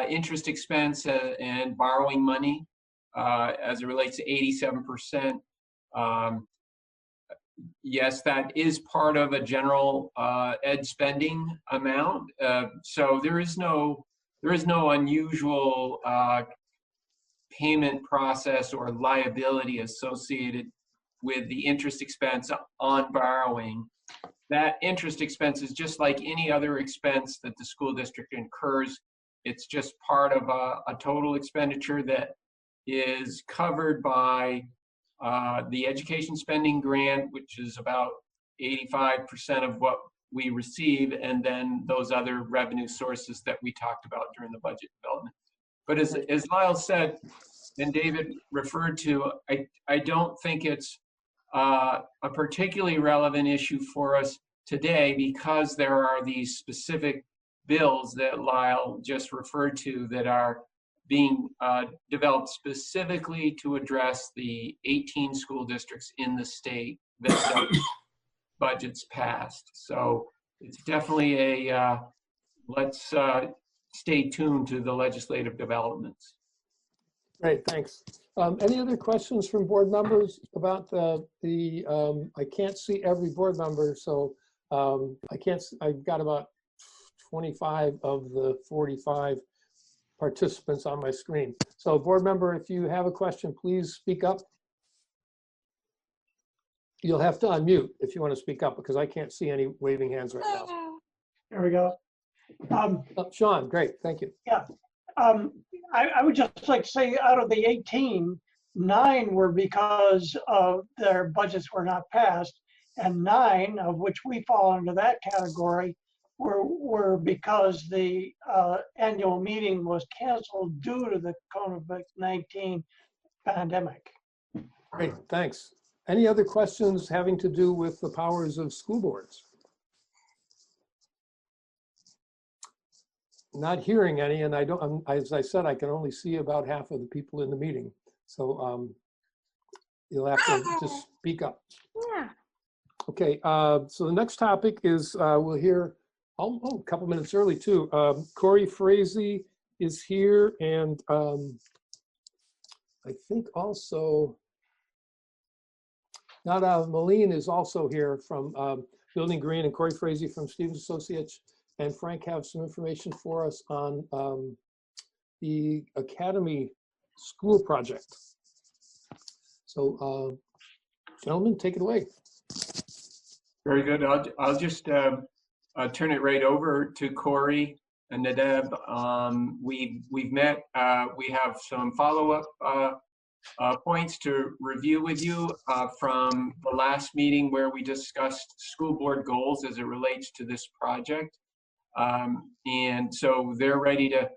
interest expense and borrowing money as it relates to 87%. Yes, that is part of a general ed spending amount. So there is no unusual payment process or liability associated with the interest expense on borrowing. That interest expense is just like any other expense that the school district incurs. It's just part of a total expenditure that is covered by the education spending grant, which is about 85% of what we receive, and then those other revenue sources that we talked about during the budget development. But as Lyle said, and David referred to, I don't think it's a particularly relevant issue for us today because there are these specific bills that Lyle just referred to that are being developed specifically to address the 18 school districts in the state that budgets passed. So it's definitely a, let's stay tuned to the legislative developments. Great, thanks. Any other questions from board members about I can't see every board member, so I've got about 25 of the 45 participants on my screen. So board member, if you have a question, please speak up. You'll have to unmute if you want to speak up because I can't see any waving hands right now. There we go. Sean, great, thank you. Yeah, I would just like to say out of the 18, 9 were because of their budgets were not passed, and 9, of which we fall into that category, were because the annual meeting was canceled due to the COVID-19 pandemic. Great, thanks. Any other questions having to do with the powers of school boards? Not hearing any, and I don't, as I said, I can only see about half of the people in the meeting. So you'll have to just speak up. Yeah. Okay, so the next topic is we'll hear, a couple minutes early too. Corey Frazee is here, and I think also Nada Moline is also here from Building Green, and Corey Frazee from Stevens Associates. And Frank have some information for us on the Academy School project. So, gentlemen, take it away. Very good. I'll just turn it right over to Corey and Nadeb. We've met. We have some follow-up points to review with you from the last meeting where we discussed school board goals as it relates to this project. And so they're ready to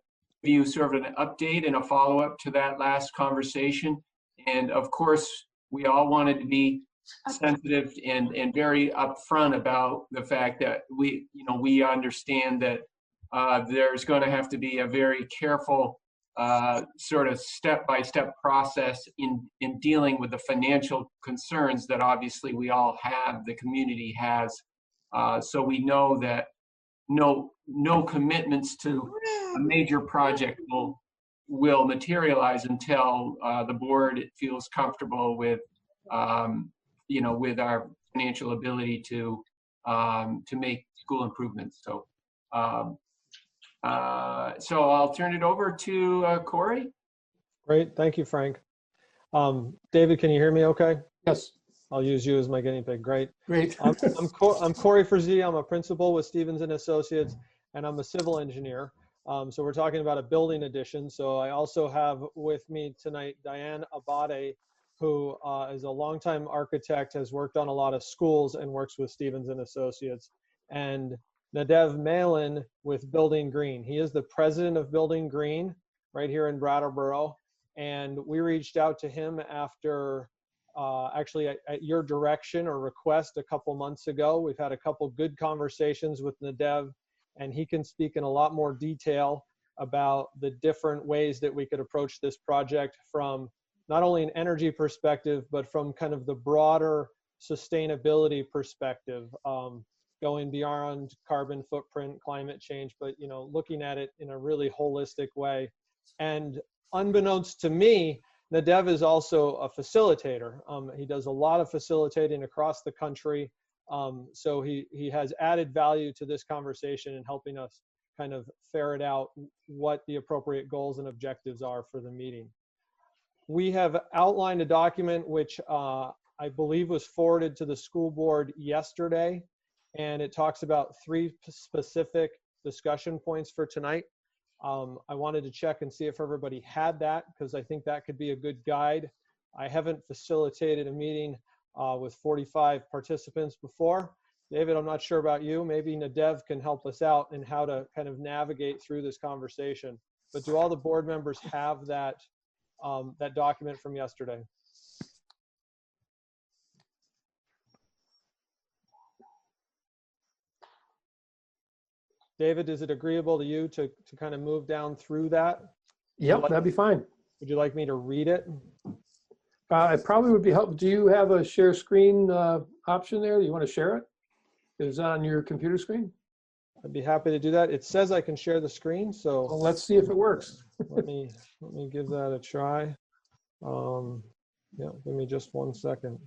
give you sort of an update and a follow-up to that last conversation. And of course, we all wanted to be sensitive and very upfront about the fact that we understand that there's going to have to be a very careful sort of step-by-step process in dealing with the financial concerns that obviously we all have, the community has. So we know that no commitments to a major project will materialize until the board feels comfortable with with our financial ability to make school improvements. So so I'll turn it over to Corey. Great, thank you, Frank. David, can you hear me okay? Yes. I'll use you as my guinea pig. Great. Great. I'm Corey Frazee. I'm a principal with Stevens and Associates, and I'm a civil engineer. So we're talking about a building addition. So I also have with me tonight Diane Abate, who is a longtime architect, has worked on a lot of schools and works with Stevens and Associates, and Nadev Malin with Building Green. He is the president of Building Green right here in Brattleboro, and we reached out to him after actually at your direction or request a couple months ago. We've had a couple good conversations with Nadev, and he can speak in a lot more detail about the different ways that we could approach this project from not only an energy perspective, but from kind of the broader sustainability perspective, going beyond carbon footprint, climate change, but looking at it in a really holistic way. And unbeknownst to me, Nadev is also a facilitator. He does a lot of facilitating across the country. So he has added value to this conversation and helping us kind of ferret out what the appropriate goals and objectives are for the meeting. We have outlined a document which I believe was forwarded to the school board yesterday, and it talks about 3 specific discussion points for tonight. I wanted to check and see if everybody had that, because I think that could be a good guide. I haven't facilitated a meeting with 45 participants before. David, I'm not sure about you. Maybe Nadev can help us out in how to kind of navigate through this conversation. But do all the board members have that, that document from yesterday? David, is it agreeable to you to kind of move down through that? Yep, that'd be fine. Would you like me to read it? It probably would be helpful. Do you have a share screen option there? Do you want to share it? Is it on your computer screen? I'd be happy to do that. It says I can share the screen, so well, let's see if it works. let me give that a try. Yeah, give me just 1 second.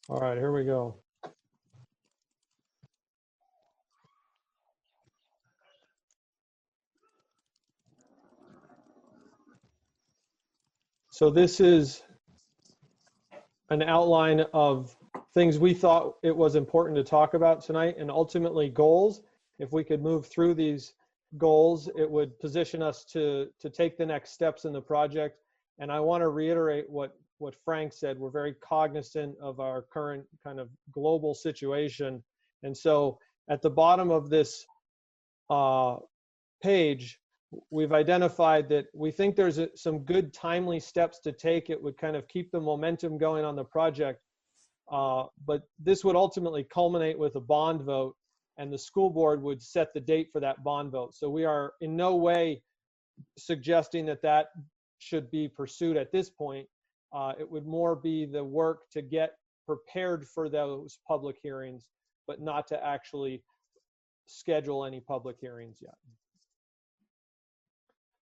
All right, here we go. So this is an outline of things we thought it was important to talk about tonight, and ultimately goals. if we could move through these goals, it would position us to take the next steps in the project. And I want to reiterate what Frank said. We're very cognizant of our current kind of global situation. And so at the bottom of this page, we've identified that we think there's some good timely steps to take. It would kind of keep the momentum going on the project. But this would ultimately culminate with a bond vote, and the school board would set the date for that bond vote. So we are in no way suggesting that that should be pursued at this point. It would more be the work to get prepared for those public hearings, but not to actually schedule any public hearings yet.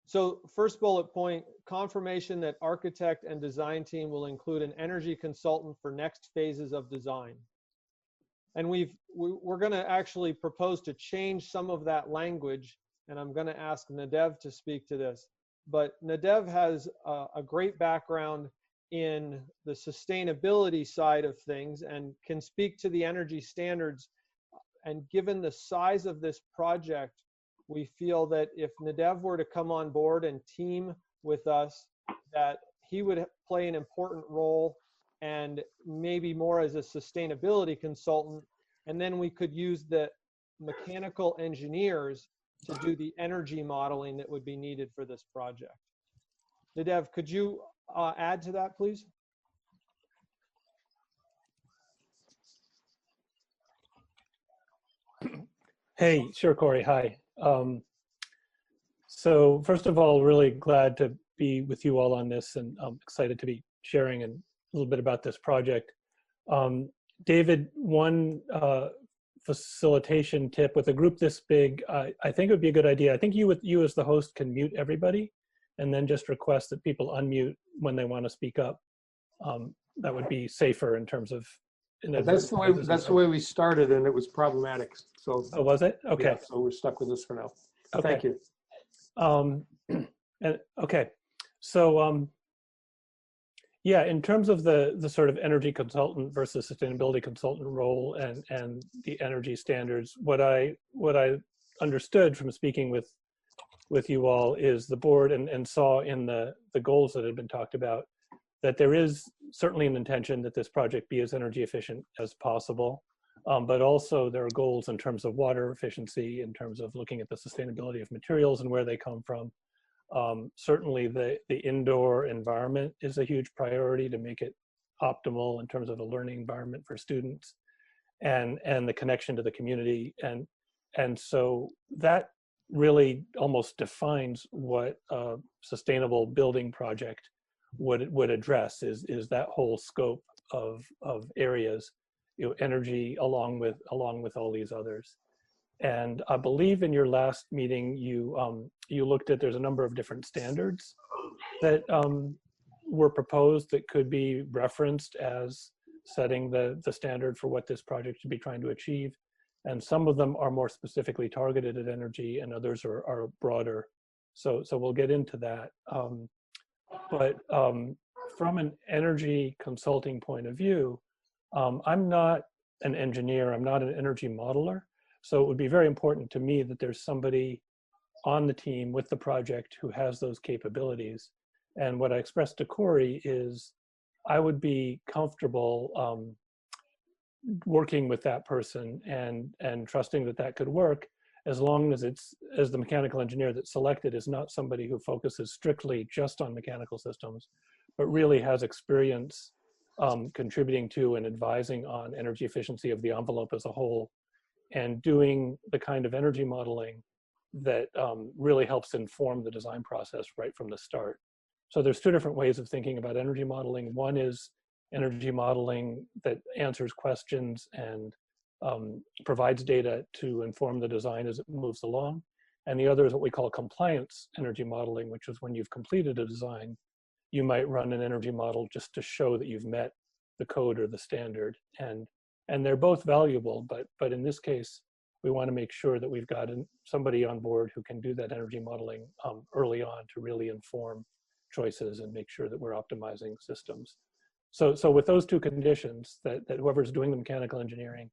So first bullet point, confirmation that architect and design team will include an energy consultant for next phases of design. And we're going to actually propose to change some of that language, and I'm going to ask Nadev to speak to this. But Nadev has a great background in the sustainability side of things and can speak to the energy standards. And given the size of this project, we feel that if Nadev were to come on board and team with us, that he would play an important role, and maybe more as a sustainability consultant. And then we could use the mechanical engineers to do the energy modeling that would be needed for this project. Nadev, could you add to that, please? Hey, sure, Corey. Hi. So first of all, really glad to be with you all on this, and I'm excited to be sharing a little bit about this project. David, one facilitation tip with a group this big, I think it would be a good idea. I think you as the host can mute everybody, and then just request that people unmute when they want to speak up. That would be safer in terms of. That's the way we started, and it was problematic. So. Oh, was it? Okay. Yeah, so we're stuck with this for now. Okay. Thank you. Okay, so yeah, in terms of the sort of energy consultant versus sustainability consultant role and the energy standards, what I understood from speaking with you all is the board and saw in the goals that had been talked about that there is certainly an intention that this project be as energy efficient as possible. But also there are goals in terms of water efficiency, in terms of looking at the sustainability of materials and where they come from. Certainly the indoor environment is a huge priority to make it optimal in terms of a learning environment for students, and the connection to the community. And so that really almost defines what a sustainable building project would address is that whole scope of areas. Energy along with all these others. And I believe in your last meeting, you looked at, there's a number of different standards that were proposed that could be referenced as setting the standard for what this project should be trying to achieve. And some of them are more specifically targeted at energy, and others are broader. So we'll get into that. But from an energy consulting point of view, I'm not an engineer, I'm not an energy modeler. So it would be very important to me that there's somebody on the team with the project who has those capabilities. And what I expressed to Corey is I would be comfortable working with that person and trusting that that could work, as long as as the mechanical engineer that's selected is not somebody who focuses strictly just on mechanical systems, but really has experience contributing to and advising on energy efficiency of the envelope as a whole, and doing the kind of energy modeling that really helps inform the design process right from the start. So there's two different ways of thinking about energy modeling. One is energy modeling that answers questions and provides data to inform the design as it moves along. And the other is what we call compliance energy modeling, which is when you've completed a design, you might run an energy model just to show that you've met the code or the standard. And they're both valuable, but in this case, we want to make sure that we've got somebody on board who can do that energy modeling early on to really inform choices and make sure that we're optimizing systems. So with those two conditions, that whoever's doing the mechanical engineering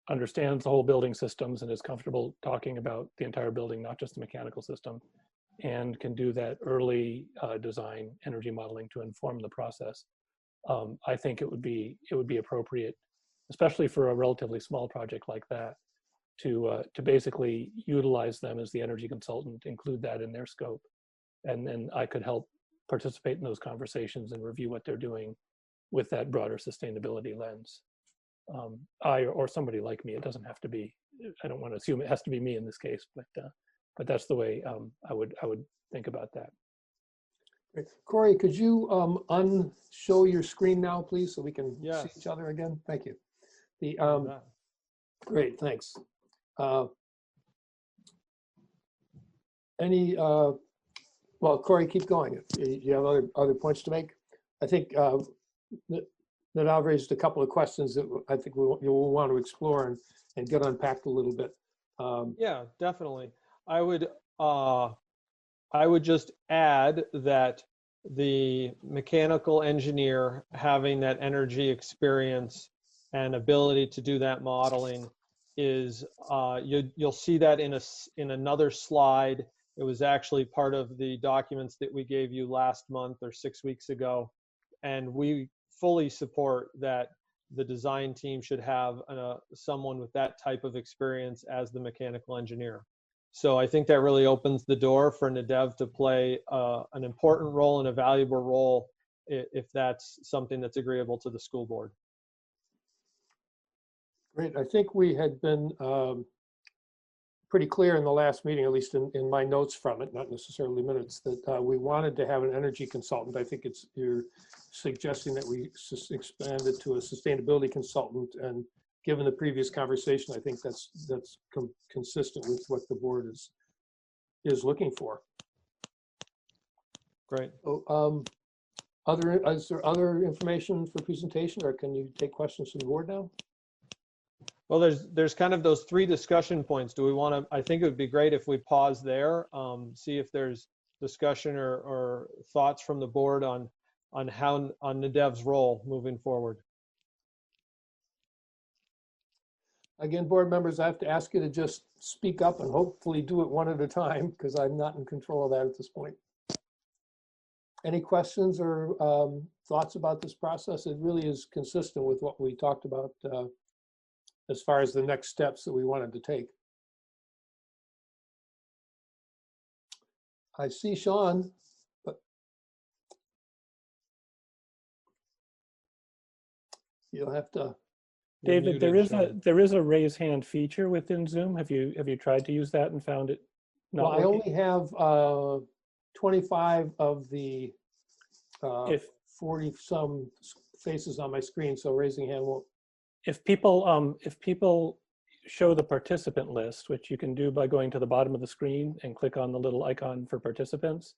understands the whole building systems and is comfortable talking about the entire building, not just the mechanical system, and can do that early design energy modeling to inform the process. I think it would be appropriate, especially for a relatively small project like that, to basically utilize them as the energy consultant, include that in their scope, and then I could help participate in those conversations and review what they're doing with that broader sustainability lens. I or somebody like me. It doesn't have to be. I don't want to assume it has to be me in this case, but that's the way I would think about that. Great. Corey, could you unshow your screen now, please, so we can see each other again? Thank you. The great, thanks. Well, Corey, keep going. If you have other points to make, I think that I've raised a couple of questions that I think you'll want to explore and get unpacked a little bit. Yeah, definitely. I would just add that the mechanical engineer having that energy experience and ability to do that modeling is you'll see that in another slide. It was actually part of the documents that we gave you last month or 6 weeks ago, and we fully support that the design team should have someone with that type of experience as the mechanical engineer. So I think that really opens the door for NADEV to play an important role and a valuable role if that's something that's agreeable to the school board. Great. I think we had been pretty clear in the last meeting, at least in my notes from it, not necessarily minutes, that we wanted to have an energy consultant. I think you're suggesting that we expand it to a sustainability consultant, and given the previous conversation, I think that's consistent with what the board is looking for. Great. So, is there other information for presentation, or can you take questions from the board now? Well, there's kind of those 3 discussion points. Do we want to, I think it would be great if we pause there, see if there's discussion or thoughts from the board on NADEV's role moving forward. Again, board members, I have to ask you to just speak up and hopefully do it one at a time, because I'm not in control of that at this point. Any questions or thoughts about this process? It really is consistent with what we talked about as far as the next steps that we wanted to take. I see Sean, but you'll have to. David, there is a raise hand feature within Zoom. Have you tried to use that and found it not Well, working? I only have 25 of the 40 some faces on my screen, so raising hand won't. If people show the participant list, which you can do by going to the bottom of the screen and click on the little icon for participants,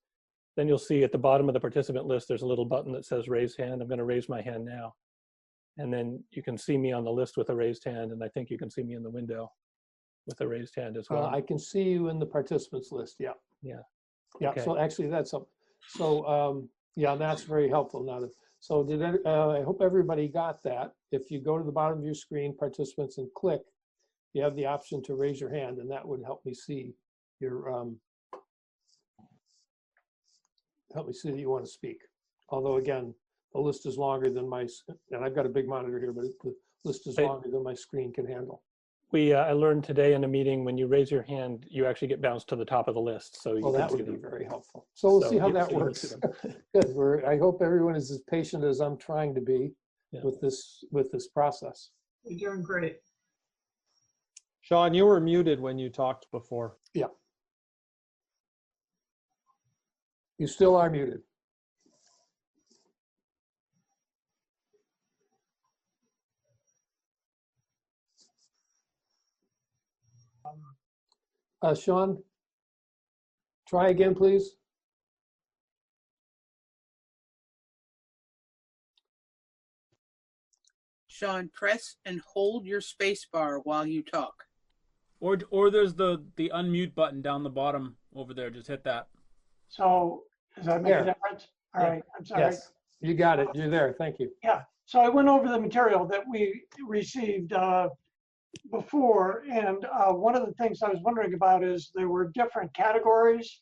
then you'll see at the bottom of the participant list, there's a little button that says raise hand. I'm going to raise my hand now. And then you can see me on the list with a raised hand, and I think you can see me in the window with a raised hand as well. I can see you in the participants list, yeah. Yeah. Yeah, Okay. so actually that's something. So yeah, that's very helpful now. So I hope everybody got that. If you go to the bottom of your screen, participants, and click, you have the option to raise your hand, and that would help me see your help me see that you want to speak. Although again, the list is longer than my, and I've got a big monitor here, but the list is longer than my screen can handle. I learned today in a meeting, when you raise your hand, you actually get bounced to the top of the list. So you that would be very helpful. So we'll see how that works. Good. I hope everyone is as patient as I'm trying to be with this process. You're doing great. Sean, you were muted when you talked before. Yeah. You still are muted. Sean, try again, please. Sean, press and hold your space bar while you talk. Or there's the unmute button down the bottom over there. Just hit that. So does that make a difference? All right, I'm sorry. Yes, you got it. You're there. Thank you. Yeah. So I went over the material that we received before, and one of the things I was wondering about is there were different categories.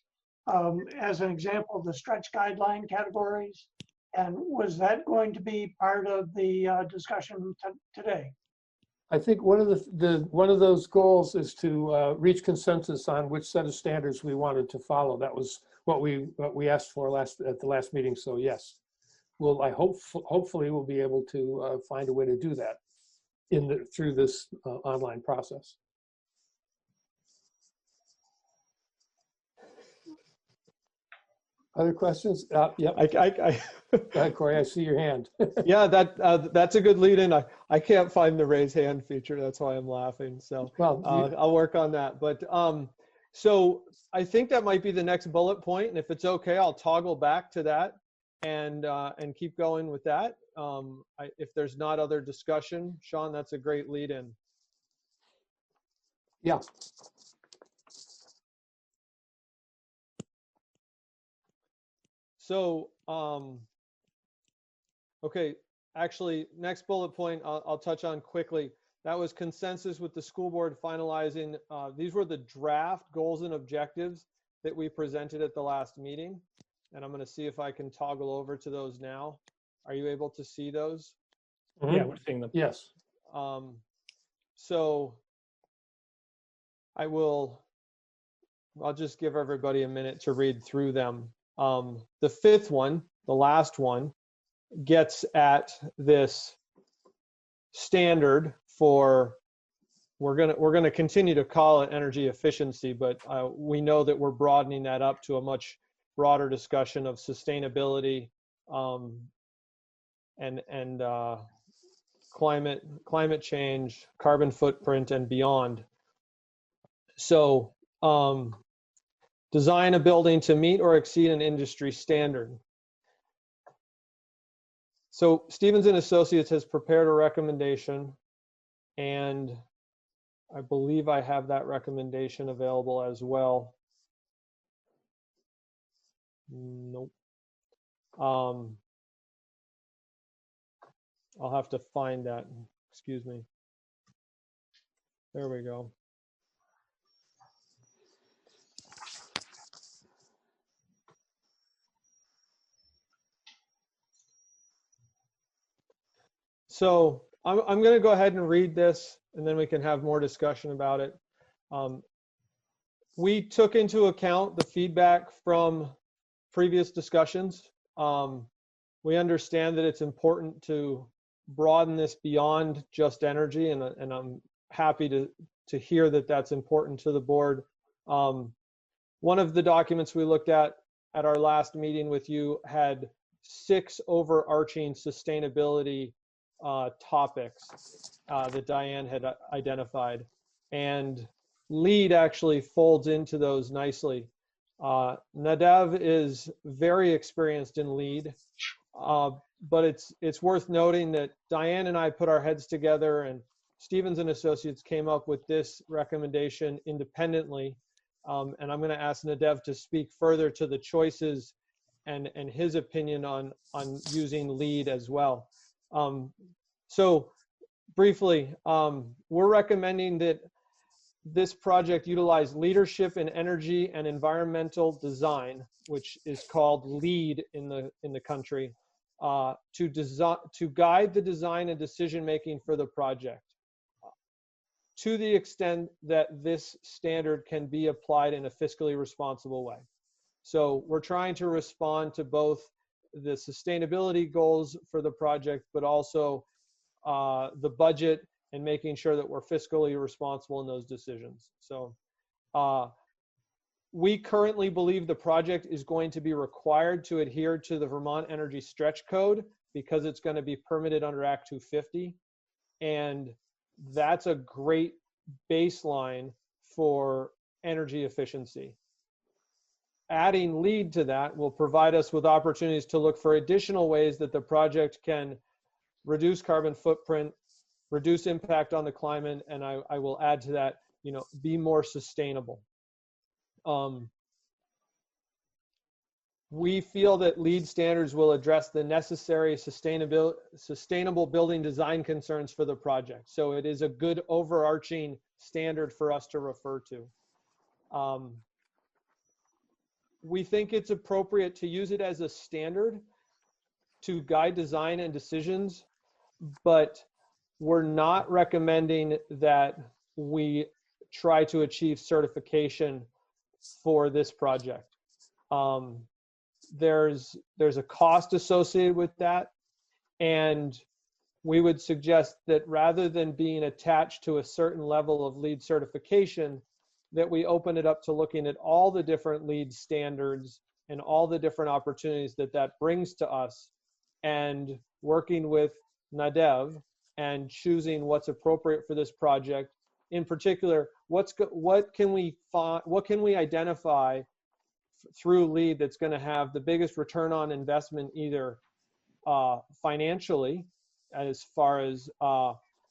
As an example, the stretch guideline categories. And was that going to be part of the discussion today? I think one of one of those goals is to reach consensus on which set of standards we wanted to follow. That was what we asked for at the last meeting. So yes, hopefully we'll be able to find a way to do that through this online process. Other questions? Yep. Go ahead, Corey. I see your hand. Yeah, that's a good lead in. I can't find the raise hand feature. That's why I'm laughing. So well, I'll work on that. But so I think that might be the next bullet point. And if it's okay, I'll toggle back to that and keep going with that. If there's not other discussion, Sean, that's a great lead in. Yeah. So, okay, actually, next bullet point I'll touch on quickly. That was consensus with the school board finalizing. These were the draft goals and objectives that we presented at the last meeting. And I'm going to see if I can toggle over to those now. Are you able to see those? Mm-hmm. Yeah, we're seeing them. Yes. So I'll just give everybody a minute to read through them. The fifth one, the last one, gets at this standard for, we're gonna continue to call it energy efficiency, but we know that we're broadening that up to a much broader discussion of sustainability and climate change, carbon footprint, and beyond. So design a building to meet or exceed an industry standard. So Stevens and Associates has prepared a recommendation, and I believe I have that recommendation available as well. Nope. I'll have to find that. Excuse me. There we go. So I'm going to go ahead and read this, and then we can have more discussion about it. We took into account the feedback from previous discussions. We understand that it's important to broaden this beyond just energy, and I'm happy to hear that that's important to the board. One of the documents we looked at our last meeting with you had 6 overarching sustainability topics that Diane had identified, and LEED actually folds into those nicely. Nadav is very experienced in LEED, but it's worth noting that Diane and I put our heads together, and Stevens and Associates came up with this recommendation independently. And I'm going to ask Nadav to speak further to the choices and his opinion on using LEED as well. So briefly, we're recommending that this project utilize leadership in energy and environmental design, which is called LEED in the country, to guide the design and decision making for the project, to the extent that this standard can be applied in a fiscally responsible way. So we're trying to respond to both the sustainability goals for the project, but also the budget and making sure that we're fiscally responsible in those decisions. So we currently believe the project is going to be required to adhere to the Vermont Energy Stretch Code because it's going to be permitted under Act 250. And that's a great baseline for energy efficiency. Adding LEED to that will provide us with opportunities to look for additional ways that the project can reduce carbon footprint, reduce impact on the climate, and I will add to that, be more sustainable. We feel that LEED standards will address the necessary sustainable building design concerns for the project. So it is a good overarching standard for us to refer to. We think it's appropriate to use it as a standard to guide design and decisions, but we're not recommending that we try to achieve certification for this project. There's a cost associated with that, and we would suggest that rather than being attached to a certain level of LEED certification, that we open it up to looking at all the different LEED standards and all the different opportunities that that brings to us, and working with Nadev and choosing what's appropriate for this project. In particular, what can we identify through LEED that's going to have the biggest return on investment, either financially, as far as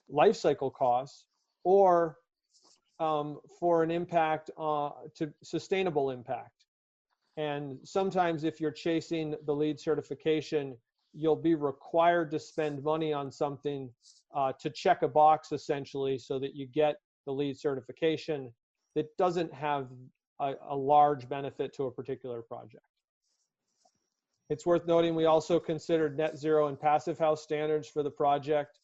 life cycle costs, or for an impact to sustainable impact. And sometimes if you're chasing the LEED certification, you'll be required to spend money on something to check a box, essentially, so that you get the LEED certification that doesn't have a large benefit to a particular project. It's worth noting we also considered net zero and passive house standards for the project.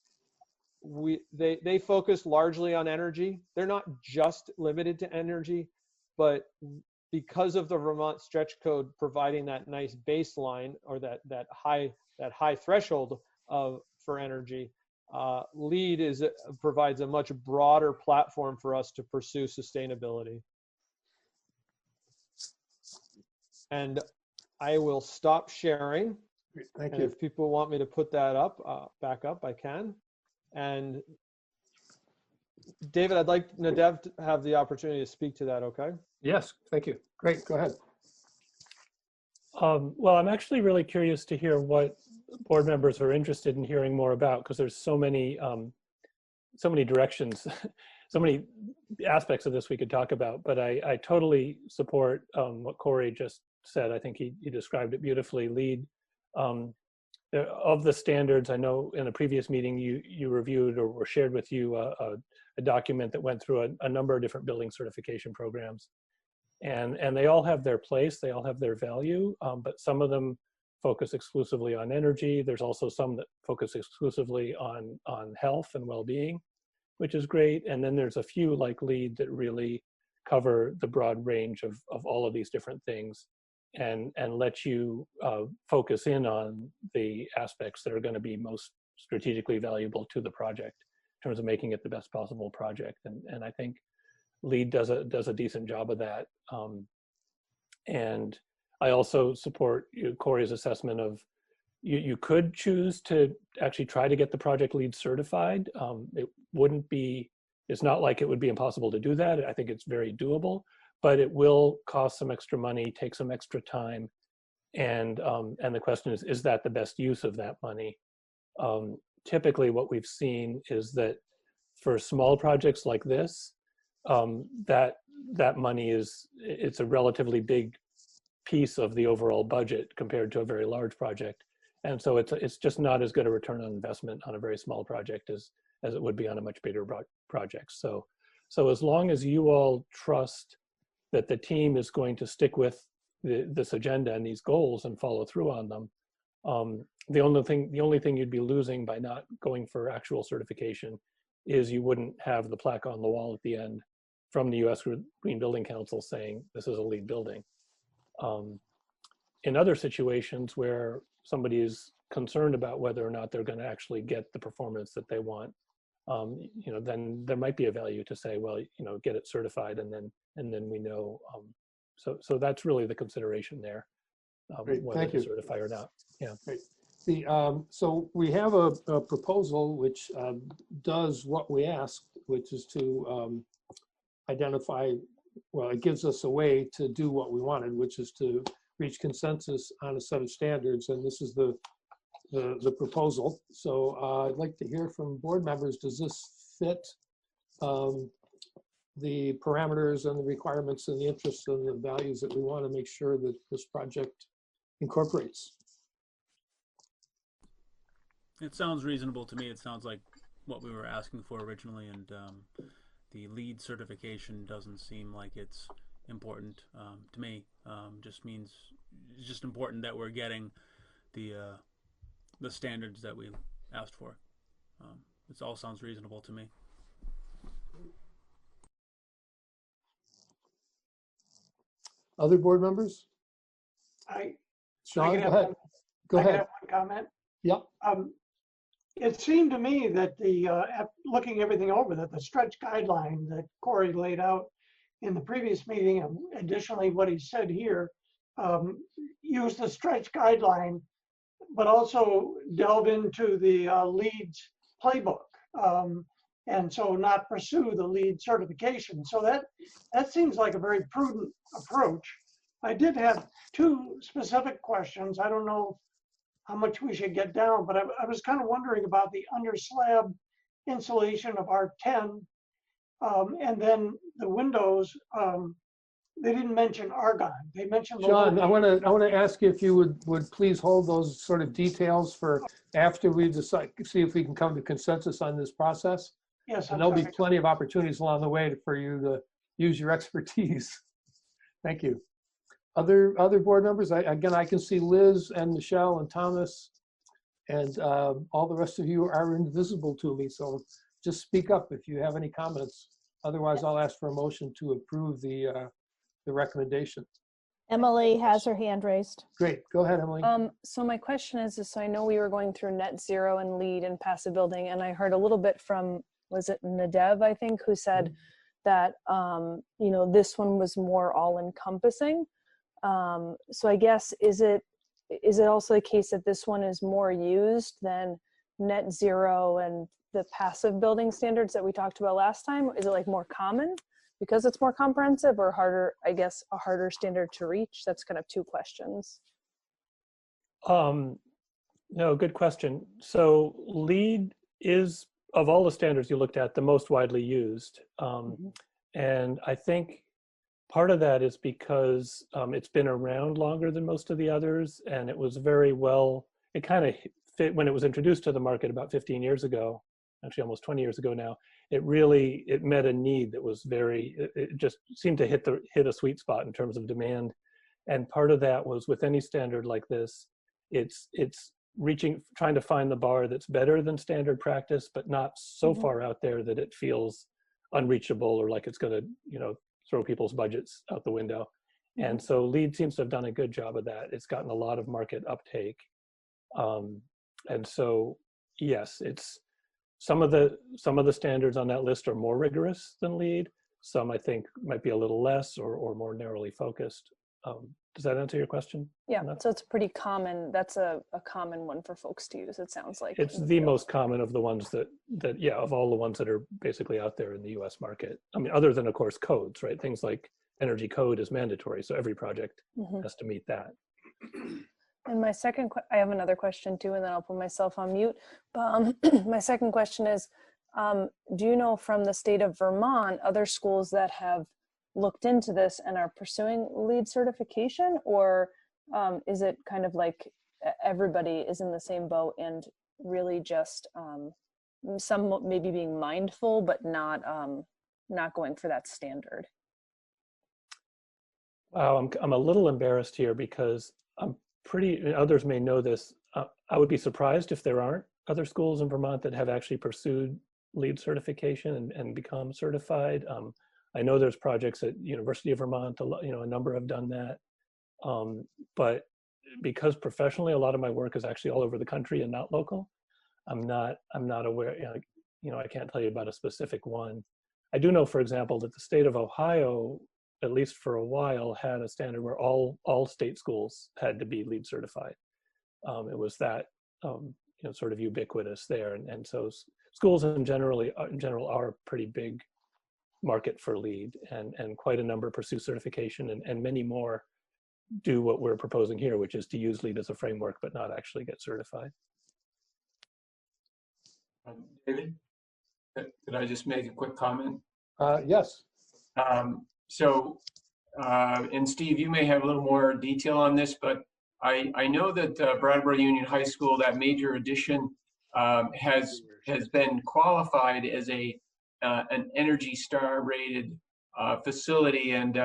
They focus largely on energy. They're not just limited to energy, but because of the Vermont stretch code providing that nice baseline, or that high threshold for energy, LEED provides a much broader platform for us to pursue sustainability. And I will stop sharing. Thank and you. If people want me to put that up, back up, I can. And David, I'd like Nadev to have the opportunity to speak to that, okay? Yes, thank you. Great, go ahead. Well, I'm actually really curious to hear what board members are interested in hearing more about, because there's so many directions, so many aspects of this we could talk about. But I totally support what Corey just said. I think he described it beautifully. LEED, of the standards, I know in a previous meeting you reviewed or shared with you a document that went through a number of different building certification programs. And they all have their place, they all have their value, but some of them focus exclusively on energy. There's also some that focus exclusively on health and well-being, which is great. And then there's a few like LEED that really cover the broad range of all of these different things, and let you focus in on the aspects that are going to be most strategically valuable to the project in terms of making it the best possible project. And I think LEED does a decent job of that. And I also support Corey's assessment of you could choose to actually try to get the project LEED certified. It wouldn't be, it's not like it would be impossible to do that. I think it's very doable, but it will cost some extra money, take some extra time. And the question is that the best use of that money? Typically what we've seen is that for small projects like this, that money it's a relatively big piece of the overall budget compared to a very large project. And so it's just not as good a return on investment on a very small project as it would be on a much bigger project. So as long as you all trust that the team is going to stick with this agenda and these goals and follow through on them, the only thing you'd be losing by not going for actual certification is you wouldn't have the plaque on the wall at the end from the U.S. Green Building Council saying this is a LEED building. In other situations where somebody is concerned about whether or not they're going to actually get the performance that they want, then there might be a value to say, well, get it certified, and then we know. So that's really the consideration there, Great, whether thank to you. certify or not. Yeah. Great. So we have a proposal which does what we asked, which is to identify, well, it gives us a way to do what we wanted, which is to reach consensus on a set of standards, and this is the proposal. So I'd like to hear from board members. Does this fit the parameters and the requirements and the interests and the values that we want to make sure that this project incorporates. It sounds reasonable to me. It sounds like what we were asking for originally, and the LEED certification doesn't seem like it's important to me. Just means it's just important that we're getting the standards that we asked for. It all sounds reasonable to me. Other board members? Sean, can go have ahead. one- Go I can ahead. have one comment. Yep. It seemed to me that looking everything over, that the stretch guideline that Corey laid out in the previous meeting, and additionally what he said here, use the stretch guideline, but also delve into the LEED's playbook, and so not pursue the LEED certification. So that seems like a very prudent approach. I did have two specific questions. I don't know how much we should get down, but I was kind of wondering about the under slab insulation of R10, and then the windows. They didn't mention argon. They mentioned. Sean, I want to ask you if you would please hold those sort of details for after we decide, see if we can come to consensus on this process. Yes, and there'll be plenty of opportunities along the way for you to use your expertise. Thank you. Other board members, I can see Liz and Michelle and Thomas, and all the rest of you are invisible to me. So just speak up if you have any comments. Otherwise, I'll ask for a motion to approve the recommendation. Emily has her hand raised. Great, go ahead, Emily. So my question is so I know we were going through net zero and LEED and passive building, and I heard a little bit from, was it Nadev, I think, who said that, this one was more all encompassing. So I guess, is it also the case that this one is more used than net zero and the passive building standards that we talked about last time? Is it like more common because it's more comprehensive, or harder, I guess, a harder standard to reach? That's kind of two questions. No, good question. So LEED is, of all the standards you looked at, the most widely used. And I think part of that is because it's been around longer than most of the others, and it was very well, it kind of fit when it was introduced to the market about 15 years ago, actually almost 20 years ago now. It met a need that was it just seemed to hit a sweet spot in terms of demand. And part of that was, with any standard like this, it's trying to find the bar that's better than standard practice, but not so far out there that it feels unreachable or like it's going to, throw people's budgets out the window. And so LEED seems to have done a good job of that. It's gotten a lot of market uptake. And so, yes, it's some of the standards on that list are more rigorous than LEED. Some, I think, might be a little less or more narrowly focused. Does that answer your question? Yeah, so it's pretty common. That's a common one for folks to use, it sounds like. It's the most common of the ones that of all the ones that are basically out there in the US market. I mean, other than, of course, codes, right? Things like energy code is mandatory, so every project has to meet that. And my I have another question too, and then I'll put myself on mute. But my second question is, do you know from the state of Vermont, other schools that have looked into this and are pursuing LEED certification, or is it kind of like everybody is in the same boat and really just some maybe being mindful but not going for that standard? Wow, I'm a little embarrassed here because others may know this. I would be surprised if there aren't other schools in Vermont that have actually pursued LEED certification and become certified. I know there's projects at University of Vermont, a number have done that. But because professionally, a lot of my work is actually all over the country and not local, I'm not aware, I can't tell you about a specific one. I do know, for example, that the state of Ohio, at least for a while, had a standard where all state schools had to be LEED certified. It was that, sort of ubiquitous there. And so schools in general are a pretty big market for LEED, and quite a number pursue certification, and many more do what we're proposing here, which is to use LEED as a framework, but not actually get certified. David, could I just make a quick comment? Yes. And Steve, you may have a little more detail on this, but I know that Brattleboro Union High School, that major addition, has been qualified as an Energy Star rated facility, and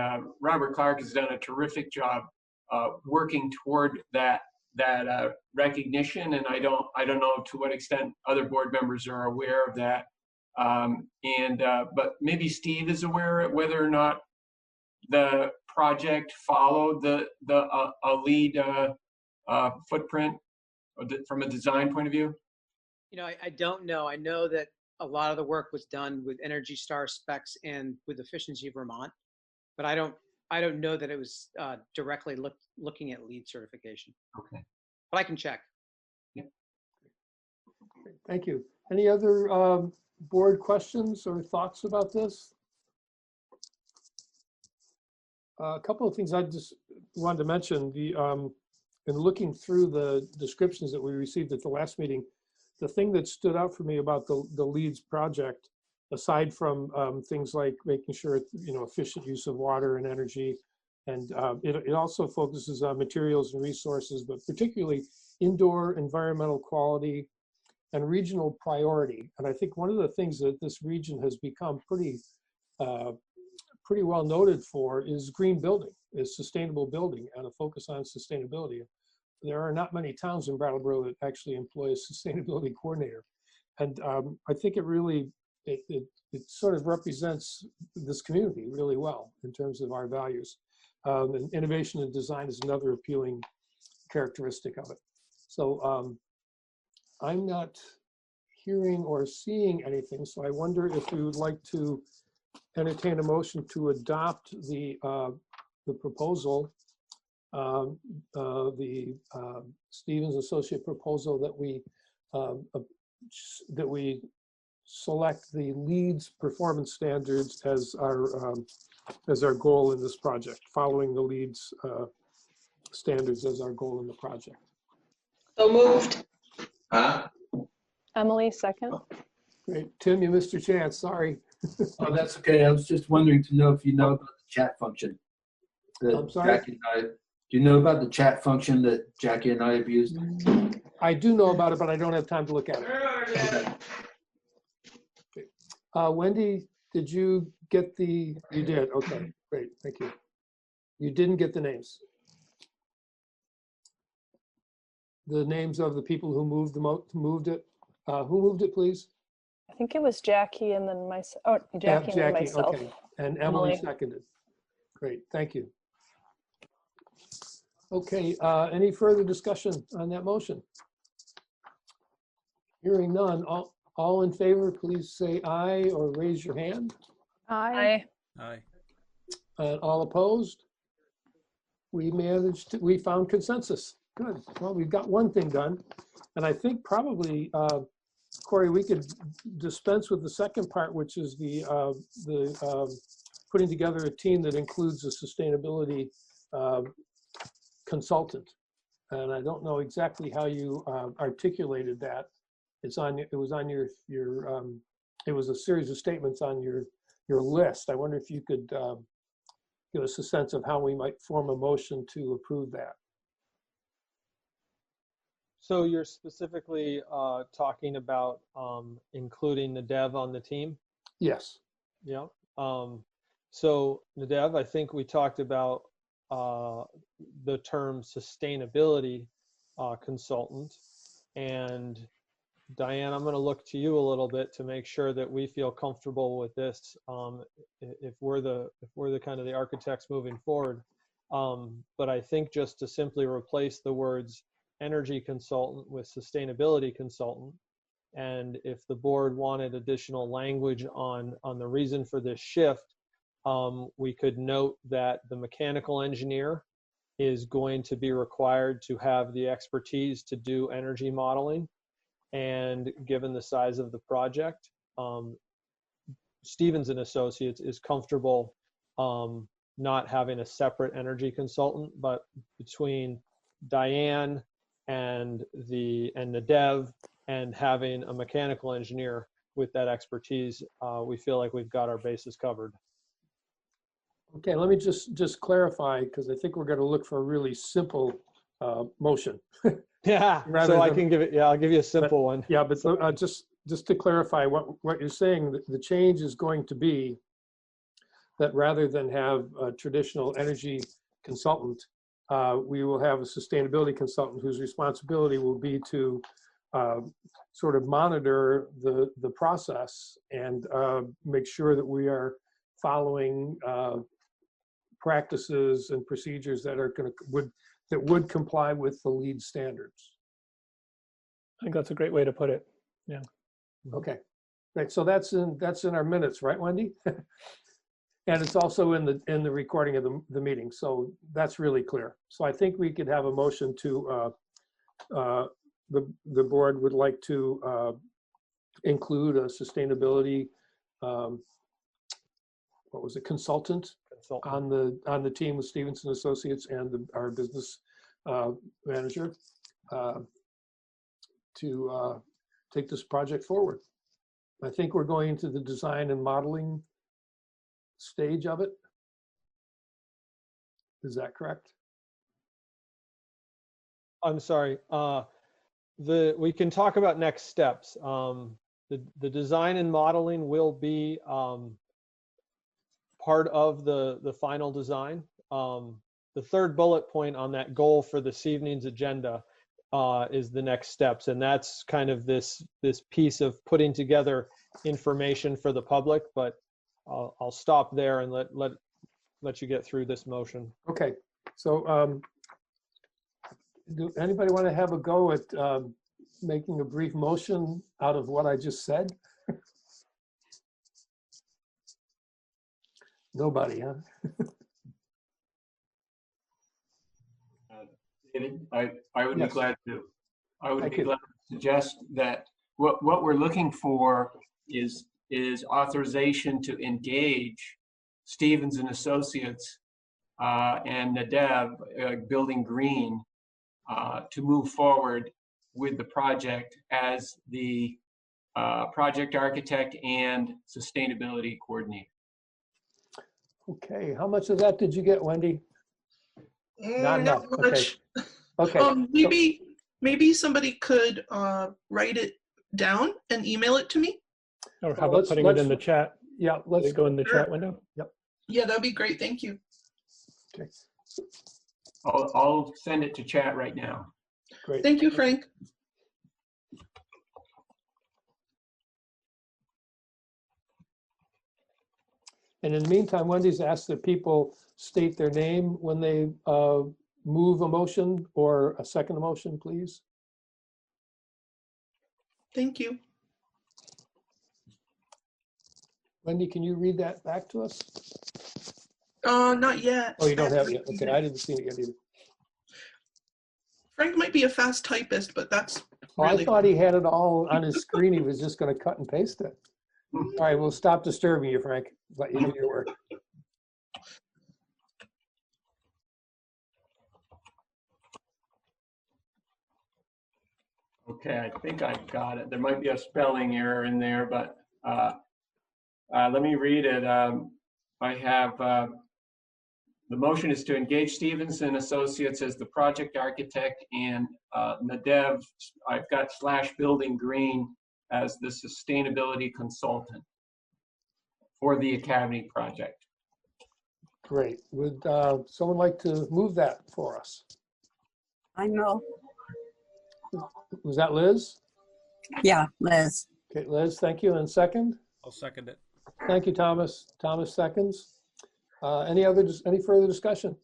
Robert Clark has done a terrific job working toward that recognition. And I don't know to what extent other board members are aware of that. But maybe Steve is aware of whether or not the project followed a lead footprint from a design point of view? You know, I don't know. I know that a lot of the work was done with Energy Star specs and with Efficiency Vermont, but I don't know that it was directly looking at LEED certification. Okay. But I can check. Yeah. Thank you. Any other board questions or thoughts about this? A couple of things I just wanted to mention. In looking through the descriptions that we received at the last meeting, the thing that stood out for me about the LEEDS project, aside from things like making sure efficient use of water and energy, and it also focuses on materials and resources, but particularly indoor environmental quality and regional priority. And I think one of the things that this region has become pretty well noted for is green building, is sustainable building, and a focus on sustainability. There are not many towns in Brattleboro that actually employ a sustainability coordinator. And I think it really, it sort of represents this community really well in terms of our values. And innovation and design is another appealing characteristic of it. So I'm not hearing or seeing anything, so I wonder if we would like to entertain a motion to adopt the proposal, the Stevens Associate proposal that we select the LEEDS performance standards as our goal in this project, following the LEEDS standards as our goal in the project. So moved. Huh? Emily, second. Great. Tim, you missed your chance. Sorry. Oh, that's okay. I was just wondering to know if you know about the chat function. I'm sorry? Jackie and I, do you know about the chat function that Jackie and I have used? I do know about it, but I don't have time to look at it. Okay. Wendy, did you get you did, okay, great, thank you. You didn't get the names. The names of the people who moved it. Who moved it, please? I think it was Jackie and then myself. Oh, Jackie and then myself. Okay. And Emily seconded. Great, thank you. Okay, any further discussion on that motion? Hearing none, all in favor, please say aye or raise your hand. Aye. Aye. All opposed? We found consensus. Good. Well, we've got one thing done. And I think probably, Corey, we could dispense with the second part, which is the putting together a team that includes a sustainability consultant. And I don't know exactly how you articulated that. It was a series of statements on your list. I wonder if you could give us a sense of how we might form a motion to approve that. So you're specifically talking about including Nadev on the team? Yes. Yeah. So Nadev, I think we talked about the term sustainability consultant. And Diane, I'm going to look to you a little bit to make sure that we feel comfortable with this. If we're the kind of the architects moving forward. But I think just to simply replace the words energy consultant with sustainability consultant, and if the board wanted additional language on the reason for this shift, we could note that the mechanical engineer is going to be required to have the expertise to do energy modeling. And given the size of the project, Stevens and Associates is comfortable not having a separate energy consultant, but between Diane and Nadev and having a mechanical engineer with that expertise, we feel like we've got our bases covered. Okay, let me just clarify, because I think we're going to look for a really simple motion. Yeah, Rather so I than- can give it, yeah, I'll give you a simple one. Yeah, but just to clarify what you're saying, the change is going to be that rather than have a traditional energy consultant, we will have a sustainability consultant whose responsibility will be to sort of monitor the process and make sure that we are following practices and procedures that are would comply with the LEED standards. I think that's a great way to put it. Yeah. Okay, right. So that's in our minutes, right, Wendy? And it's also in the recording of the meeting. So that's really clear. So I think we could have a motion to the board would like to include a sustainability what was it, consultant on the team with Stevenson Associates and our business manager to take this project forward. I think we're going to the design and modeling stage of it. Is that correct? I'm sorry. We can talk about next steps. The design and modeling will be part of the final design. The third bullet point on that goal for this evening's agenda is the next steps, and that's kind of this piece of putting together information for the public. But I'll stop there and let you get through this motion. Okay, so do anybody want to have a go at making a brief motion out of what I just said? Nobody, huh? David, I would Yes. be glad to. I would Thank be you. glad to suggest that what we're looking for is authorization to engage Stevens and Associates and Nadev Building Green to move forward with the project as the project architect and sustainability coordinator. Okay, how much of that did you get, Wendy? Not enough. Not Okay. much. Okay. Maybe somebody could write it down and email it to me. Or how about putting it in the chat? Yeah, let's go in the Sure. chat window. Yep. Yeah, that'd be great. Thank you. Okay. I'll send it to chat right now. Great. Thank you, Frank. And in the meantime, Wendy's asked that people state their name when they move a motion or a second motion, please. Thank you. Wendy, can you read that back to us? Not yet. Oh, you don't have it yet. Okay, I didn't see it yet either. Frank might be a fast typist, but that's Oh, I really thought he had it all on his screen. He was just going to cut and paste it. All right, we'll stop disturbing you, Frank. Let you do your work. Okay, I think I got it. There might be a spelling error in there, but let me read it. I have the motion is to engage Stevens and Associates as the project architect and Nadev, I've got / Building Green as the sustainability consultant for the Academy project. Great. Would someone like to move that for us? I know. Was that Liz? Yeah, Liz. Okay, Liz, thank you. And second? I'll second it. Thank you, Thomas. Thomas seconds. Any further discussion?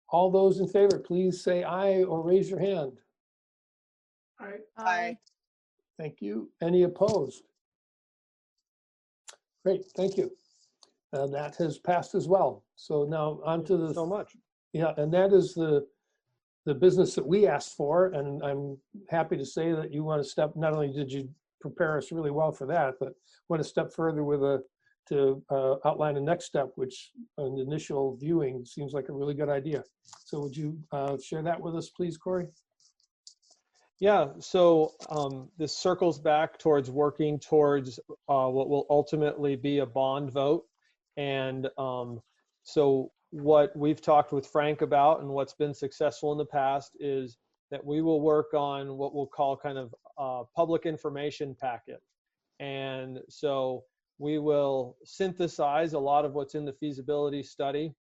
All those in favor, please say aye or raise your hand. Aye. Thank you. Any opposed? Great, thank you. And that has passed as well. So now on to the. So much. Yeah, and that is the business that we asked for, and I'm happy to say that you want to step, not only did you prepare us really well for that, but want to step further with to outline the next step, which an initial viewing seems like a really good idea. So would you share that with us, please, Corey? Yeah, so this circles back towards working towards what will ultimately be a bond vote. And so what we've talked with Frank about and what's been successful in the past is that we will work on what we'll call kind of a public information packet. And so we will synthesize a lot of what's in the feasibility study,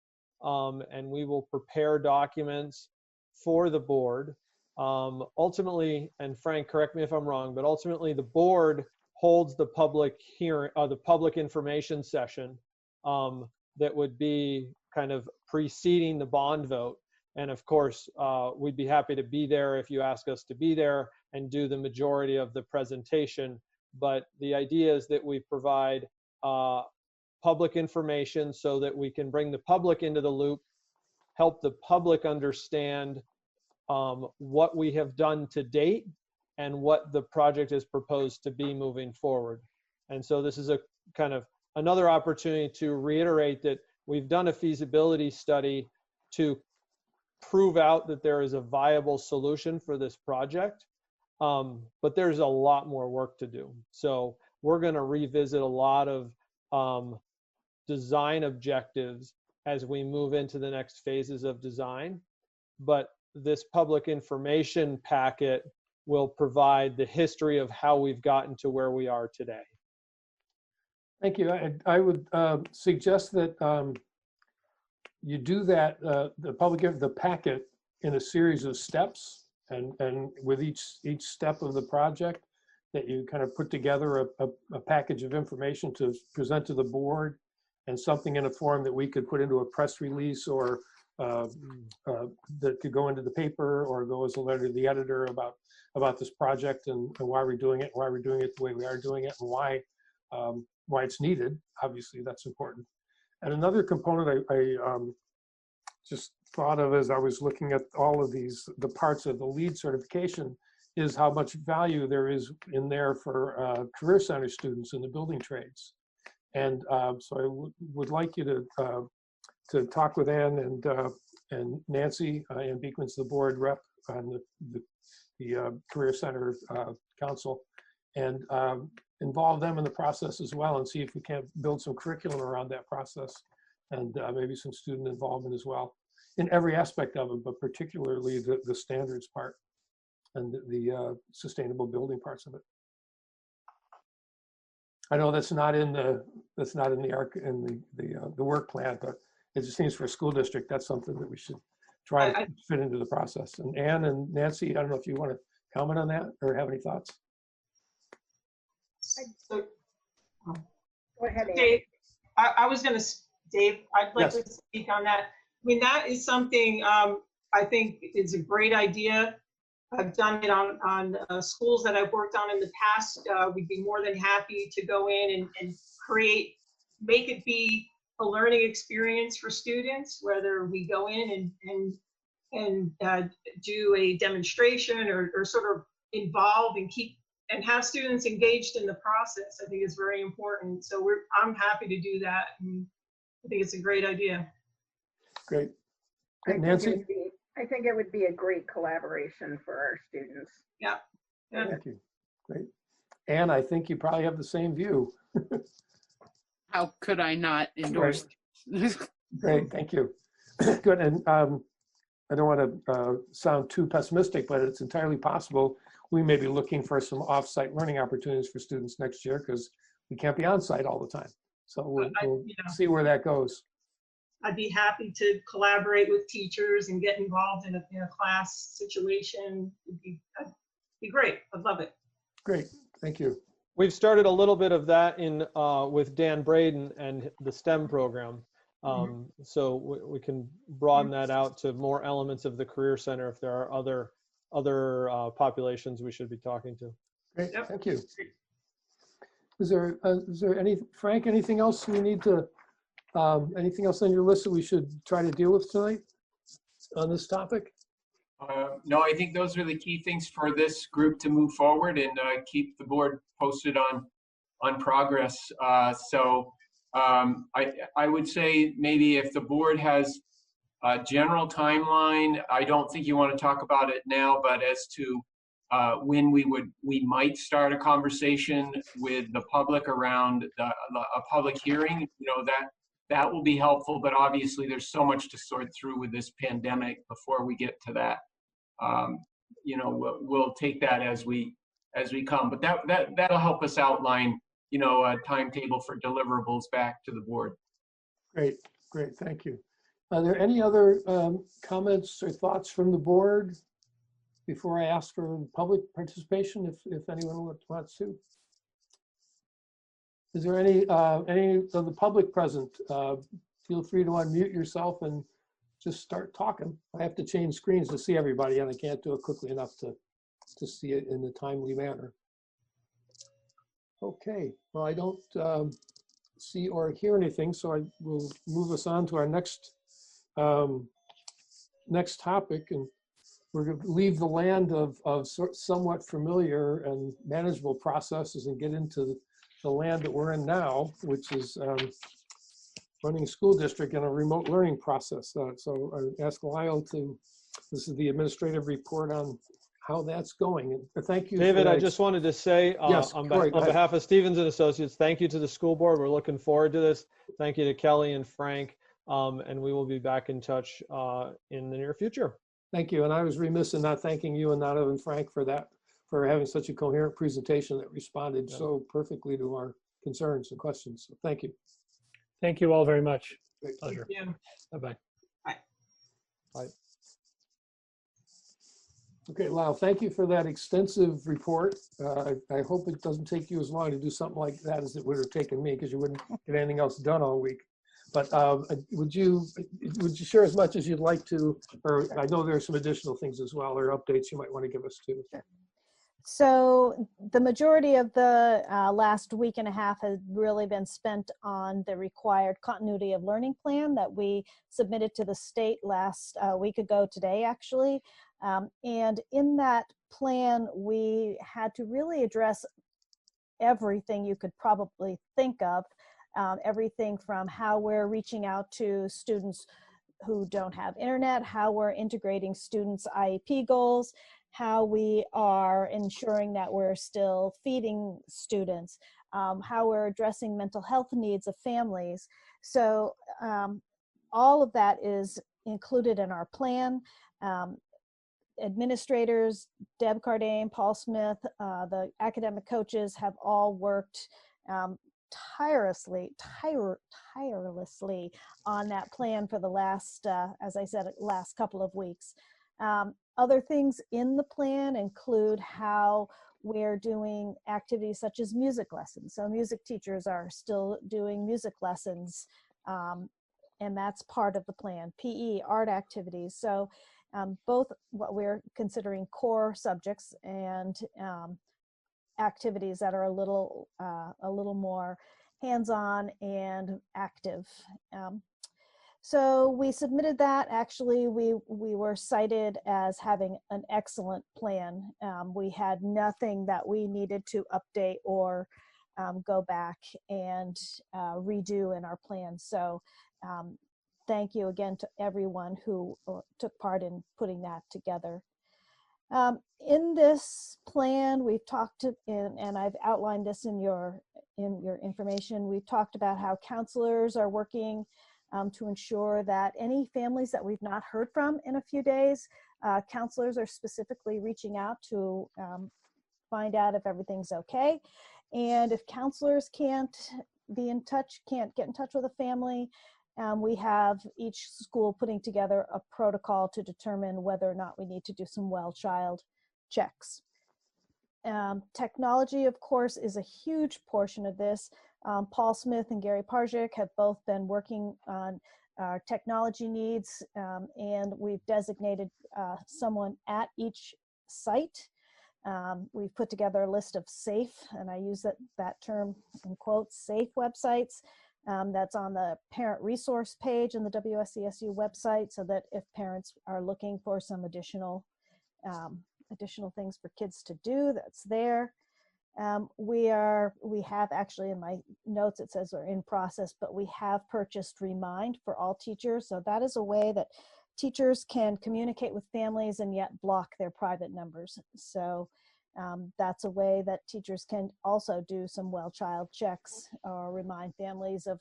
and we will prepare documents for the board. Ultimately, and Frank, correct me if I'm wrong, but ultimately the board holds the public hearing, the public information session that would be kind of preceding the bond vote. And of course, we'd be happy to be there if you ask us to be there and do the majority of the presentation. But the idea is that we provide public information so that we can bring the public into the loop, help the public understand what we have done to date and what the project is proposed to be moving forward. And so this is a kind of another opportunity to reiterate that we've done a feasibility study to prove out that there is a viable solution for this project. But there's a lot more work to do. So we're going to revisit a lot of design objectives as we move into the next phases of design. But this public information packet will provide the history of how we've gotten to where we are today. Thank you. I would suggest that you do that, the packet in a series of steps, and with each step of the project, that you kind of put together a package of information to present to the board, and something in a form that we could put into a press release, or that could go into the paper or go as a letter to the editor about this project and why we're doing it, why we're doing it the way we are doing it, and why it's needed. Obviously, that's important. And another component I just thought of as I was looking at all of the parts of the LEED certification is how much value there is in there for Career Center students in the building trades. And so I would like you to talk with Ann and Nancy. Ann Beekman's the board rep on the Career Center Council, and involve them in the process as well, and see if we can't build some curriculum around that process, and maybe some student involvement as well in every aspect of it, but particularly the standards part and the sustainable building parts of it. I know that's not in the work plan, but it just seems for a school district that's something that we should try to fit into the process. And Ann and Nancy, I don't know if you want to comment on that or have any thoughts. Go ahead, Dave. I was going to, Dave, I'd like to speak on that. I mean, that is something I think is a great idea. I've done it on schools that I've worked on in the past. We'd be more than happy to go in and make it be a learning experience for students, whether we go in and do a demonstration or sort of involve and have students engaged in the process. I think is very important. So I'm happy to do that. And I think it's a great idea. Great. Nancy? I think it would be a great collaboration for our students. Yeah. Thank you. Great. Ann, I think you probably have the same view. How could I not endorse? Great, thank you. Good, and I don't want to sound too pessimistic, but it's entirely possible we may be looking for some off-site learning opportunities for students next year, because we can't be on-site all the time. So we'll see where that goes. I'd be happy to collaborate with teachers and get involved in a class situation. It'd be great. I'd love it. Great, thank you. We've started a little bit of that with Dan Braden and the STEM program. So we can broaden that out to more elements of the Career Center if there are other populations we should be talking to. Great, thank you. Is there Frank, anything else we need to, anything else on your list that we should try to deal with tonight on this topic? No, I think those are the key things for this group to move forward and keep the board posted on progress. So I would say maybe if the board has a general timeline, I don't think you want to talk about it now, but as to when we might start a conversation with the public around a public hearing, That will be helpful, but obviously there's so much to sort through with this pandemic before we get to that. You know, we'll take that as we come, but that'll help us outline, you know, a timetable for deliverables back to the board. Great, great, thank you. Are there any other comments or thoughts from the board before I ask for public participation, if anyone wants to? Is there any of the public present? Feel free to unmute yourself and just start talking. I have to change screens to see everybody, and I can't do it quickly enough to see it in a timely manner. Okay, well, I don't see or hear anything, so I will move us on to our next next topic, and we're going to leave the land of somewhat familiar and manageable processes and get into the land that we're in now, which is running a school district in a remote learning process. So I ask Lyle this is the administrative report on how that's going. And thank you, David. I just wanted to say, yes, on Corey, behalf of Stevens and Associates, thank you to the school board. We're looking forward to this. Thank you to Kelly and Frank, and we will be back in touch in the near future. Thank you. And I was remiss in not thanking you and Nada and Frank for that, for having such a coherent presentation that responded so perfectly to our concerns and questions. So thank you. Thank you all very much. Great. Pleasure. Bye-bye. Bye. Okay, Lyle, thank you for that extensive report. I hope it doesn't take you as long to do something like that as it would have taken me, because you wouldn't get anything else done all week. But would you share as much as you'd like to, or I know there are some additional things as well, or updates you might want to give us too. Sure. So the majority of the last week and a half has really been spent on the required continuity of learning plan that we submitted to the state last week ago today, actually. And in that plan, we had to really address everything you could probably think of, everything from how we're reaching out to students who don't have internet, how we're integrating students' IEP goals, how we are ensuring that we're still feeding students, how we're addressing mental health needs of families. So all of that is included in our plan. Administrators, Deb Cardane, Paul Smith, the academic coaches have all worked tirelessly on that plan for the last, as I said, last couple of weeks. Other things in the plan include how we're doing activities such as music lessons. So music teachers are still doing music lessons, and that's part of the plan. PE, art activities. So both what we're considering core subjects and activities that are a little more hands-on and active. So we submitted that. Actually, we were cited as having an excellent plan. We had nothing that we needed to update or go back and redo in our plan. So thank you again to everyone who took part in putting that together. In this plan, we've talked to, and I've outlined this in your information, we've talked about how counselors are working to ensure that any families that we've not heard from in a few days, counselors are specifically reaching out to find out if everything's okay. And if counselors can't get in touch with a family, we have each school putting together a protocol to determine whether or not we need to do some well child checks. Technology, of course, is a huge portion of this. Paul Smith and Gary Parzik have both been working on our technology needs, and we've designated someone at each site. We've put together a list of safe, and I use that term in quotes, safe websites. That's on the parent resource page on the WSCSU website, so that if parents are looking for some additional things for kids to do, that's there. We have actually, in my notes it says we're in process, but we have purchased Remind for all teachers. So that is a way that teachers can communicate with families and yet block their private numbers. So that's a way that teachers can also do some well child checks or remind families of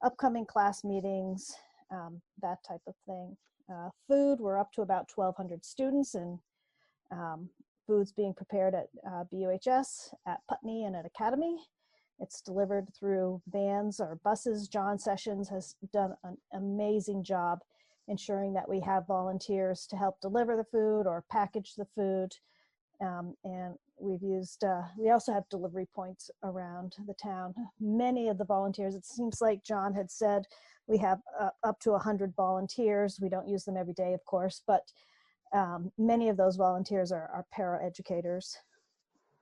upcoming class meetings, that type of thing. Food, we're up to about 1,200 students, and food's being prepared at BUHS, at Putney, and at Academy. It's delivered through vans or buses. John Sessions has done an amazing job ensuring that we have volunteers to help deliver the food or package the food. And we've used, we also have delivery points around the town. Many of the volunteers, it seems like John had said, we have up to 100 volunteers. We don't use them every day, of course, but many of those volunteers are para-educators.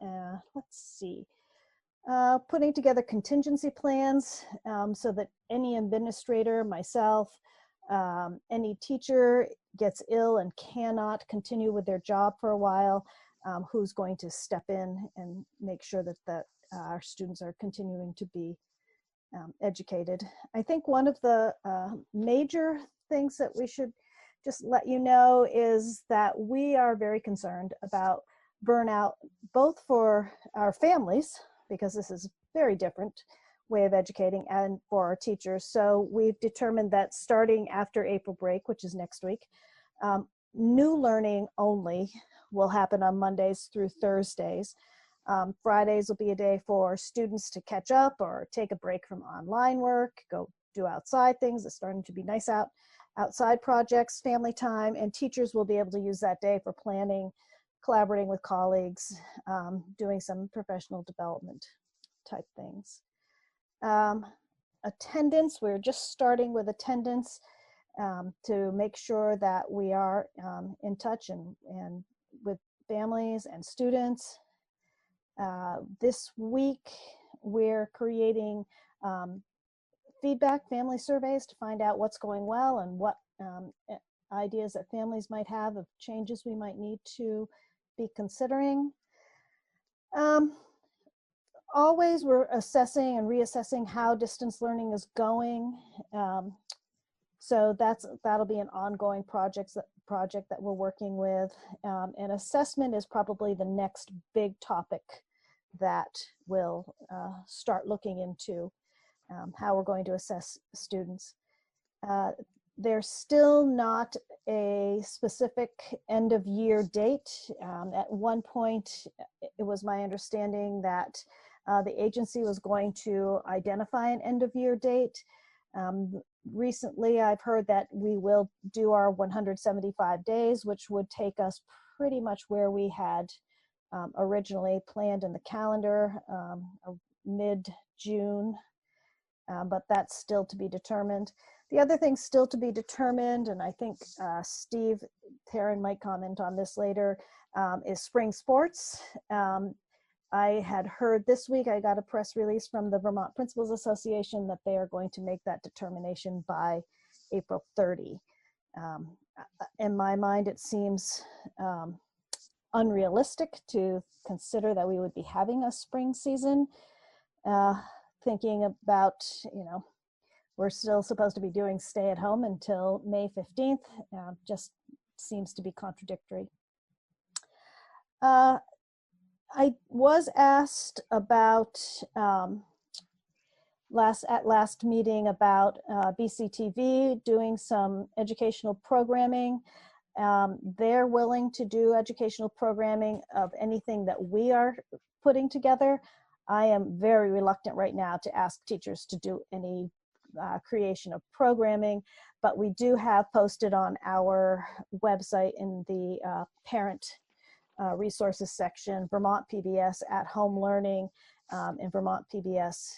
Let's see. Putting together contingency plans so that any administrator, myself, any teacher gets ill and cannot continue with their job for a while, who's going to step in and make sure that our students are continuing to be educated. I think one of the major things that we should just let you know is that we are very concerned about burnout, both for our families, because this is a very different way of educating, and for our teachers. So we've determined that starting after April break, which is next week, new learning only will happen on Mondays through Thursdays. Fridays will be a day for students to catch up or take a break from online work, go do outside things. It's starting to be nice outside projects, family time, and teachers will be able to use that day for planning, collaborating with colleagues, doing some professional development type things. Attendance, we're just starting with attendance to make sure that we are in touch and with families and students. This week, we're creating feedback family surveys to find out what's going well and what ideas that families might have of changes we might need to be considering. Always we're assessing and reassessing how distance learning is going. So that'll be an ongoing project that we're working with. And assessment is probably the next big topic that we'll start looking into how we're going to assess students. There's still not a specific end of year date. At one point, it was my understanding that the agency was going to identify an end of year date. Recently, I've heard that we will do our 175 days, which would take us pretty much where we had originally planned in the calendar, mid-June, but that's still to be determined. The other thing still to be determined, and I think Steve Theron might comment on this later, is spring sports. I had heard this week, I got a press release from the Vermont Principals Association that they are going to make that determination by April 30. In my mind, it seems unrealistic to consider that we would be having a spring season. Thinking about, we're still supposed to be doing stay at home until May 15th, just seems to be contradictory. I was asked about last meeting about BCTV doing some educational programming. They're willing to do educational programming of anything that we are putting together. I am very reluctant right now to ask teachers to do any creation of programming, but we do have posted on our website in the parent resources section, Vermont PBS at-home learning, and Vermont PBS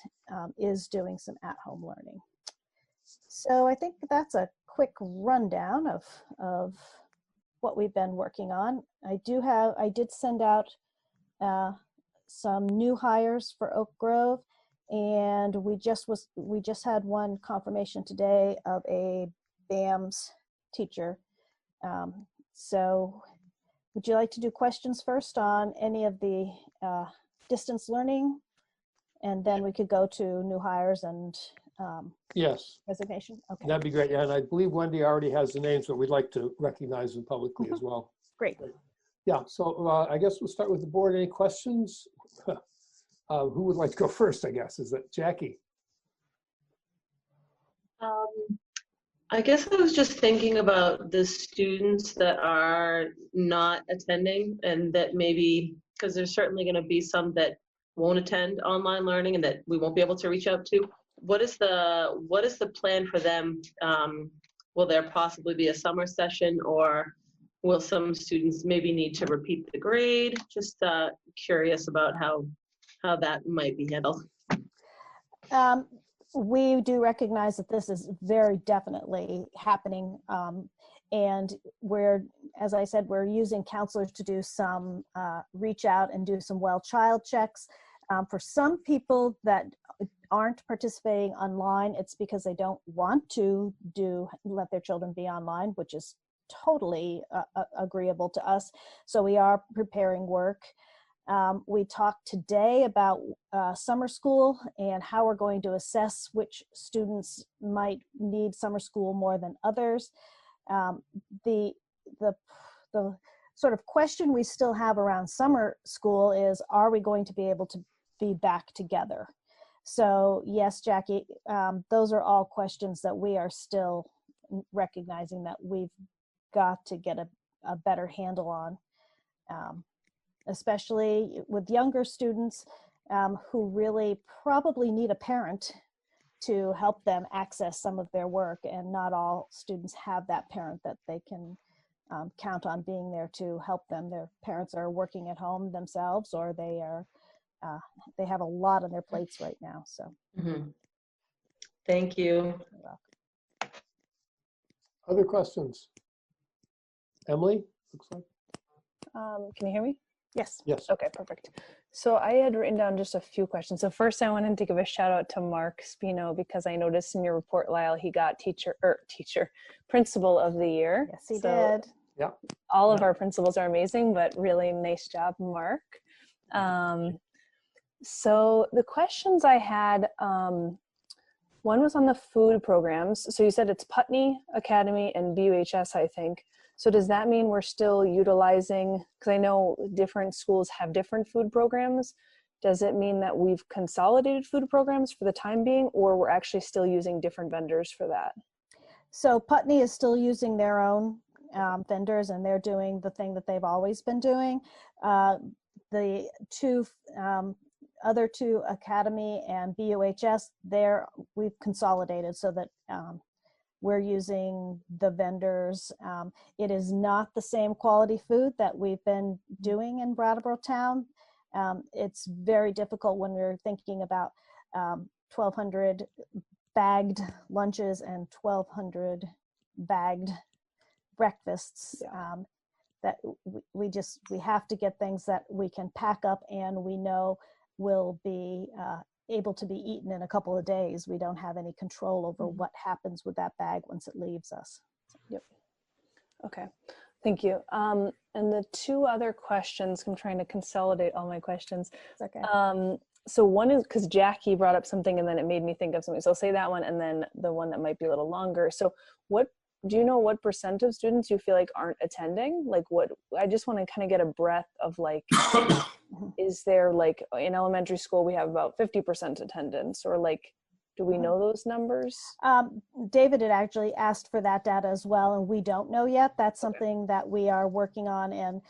is doing some at-home learning. So I think that's a quick rundown of what we've been working on. I did send out some new hires for Oak Grove, and we just had one confirmation today of a BAMS teacher. So would you like to do questions first on any of the distance learning, and then we could go to new hires and yes, resignation? Okay, that'd be great. Yeah, and I believe Wendy already has the names, but we'd like to recognize them publicly as well. Great. Yeah, so I guess we'll start with the board. Any questions? Who would like to go first, I guess? Is that Jackie? I guess I was just thinking about the students that are not attending, and that maybe, because there's certainly going to be some that won't attend online learning and that we won't be able to reach out to. What is the plan for them? Will there possibly be a summer session, or will some students maybe need to repeat the grade? Just curious about how that might be handled. We do recognize that this is very definitely happening. And we're, as I said, we're using counselors to do some reach out and do some well child checks. For some people that aren't participating online, it's because they don't want to let their children be online, which is totally agreeable to us. So we are preparing work. We talked today about summer school and how we're going to assess which students might need summer school more than others. The sort of question we still have around summer school is, are we going to be able to be back together? So yes, Jackie, those are all questions that we are still recognizing that we've got to get a better handle on. Especially with younger students who really probably need a parent to help them access some of their work, and not all students have that parent that they can count on being there to help them. Their parents are working at home themselves, or they have a lot on their plates right now. So, Thank you. Other questions? Emily, looks like. Can you hear me? Yes. Yes. Okay, perfect. So I had written down just a few questions. So first I wanted to give a shout out to Mark Spino, because I noticed in your report, Lyle, he got principal of the year. Yes, he did. Yeah. All of our principals are amazing, but really nice job, Mark. So the questions I had, one was on the food programs. So you said it's Putney Academy and BUHS, I think. So does that mean we're still utilizing, because I know different schools have different food programs. Does it mean that we've consolidated food programs for the time being, or we're actually still using different vendors for that? So Putney is still using their own vendors, and they're doing the thing that they've always been doing. The other two, Academy and BUHS, we've consolidated so that we're using the vendors. It is not the same quality food that we've been doing in Brattleboro Town. It's very difficult when we're thinking about 1,200 bagged lunches and 1,200 bagged breakfasts. That we have to get things that we can pack up and we know will be able to be eaten in a couple of days. We don't have any control over what happens with that bag once it leaves us. Yep. Okay, thank you. And the two other questions, I'm trying to consolidate all my questions. It's okay. So one is because Jackie brought up something and then it made me think of something. So I'll say that one, and then the one that might be a little longer. So do you know what percent of students you feel like aren't attending? Like I just want to kind of get a breadth of like, is there like in elementary school, we have about 50% attendance, or like, do we know those numbers? David had actually asked for that data as well, and we don't know yet. That's something that we are working on. And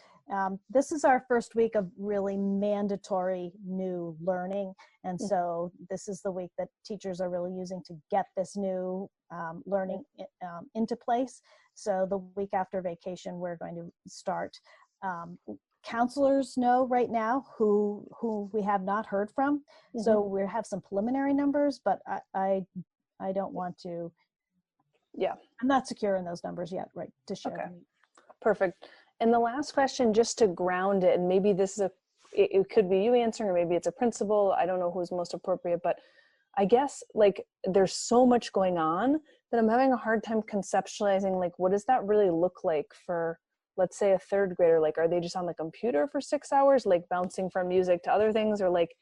this is our first week of really mandatory new learning. And so this is the week that teachers are really using to get this new learning into place. So the week after vacation, we're going to start. Counselors know right now who we have not heard from. So we have some preliminary numbers, but I don't want to, I'm not secure in those numbers yet, right, to share. Okay, perfect. And the last question, just to ground it, and maybe this is it could be you answering, or maybe it's a principal, I don't know who's most appropriate, but I guess like there's so much going on that I'm having a hard time conceptualizing, like, what does that really look like for, let's say, a third grader? Like, are they just on the computer for 6 hours, like bouncing from music to other things, or like,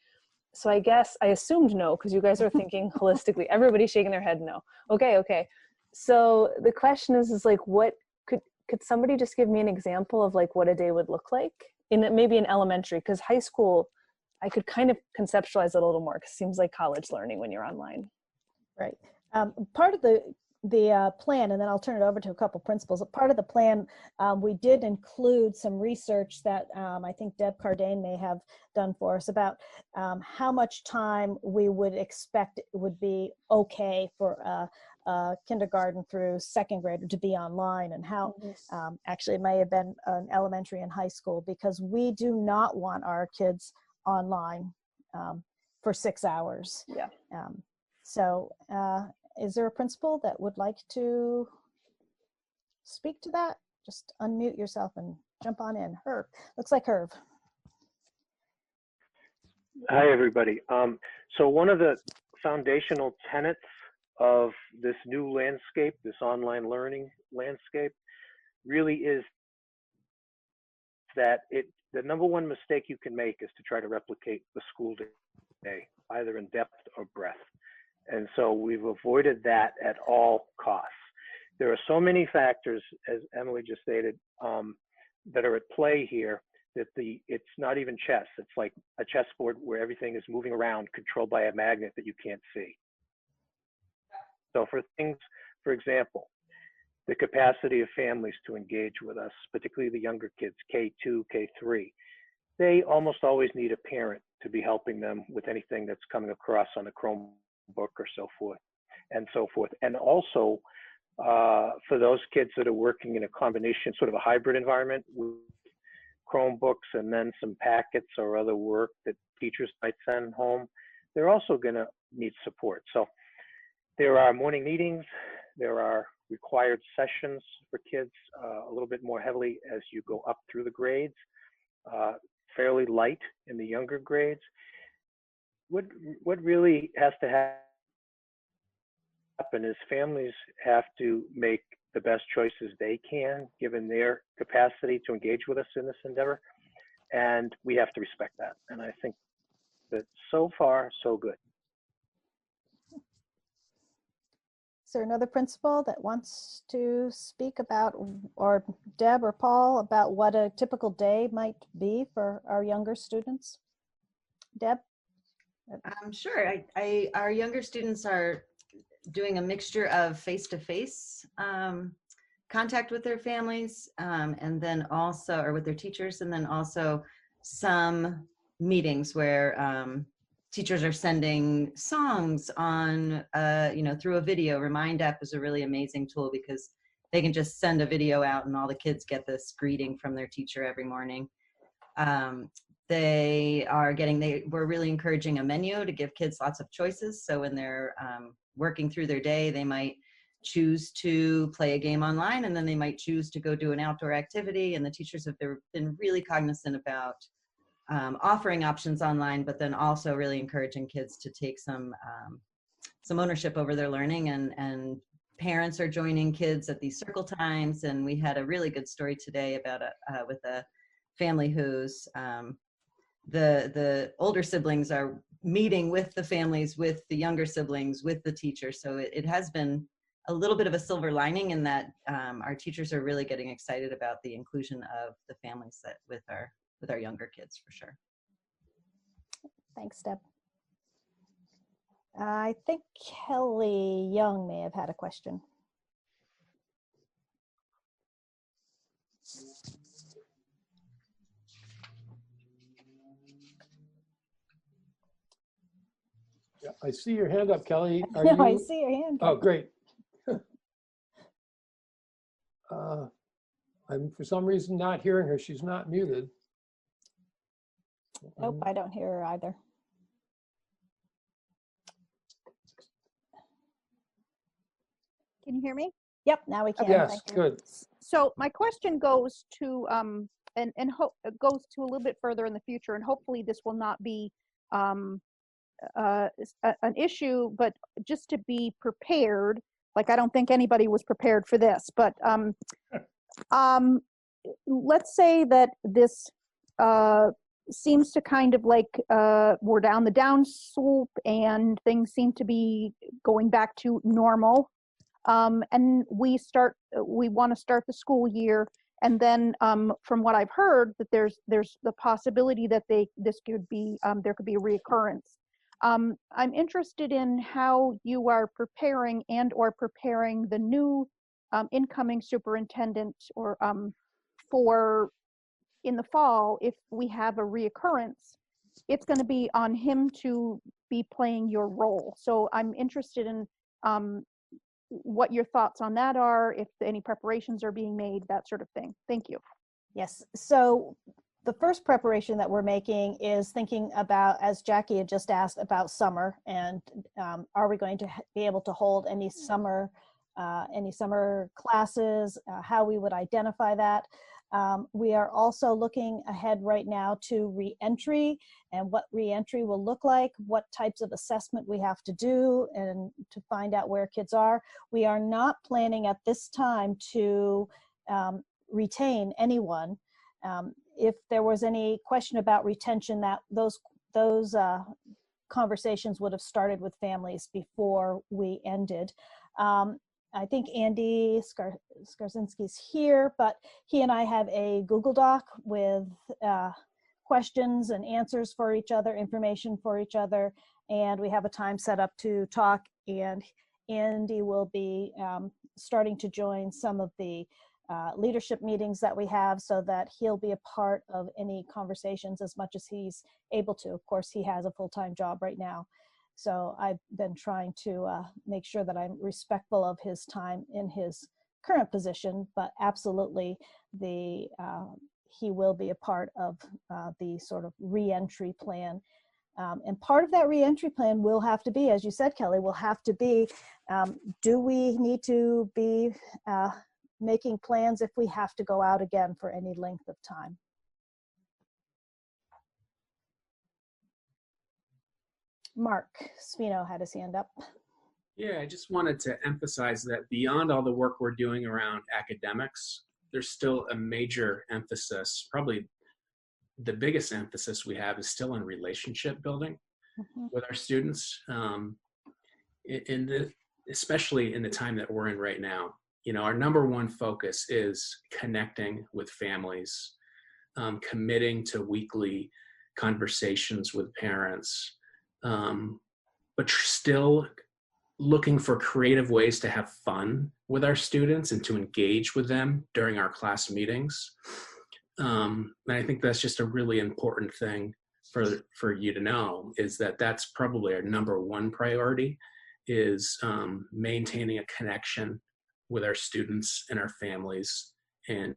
so I guess I assumed no, because you guys are thinking holistically. Everybody's shaking their head no. Okay. So the question is like, what could somebody just give me an example of like what a day would look like maybe in elementary? Because high school, I could kind of conceptualize it a little more, because it seems like college learning when you're online. Right. Part of the the plan, and then I'll turn it over to a couple principals. Part of the plan, we did include some research that I think Deb Cardane may have done for us about how much time we would expect it would be okay for kindergarten through second grade to be online, and how actually it may have been an elementary and high school, because we do not want our kids online for 6 hours. Yeah. So is there a principal that would like to speak to that? Just unmute yourself and jump on in. Herb, looks like Herb. Hi, everybody. So one of the foundational tenets of this new landscape, this online learning landscape, really is that the number one mistake you can make is to try to replicate the school day, either in depth or breadth. And so we've avoided that at all costs. There are so many factors, as Emily just stated, that are at play here, that it's not even chess. It's like a chessboard where everything is moving around, controlled by a magnet that you can't see. So for things, for example, the capacity of families to engage with us, particularly the younger kids, K2, K3, they almost always need a parent to be helping them with anything that's coming across on a Chromebook or so forth. And also, for those kids that are working in a combination, sort of a hybrid environment with Chromebooks and then some packets or other work that teachers might send home, they're also going to need support. So there are morning meetings, there are required sessions for kids a little bit more heavily as you go up through the grades, fairly light in the younger grades. What really has to happen is families have to make the best choices they can, given their capacity to engage with us in this endeavor, and we have to respect that. And I think that so far, so good. Is there another principal that wants to speak about, or Deb or Paul, about what a typical day might be for our younger students? Deb? Sure. Our younger students are doing a mixture of face-to-face contact with their families, and then also, or with their teachers, and then also some meetings where teachers are sending songs on, through a video. Remind app is a really amazing tool because they can just send a video out and all the kids get this greeting from their teacher every morning. We're really encouraging a menu to give kids lots of choices. So when they're working through their day, they might choose to play a game online, and then they might choose to go do an outdoor activity. And the teachers have been really cognizant about offering options online, but then also really encouraging kids to take some ownership over their learning, and parents are joining kids at these circle times. And we had a really good story today about with a family whose the older siblings are meeting with the families, with the younger siblings, with the teachers. So it has been a little bit of a silver lining in that our teachers are really getting excited about the inclusion of the families with our younger kids, for sure. Thanks, Deb. I think Kelly Young may have had a question. Yeah, I see your hand up, Kelly. Are No, you? I see your hand. Oh, great. I'm for some reason not hearing her. She's not muted. Nope, I don't hear her either. Can you hear me? Yep, now we can. Yes, Thank you. good. So my question goes to goes to a little bit further in the future, and hopefully this will not be an issue, but just to be prepared. Like, I don't think anybody was prepared for this, but let's say that this seems to kind of like we're down the down slope and things seem to be going back to normal. And we want to start the school year, and then from what I've heard, that there's the possibility that there could be a reoccurrence. I'm interested in how you are preparing and or preparing the new incoming superintendent or for in the fall, if we have a reoccurrence, it's going to be on him to be playing your role. So I'm interested in what your thoughts on that are, if any preparations are being made, that sort of thing. Thank you. Yes. So the first preparation that we're making is thinking about, as Jackie had just asked, about summer, and are we going to be able to hold any summer classes, how we would identify that. We are also looking ahead right now to reentry and what reentry will look like, what types of assessment we have to do, and to find out where kids are. We are not planning at this time to retain anyone. If there was any question about retention, that those conversations would have started with families before we ended. I think Andy Skarzinski's here, but he and I have a Google Doc with questions and answers for each other, information for each other, and we have a time set up to talk, and Andy will be starting to join some of the leadership meetings that we have, so that he'll be a part of any conversations as much as he's able to. Of course, he has a full-time job right now. So I've been trying to make sure that I'm respectful of his time in his current position, but absolutely he will be a part of the sort of reentry plan. And part of that reentry plan will have to be, as you said, Kelly, will have to be, do we need to be making plans if we have to go out again for any length of time? Mark Spino had his hand up. Yeah, I just wanted to emphasize that beyond all the work we're doing around academics, there's still a major emphasis, probably the biggest emphasis we have is still in relationship building with our students. Especially in the time that we're in right now, you know, our number one focus is connecting with families, committing to weekly conversations with parents, but still looking for creative ways to have fun with our students and to engage with them during our class meetings. And I think that's just a really important thing for you to know, is that that's probably our number one priority, is maintaining a connection with our students and our families, and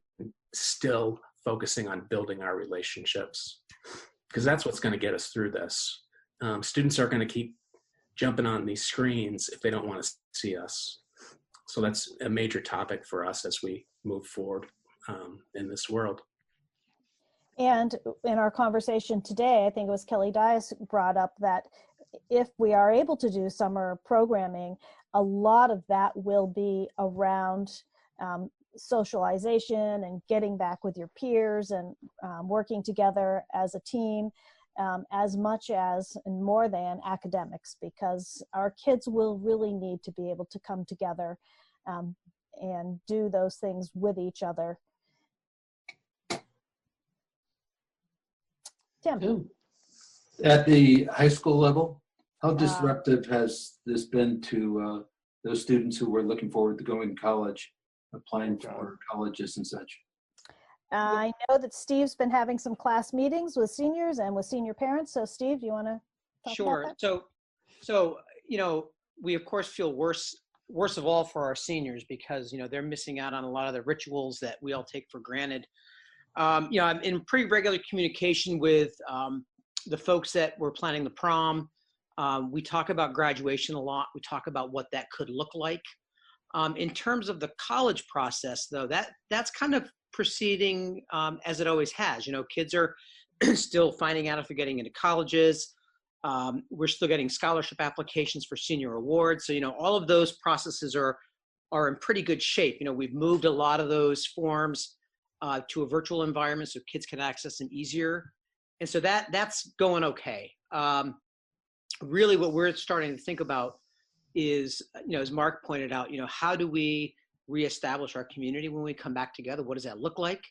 still focusing on building our relationships, because that's what's going to get us through this. Students are going to keep jumping on these screens if they don't want to see us. So that's a major topic for us as we move forward in this world. And in our conversation today, I think it was Kelly Dias brought up that if we are able to do summer programming, a lot of that will be around socialization and getting back with your peers and working together as a team, as much as and more than academics, because our kids will really need to be able to come together and do those things with each other. Tim. At the high school level, how disruptive has this been to those students who were looking forward to going to college, applying for colleges and such? I know that Steve's been having some class meetings with seniors and with senior parents. So Steve, do you want to talk Sure. about that? So, you know, we of course feel worst of all for our seniors, because, you know, they're missing out on a lot of the rituals that we all take for granted. You know, I'm in pretty regular communication with the folks that were planning the prom. We talk about graduation a lot. We talk about what that could look like. In terms of the college process, though, that's kind of proceeding as it always has. You know, kids are still finding out if they're getting into colleges. We're still getting scholarship applications for senior awards. So, you know, all of those processes are in pretty good shape. You know, we've moved a lot of those forms to a virtual environment so kids can access them easier. And so that's going okay. Really what we're starting to think about is, you know, as Mark pointed out, you know, how do we reestablish our community when we come back together? What does that look like?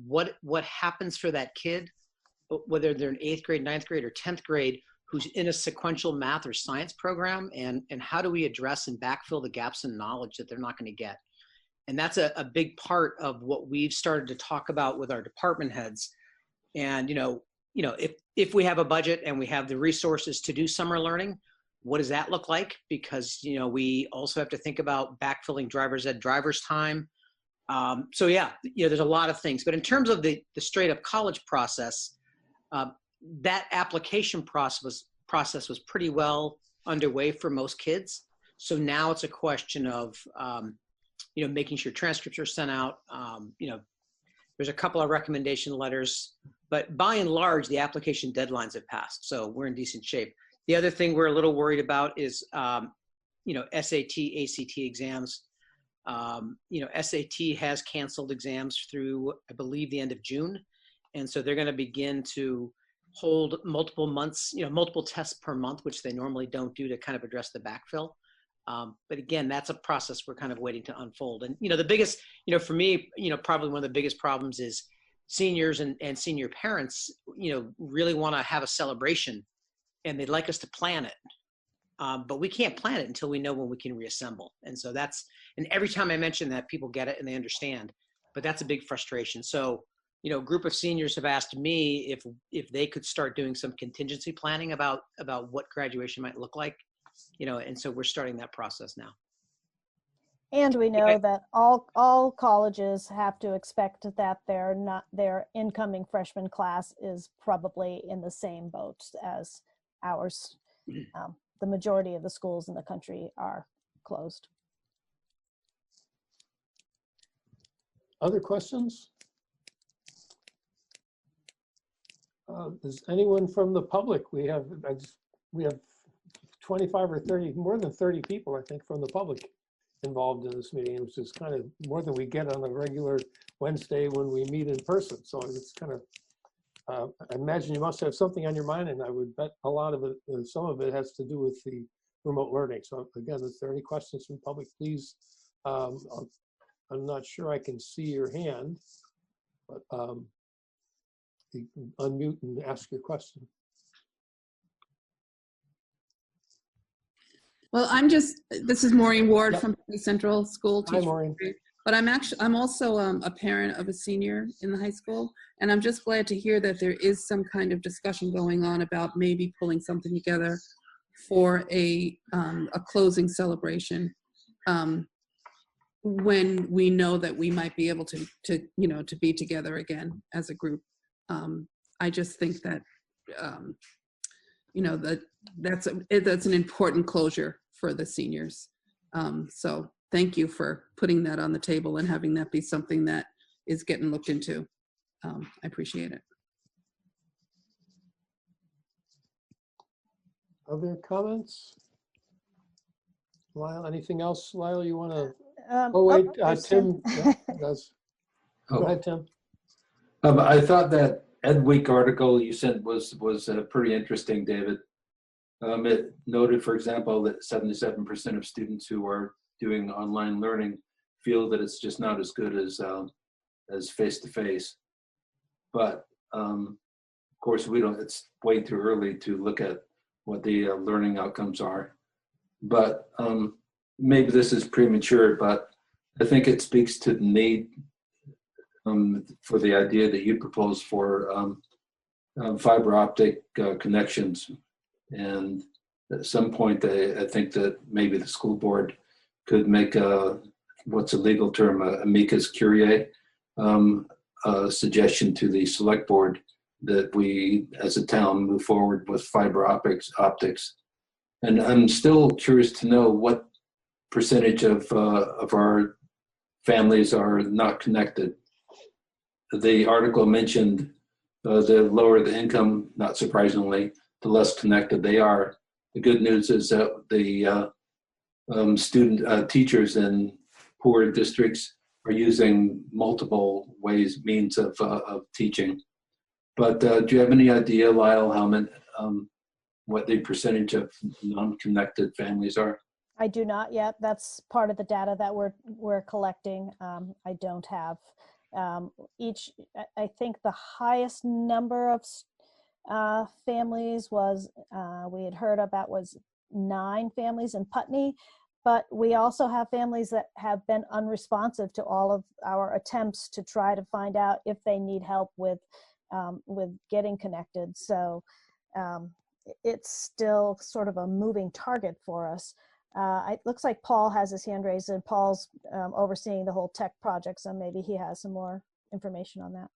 What happens for that kid, whether they're in 8th grade, 9th grade, or 10th grade, who's in a sequential math or science program, and how do we address and backfill the gaps in knowledge that they're not going to get? And that's a big part of what we've started to talk about with our department heads. And, if we have a budget and we have the resources to do summer learning, what does that look like? Because, we also have to think about backfilling driver's ed driver's time. So yeah, there's a lot of things. But in terms of the straight up college process, that application process was pretty well underway for most kids. So now it's a question of, making sure transcripts are sent out. There's a couple of recommendation letters, but by and large, the application deadlines have passed. So we're in decent shape. The other thing we're a little worried about is, SAT, ACT exams. SAT has canceled exams through, I believe, the end of June. And so they're going to begin to hold multiple months, multiple tests per month, which they normally don't do to kind of address the backfill. But again, that's a process we're kind of waiting to unfold. And, the biggest, for me, probably one of the biggest problems is seniors and senior parents, really want to have a celebration and they'd like us to plan it. But we can't plan it until we know when we can reassemble. And so and every time I mention that, people get it and they understand, but that's a big frustration. So, a group of seniors have asked me if they could start doing some contingency planning about what graduation might look like, and so we're starting that process now. And we know that all colleges have to expect that their incoming freshman class is probably in the same boat as ours. The majority of the schools in the country are closed. Other questions? Is anyone from the public? We have 25 or 30, more than 30 people, I think, from the public involved in this meeting, which is kind of more than we get on a regular Wednesday when we meet in person. So it's kind of, I imagine you must have something on your mind, and I would bet a lot of it, some of it has to do with the remote learning. So again, if there are any questions from the public, please, I'm not sure I can see your hand, but you can unmute and ask your question. Well, this is Maureen Ward from Central School. Hi, Maureen. But I'm also a parent of a senior in the high school, and I'm just glad to hear that there is some kind of discussion going on about maybe pulling something together for a closing celebration when we know that we might be able to be together again as a group. I just think that that's an important closure for the seniors. So thank you for putting that on the table and having that be something that is getting looked into. I appreciate it. Other comments? Lyle, anything else, Lyle, you want to? Tim. Does. Go ahead, Tim. I thought that Ed Week article you sent was pretty interesting, David. It noted, for example, that 77% of students who are doing online learning feel that it's just not as good as face-to-face. But of course, it's way too early to look at what the learning outcomes are. But maybe this is premature, but I think it speaks to the need for the idea that you propose for fiber optic connections. And at some point, I think that maybe the school board could make what's a legal term, amicus curiae, a suggestion to the select board that we, as a town, move forward with fiber optics. And I'm still curious to know what percentage of our families are not connected. The article mentioned the lower the income, not surprisingly, the less connected they are. The good news is that the teachers in poor districts are using multiple means of teaching. But do you have any idea, Lyle, how many, what the percentage of non-connected families are? I do not yet. That's part of the data that we're collecting. I don't have I think the highest number of families was, we had heard about was 9 families in Putney, but we also have families that have been unresponsive to all of our attempts to try to find out if they need help with getting connected. So it's still sort of a moving target for us. It looks like Paul has his hand raised, and Paul's overseeing the whole tech project, so maybe he has some more information on that.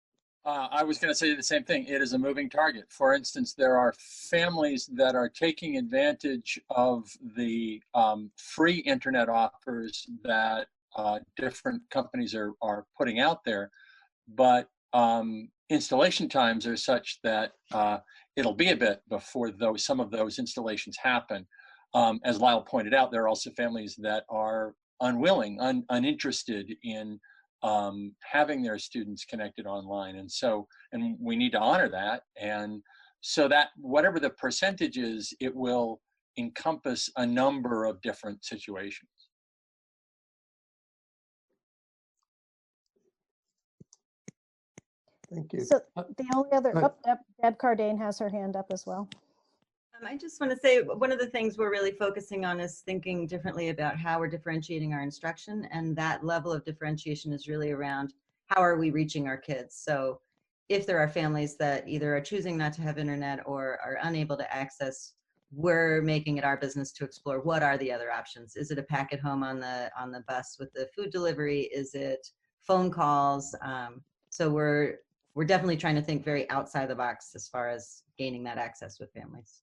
I was going to say the same thing. It is a moving target. For instance, there are families that are taking advantage of the free internet offers that different companies are putting out there, but installation times are such that it'll be a bit before some of those installations happen. As Lyle pointed out, there are also families that are unwilling, uninterested in having their students connected online. And we need to honor that. And so that whatever the percentage is, it will encompass a number of different situations. Thank you. So the only other, Deb Cardane has her hand up as well. I just want to say one of the things we're really focusing on is thinking differently about how we're differentiating our instruction, and that level of differentiation is really around how are we reaching our kids. So if there are families that either are choosing not to have internet or are unable to access, we're making it our business to explore what are the other options. Is it a pack at home on the bus with the food delivery? Is it phone calls? So we're definitely trying to think very outside the box as far as gaining that access with families.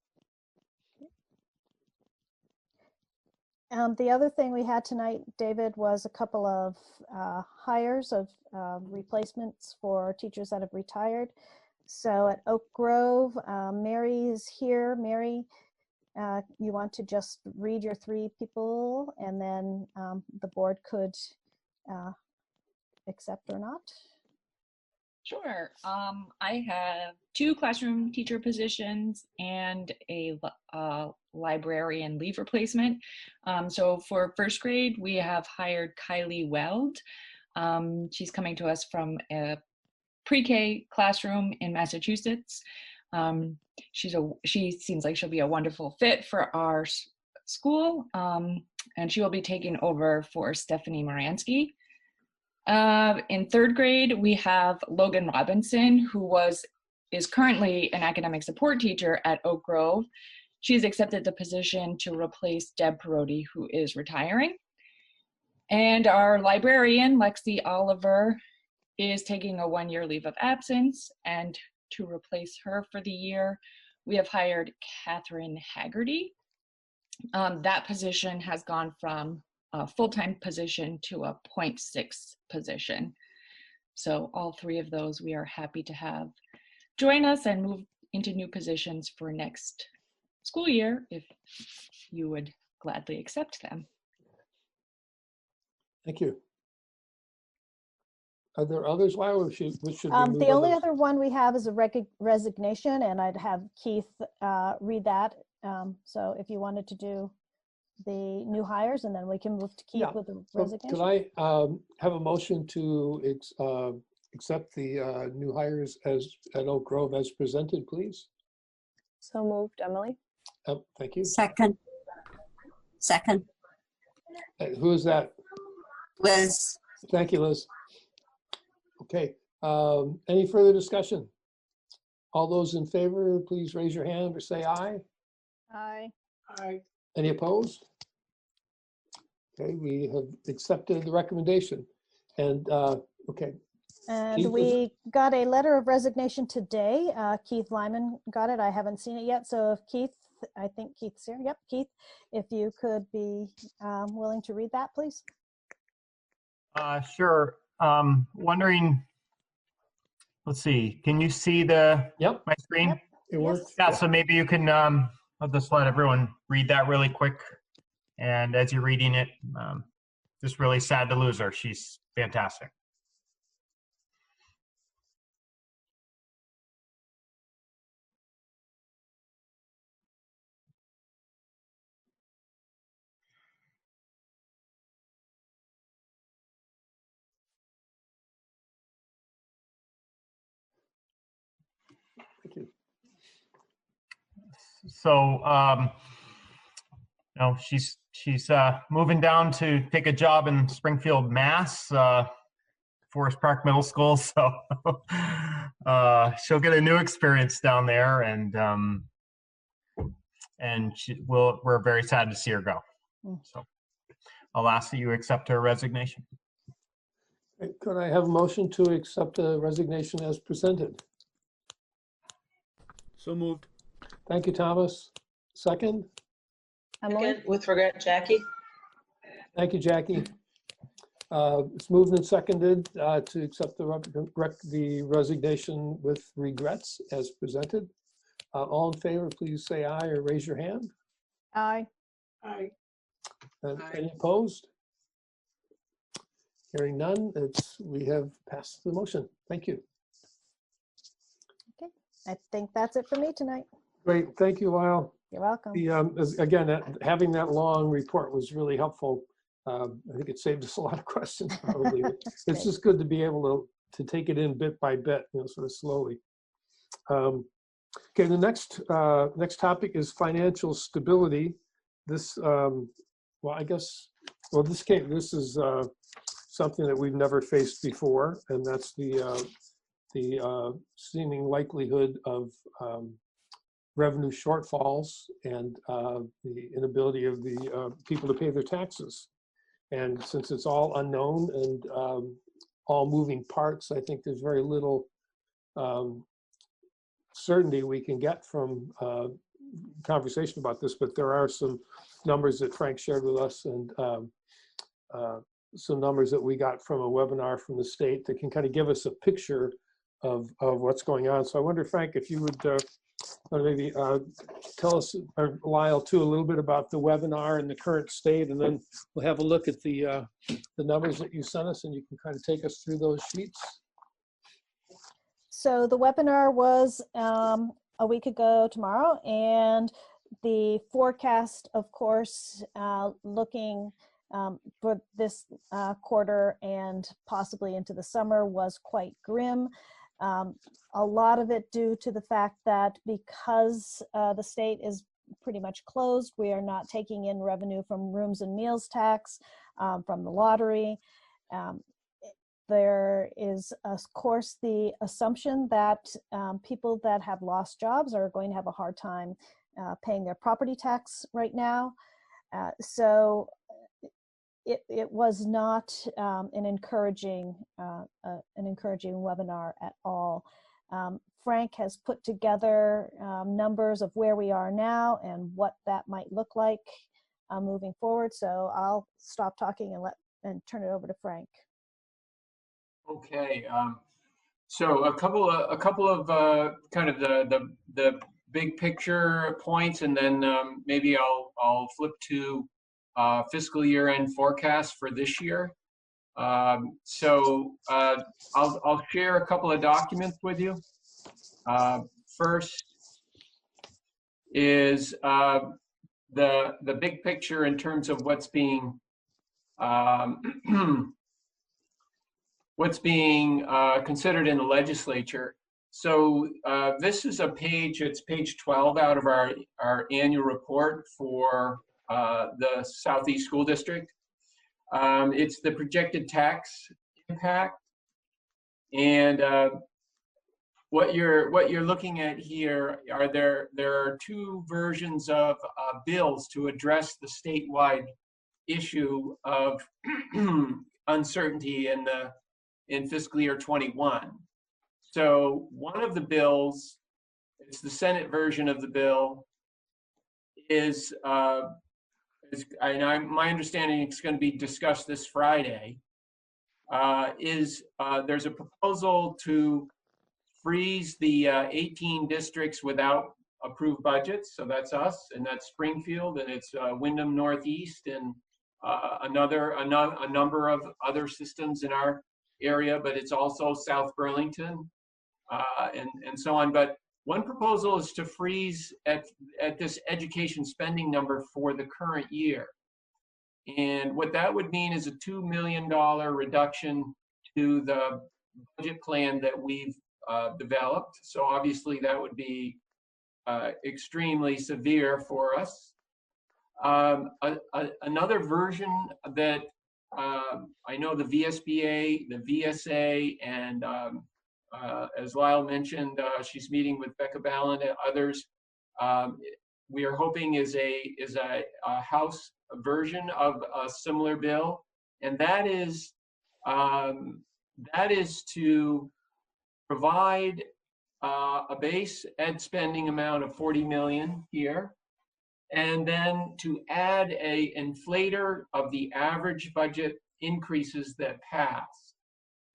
The other thing we had tonight, David, was a couple of hires of replacements for teachers that have retired. So at Oak Grove, Mary is here. Mary, you want to just read your 3 people, and then the board could accept or not? Sure. I have 2 classroom teacher positions and a librarian leave replacement. So for first grade, we have hired Kylie Weld. She's coming to us from a pre-K classroom in Massachusetts. She seems like she'll be a wonderful fit for our school, and she will be taking over for Stephanie Moransky. In third grade, we have Logan Robinson, who is currently an academic support teacher at Oak Grove. She's accepted the position to replace Deb Perotti, who is retiring. And our librarian, Lexi Oliver, is taking a 1-year leave of absence. And to replace her for the year, we have hired Catherine Haggerty. That position has gone from a full-time position to a 0.6 position. So all 3 of those we are happy to have join us and move into new positions for next school year if you would gladly accept them. Thank you. Are there others, Lyle? Should we The only other one we have is a resignation, and I'd have Keith read that. So if you wanted to do the new hires, and then we can move to Keith with the resignation. Could I have a motion to accept the new hires at Oak Grove as presented, please? So moved, Emily. Thank you. Second. Who is that? Liz. Thank you, Liz. Okay. Any further discussion? All those in favor, please raise your hand or say aye. Aye. Aye. Any opposed? Okay, we have accepted the recommendation. And okay. And Keith, we got a letter of resignation today. Keith Lyman got it. I haven't seen it yet. So if Keith, I think Keith's here. Yep, Keith, if you could be willing to read that, please. Sure. Wondering, let's see, can you see my screen? Yep. It works. Yeah, so maybe you can, I'll just let everyone read that really quick. And as you're reading it, just really sad to lose her. She's fantastic. Thank you. So, she's moving down to take a job in Springfield, Mass. Forest Park Middle School. So she'll get a new experience down there, and we're very sad to see her go. So I'll ask that you accept her resignation. Could I have a motion to accept the resignation as presented? So moved. Thank you, Thomas. Second? Second, with regret, Jackie. Thank you, Jackie. It's moved and seconded to accept the resignation with regrets as presented. All in favor, please say aye or raise your hand. Aye. Aye. Any opposed? Hearing none, we have passed the motion. Thank you. Okay, I think that's it for me tonight. Great, thank you, Lyle. You're welcome. Again, having that long report was really helpful. I think it saved us a lot of questions, probably. It's just good to be able to take it in bit by bit, sort of slowly. Okay, the next topic is financial stability. This, this is something that we've never faced before, and that's the seeming likelihood of revenue shortfalls and the inability of the people to pay their taxes. And since it's all unknown and all moving parts, I think there's very little certainty we can get from conversation about this, but there are some numbers that Frank shared with us and some numbers that we got from a webinar from the state that can kind of give us a picture of what's going on. So I wonder, Frank, if you would maybe tell us, or Lyle too, a little bit about the webinar and the current state, and then we'll have a look at the numbers that you sent us, and you can kind of take us through those sheets. So the webinar was a week ago tomorrow, and the forecast, of course, looking for this quarter and possibly into the summer was quite grim. A lot of it due to the fact that because the state is pretty much closed, we are not taking in revenue from rooms and meals tax, from the lottery. There is, of course, the assumption that people that have lost jobs are going to have a hard time paying their property tax right now. So it was not an encouraging webinar at all. Frank has put together numbers of where we are now and what that might look like moving forward. So I'll stop talking and turn it over to Frank. Okay, so a couple of kind of the big picture points, and then maybe I'll flip to fiscal year end forecast for this year. So I'll share a couple of documents with you. First is the big picture in terms of what's being considered in the legislature. So this is a page, it's page 12 out of our annual report for the Southeast School District. It's the projected tax impact. And what you're looking at here are there are two versions of bills to address the statewide issue of uncertainty in fiscal year 21. So one of the bills, it's the Senate version of the bill, is my understanding it's going to be discussed this Friday, there's a proposal to freeze the 18 districts without approved budgets. So that's us, and that's Springfield, and it's Wyndham Northeast, and a number of other systems in our area, but it's also South Burlington and so on. But one proposal is to freeze at this education spending number for the current year. And what that would mean is a $2 million reduction to the budget plan that we've developed. So obviously that would be extremely severe for us. Another version that I know the VSBA, the VSA, and as Lyle mentioned, she's meeting with Becca Ballin and others. We are hoping is a House version of a similar bill, and that is to provide a base ed spending amount of 40 million here, and then to add a inflator of the average budget increases that pass.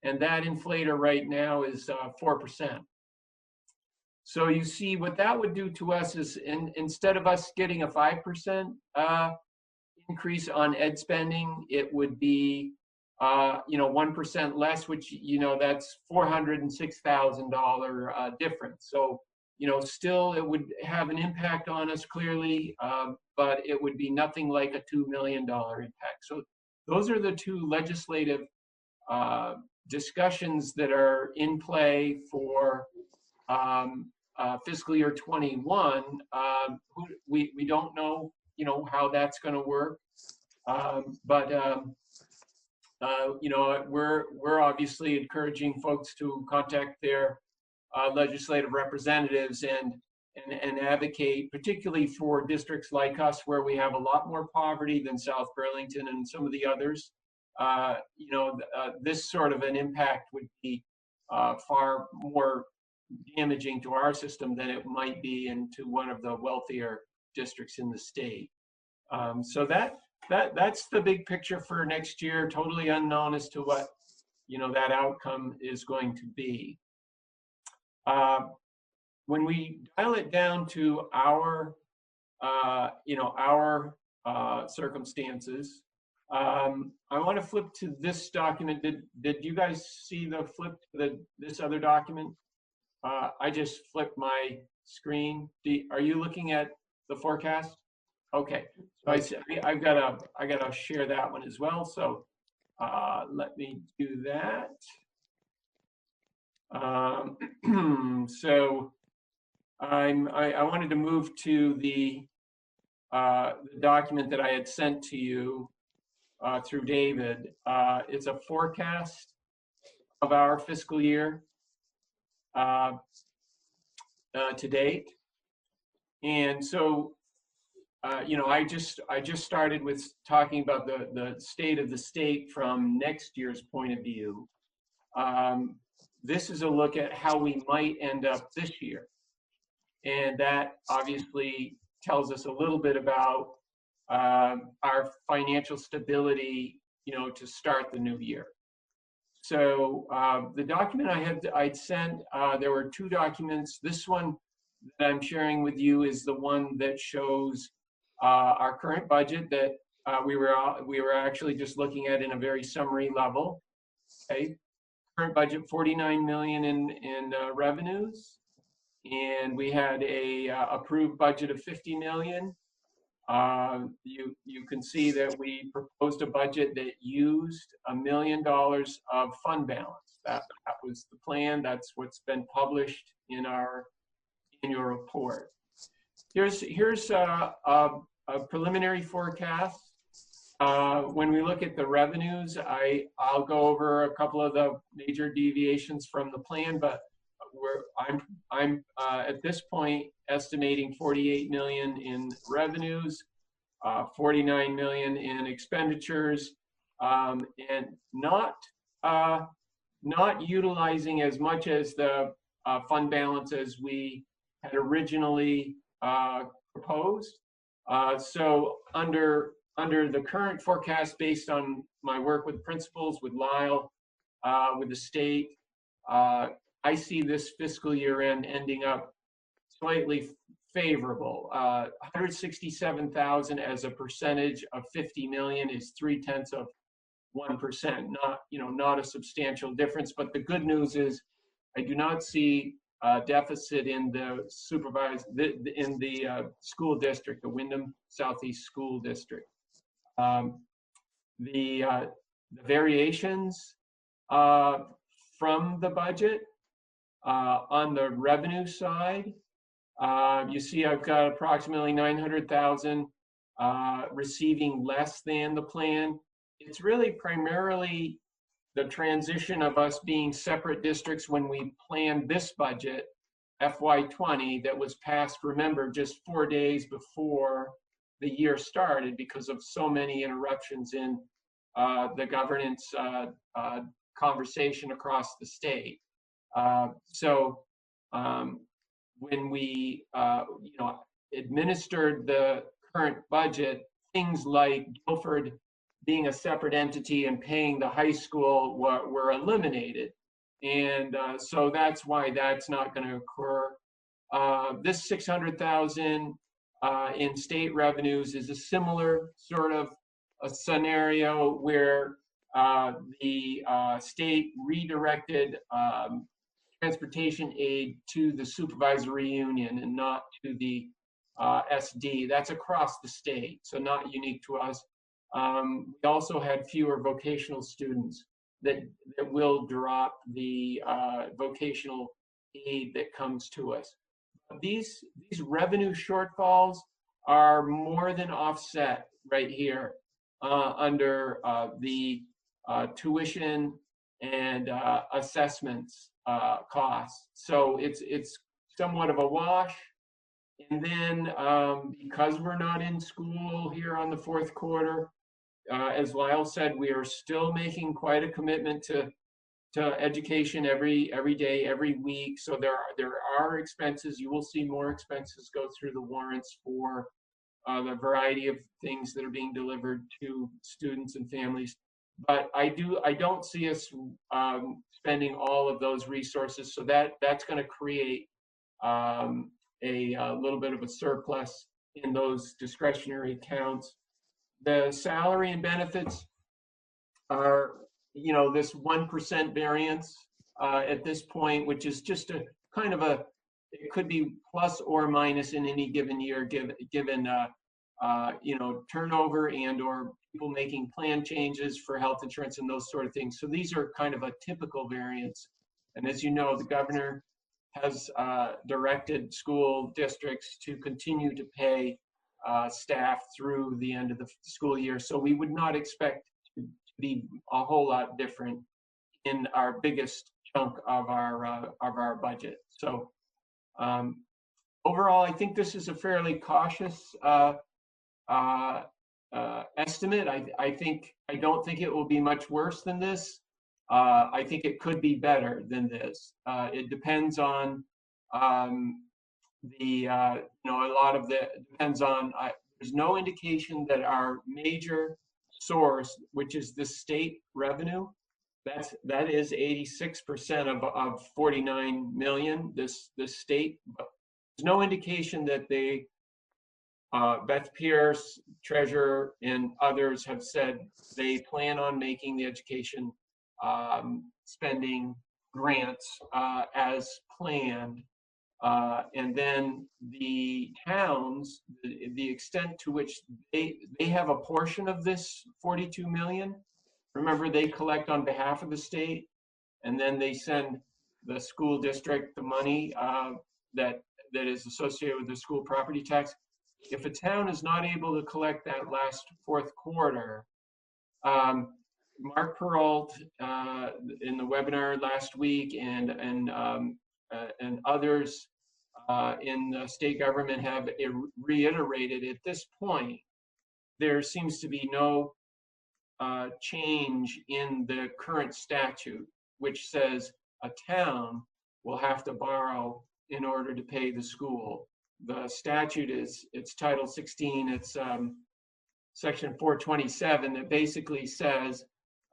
And that inflator right now is 4%. So you see what that would do to us is instead of us getting a 5% increase on ed spending, it would be 1% less, which, that's $406,000 difference. So, still it would have an impact on us clearly, but it would be nothing like a $2 million impact. So those are the two legislative discussions that are in play for fiscal year 21. We don't know, how that's going to work, but we're obviously encouraging folks to contact their legislative representatives and advocate, particularly for districts like us where we have a lot more poverty than South Burlington and some of the others. This sort of an impact would be far more damaging to our system than it might be into one of the wealthier districts in the state. So that's the big picture for next year. Totally unknown as to what that outcome is going to be. When we dial it down to our circumstances, I want to flip to this document. Did you guys see the flip to this other document? I just flipped my screen. Are you looking at the forecast? Okay, so I've got to share that one as well. So let me do that. So I wanted to move to the document that I had sent to you through David. It's a forecast of our fiscal year to date, and so I just started with talking about the state of the state from next year's point of view. This is a look at how we might end up this year. And that obviously tells us a little bit about our financial stability, to start the new year. So the document I'd sent, there were two documents. This one that I'm sharing with you is the one that shows our current budget that we were actually just looking at in a very summary level. Okay, current budget 49 million in revenues, and we had a approved budget of 50 million. You can see that we proposed a budget that used $1 million of fund balance. That was the plan. That's what's been published in our annual report. Here's a preliminary forecast. When we look at the revenues, I'll go over a couple of the major deviations from the plan, but I'm at this point estimating 48 million in revenues, 49 million in expenditures, and not utilizing as much as the fund balance as we had originally proposed. So under the current forecast, based on my work with principals, with Lyle, with the state, I see this fiscal year end ending up slightly favorable. 167,000 as a percentage of 50 million is 0.3%. Not a substantial difference. But the good news is, I do not see a deficit in the school district, the Wyndham Southeast School District. The variations from the budget on the revenue side You see I've got approximately 900,000 receiving less than the plan. It's really primarily the transition of us being separate districts when we planned this budget, FY20, that was passed, remember, just 4 days before the year started because of so many interruptions in the governance conversation across the state. When we administered the current budget, things like Guilford being a separate entity and paying the high school were eliminated. And so that's why that's not going to occur. This 600,000 in state revenues is a similar sort of a scenario where the state redirected transportation aid to the supervisory union and not to the SD. That's across the state, so not unique to us. We also had fewer vocational students that will drop the vocational aid that comes to us. These revenue shortfalls are more than offset right here under the tuition and assessments costs. So it's somewhat of a wash. And then because we're not in school here on the fourth quarter, as Lyle said, we are still making quite a commitment to education every day, every week. So there are expenses. You will see more expenses go through the warrants for the variety of things that are being delivered to students and families. But I don't see us spending all of those resources. So that's going to create a little bit of a surplus in those discretionary accounts. The salary and benefits are, this 1% variance at this point, which is just a kind of it could be plus or minus in any given year, given turnover and or people making plan changes for health insurance and those sort of things. So these are kind of a typical variance. And as you know, the governor has directed school districts to continue to pay staff through the end of the school year. So we would not expect to be a whole lot different in our biggest chunk of our budget. So overall, I think this is a fairly cautious estimate. I don't think it will be much worse than this. I think it could be better than this. It depends on there's no indication that our major source, which is the state revenue, that is 86% of 49 million, this state. But there's no indication that Beth Pierce, treasurer, and others have said they plan on making the education spending grants as planned. And then the towns, the extent to which they have a portion of this 42 million. Remember, they collect on behalf of the state, and then they send the school district the money that is associated with the school property tax. If a town is not able to collect that last fourth quarter, Mark Peralt in the webinar last week and others in the state government have reiterated at this point, there seems to be no change in the current statute, which says a town will have to borrow in order to pay the school. The statute it's Title 16, it's Section 427 that basically says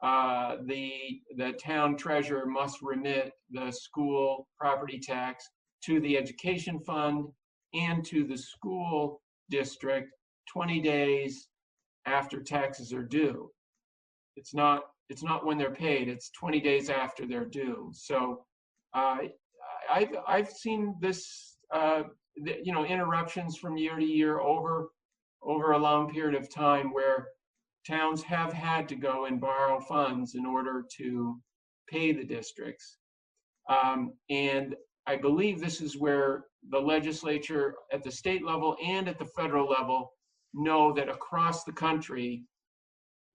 the town treasurer must remit the school property tax to the education fund and to the school district 20 days after taxes are due. It's not when they're paid, it's 20 days after they're due. So I've seen this interruptions from year to year over a long period of time where towns have had to go and borrow funds in order to pay the districts. And I believe this is where the legislature at the state level and at the federal level know that across the country,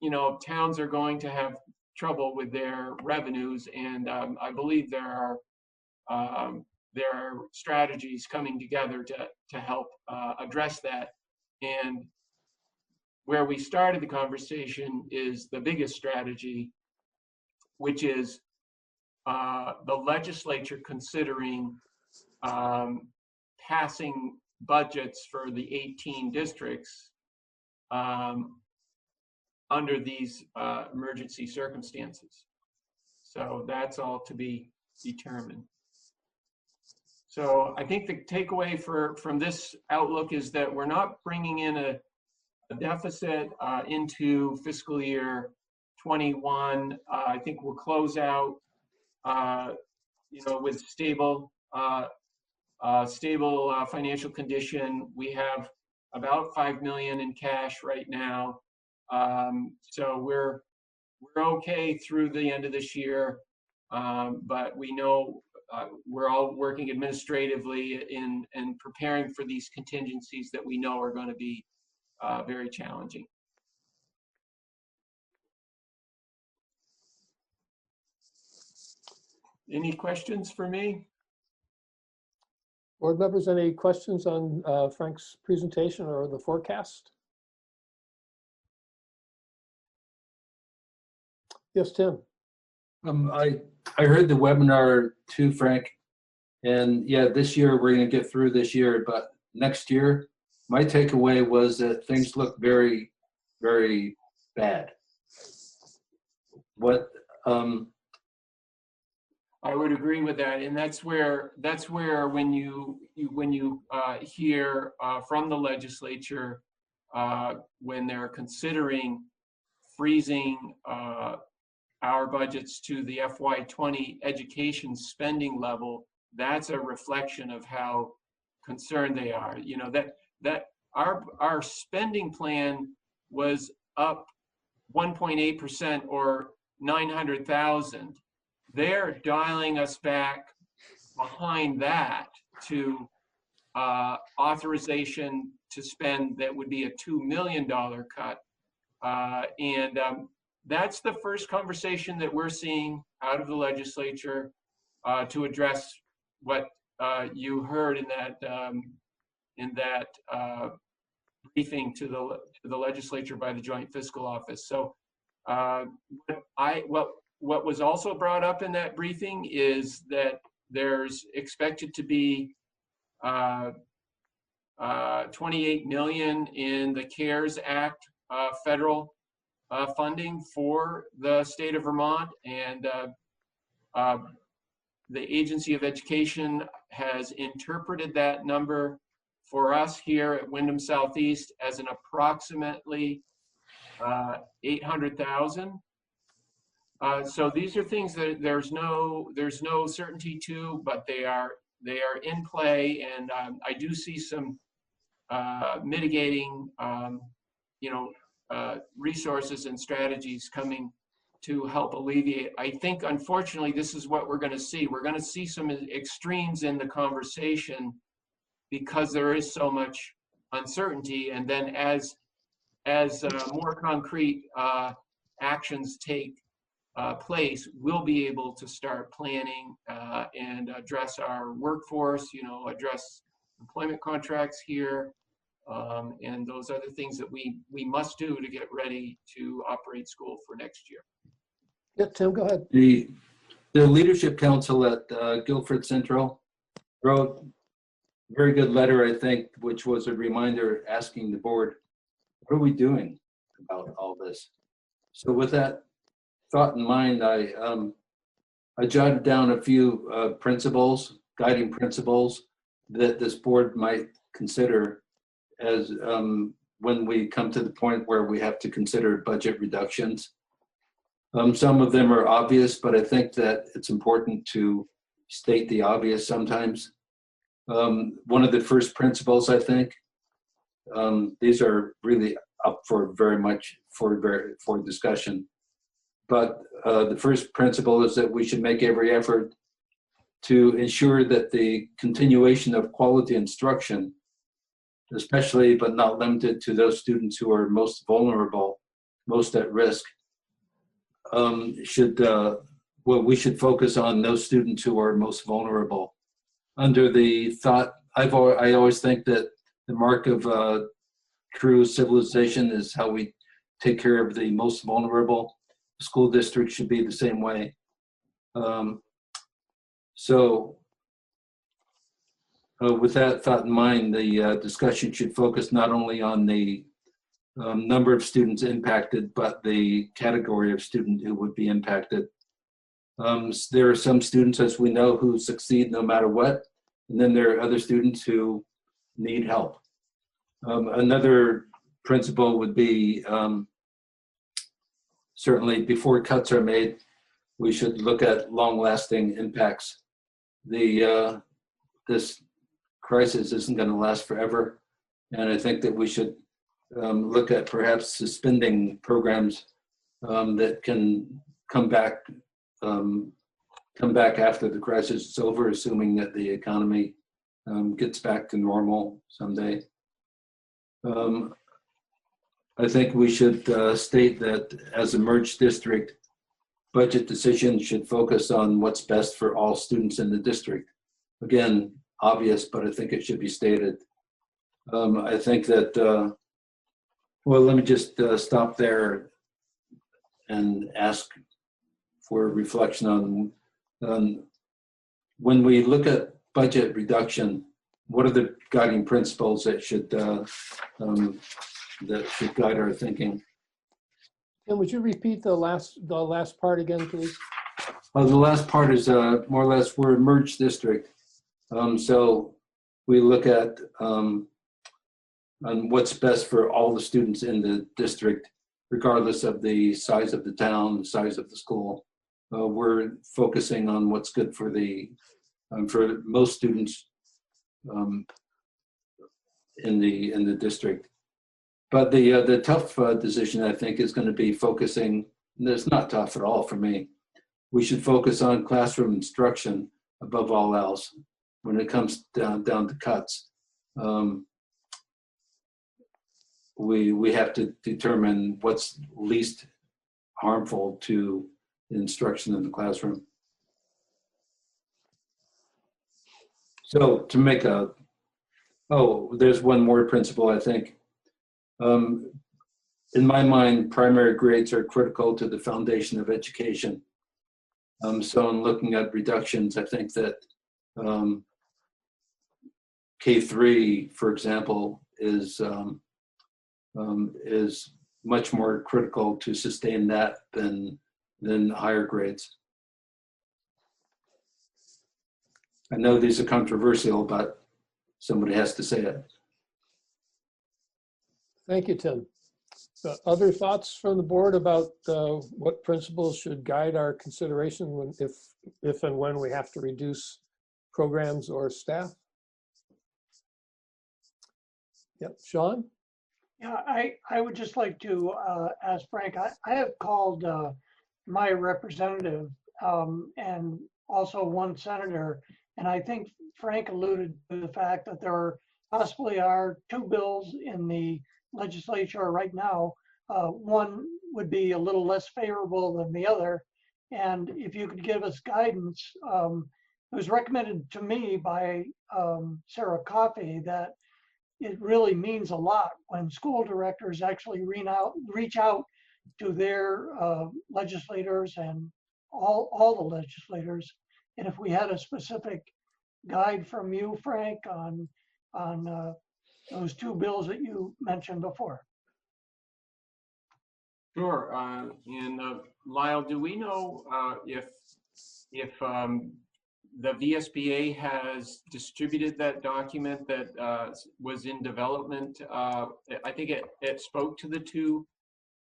you know, towns are going to have trouble with their revenues, and I believe there are strategies coming together to help address that. And where we started the conversation is the biggest strategy, which is the legislature considering passing budgets for the 18 districts under these emergency circumstances. So that's all to be determined. So I think the takeaway from this outlook is that we're not bringing in a deficit into fiscal year 21. I think we'll close out, you know, with stable financial condition. We have about 5 million in cash right now. So we're okay through the end of this year, but we know we're all working administratively in preparing for these contingencies that we know are going to be very challenging. Any questions for me? Board members, any questions on Frank's presentation or the forecast? Yes, Tim. I heard the webinar too, Frank, and yeah, this year we're going to get through this year, but next year, my takeaway was that things look very, very bad. What? I would agree with that, and that's where when you hear from the legislature when they're considering freezing our budgets to the FY20 education spending level, that's a reflection of how concerned they are. You know, that our spending plan was up 1.8% or 900,000. They're dialing us back behind that to authorization to spend that would be a $2 million cut. And that's the first conversation that we're seeing out of the legislature to address what you heard in that briefing to the legislature by the Joint Fiscal Office. So what was also brought up in that briefing is that there's expected to be 28 million in the CARES Act federal funding for the state of Vermont, and the Agency of Education has interpreted that number for us here at Wyndham Southeast as an approximately 800,000. So these are things that there's no certainty to, but they are in play, and I do see some mitigating resources and strategies coming to help alleviate. I think, unfortunately, this is what we're going to see. We're going to see some extremes in the conversation because there is so much uncertainty, and then as more concrete actions take place, we'll be able to start planning and address our workforce, address employment contracts here, and those other things that we must do to get ready to operate school for next year. Yeah, Tim, go ahead. The Leadership Council at Guilford Central wrote a very good letter, I think, which was a reminder asking the board, what are we doing about all this? So with that thought in mind, I jotted down a few guiding principles that this board might consider as when we come to the point where we have to consider budget reductions. Some of them are obvious, but I think that it's important to state the obvious sometimes. One of the first principles, I think, these are really up for for discussion. But the first principle is that we should make every effort to ensure that the continuation of quality instruction, especially but not limited to those students who are most vulnerable, most at risk, we should focus on those students who are most vulnerable. Under the thought, I always think that the mark of true civilization is how we take care of the most vulnerable. The school district should be the same way. With that thought in mind, the discussion should focus not only on the number of students impacted, but the category of student who would be impacted. There are some students, as we know, who succeed no matter what, and then there are other students who need help. Another principle would be certainly before cuts are made, we should look at long-lasting impacts. This crisis isn't going to last forever, and I think that we should look at perhaps suspending programs that can come back after the crisis is over, assuming that the economy gets back to normal someday. I think we should state that as a merged district, budget decisions should focus on what's best for all students in the district. Again, obvious, but I think it should be stated. I think that, well, let me just stop there and ask for reflection on when we look at budget reduction, what are the guiding principles that should guide our thinking? And would you repeat the last part again, please? The last part is more or less we're a merged district. So we look at on what's best for all the students in the district, regardless of the size of the town, the size of the school. We're focusing on what's good for for most students in the district. But the tough decision, I think, is going to be focusing, and it's not tough at all for me. We should focus on classroom instruction above all else when it comes down to cuts. We have to determine what's least harmful to instruction in the classroom. So to make there's one more principle, I think. In my mind, primary grades are critical to the foundation of education. So in looking at reductions, I think that K3, for example, is much more critical to sustain that than higher grades. I know these are controversial, but somebody has to say it. Thank you, Tim. Other thoughts from the board about what principles should guide our consideration if and when we have to reduce programs or staff? Yep, Sean? Yeah, I would just like to ask Frank, I have called my representative and also one senator, and I think Frank alluded to the fact that there possibly are two bills in the legislature right now. One would be a little less favorable than the other. And if you could give us guidance, it was recommended to me by Sarah Coffey that it really means a lot when school directors actually reach out to their legislators and all the legislators. And if we had a specific guide from you, Frank, on those two bills that you mentioned before. Sure. And Lyle, do we know if the VSBA has distributed that document that was in development? I think it spoke to the two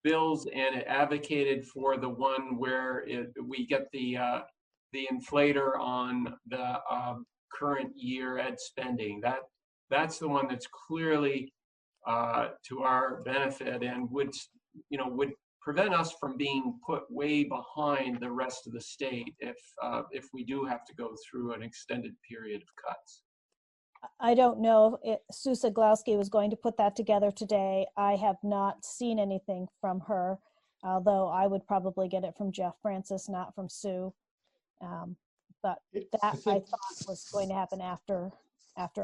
bills and it advocated for the one where we get the inflator on the current year ed spending. That's the one that's clearly to our benefit and would prevent us from being put way behind the rest of the state if we do have to go through an extended period of cuts. I don't know if Sue Siglowski was going to put that together today. I have not seen anything from her, although I would probably get it from Jeff Francis, not from Sue. But that I thought was going to happen after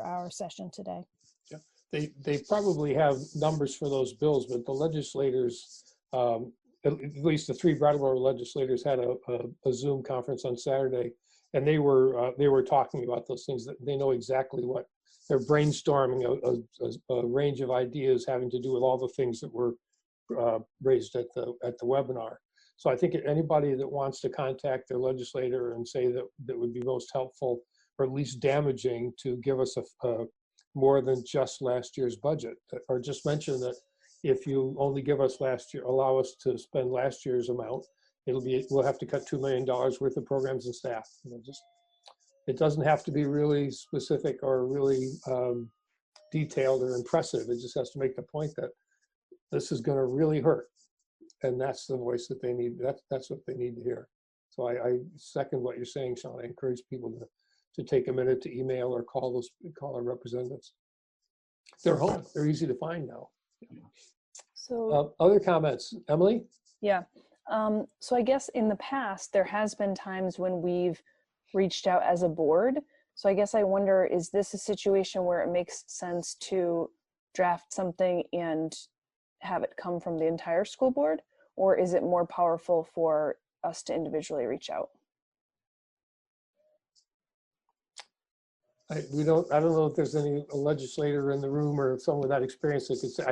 our session today. Yeah. They probably have numbers for those bills, but the legislators, at least the 3 Brattleboro legislators, had a Zoom conference on Saturday, and they were talking about those things. That they know exactly what they're brainstorming a range of ideas having to do with all the things that were raised at the webinar. So I think anybody that wants to contact their legislator and say that would be most helpful, or at least damaging, to give us a more than just last year's budget, or just mention that if you only give us last year, allow us to spend last year's amount, we'll have to cut $2 million worth of programs and staff. It doesn't have to be really specific or really detailed or impressive. It just has to make the point that this is going to really hurt, and that's the voice that they need. That's what they need to hear. So I second what you're saying, Sean. I encourage people to take a minute to email or call our representatives. They're home. They're easy to find now. So other comments, Emily? yeah. So I guess in the past, there has been times when we've reached out as a board. So I guess I wonder, is this a situation where it makes sense to draft something and have it come from the entire school board? Or is it more powerful for us to individually reach out? I don't know if there's any legislator in the room or someone with that experience that could say.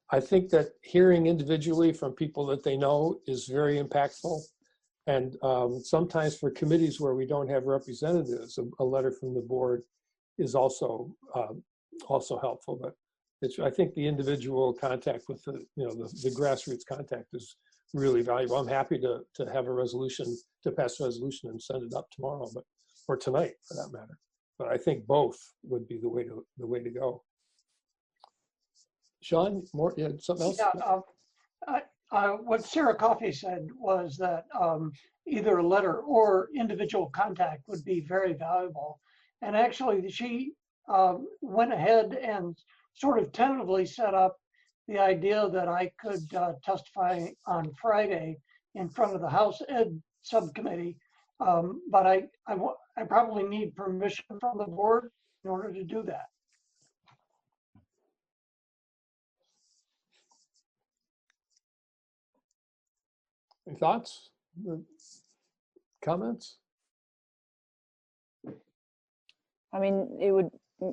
I think that hearing individually from people that they know is very impactful. And sometimes for committees where we don't have representatives, a letter from the board is also helpful. But I think the individual contact with the grassroots contact is really valuable. I'm happy to have a resolution, to pass a resolution and send it up tomorrow, or tonight for that matter. But I think both would be the way to go. Sean, something else? Yeah, what Sarah Coffey said was that either a letter or individual contact would be very valuable. And actually, she went ahead and sort of tentatively set up the idea that I could testify on Friday in front of the House Ed Subcommittee. But I probably need permission from the board in order to do that. Any thoughts? Comments? I mean,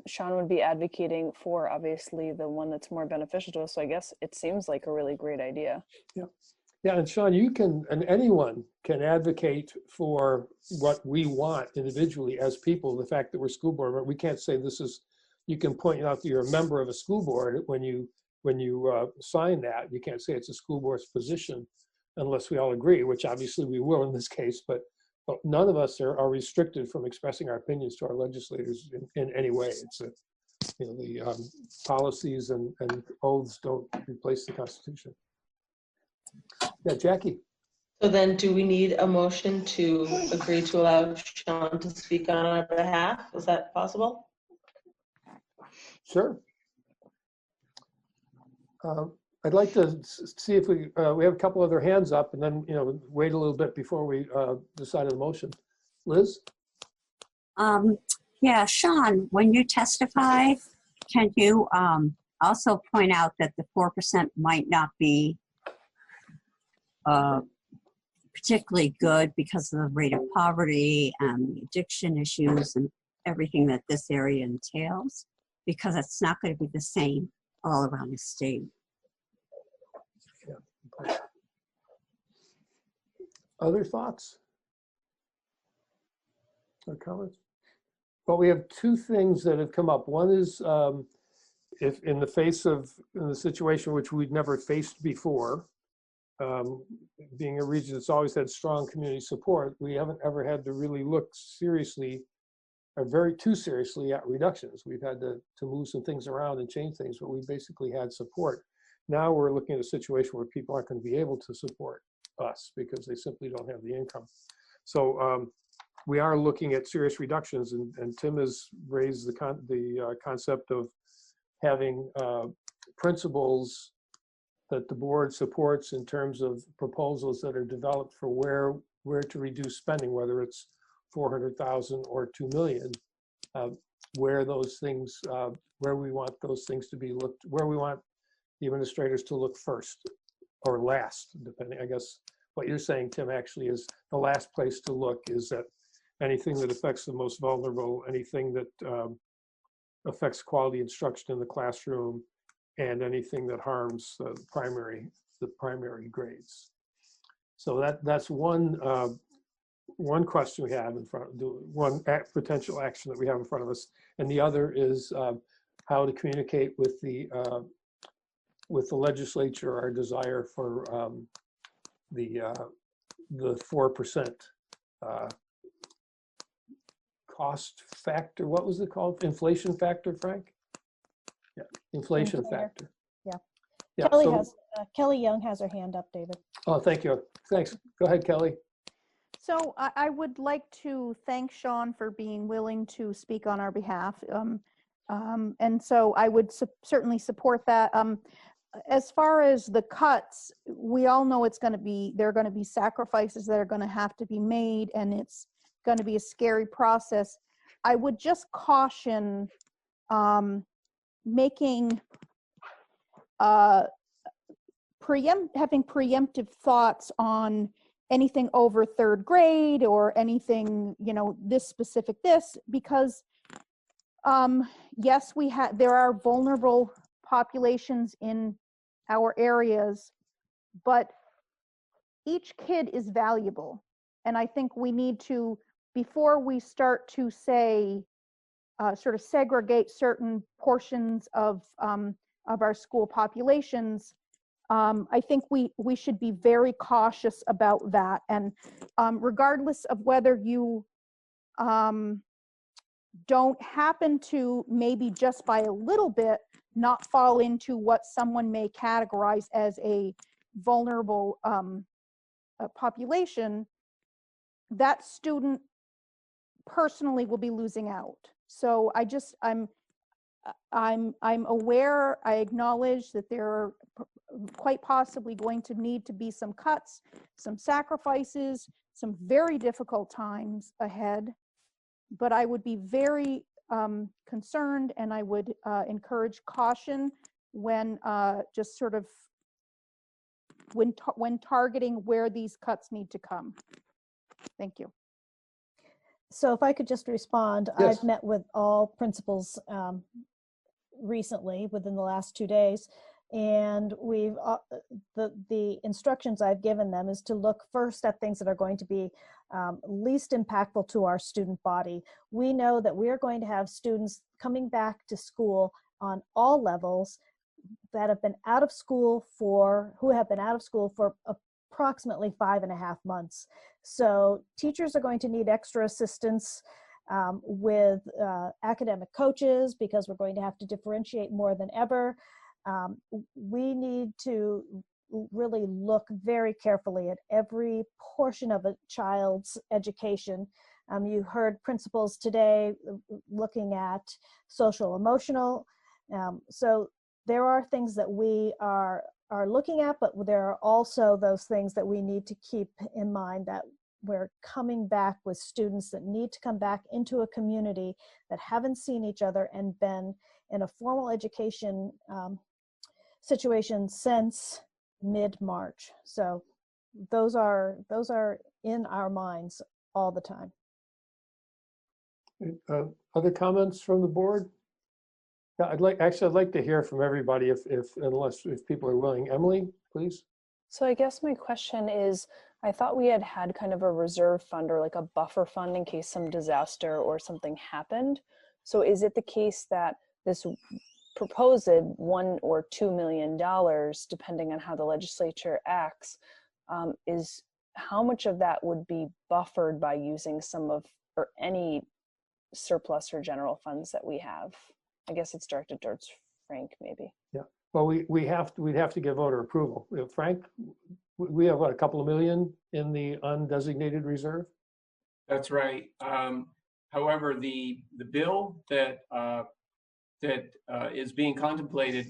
Sean would be advocating for, obviously, the one that's more beneficial to us. So I guess it seems like a really great idea. Yeah. Yeah, and Sean, and anyone can advocate for what we want individually as people. The fact that we're school board, but we can't say you can point out that you're a member of a school board when you sign that. You can't say it's a school board's position unless we all agree, which obviously we will in this case, but none of us are restricted from expressing our opinions to our legislators in any way. It's the policies and oaths don't replace the Constitution. Yeah, Jackie. So then do we need a motion to agree to allow Sean to speak on our behalf? Is that possible? Sure. I'd like to see if we have a couple other hands up, and then wait a little bit before we decide on the motion. Liz? Yeah, Sean, when you testify, can you also point out that the 4% might not be particularly good because of the rate of poverty and the addiction issues and everything that this area entails? Because it's not going to be the same all around the state. Other thoughts or comments? Well, we have two things that have come up. One is if in the face of the situation which we'd never faced before, being a region that's always had strong community support, we haven't ever had to really look seriously or too seriously at reductions. We've had to move some things around and change things, but we basically had support. Now we're looking at a situation where people aren't going to be able to support us because they simply don't have the income. So we are looking at serious reductions, and Tim has raised the concept of having principles that the board supports in terms of proposals that are developed for where to reduce spending, whether it's 400,000 or 2 million, where those things, where we want those things to be looked, where we want the administrators to look first or last, depending. I guess what you're saying, Tim, actually is the last place to look is at anything that affects the most vulnerable, anything that affects quality instruction in the classroom, and anything that harms the primary grades. So that's one question we have in front of one potential action that we have in front of us, and the other is how to communicate with the legislature our desire for the 4% cost factor. What was it called? Inflation factor, Frank? Yeah, inflation factor. Yeah. Yeah, Kelly Young has her hand up, David. Oh, thank you. Thanks. Go ahead, Kelly. So I would like to thank Sean for being willing to speak on our behalf. And so I would certainly support that. As far as the cuts, we all know there are going to be sacrifices that are going to have to be made, and it's going to be a scary process. I would just caution making having preemptive thoughts on anything over third grade or anything, this specific because yes, there are vulnerable populations in our areas, but each kid is valuable. And I think we need to, before we start to say, sort of segregate certain portions of our school populations, I think we should be very cautious about that. And regardless of whether you don't happen to, maybe just by a little bit, not fall into what someone may categorize as a vulnerable population, that student personally will be losing out. So I'm aware, I acknowledge that there are quite possibly going to need to be some cuts, some sacrifices, some very difficult times ahead, but I would be very concerned, and I would encourage caution when just sort of when targeting where these cuts need to come. Thank you. So if I could just respond, Yes. I've met with all principals recently within the last 2 days, and we've the instructions I've given them is to look first at things that are going to be least impactful to our student body. We know that we are going to have students coming back to school on all levels that have been out of school for approximately 5.5 months. So teachers are going to need extra assistance with academic coaches, because we're going to have to differentiate more than ever. We need to really look very carefully at every portion of a child's education. You heard principals today looking at social emotional. So there are things that we are looking at, but there are also those things that we need to keep in mind, that we're coming back with students that need to come back into a community that haven't seen each other and been in a formal education situation since mid-March. So those are in our minds all the time. Other comments from the board? Yeah, I'd like to hear from everybody if people are willing. Emily, please. So I guess my question is, I thought we had kind of a reserve fund or like a buffer fund in case some disaster or something happened. So is it the case that this proposed $1 or $2 million, depending on how the legislature acts, is how much of that would be buffered by using some of or any surplus or general funds that we have? I guess it's directed towards Frank, maybe. Yeah, Well, we'd have to get voter approval. Frank, we have what, a couple of million in the undesignated reserve? That's right. However, the bill that is being contemplated,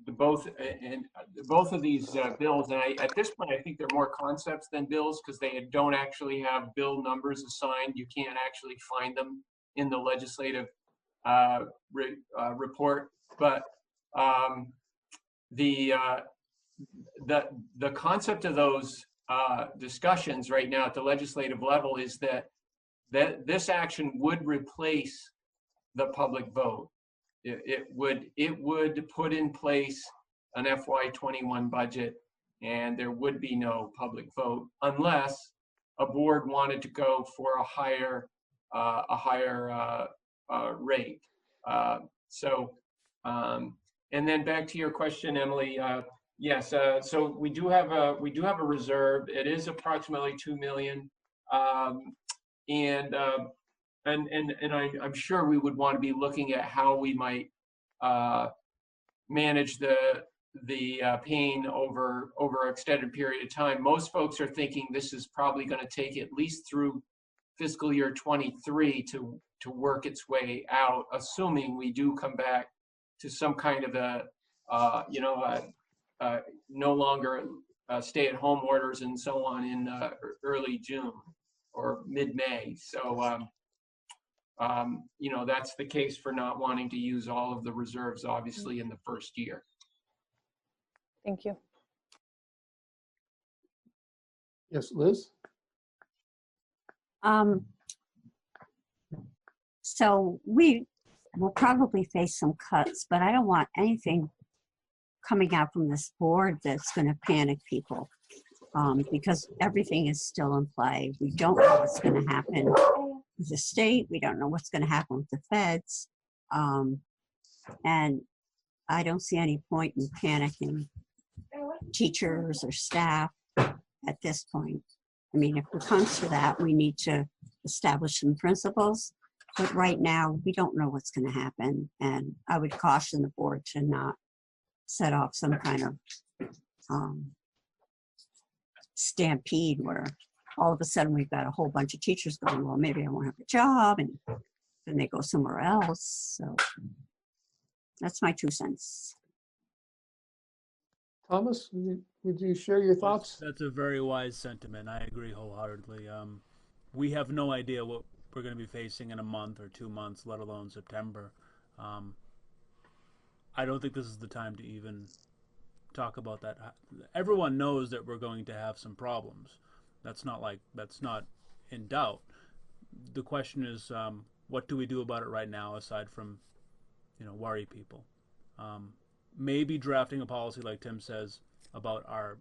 both of these bills, and at this point, I think they're more concepts than bills because they don't actually have bill numbers assigned. You can't actually find them in the legislative report. But the concept of those discussions right now at the legislative level is that this action would replace the public vote. It would put in place an FY21 budget, and there would be no public vote unless a board wanted to go for a higher rate. And then back to your question, Emily. Yes, so we do have a reserve. It is approximately 2 million, and I'm sure we would want to be looking at how we might manage the pain over an extended period of time. Most folks are thinking this is probably going to take at least through fiscal year 23 to work its way out, assuming we do come back to some kind of no longer stay-at-home orders and so on in early June or mid-May. So, that's the case for not wanting to use all of the reserves, obviously, in the first year. Thank you. Yes, Liz? So we will probably face some cuts, but I don't want anything coming out from this board that's going to panic people, because everything is still in play. We don't know what's going to happen with the state. We don't know what's going to happen with the feds. And I don't see any point in panicking teachers or staff at this point. I mean, if it comes to that, we need to establish some principles. But right now, we don't know what's going to happen. And I would caution the board to not set off some kind of stampede where all of a sudden we've got a whole bunch of teachers going, well, maybe I won't have a job, and then they go somewhere else. So that's my 2 cents. Thomas, would you share your thoughts? That's a very wise sentiment. I agree wholeheartedly. We have no idea what we're going to be facing in a month or 2 months, let alone September. I don't think this is the time to even talk about that. Everyone knows that we're going to have some problems. That's not in doubt. The question is, what do we do about it right now, aside from, worry people? Maybe drafting a policy, like Tim says, about our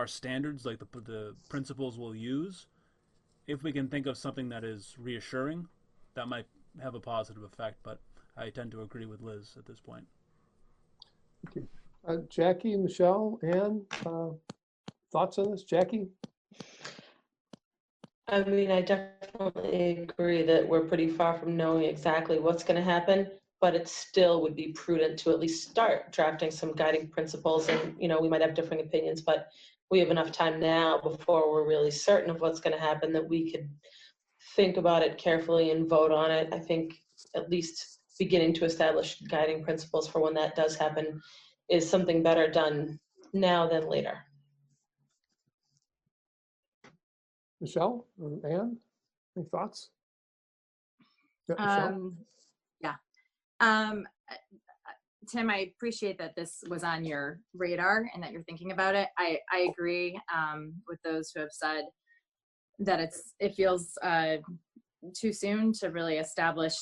standards, like the principles we'll use. If we can think of something that is reassuring, that might have a positive effect. But I tend to agree with Liz at this point. Thank you. Jackie, Michelle, Ann, thoughts on this? Jackie? I mean, I definitely agree that we're pretty far from knowing exactly what's going to happen, but it still would be prudent to at least start drafting some guiding principles. And, we might have differing opinions, but we have enough time now before we're really certain of what's going to happen that we could think about it carefully and vote on it. I think at least beginning to establish guiding principles for when that does happen is something better done now than later. Michelle or Ann, any thoughts? Yeah, Tim, I appreciate that this was on your radar and that you're thinking about it. I agree with those who have said that it feels too soon to really establish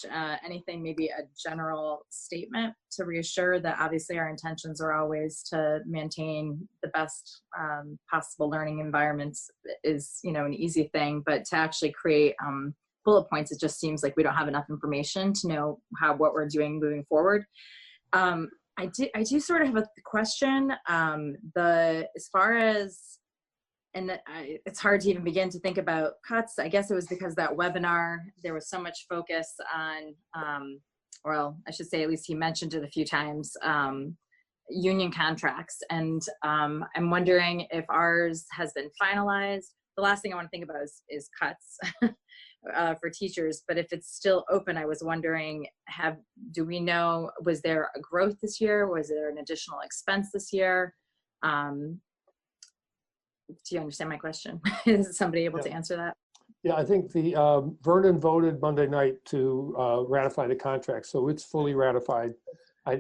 anything, maybe a general statement to reassure that obviously our intentions are always to maintain the best possible learning environments is, an easy thing, but to actually create bullet points, it just seems like we don't have enough information to know what we're doing moving forward. I do sort of have a question. As far as, it's hard to even begin to think about cuts. I guess it was because that webinar, there was so much focus on well, I should say at least he mentioned it a few times, union contracts. And I'm wondering if ours has been finalized. The last thing I want to think about is cuts for teachers. But if it's still open, I was wondering, do we know, was there a growth this year? Was there an additional expense this year? Do you understand my question? Is somebody able to answer that? Yeah, I think the Vernon voted Monday night to ratify the contract, so it's fully ratified.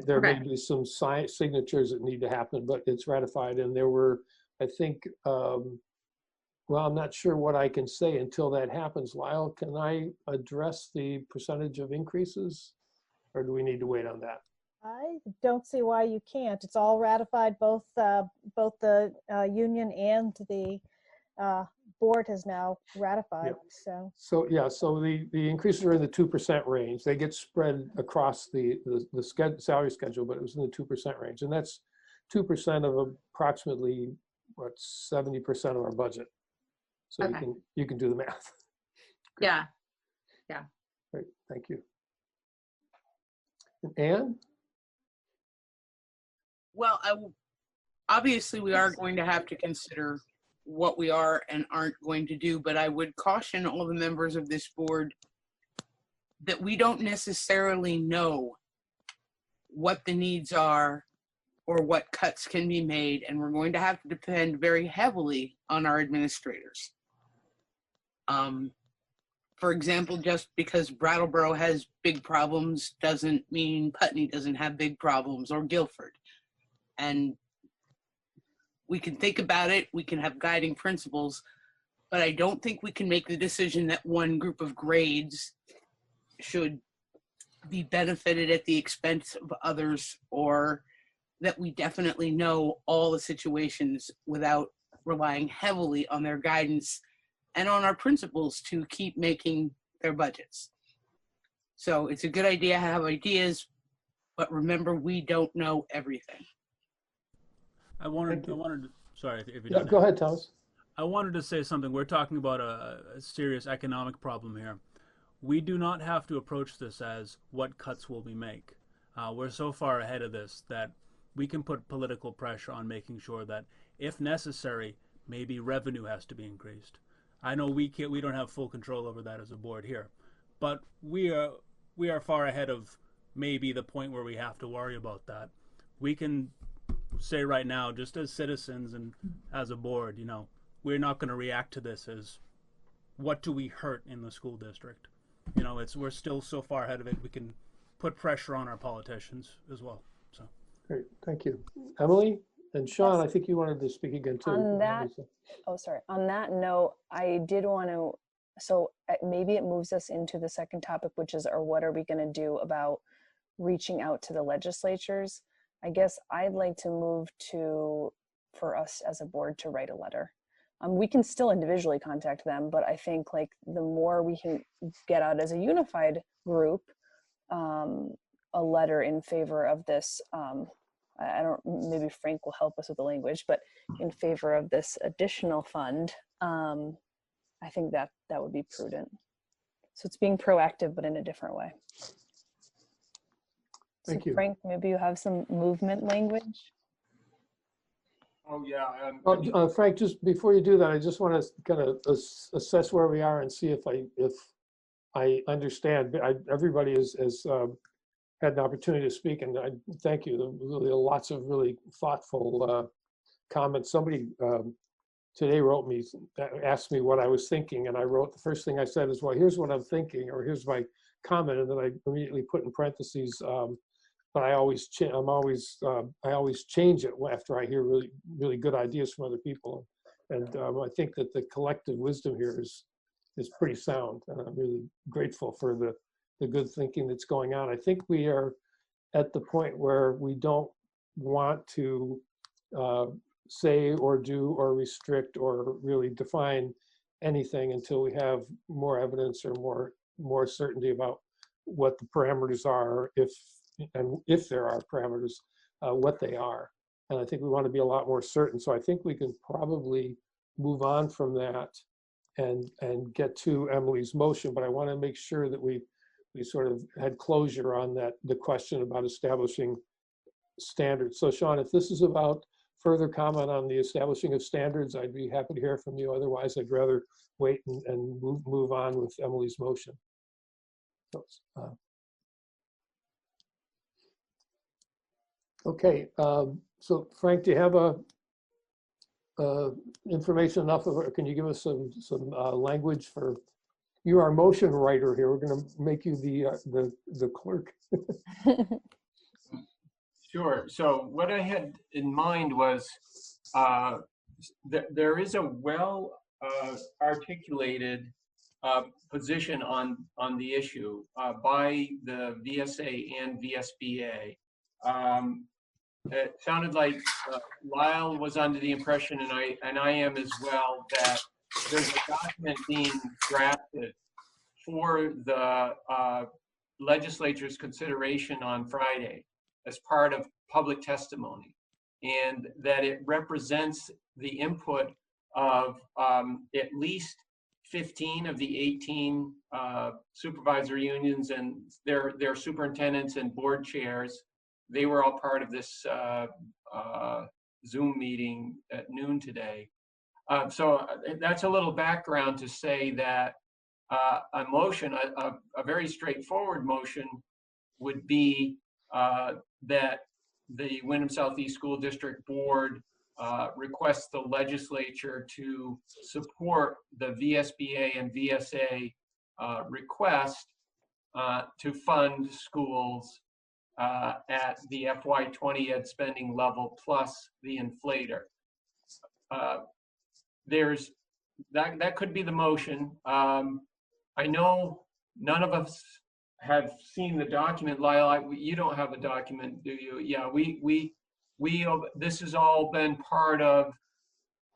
There may be some signatures that need to happen, but it's ratified. And there were, I think, well, I'm not sure what I can say until that happens. Lyle, can I address the percentage of increases, or do we need to wait on that? I don't see why you can't. It's all ratified. Both the union and the board has now ratified. So yeah, so the increases are in the 2% range. They get spread across the salary schedule, but it was in the 2% range, and that's 2% of approximately what 70% of our budget. So you can do the math. Yeah. Great, thank you. Anne? Well, obviously we are going to have to consider what we are and aren't going to do, but I would caution all the members of this board that we don't necessarily know what the needs are or what cuts can be made, and we're going to have to depend very heavily on our administrators. For example, just because Brattleboro has big problems doesn't mean Putney doesn't have big problems, or Guilford. And we can think about it, we can have guiding principles, but I don't think we can make the decision that one group of grades should be benefited at the expense of others, or that we definitely know all the situations without relying heavily on their guidance and on our principals to keep making their budgets. So it's a good idea to have ideas, but remember, we don't know everything. I wanted to, sorry if you Yeah, go ahead, Thomas. I wanted to say something. We're talking about a serious economic problem here. We do not have to approach this as what cuts will we make. We're so far ahead of this that we can put political pressure on making sure that, if necessary, maybe revenue has to be increased. I know we don't have full control over that as a board here, but we are far ahead of maybe the point where we have to worry about that. We can say right now, just as citizens and as a board, you know, we're not going to react to this as what do we hurt in the school district. You know, we're still so far ahead of it. We can put pressure on our politicians as well. So great, thank you, Emily. And Sean, I think you wanted to speak again too. On that, on that note, I did want to, so maybe it moves us into the second topic, which is, or what are we going to do about reaching out to the legislatures? I guess I'd like to move to, for us as a board, to write a letter. We can still individually contact them, but I think like the more we can get out as a unified group, a letter in favor of this, I don't, maybe Frank will help us with the language, but in favor of this additional fund, I think that would be prudent. So it's being proactive, but in a different way. Thank you. Frank, maybe you have some movement language? Oh, yeah. Frank, just before you do that, I just want to kind of assess where we are and see if I understand. Everybody has had an opportunity to speak, and I thank you. There really lots of really thoughtful comments. Somebody today asked me what I was thinking, and I wrote, the first thing I said is, well, here's what I'm thinking, or here's my comment, and then I immediately put in parentheses, but I always change it after I hear really good ideas from other people, and I think that the collective wisdom here is pretty sound, and I'm really grateful for the good thinking that's going on. I think we are at the point where we don't want to say or do or restrict or really define anything until we have more evidence or more certainty about what the parameters are, if there are parameters, what they are. And I think we want to be a lot more certain. So I think we can probably move on from that and get to Emily's motion, but I want to make sure that we we sort of had closure on that, the question about establishing standards. So Sean, if this is about further comment on the establishing of standards, I'd be happy to hear from you. Otherwise, I'd rather wait and move on with Emily's motion. Okay, so Frank, do you have information enough of it? Can you give us some language for, you are a motion writer here. We're going to make you the clerk. Sure. So what I had in mind was there is a well articulated position on the issue by the VSA and VSBA. It sounded like Lyle was under the impression, and I am as well, that there's a document being drafted for the legislature's consideration on Friday as part of public testimony, and that it represents the input of at least 15 of the 18 supervisory unions and their superintendents and board chairs. They were all part of this Zoom meeting at noon today. So that's a little background to say that a motion, a very straightforward motion, would be that the Wyndham Southeast School District Board requests the legislature to support the VSBA and VSA request to fund schools at the FY20 ed spending level plus the inflator. There's that could be the motion. I know none of us have seen the document. Lyle, you don't have a document, do you? Yeah, we this has all been part of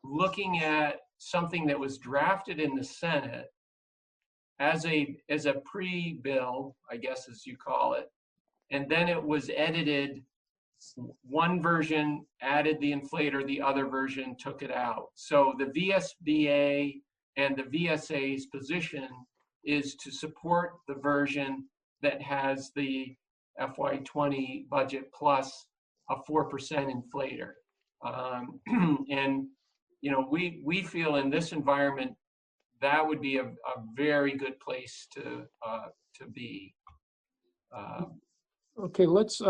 looking at something that was drafted in the Senate as a pre-bill, I guess as you call it, and then it was edited. One version added the inflator, the other version took it out. So the VSBA and the VSA's position is to support the version that has the FY20 budget plus a 4% inflator. And you know, we feel in this environment that would be a very good place to be. Okay, let's.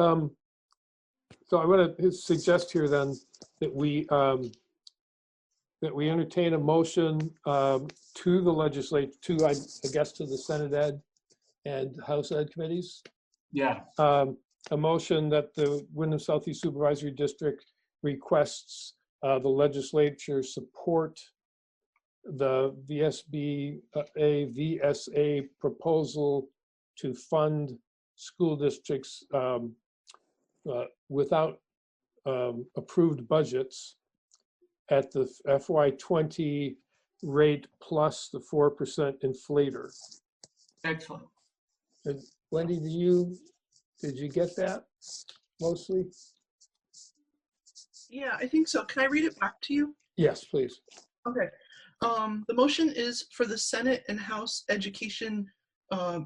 So I want to suggest here then that we entertain a motion to the legislature, to I guess to the Senate Ed and House Ed committees. Yeah. A motion that the Wyndham Southeast Supervisory District requests the legislature support the VSBA VSA proposal to fund school districts without approved budgets at the FY20 rate plus the 4% inflator. Excellent. And Wendy, did you get that mostly? Yeah, I think so. Can I read it back to you? Yes, please. Okay. The motion is for the Senate and House Education,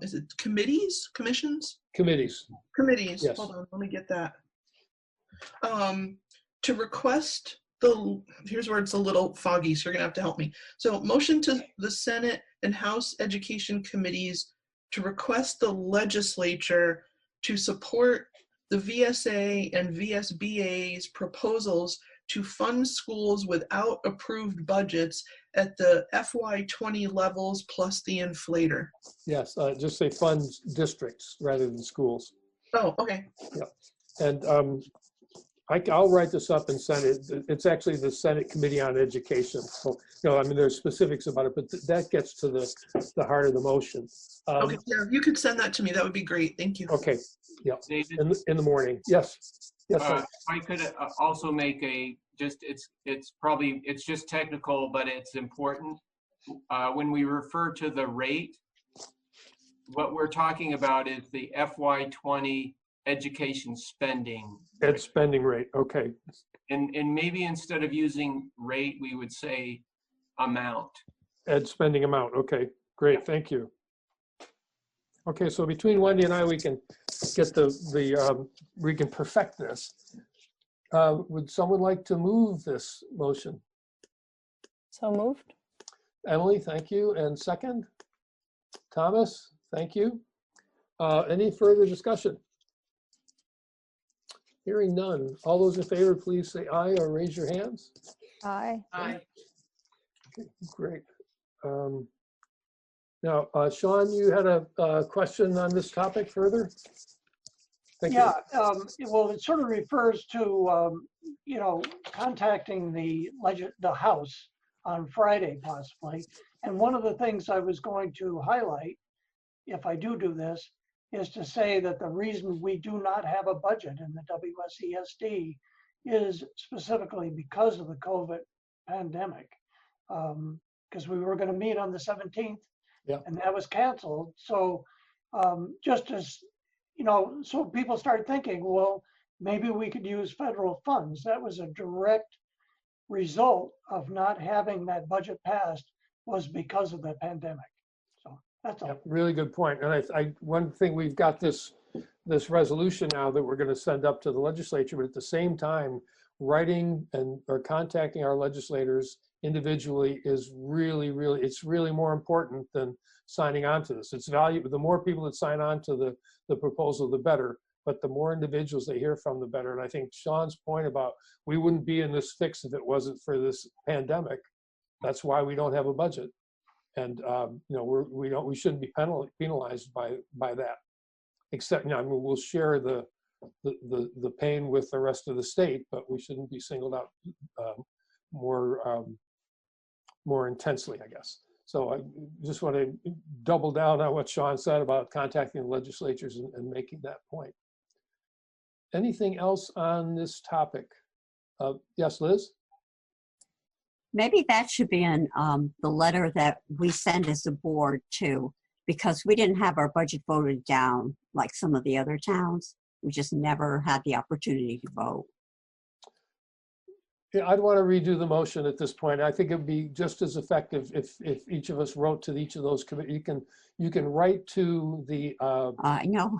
is it committees, commissions? Committees. Committees, Yes. hold on, let me get that. To request here's where it's a little foggy, so you're gonna have to help me. So motion to the Senate and House Education Committees to request the legislature to support the VSA and VSBA's proposals to fund schools without approved budgets at the FY20 levels plus the inflator. Yes, just say fund districts rather than schools. Oh, okay. Yeah, and I'll write this up and send it. It's actually the Senate Committee on Education. So, you know, I mean, there's specifics about it, but that gets to the heart of the motion. Okay, yeah, if you could send that to me, that would be great. Thank you. Okay, yeah, David, in the morning. Yes, yes. if I could also make it's just technical, but it's important. When we refer to the rate, what we're talking about is the FY20 education spending. Ed spending rate, okay. And maybe instead of using rate, we would say amount. Ed spending amount, okay, great, thank you. Okay, so between Wendy and I, we can get we can perfect this. Would someone like to move this motion? So moved. Emily, thank you. And second? Thomas, thank you. Any further discussion? Hearing none. All those in favor, please say aye or raise your hands. Aye. Aye. Okay, great. Now, Sean, you had a question on this topic further? Thank you. Yeah, well, it sort of refers to, you know, contacting the House on Friday possibly. And one of the things I was going to highlight, if I do this, is to say that the reason we do not have a budget in the WSESD is specifically because of the COVID pandemic. Because we were going to meet on the 17th, yeah, and that was canceled. So just as, you know, so people started thinking, well, maybe we could use federal funds. That was a direct result of not having that budget passed, was because of the pandemic. So that's all. Yeah, really good point. And one thing, we've got this resolution now that we're going to send up to the legislature, but at the same time, writing or contacting our legislators individually is really, it's really more important than signing on to this. It's valuable. The more people that sign on to the proposal, the better. But the more individuals they hear from, the better. And I think Sean's point about we wouldn't be in this fix if it wasn't for this pandemic. That's why we don't have a budget. And you know, we shouldn't be penalized by that. Except, you know, I mean, we'll share the pain with the rest of the state, but we shouldn't be singled out more intensely, I guess. So I just want to double down on what Sean said about contacting the legislatures and making that point. Anything else on this topic? Yes, Liz? Maybe that should be in the letter that we send as a board too, because we didn't have our budget voted down like some of the other towns. We just never had the opportunity to vote. Yeah, I'd want to redo the motion at this point. I think it'd be just as effective if each of us wrote to each of those committees. You can write to the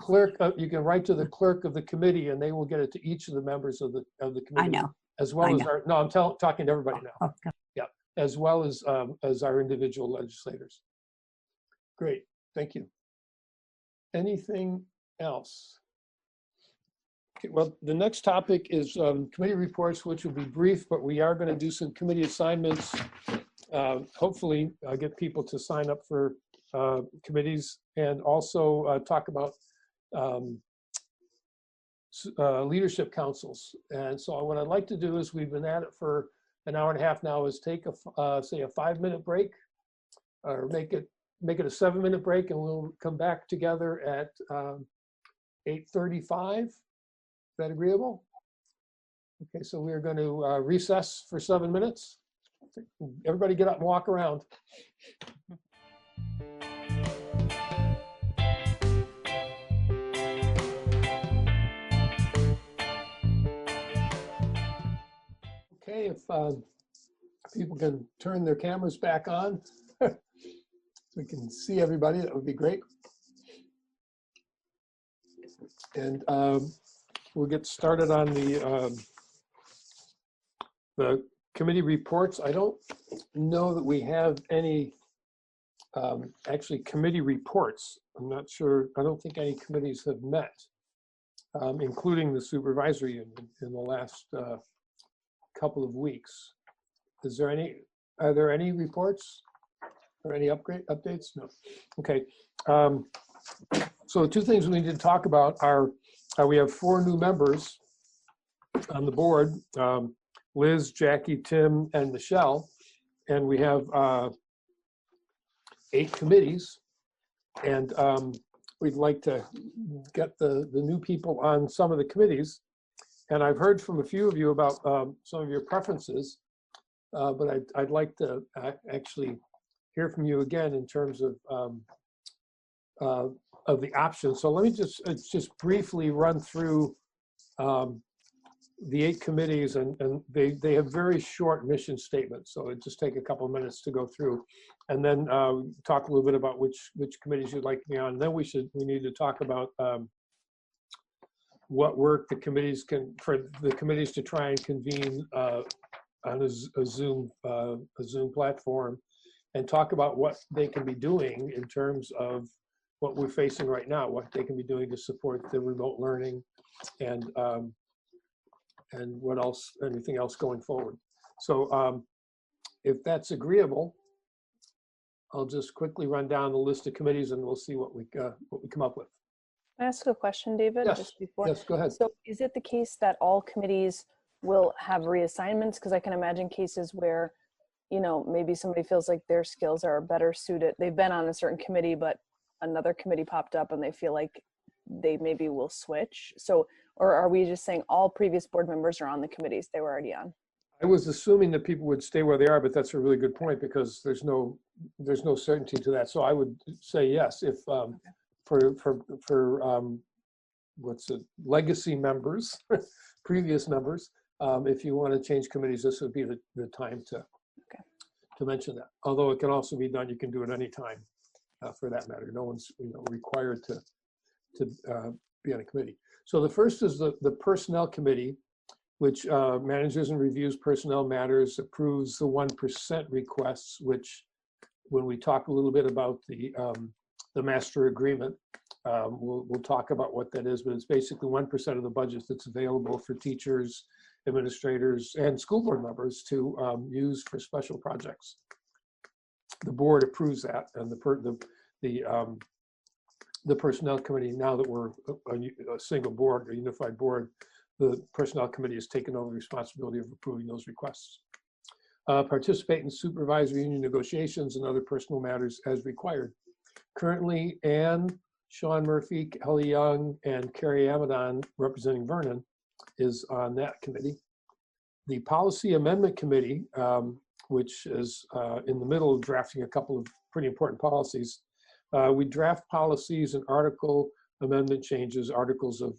clerk. You can write to the clerk of the committee, and they will get it to each of the members of the committee. I know. As well as our. No, I'm talking to everybody now. Okay. Yeah, as well as our individual legislators. Great, thank you. Anything else? Okay, well, the next topic is committee reports, which will be brief, but we are going to do some committee assignments. Hopefully, get people to sign up for committees, and also talk about leadership councils. And so what I'd like to do is, we've been at it for an hour and a half now, is take say a 5-minute break, or make it a 7-minute break, and we'll come back together at 8:35. Is that agreeable? Okay, so we're going to recess for 7 minutes. Everybody get up and walk around. Okay, if people can turn their cameras back on so we can see everybody, that would be great. And we'll get started on the committee reports. I don't know that we have any actually committee reports. I'm not sure. I don't think any committees have met, including the supervisory union, in the last couple of weeks. Are there any reports or any updates? No. Okay. So the two things we need to talk about are we have 4 new members on the board, Liz, Jackie, Tim, and Michelle, and we have 8 committees, and we'd like to get the new people on some of the committees. And I've heard from a few of you about some of your preferences, but I'd like to actually hear from you again in terms of the options. So let me just briefly run through the 8 committees, and they have very short mission statements, so it just take a couple of minutes to go through, and then talk a little bit about which committees you'd like to be on. And then we need to talk about what work the committees to try and convene on a Zoom platform, and talk about what they can be doing in terms of what we're facing right now, what they can be doing to support the remote learning, and what else, anything else going forward. So if that's agreeable, I'll just quickly run down the list of committees and we'll see what we come up with. Can I ask a question, David? Yes. Just before? Yes, go ahead. So is it the case that all committees will have reassignments? Because I can imagine cases where, you know, maybe somebody feels like their skills are better suited. They've been on a certain committee, but another committee popped up and they feel like they maybe will switch. So, or are we just saying all previous board members are on the committees they were already on? I was assuming that people would stay where they are, but that's a really good point because there's no certainty to that. So I would say yes, if for what's it, legacy members, previous members, if you want to change committees, this would be the time to mention that. Although it can also be done, you can do it anytime for that matter. No one's required to be on a committee. So the first is the Personnel Committee, which manages and reviews personnel matters, approves the 1% requests, which when we talk a little bit about the master agreement, we'll talk about what that is, but it's basically 1% of the budget that's available for teachers, administrators, and school board members to use for special projects. The board approves that, and the Personnel Committee, now that we're a single board, a unified board, the Personnel Committee has taken over the responsibility of approving those requests. Participate in supervisory union negotiations and other personal matters as required. Currently, Anne, Sean Murphy, Kelly Young, and Carrie Amadon, representing Vernon, is on that committee. The Policy Amendment Committee, which is in the middle of drafting a couple of pretty important policies. We draft policies and article amendment changes, articles of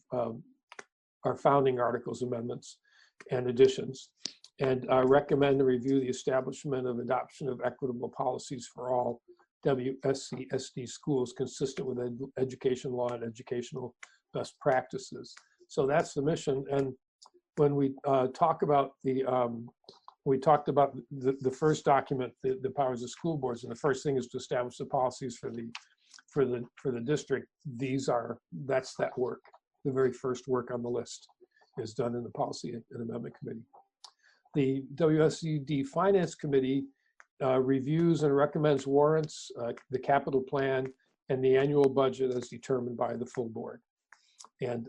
our founding articles amendments and additions, and recommend and review the establishment of adoption of equitable policies for all WSC/SD schools consistent with education law and educational best practices. So that's the mission. And when we talk about we talked about the first document, the powers of school boards, and the first thing is to establish the policies for the district. That's that work. The very first work on the list is done in the Policy and Amendment Committee. The WSED Finance Committee reviews and recommends warrants, the capital plan, and the annual budget as determined by the full board. And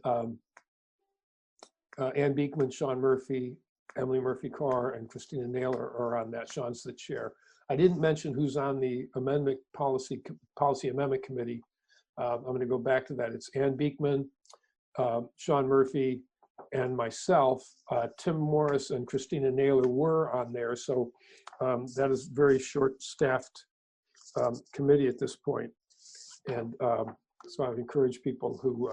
Ann Beekman, Sean Murphy, Emily Murphy-Carr, and Christina Naylor are on that. Sean's the chair. I didn't mention who's on the Policy Amendment Committee. I'm going to go back to that. It's Ann Beekman, Sean Murphy, and myself. Tim Morris and Christina Naylor were on there. So that is a very short-staffed committee at this point. And so I would encourage people who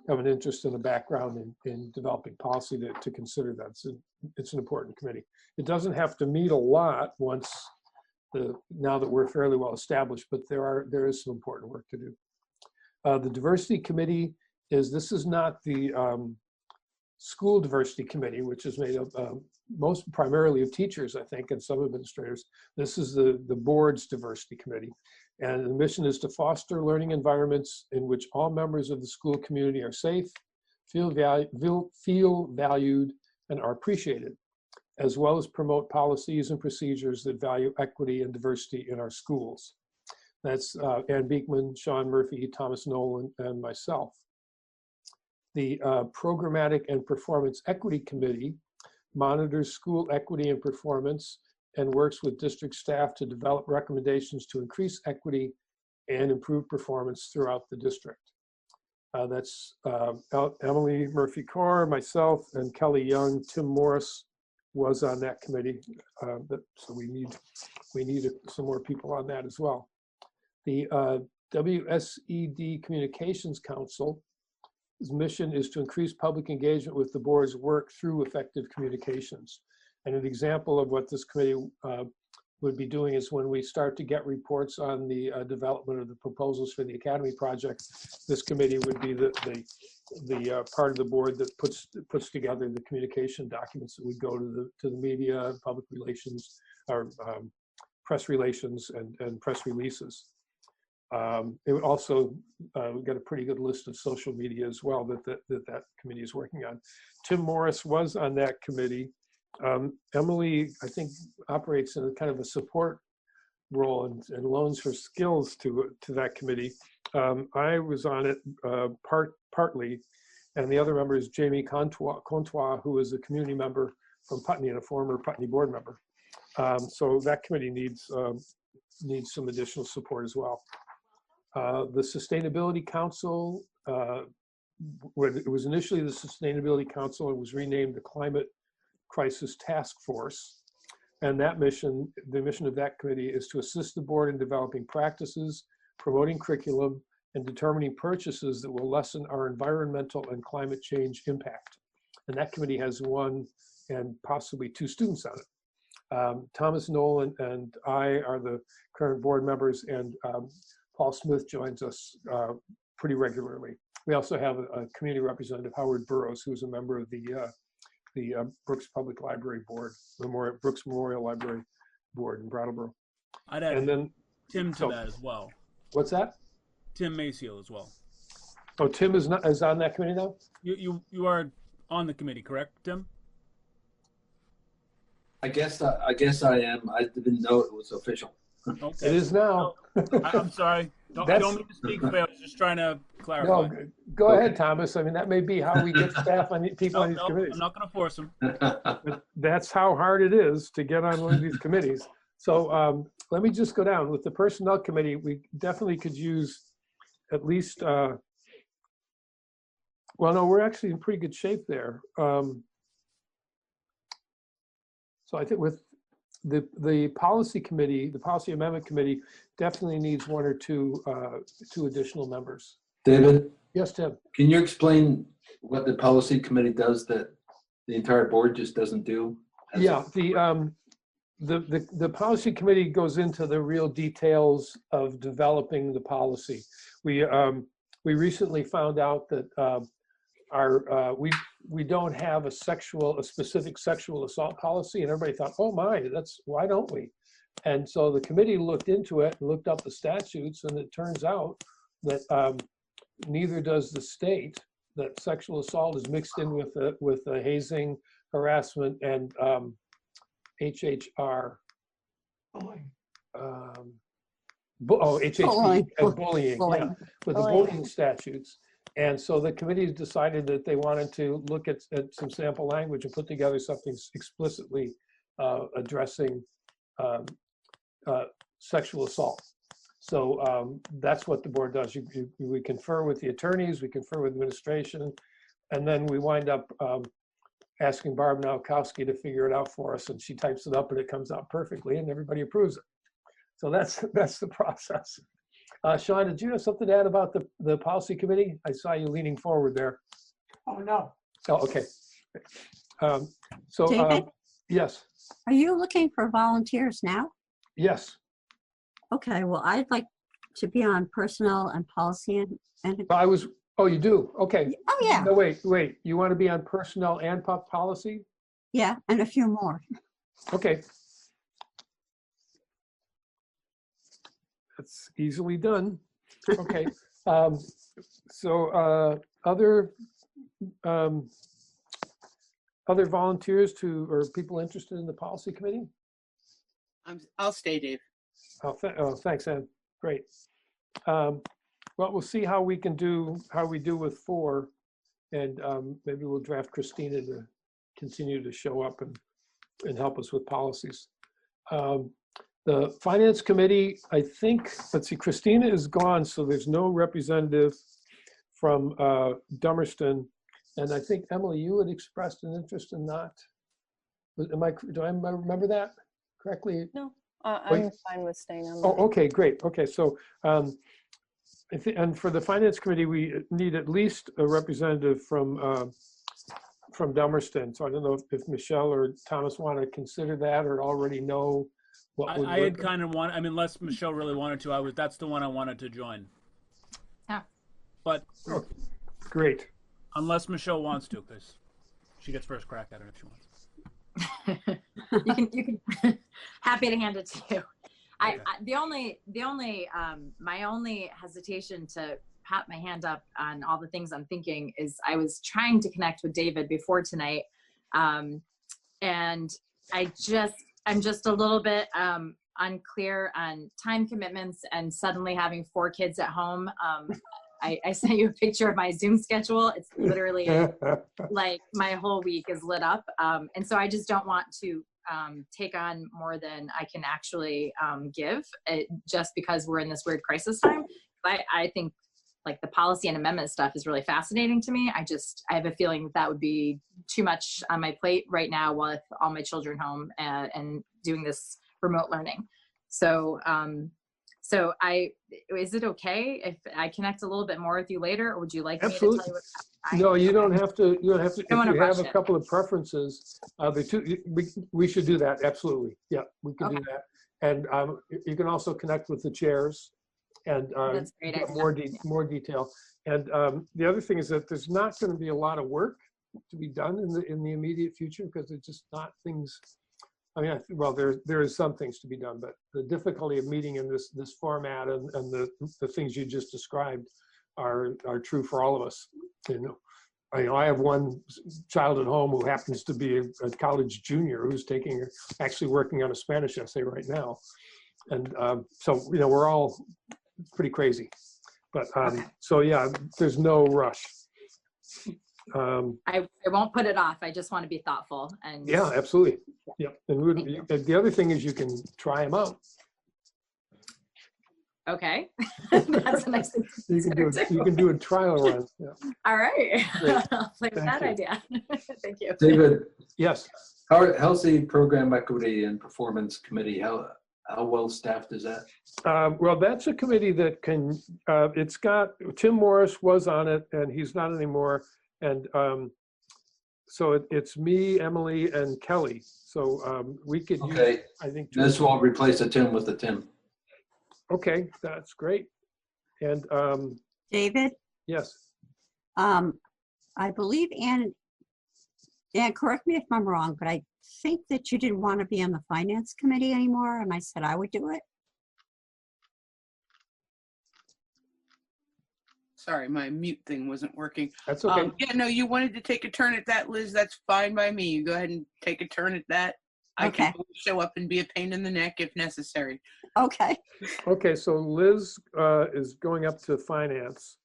have an interest in a background in developing policy to consider that. It's an important committee. It doesn't have to meet a lot now that we're fairly well established, but there is some important work to do. The Diversity Committee this is not the School Diversity Committee, which is made up primarily of teachers, I think, and some administrators. This is the board's Diversity Committee. And the mission is to foster learning environments in which all members of the school community are safe, feel valued, and are appreciated, as well as promote policies and procedures that value equity and diversity in our schools. That's Ann Beekman, Sean Murphy, Thomas Nolan, and myself. The Programmatic and Performance Equity Committee monitors school equity and performance and works with district staff to develop recommendations to increase equity and improve performance throughout the district. That's Emily Murphy-Carr, myself, and Kelly Young. Tim Morris was on that committee, so we need some more people on that as well. The WSED Communications Council mission is to increase public engagement with the board's work through effective communications. And an example of what this committee would be doing is when we start to get reports on the development of the proposals for the Academy project, this committee would be the part of the board that puts together the communication documents that would go to the media, public relations, or press relations and press releases. It would also, we've got a pretty good list of social media as well that committee is working on. Tim Morris was on that committee. Emily, I think, operates in a kind of a support role and loans her skills to that committee. I was on it partly, and the other member is Jamie Contois, who is a community member from Putney and a former Putney board member. So that committee needs some additional support as well. The Sustainability Council, it was initially the Sustainability Council, it was renamed the Climate Crisis Task Force. And that mission, the mission of that committee is to assist the board in developing practices, promoting curriculum, and determining purchases that will lessen our environmental and climate change impact. And that committee has 1 and possibly 2 students on it. Thomas Nolan and I are the current board members, and Paul Smith joins us pretty regularly. We also have a community representative, Howard Burrows, who's a member of the Brooks Public Library Board, Brooks Memorial Library Board in Brattleboro. I'd add and then Tim to that as well. What's that? Tim Maceo as well. Oh, Tim is on that committee now? You are on the committee, correct, Tim? I guess I am. I didn't know it was official. Okay. It is now. I'm sorry. I don't mean to speak for you. I was just trying to clarify. No, go ahead, Thomas. I mean, that may be how we get staff on people on these committees. I'm not going to force them. But that's how hard it is to get on one of these committees. So let me just go down. With the Personnel Committee, we definitely could use at least, well, no, we're actually in pretty good shape there. So I think with the Policy Committee, the Policy Amendment Committee definitely needs 1 or 2 additional members. David? Yes, Tim? Can you explain what the Policy Committee does that the entire board just doesn't do? Yeah, the Policy Committee goes into the real details of developing the policy. We recently found out that we don't have a specific sexual assault policy, and everybody thought, oh my, why don't we? And so the committee looked into it and looked up the statutes, and it turns out that neither does the state. That sexual assault is mixed in with the hazing, harassment, and HHR. HHB and bullying. Yeah, with the bullying statutes. And so the committee decided that they wanted to look at some sample language and put together something explicitly addressing sexual assault. So that's what the board does. We confer with the attorneys, we confer with administration, and then we wind up asking Barb Nowakowski to figure it out for us, and she types it up and it comes out perfectly and everybody approves it. So that's the process. Sean, did you have something to add about the policy committee? I saw you leaning forward there. Oh, no. Oh, okay. David? Yes. Are you looking for volunteers now? Yes. Okay, well, I'd like to be on personnel and policy and oh, you do? Okay. Oh, yeah. No, wait. You want to be on personnel and policy? Yeah, and a few more. Okay. That's easily done. Okay. So other volunteers or people interested in the policy committee? I'll stay, Dave. Oh, thanks, Ann. Great. Well, we'll see how we do with 4, and maybe we'll draft Christina to continue to show up and help us with policies. The Finance Committee, I think, let's see, Christina is gone, so there's no representative from Dummerston. And I think, Emily, you had expressed an interest in that. Do I remember that correctly? No, I'm fine with staying on. Oh, okay, great. Okay, so And for the finance committee, we need at least a representative from Delmerston. So I don't know if Michelle or Thomas want to consider that or already know what would I had work. kind of I mean, unless Michelle really wanted to, that's the one I wanted to join. Yeah. But Oh, great. Unless Michelle wants to, because she gets first crack at it if she wants. You can happy to hand it to you. Okay. My only hesitation to pat my hand up on all the things I'm thinking is I was trying to connect with David before tonight. And I'm just a little bit unclear on time commitments and suddenly having 4 kids at home. I sent you a picture of my Zoom schedule. It's literally like my whole week is lit up. And so I just don't want to take on more than I can actually give just because we're in this weird crisis time. I think like the policy and amendment stuff is really fascinating to me. I have a feeling that would be too much on my plate right now with all my children home and doing this remote learning. So, is it okay if I connect a little bit more with you later, or would you like Absolutely. me to tell you what No, you don't have to. You don't have to. If you have a it. couple of preferences, we should do that. Absolutely. Yeah, we can do that. And you can also connect with the chairs and get more detail. And the other thing is that there's not going to be a lot of work to be done in the immediate future because it's just not things. I mean, well, there is some things to be done, but the difficulty of meeting in this format and the things you just described are true for all of us. I have one child at home who happens to be a college junior who's actually working on a Spanish essay right now, and so we're all pretty crazy. But so yeah, there's no rush. I won't put it off. I just want to be thoughtful. And yeah, absolutely. Yeah, and the other thing is you can try them out. Okay, that's a nice thing. You can do a trial run. Yeah. All right, Great. I'll play with that idea. Thank you, David. Yes. How's the program equity and performance committee? How well staffed is that? Well, that's a committee that can. It's got Tim Morris was on it, and he's not anymore. And so it's me, Emily, and Kelly. So we could use, I think. This will replace the Tim with the Tim. Okay, that's great. And David? Yes. I believe Ann, correct me if I'm wrong, but I think that you didn't want to be on the finance committee anymore, and I said I would do it. Sorry, my mute thing wasn't working. That's okay. Yeah, no, you wanted to take a turn at that, Liz. That's fine by me. You go ahead and take a turn at that. I can show up and be a pain in the neck if necessary. Okay. Okay, so Liz is going up to finance.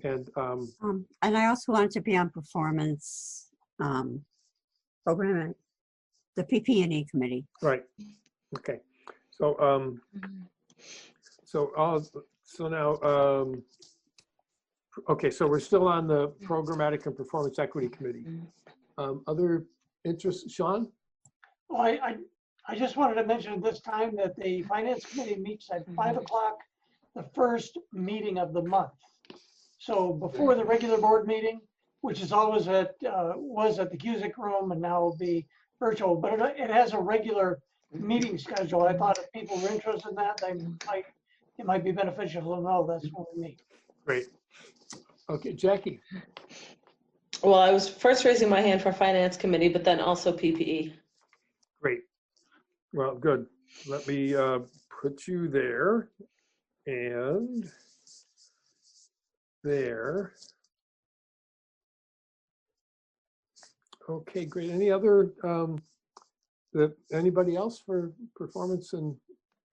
And I also wanted to be on performance program, the PP&E committee. Right. Okay. So so now okay, so we're still on the programmatic and performance equity committee. Other interests, Sean? Well, I just wanted to mention at this time that the finance committee meets at 5 o'clock, the first meeting of the month. So before the regular board meeting, which is always was at the Cusick room and now will be virtual, but it has a regular meeting schedule. I thought if people were interested in that, it might be beneficial to know that's when we meet. Great. Okay, Jackie. Well, I was first raising my hand for finance committee, but then also PPE. Great. Well, good. Let me put you there and there. Okay, great. Any other anybody else for performance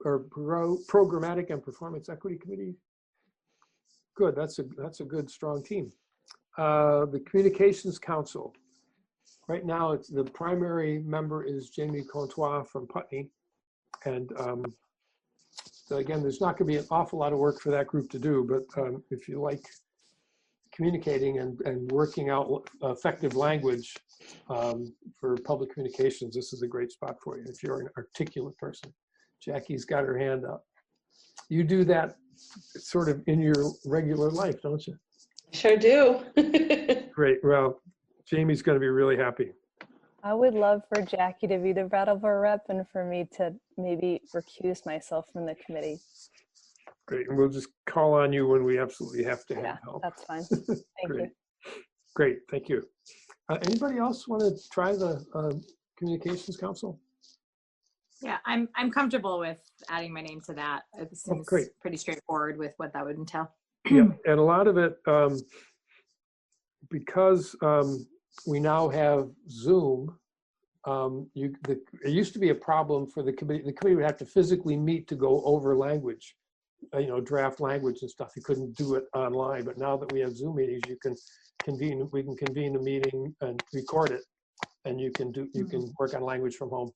or programmatic and performance equity committee? Good. That's a good strong team. The Communications Council. Right now, the primary member is Jamie Contois from Putney. And so again, there's not going to be an awful lot of work for that group to do, but if you like communicating and working out effective language for public communications, this is a great spot for you if you're an articulate person. Jackie's got her hand up. You do that sort of in your regular life, don't you? Sure do. Great. Well, Jamie's going to be really happy. I would love for Jackie to be the Brattleboro rep and for me to maybe recuse myself from the committee. Great. And we'll just call on you when we absolutely have to have Yeah, help. that's fine. Thank Great. you. Great. Thank you. Anybody else want to try the Communications Council? Yeah, I'm comfortable with adding my name to that. It seems great. pretty straightforward with what that would entail. Yeah, and a lot of it, because we now have Zoom, it used to be a problem for the committee. The committee would have to physically meet to go over language, draft language and stuff. You couldn't do it online, but now that we have Zoom meetings, we can convene a meeting and record it, and you can work on language from home.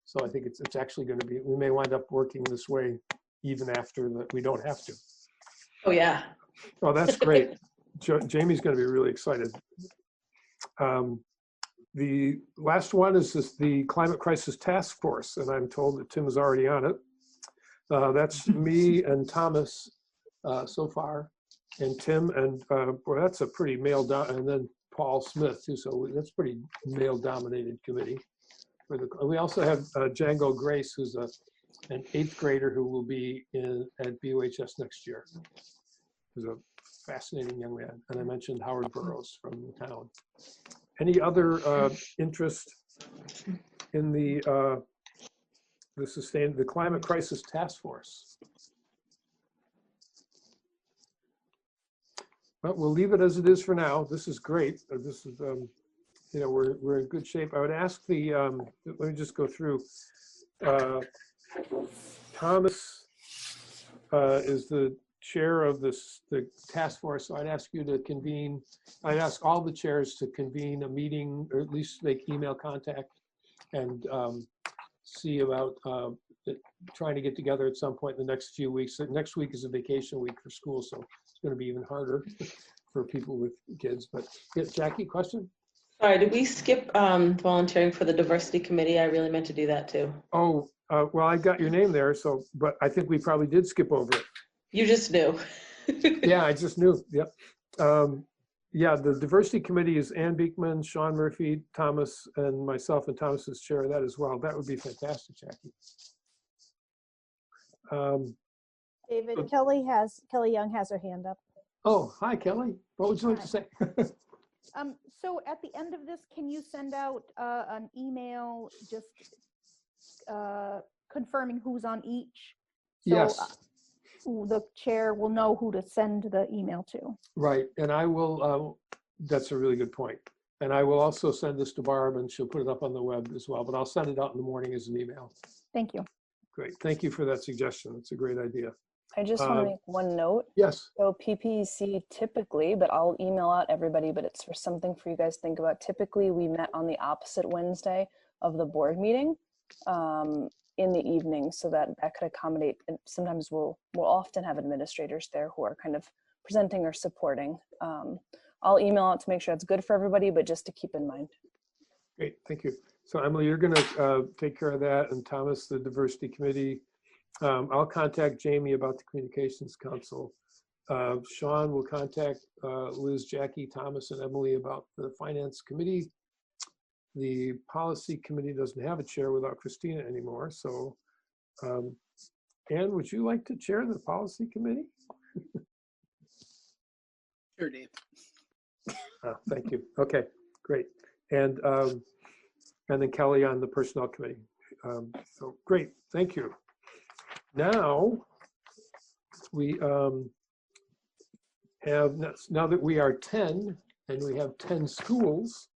So I think it's actually going to be, we may wind up working this way even after that we don't have to. Oh, yeah. Oh, that's great. Jamie's going to be really excited. The last one is the Climate Crisis Task Force, and I'm told that Tim is already on it. That's me and Thomas so far, and Tim, and boy, that's a pretty male, and then Paul Smith too, so that's pretty male-dominated committee. We also have Django Grace, who's an 8th grader who will be at BUHS next year. Who's a fascinating young man. And I mentioned Howard Burroughs from the town. Any other interest in the Climate Crisis Task Force? Well, we'll leave it as it is for now. This is great. This is we're in good shape. I would ask let me just go through. Thomas is the chair of the task force, so I'd ask you to convene. I'd ask all the chairs to convene a meeting, or at least make email contact, and see about trying to get together at some point in the next few weeks. Next week is a vacation week for school, so it's going to be even harder for people with kids. But yeah, Jackie, question? Sorry, did we skip volunteering for the diversity committee? I really meant to do that too. Oh, well, I got your name there, so, but I think we probably did skip over it. You just knew. Yeah, I just knew. Yep. Yeah, the diversity committee is Ann Beekman, Sean Murphy, Thomas, and myself, and Thomas is chair of that as well. That would be fantastic, Jackie. David, Kelly Young has her hand up. Oh, hi, Kelly. What would you like to say? So at the end of this, can you send out an email just confirming who's on each? So, yes. The chair will know who to send the email to. Right, and I will, that's a really good point. And I will also send this to Barb, and she'll put it up on the web as well, but I'll send it out in the morning as an email. Thank you. Great, thank you for that suggestion. It's a great idea. I just want to make one note. Yes. So PPC typically, but I'll email out everybody, but it's for something for you guys to think about. Typically, we met on the opposite Wednesday of the board meeting in the evening, so that could accommodate. And sometimes we'll often have administrators there who are kind of presenting or supporting. I'll email out to make sure it's good for everybody, but just to keep in mind. Great, thank you. So Emily, you're going to take care of that, and Thomas, the diversity committee. I'll contact Jamie about the Communications Council. Sean will contact Liz, Jackie, Thomas, and Emily about the Finance Committee. The Policy Committee doesn't have a chair without Christina anymore. So, Ann, would you like to chair the Policy Committee? Sure, Dave. Thank you. Okay, great. And then Kelly on the Personnel Committee. So great, thank you. Now we have, now that we are 10 and we have 10 schools,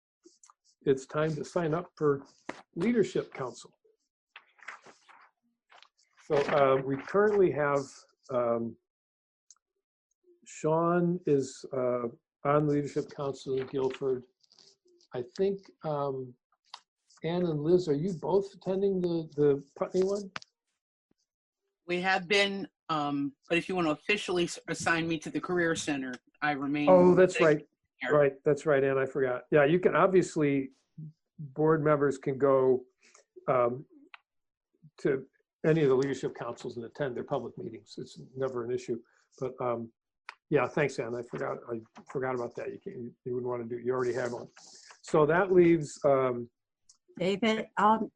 it's time to sign up for Leadership Council. So we currently have, Sean is on Leadership Council in Guilford. I think Ann and Liz, are you both attending the Putney one? We have been, but if you want to officially assign me to the Career Center, I remain. Oh, that's right. Right, that's right, Ann, I forgot. Yeah, you can obviously, board members can go to any of the leadership councils and attend their public meetings. It's never an issue. But yeah, thanks, Ann. I forgot about that. You wouldn't want to do. You already have one. So that leaves. David, I'm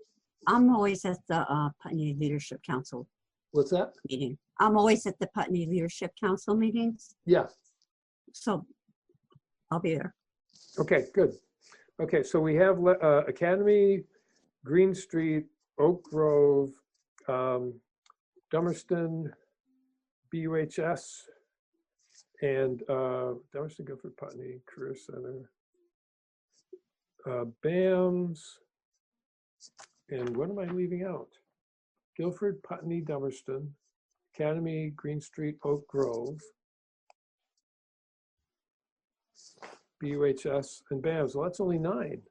always at the Putney Leadership Council What's that? meeting. I'm always at the Putney Leadership Council meetings, Yeah. so I'll be there. Okay, good. Okay, so we have Academy, Green Street, Oak Grove, Dummerston, BUHS, and Dummerston, Guilford, Putney, Career Center, BAMS, and what am I leaving out? Guilford, Putney, Dummerston, Academy, Green Street, Oak Grove, BUHS, and BAMS. Well, that's only 9.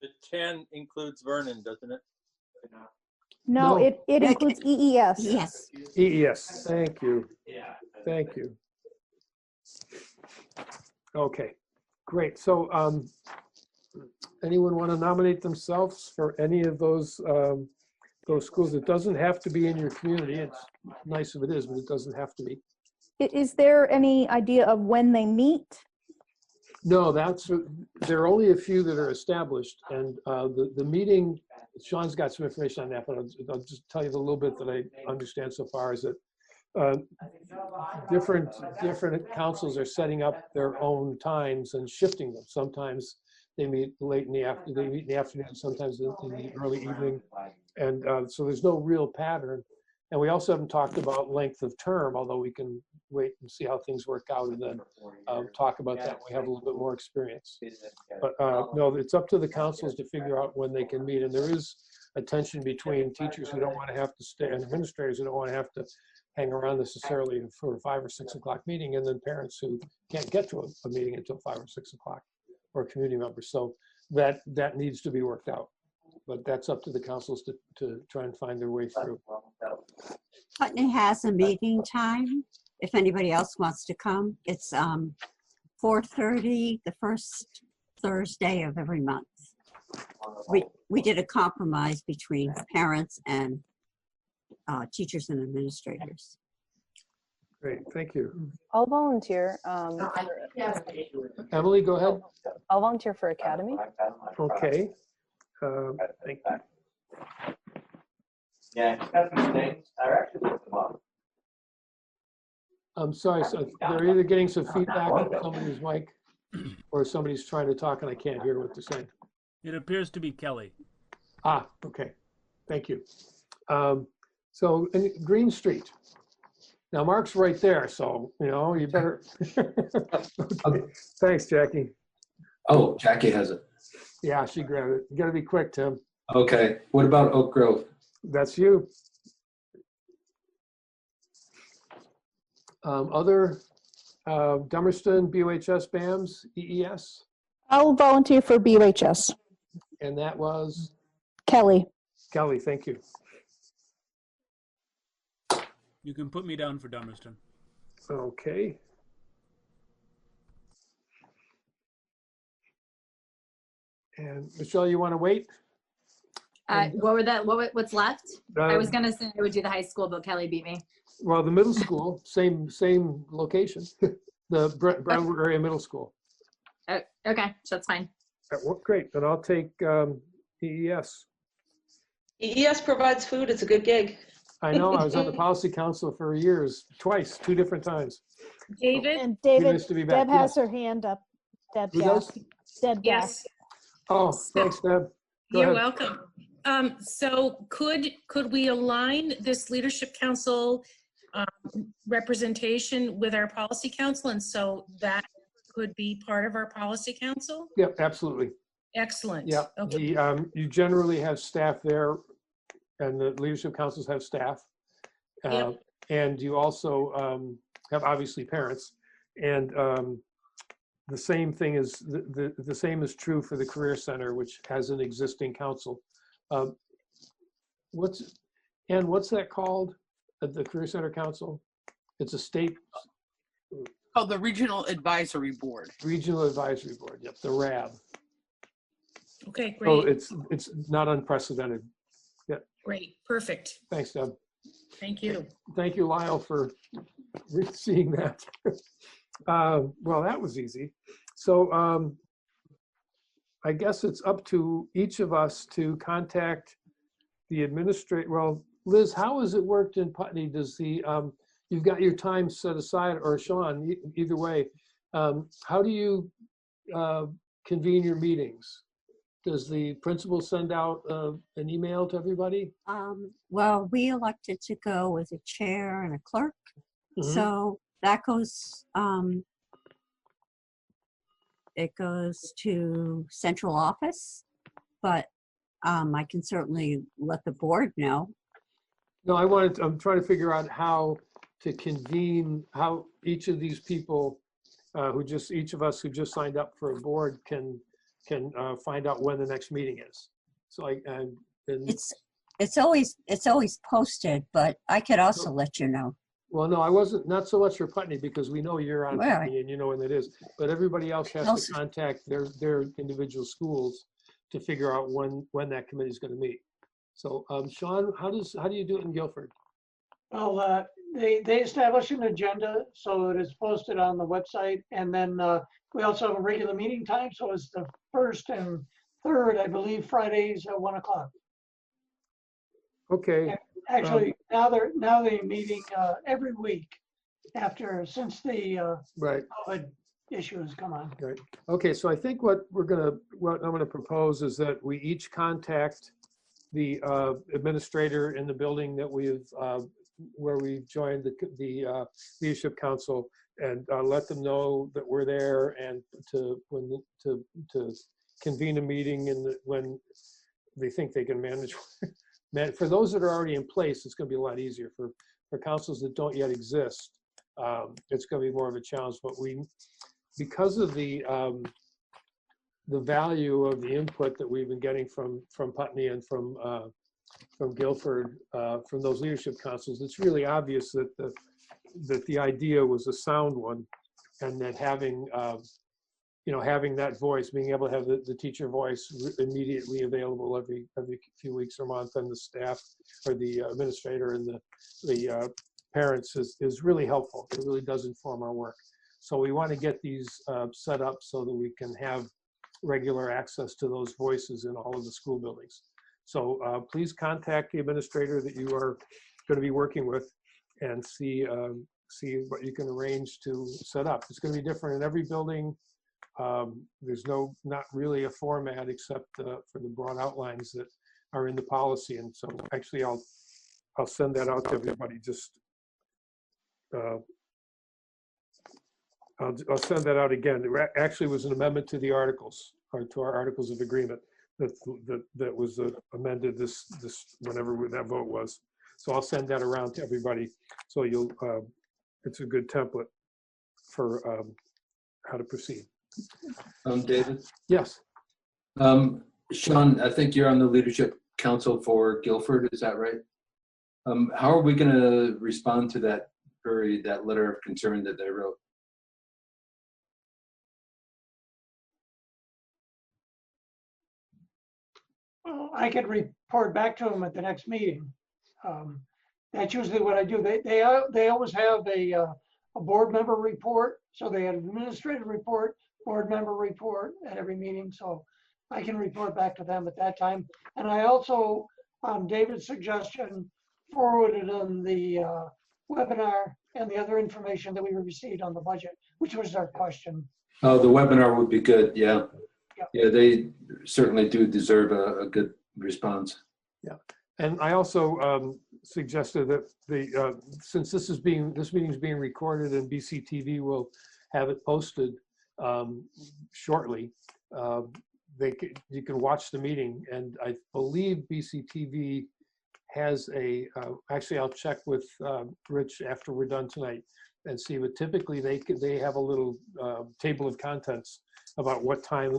The 10 includes Vernon, doesn't it? No, No. it includes EES. Yes. EES, thank you. Thank you. Okay, great. So anyone want to nominate themselves for any of those schools? It doesn't have to be in your community. It's nice if it is, but it doesn't have to be. Is there any idea of when they meet? No, there are only a few that are established, and the meeting, Sean's got some information on that, but I'll just tell you the little bit that I understand so far is that different councils are setting up their own times and shifting them. Sometimes they meet late in the afternoon, they meet in the afternoon, sometimes in the early evening, and so there's no real pattern. And we also haven't talked about length of term, although we can wait and see how things work out and then talk about that when we have a little bit more experience. But no, it's up to the councils to figure out when they can meet. And there is a tension between teachers who don't want to have to stay and administrators who don't want to have to hang around necessarily for a 5 or 6 o'clock meeting, and then parents who can't get to a meeting until 5 or 6 o'clock, or community members. So that needs to be worked out. But that's up to the councils to try and find their way through. Putney has a meeting time. If anybody else wants to come, it's 4:30 the first Thursday of every month. We did a compromise between parents and teachers and administrators. Great, thank you. I'll volunteer. Emily, go ahead. I'll volunteer for Academy. Okay. Thank you. Yeah, things are actually looked them up. I'm sorry, so they're either getting some feedback on somebody's mic or somebody's trying to talk and I can't hear what they're saying. It appears to be Kelly. Ah, okay. Thank you. So in Green Street. Now Mark's right there, so you better. Okay. Thanks, Jackie. Oh, Jackie has it. Yeah, she grabbed it. You gotta be quick, Tim. Okay. What about Oak Grove? That's you. Other Dummerston, BUHS, BAMS, EES, I'll volunteer for BUHS. and that was Kelly. Kelly. Thank you. You can put me down for Dummerston. Okay. And Michelle, you want to wait? What's left? I was Uh, gonna say I would do the high school, but Kelly beat me. Well, the middle school, same location, the Brownwood area middle school. Oh, okay, so that's fine. Great, then I'll take EES. EES provides food. It's a good gig. I know, I was on the policy council for years, twice, 2 different times. David? And Be David, nice to be back. Deb has Yes. her hand up. Deb Who Gaff. does? Deb Gaff. Yes. Oh, thanks, Deb. Go You're ahead. welcome. So could we align this leadership council representation with our policy council, and so that could be part of our policy council? Yep, absolutely. Excellent. Yeah, Okay. you generally have staff there, and the leadership councils have staff. Yep. And you also have obviously parents. And the same thing is, the same is true for the Career Center, which has an existing council. What's that called, the Career Center Council? It's a state. Oh, the Regional Advisory Board. Regional Advisory Board, yep, the RAB. Okay, So great. it's not unprecedented. Yeah. Great, perfect. Thanks, Deb. Thank you. Thank you, Lyle, for seeing that. Well, that was easy. So I guess it's up to each of us to contact the administrator. Well, Liz, how has it worked in Putney? Does the, you've got your time set aside, or Sean, either way, how do you convene your meetings? Does the principal send out an email to everybody? Well, we elected to go with a chair and a clerk. So that goes, it goes to central office, but I can certainly let the board know. No, I'm trying to figure out how to convene, how each of these people each of us who just signed up for a board can find out when the next meeting is. So it's always posted, but I could also let you know. Well, no, I wasn't, not so much for Putney, because we know you're on Right. Putney and you know when it is, but everybody else has to contact their individual schools to figure out when that committee is going to meet. So Sean, how do you do it in Guilford? Well, they establish an agenda so that it's posted on the website, and then we also have a regular meeting time. So it's the first and third, I believe, Fridays at 1 o'clock. Okay. Actually, now they're meeting every week since the right. COVID issue has come on. Right. Okay. So I think what I'm gonna propose is that we each contact the administrator in the building that where we joined the leadership council, and let them know that we're there, and to convene a meeting when they think they can manage. For those that are already in place, it's going to be a lot easier. For councils that don't yet exist, it's going to be more of a challenge. But because of the value of the input that we've been getting from Putney and from Guilford, from those leadership councils, it's really obvious that the idea was a sound one, and that having that voice, being able to have the teacher voice immediately available every few weeks or month, and the staff or the administrator and the parents is really helpful. It really does inform our work. So we want to get these set up so that we can have regular access to those voices in all of the school buildings. So please contact the administrator that you are going to be working with, and see what you can arrange to set up. It's going to be different in every building. There's not really a format except for the broad outlines that are in the policy. And so actually I'll send that out to everybody. I'll send that out again. It actually was an amendment to the articles, or to our articles of agreement that was amended this whenever that vote was. So I'll send that around to everybody. So it's a good template for how to proceed. David? Yes. Sean, I think you're on the leadership council for Guilford, is that right? How are we going to respond to that letter of concern that they wrote? Well, I could report back to them at the next meeting. That's usually what I do. They always have a board member report. So they had an administrative report, board member report at every meeting. So I can report back to them at that time. And I also, on David's suggestion, forwarded on the webinar and the other information that we received on the budget, which was our question. Oh, the webinar would be good. Yeah. Yeah, they certainly do deserve a good response. Yeah. And I also suggested that since this meeting is being recorded, and BCTV will have it posted shortly, you can watch the meeting. And I believe BCTV has actually I'll check with Rich after we're done tonight and see, but typically they have a little table of contents about what time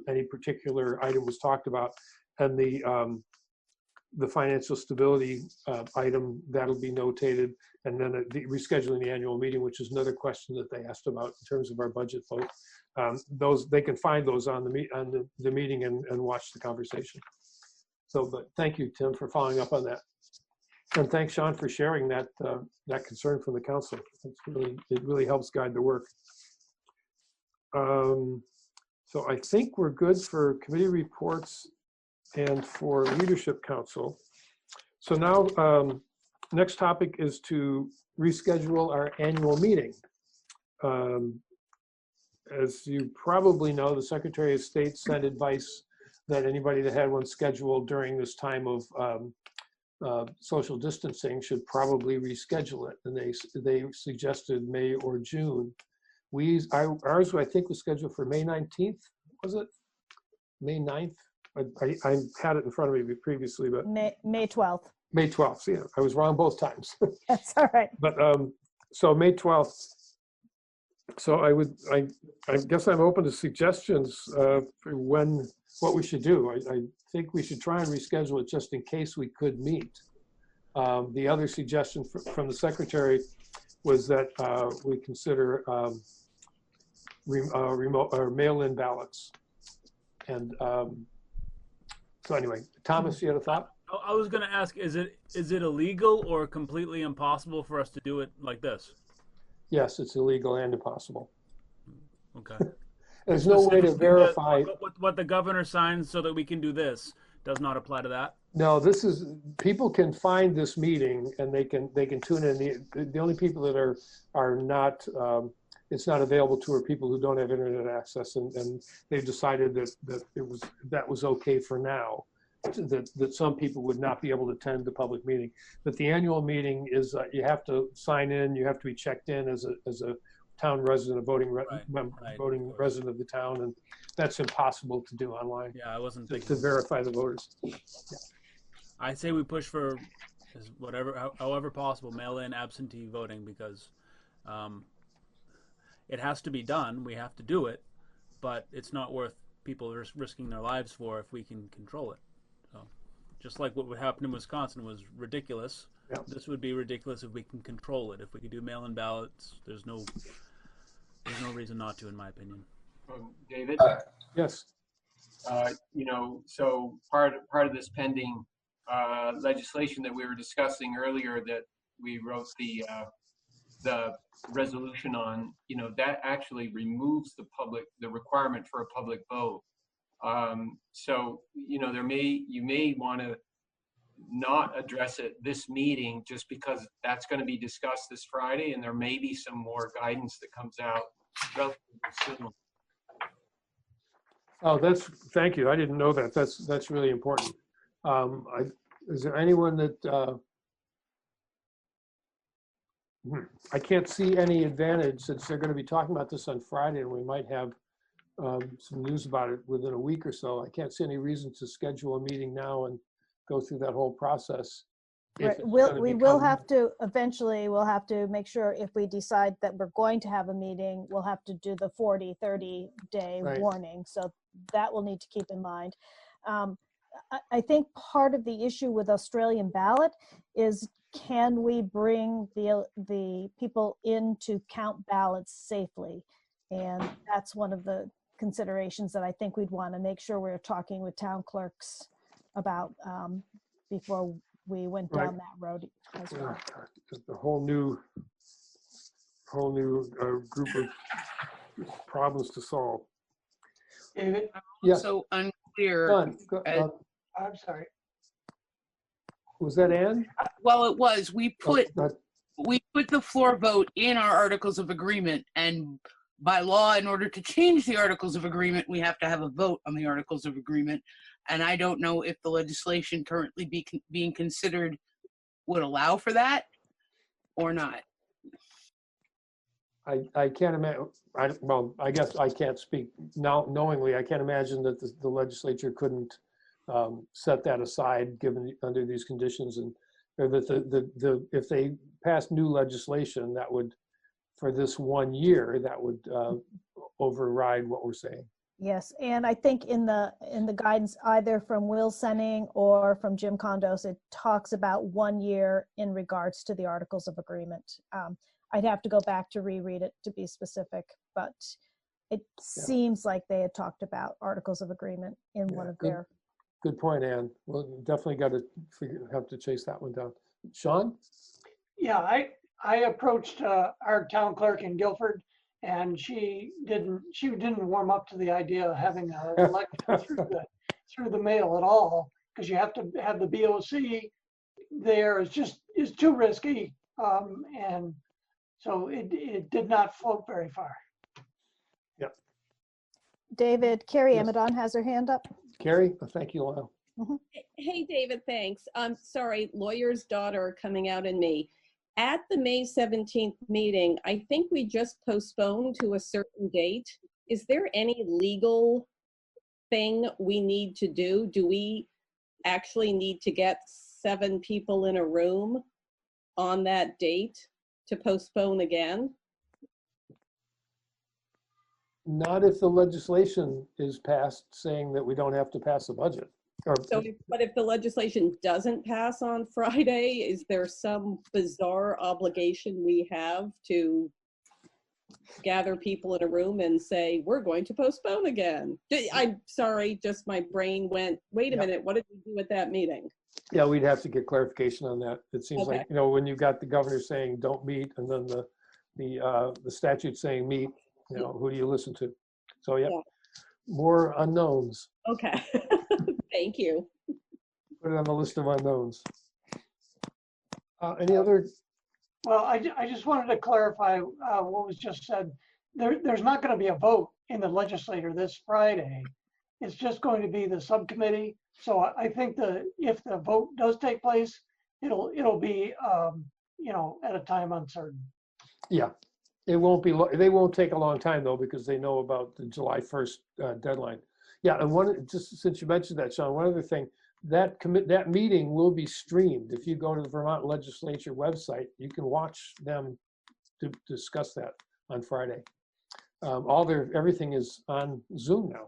any particular item was talked about, and the financial stability item, that'll be notated, and then the rescheduling the annual meeting, which is another question that they asked about in terms of our budget vote. Those, they can find those on the meeting and watch the conversation. So, but thank you, Tim, for following up on that. And thanks, Sean, for sharing that that concern from the council. It really helps guide the work. So I think we're good for committee reports and for leadership council. So now, next topic is to reschedule our annual meeting. As you probably know, the Secretary of State sent advice that anybody that had one scheduled during this time of social distancing should probably reschedule it. And they suggested May or June. Ours, I think, was scheduled for May 19th, was it? May 9th? I had it in front of me previously, but May 12th. May 12th, yeah, I was wrong both times. That's all right. But so May 12th. So I guess I'm open to suggestions for what we should do. I think we should try and reschedule it just in case we could meet. The other suggestion from the secretary was that we consider remote or mail-in ballots. And so anyway, Thomas, you had a thought? I was going to ask, is it illegal or completely impossible for us to do it like this? Yes, it's illegal and impossible. Okay. There's no way to verify. What the governor signs so that we can do this does not apply to that? No, this is, people can find this meeting and they can tune in. The only people that are not, it's not available to are people who don't have internet access, and they've decided that was okay for now. That some people would not be able to attend the public meeting. But the annual meeting is, you have to sign in, you have to be checked in as a town resident, a voting resident of the town, and that's impossible to do online. Yeah, I wasn't thinking. To verify the voters. Yeah. I say we push for however possible, mail-in absentee voting, because it has to be done. We have to do it, but it's not worth people risking their lives for if we can control it. So, just like what would happen in Wisconsin was ridiculous. Yep. This would be ridiculous if we can control it. If we could do mail-in ballots, there's no reason not to, in my opinion. David? Yes. So part of this pending legislation that we were discussing earlier, that we wrote the resolution on, that actually removes the requirement for a public vote. So you may want to not address it this meeting, just because that's going to be discussed this Friday, and there may be some more guidance that comes out relatively soon. Oh, thank you. I didn't know that. That's really important. Is there anyone that I can't see any advantage, since they're going to be talking about this on Friday, and we might have some news about it within a week or so. I can't see any reason to schedule a meeting now and go through that whole process. Right. We'll have to make sure, if we decide that we're going to have a meeting, we'll have to do the 30 day Right. warning. So that we'll need to keep in mind. I think part of the issue with Australian ballot is, can we bring the people in to count ballots safely? And that's one of the considerations that I think we'd want to make sure we're talking with town clerks about before we went down Right. that road as well. A whole new group of problems to solve. David? Yes. So unclear. Done. I'm sorry. Was that Ann? Well, it was. We put Oh, the floor vote in our articles of agreement, and by law, in order to change the articles of agreement, we have to have a vote on the articles of agreement. And I don't know if the legislation currently being considered would allow for that or not. I can't imagine. Well, I guess I can't speak now knowingly. I can't imagine that the legislature couldn't set that aside, given under these conditions, and or that if they pass new legislation that would, for this 1 year, that would override what we're saying. Yes, and I think in the guidance, either from Will Senning or from Jim Condos, it talks about 1 year in regards to the Articles of Agreement. I'd have to go back to reread it to be specific, but it seems like they had talked about Articles of Agreement in one of their. Good point, Ann. Well, definitely got to have to chase that one down. Sean? Yeah, I approached our town clerk in Guilford, and she didn't warm up to the idea of having an election through the mail at all, because you have to have the BOC there. It's too risky, and so it did not float very far. Yep. David, Carrie Yes. Amadon has her hand up. Carrie, thank you, Lyle. Hey, David, thanks. I'm sorry, lawyer's daughter coming out in me. At the May 17th meeting, I think we just postponed to a certain date. Is there any legal thing we need to do? Do we actually need to get 7 people in a room on that date to postpone again? Not if the legislation is passed saying that we don't have to pass a budget. So, but if the legislation doesn't pass on Friday, is there some bizarre obligation we have to gather people in a room and say, we're going to postpone again? I'm sorry, just my brain went, wait a minute, what did we do at that meeting? Yeah, we'd have to get clarification on that. It seems Okay. like, when you've got the governor saying don't meet, and then the statute saying meet, who do you listen to? So yeah, more unknowns. Okay, thank you. Put it on the list of unknowns. Any other? Well, I just wanted to clarify what was just said. There's not going to be a vote in the legislature this Friday. It's just going to be the subcommittee. So I think if the vote does take place, it'll be at a time uncertain. Yeah, it won't be. They won't take a long time though, because they know about the July 1st deadline. Yeah, and just since you mentioned that, Sean, one other thing, that meeting will be streamed. If you go to the Vermont Legislature website, you can watch them to discuss that on Friday. Everything is on Zoom now.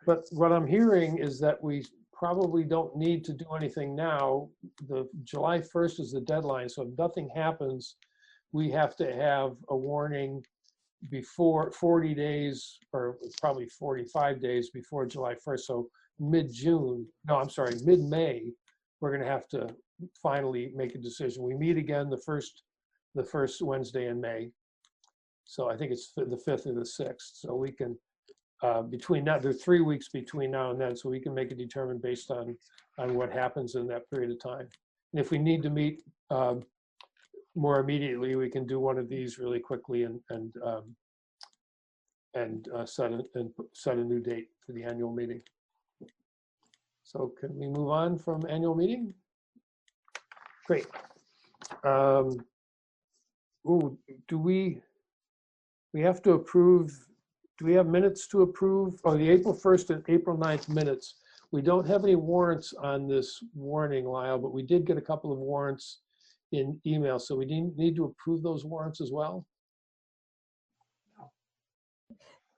But what I'm hearing is that we probably don't need to do anything now. The July 1st is the deadline, so if nothing happens, we have to have a warning before 40 days, or probably 45 days before July 1st. So mid-June, no, I'm sorry, mid-May, we're going to have to finally make a decision. We meet again the first Wednesday in May. So I think it's the 5th or the 6th. So we can, between that, there are 3 weeks between now and then, so we can make a determination based on what happens in that period of time. And if we need to meet more immediately, we can do one of these really quickly and set a new date for the annual meeting. So can we move on from annual meeting? Great. Do we have to approve? Do we have minutes to approve? Oh, the April 1st and April 9th minutes. We don't have any warrants on this warning, Lyle, but we did get a couple of warrants in email. So we need to approve those warrants as well.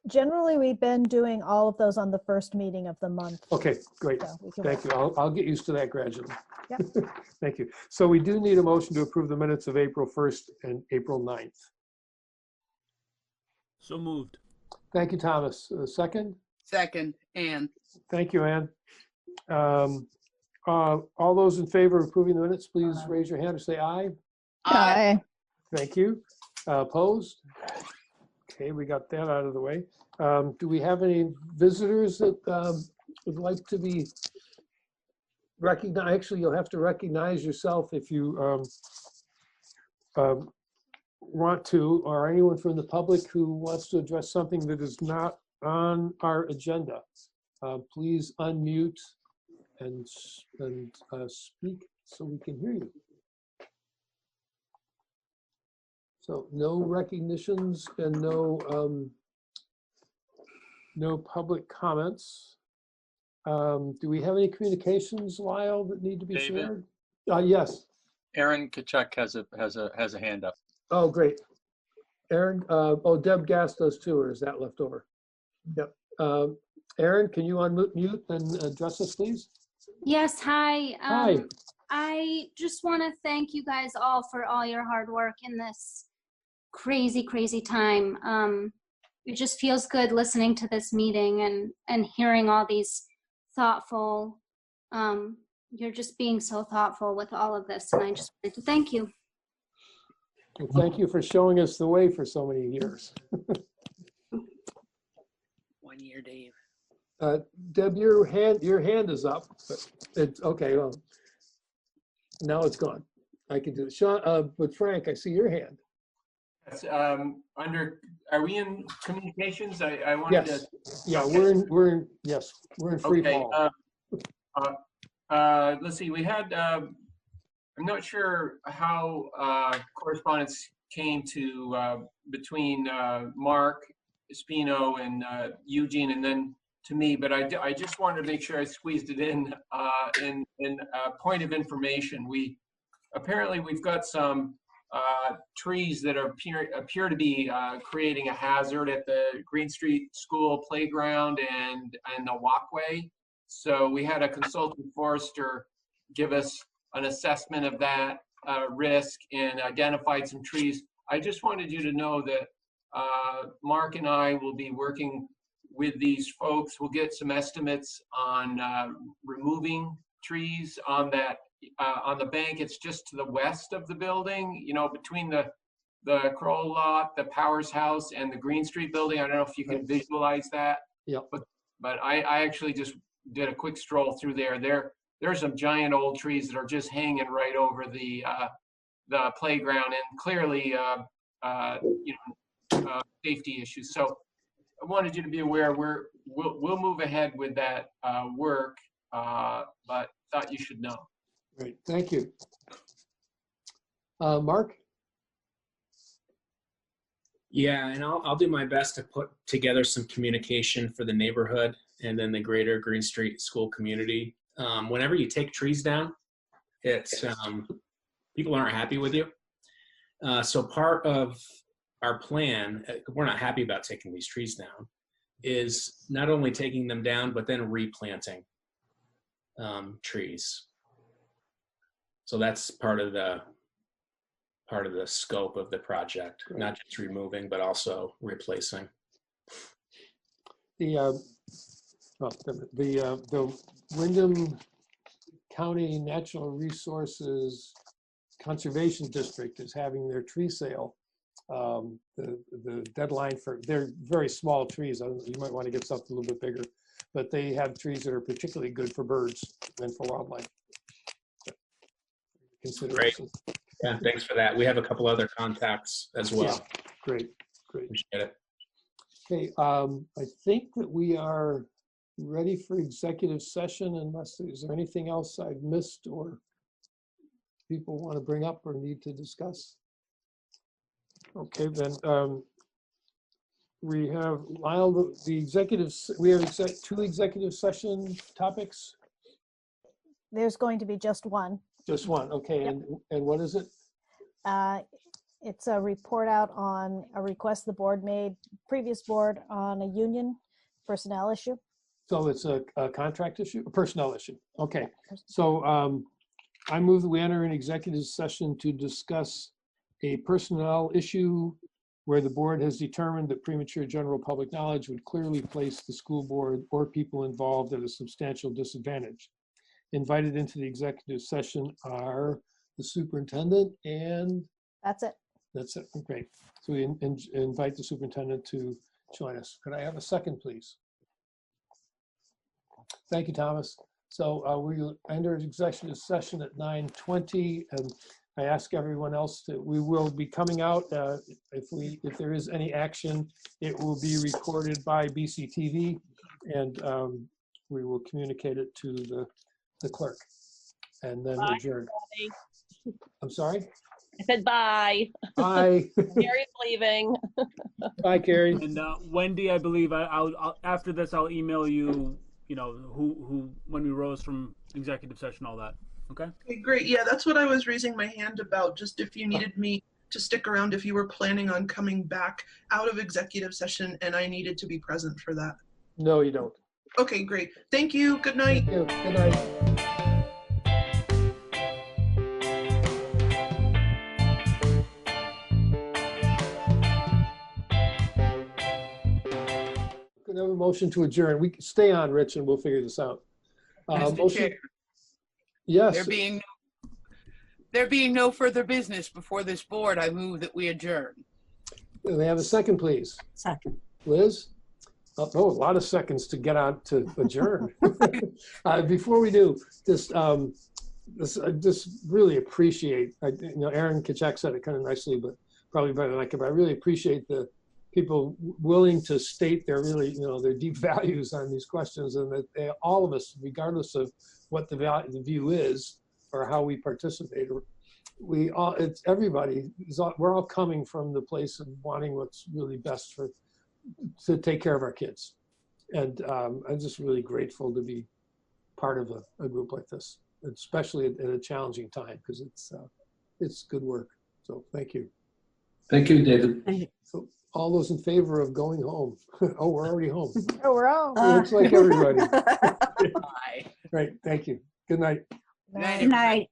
Generally, we've been doing all of those on the first meeting of the month. Okay, great. So Thank you. I'll get used to that gradually. Yep. Thank you. So we do need a motion to approve the minutes of April 1st and April 9th. So moved. Thank you, Thomas. Second? Second, Ann. Thank you, Ann. All those in favor of approving the minutes, please raise your hand or say aye. Aye. Thank you. Opposed? Okay, we got that out of the way. Do we have any visitors that would like to be recognized? Actually, you'll have to recognize yourself if you want to, or anyone from the public who wants to address something that is not on our agenda. Please unmute and speak so we can hear you. So no recognitions and no public comments. Do we have any communications, Lyle, that need to be David? shared? Yes. Aaron Kachuk has a hand up. Oh, great. Aaron, Deb Gass does too, or is that left over? Yep. Aaron, can you unmute and address us, please? Yes, hi. Hi. I just want to thank you guys all for all your hard work in this crazy, crazy time. It just feels good listening to this meeting and hearing all these thoughtful you're just being so thoughtful with all of this, and I just wanted to thank you. Well, thank you for showing us the way for so many years. 1 year, Dave. Deb, your hand is up, but it's okay. Well, now it's gone. I can do it. Sean, but Frank, I see your hand. Yes, are we in communications? I wanted Yes. to. Yeah, Okay. we're in free Okay. fall. Let's see. We had. I'm not sure how correspondence came to between Mark Espino and Eugene, and then to me. But I just wanted to make sure I squeezed it in a point of information. Apparently we've got some trees that appear to be creating a hazard at the Green Street School playground and the walkway. So we had a consultant forester give us an assessment of that risk and identified some trees. I just wanted you to know that Mark and I will be working with these folks. We'll get some estimates on removing trees on that on the bank. It's just to the west of the building, you know, between the Kroll lot, the Powers House, and the Green Street building. I don't know if you can visualize that. Yeah. But I actually just did a quick stroll through there. There's some giant old trees that are just hanging right over the playground, and clearly, safety issues. So I wanted you to be aware we'll move ahead with that work, but thought you should know. Great, thank you. Mark? Yeah, and I'll do my best to put together some communication for the neighborhood and then the greater Green Street school community. Whenever you take trees down, it's people aren't happy with you. So part of our plan, we're not happy about taking these trees down, is not only taking them down, but then replanting trees. So that's part of the scope of the project, not just removing, but also replacing. The Wyndham County Natural Resources Conservation District is having their tree sale. The deadline they're very small trees. You might want to get something a little bit bigger, but they have trees that are particularly good for birds and for wildlife. Consideration. Great. Yeah, thanks for that. We have a couple other contacts as well. Yeah, great. Appreciate it. Okay, I think that we are ready for executive session unless is there anything else I've missed or people want to bring up or need to discuss? Okay, then we have Lyle, we have two executive session topics. There's going to be just one. Just one, okay, yep. And what is it? It's a report out on a request the board made, previous board, on a union personnel issue. So it's a contract issue, a personnel issue. Okay, so I move that we enter an executive session to discuss a personnel issue where the board has determined that premature general public knowledge would clearly place the school board or people involved at a substantial disadvantage. Invited into the executive session are the superintendent and... That's it. That's it, great. So we invite the superintendent to join us. Could I have a second, please? Thank you, Thomas. So we'll enter executive session at 9:20, and I ask everyone else that we will be coming out. If there is any action, it will be recorded by BCTV, and we will communicate it to the clerk, and then adjourn. I'm sorry? I said bye. Bye. Carrie's leaving. Bye, Carrie. And Wendy, I believe I'll after this I'll email you. You know who when we rose from executive session, all that. Okay. Okay, great. Yeah, that's what I was raising my hand about. Just if you needed me to stick around, if you were planning on coming back out of executive session, and I needed to be present for that. No, you don't. Okay, great. Thank you. Good night. Thank you. Good night. Could I have a motion to adjourn? We can stay on, Rich, and we'll figure this out. Motion. Yes. There being no further business before this board, I move that we adjourn. May I have a second, please? Second. Liz? Oh, a lot of seconds to get out to adjourn. Before we do, I just really appreciate, Aaron Kachak said it kind of nicely, but probably better than I could, but I really appreciate the people willing to state their their deep values on these questions, and that all of us, regardless of what the view is or how we participate, it's everybody, we're all coming from the place of wanting what's really best to take care of our kids. And I'm just really grateful to be part of a group like this, especially at a challenging time, because it's good work. So thank you. Thank you, David. So all those in favor of going home? Oh, we're already home. Oh, we're home. Looks like everybody. Bye. Right. Thank you. Good night. Good night.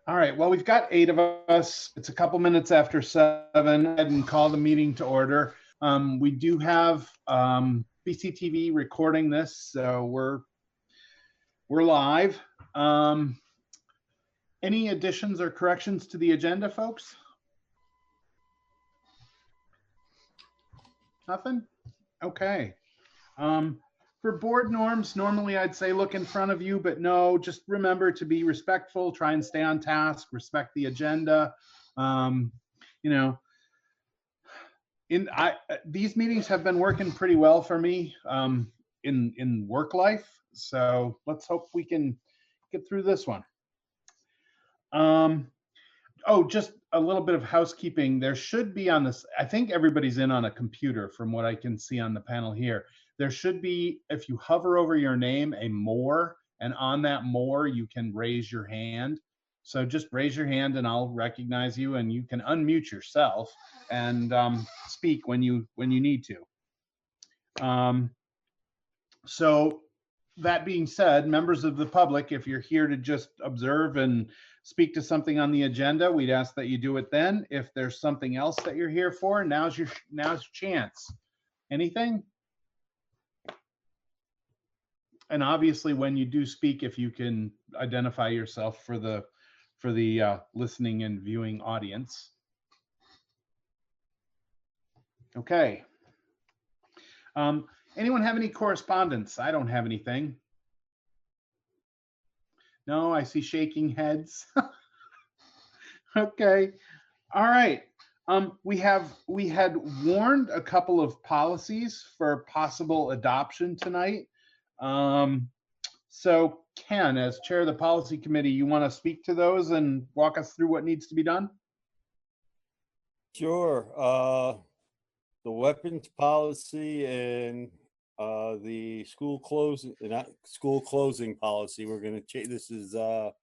All right, well, we've got 8 of us. It's a couple minutes after 7. Go ahead and call the meeting to order. We do have BCTV recording this, so we're live. Any additions or corrections to the agenda, folks? Nothing? Okay. For board norms, normally I'd say look in front of you, but no, just remember to be respectful, try and stay on task, respect the agenda. These meetings have been working pretty well for me in work life. So let's hope we can get through this one. Oh, just a little bit of housekeeping. There should be on this, I think everybody's in on a computer from what I can see on the panel here. There should be, if you hover over your name, a more, and on that more, you can raise your hand. So just raise your hand and I'll recognize you, and you can unmute yourself and speak when you need to. So that being said, members of the public, if you're here to just observe and speak to something on the agenda, we'd ask that you do it then. If there's something else that you're here for, now's your chance. Anything? And obviously, when you do speak, if you can identify yourself for the listening and viewing audience. Okay. Anyone have any correspondence? I don't have anything. No, I see shaking heads. Okay. All right. We had warned a couple of policies for possible adoption tonight. So Ken, as chair of the policy committee, you want to speak to those and walk us through what needs to be done? Sure. The weapons policy and the school closing, not school closing policy. We're going to change. This is what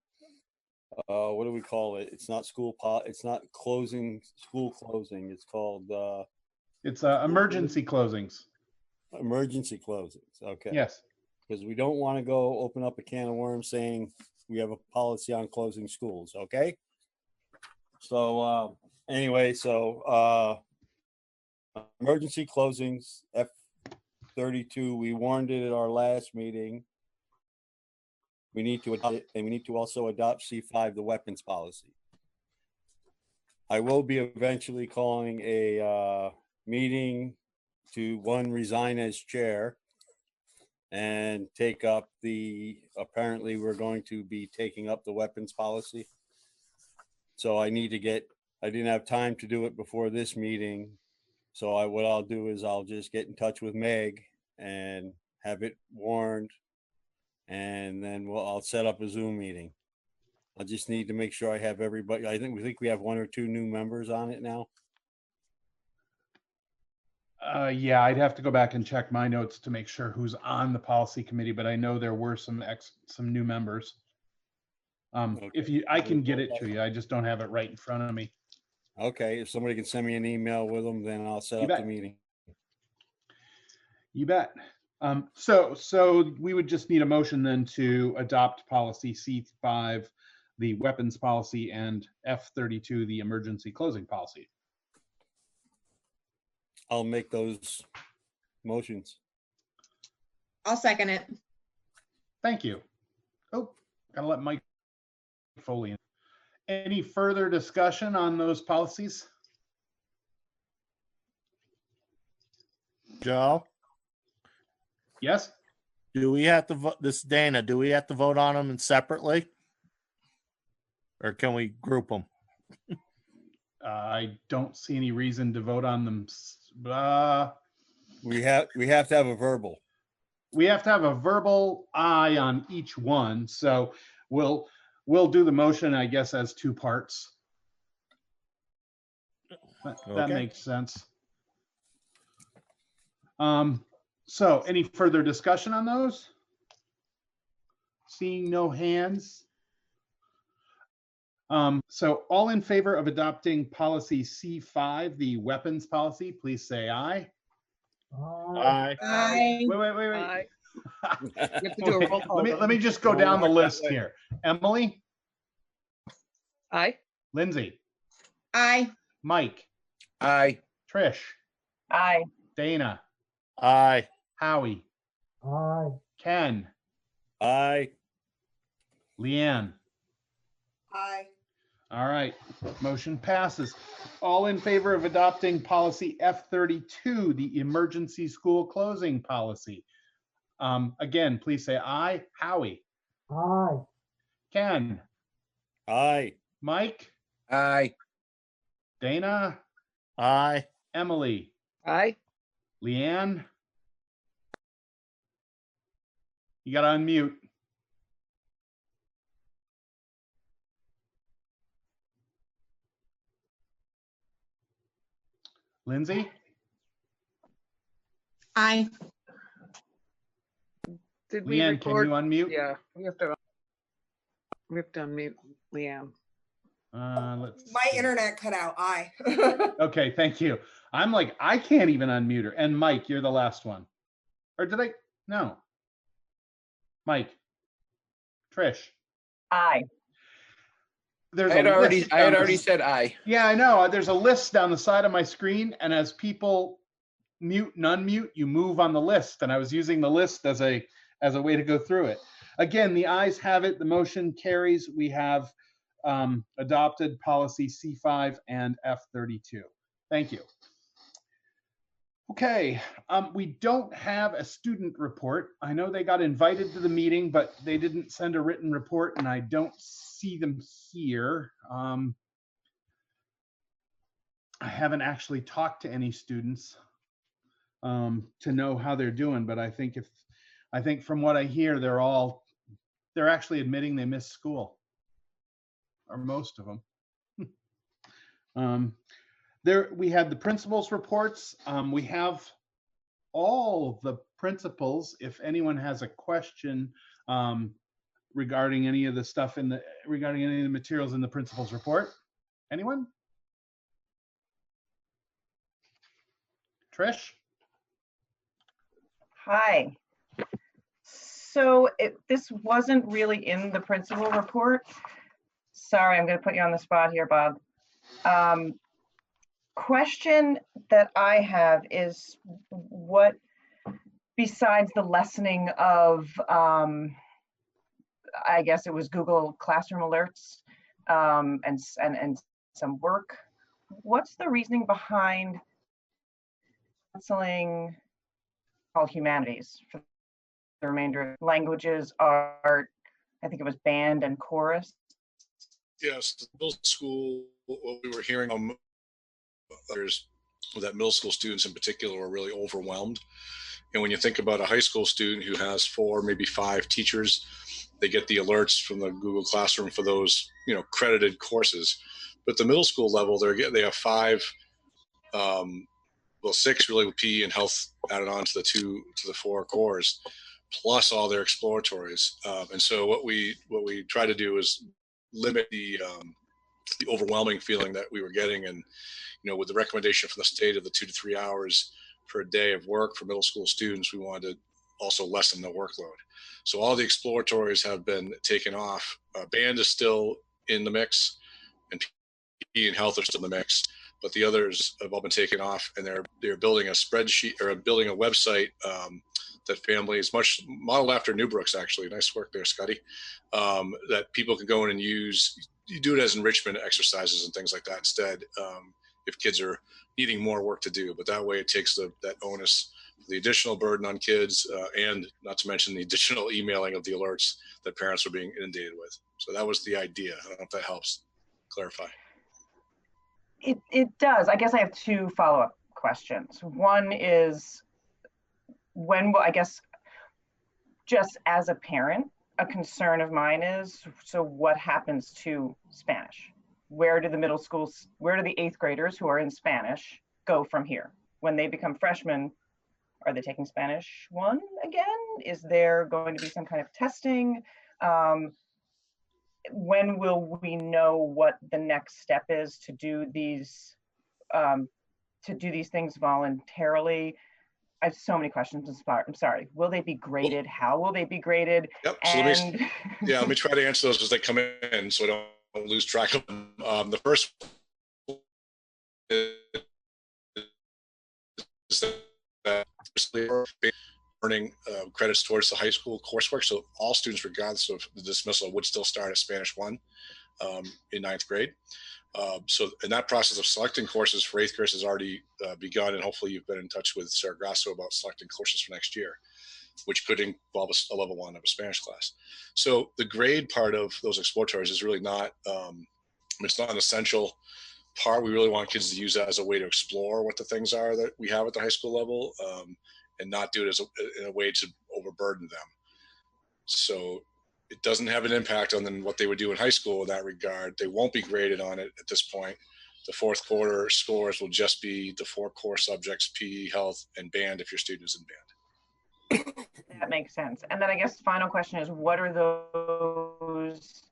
do we call it? It's not it's not closing, school closing. It's called it's emergency closings. Emergency closings. Okay. Yes. Because we don't want to go open up a can of worms saying we have a policy on closing schools. Okay. So anyway, so emergency closings, F32, we warned it at our last meeting. We need to adopt it, and we need to also adopt C5, the weapons policy. I will be eventually calling a meeting to resign as chair and take up apparently we're going to be taking up the weapons policy. So I didn't have time to do it before this meeting. So what I'll do is I'll just get in touch with Meg and have it warned, and then I'll set up a Zoom meeting. I just need to make sure I have everybody. I think we have 1 or 2 new members on it now. Yeah, I'd have to go back and check my notes to make sure who's on the policy committee, but I know there were some new members. If you, I can get it to you. I just don't have it right in front of me. Okay, if somebody can send me an email with them, then I'll set You up the bet. meeting. You bet. So we would just need a motion then to adopt policy C5, the weapons policy, and F32, the emergency closing policy. I'll make those motions. I'll second it. Thank you. Oh, gotta let Mike Foley in. Any further discussion on those policies? Joe? Yes? Do we have to vote, this is Dana, do we have to vote on them separately? Or can we group them? I don't see any reason to vote on them. We have to have a verbal. We have to have a verbal aye on each one. So we'll do the motion, I guess, as two parts. That Okay. makes sense. So any further discussion on those? Seeing no hands. So all in favor of adopting policy C5, the weapons policy, please say aye. Aye. Aye. Wait. Aye. You have to do a Okay, roll call let vote. me just go down the list here. Emily, Aye. Lindsay, Aye. Mike, Aye. Trish, Aye. Dana, Aye. Howie, Aye. Ken, Aye. Leanne. Aye. All right, motion passes. All in favor of adopting policy F32, the emergency school closing policy. Again, please say aye. Howie, Aye. Ken, Aye. Mike, Aye. Dana, Aye. Emily, Aye. Leanne. You got to unmute. Lindsay? Aye. Did we Leanne, can record? you unmute? Yeah, we have to unmute Leanne. Let's My see. internet cut out. Aye. Okay, thank you. I'm like, I can't even unmute her. And Mike, you're the last one. Or did I? No. Mike. Trish. Aye. There's I had a already, list I had down already the- said aye. Yeah, I know. There's a list down the side of my screen, and as people mute and unmute, you move on the list. And I was using the list as a way to go through it. Again, the ayes have it. The motion carries. We have adopted policy C5 and F32. Thank you. Okay, we don't have a student report. I know they got invited to the meeting, but they didn't send a written report, and I don't see them here. I haven't actually talked to any students to know how they're doing, but I think from what I hear, they're actually admitting they missed school, or most of them. We had the principals' reports. We have all the principals. If anyone has a question regarding any of the stuff regarding any of the materials in the principals' report, anyone? Trish? Hi. So this wasn't really in the principal report. Sorry, I'm going to put you on the spot here, Bob. Question that I have is what, besides the lessening of, I guess it was Google Classroom alerts and some work, what's the reasoning behind canceling called humanities for the remainder of languages, art, I think it was band and chorus? Yes, the middle school, what we were hearing others, that middle school students in particular were really overwhelmed. And when you think about a high school student who has 4, maybe 5 teachers, they get the alerts from the Google Classroom for those, credited courses. But the middle school level, they have 5 well, 6 really with PE and health added on to the 4 cores, plus all their exploratories. And so what we try to do is limit the overwhelming feeling that we were getting. And, with the recommendation from the state of the 2 to 3 hours per day of work for middle school students, we wanted to also lessen the workload. So all the exploratories have been taken off. Band is still in the mix, and PE and health are still in the mix, but the others have all been taken off, and they're building a spreadsheet or building a website that families, much modeled after Newbrook's, actually. Nice work there, Scotty. That people can go in and use. You do it as enrichment exercises and things like that instead, if kids are needing more work to do. But that way it takes that onus, the additional burden on kids, and not to mention the additional emailing of the alerts that parents are being inundated with. So that was the idea. I don't know if that helps clarify. It does. I guess I have 2 follow-up questions. One is, when will, I guess, just as a parent, a concern of mine is, so what happens to Spanish? Where do the 8th graders who are in Spanish go from here? When they become freshmen, are they taking Spanish 1 again? Is there going to be some kind of testing? When will we know what the next step is to do these things voluntarily? I have so many questions. I'm sorry. Will they be graded? How will they be graded? Yep. So let me try to answer those as they come in, so I don't lose track of them. The first is that earning credits towards the high school coursework. So all students, regardless of the dismissal, would still start at Spanish 1 in 9th grade. So in that process of selecting courses for 8th graders has already begun, and hopefully you've been in touch with Sarah Grasso about selecting courses for next year, which could involve a level 1 of a Spanish class. So the grade part of those exploratories is really not, it's not an essential part. We really want kids to use that as a way to explore what the things are that we have at the high school level, and not do it in a way to overburden them. So it doesn't have an impact on them what they would do in high school in that regard. They won't be graded on it at this point. The 4th quarter scores will just be the 4 core subjects: PE, health, and band if your student is in band. That makes sense. And then I guess the final question is, what are those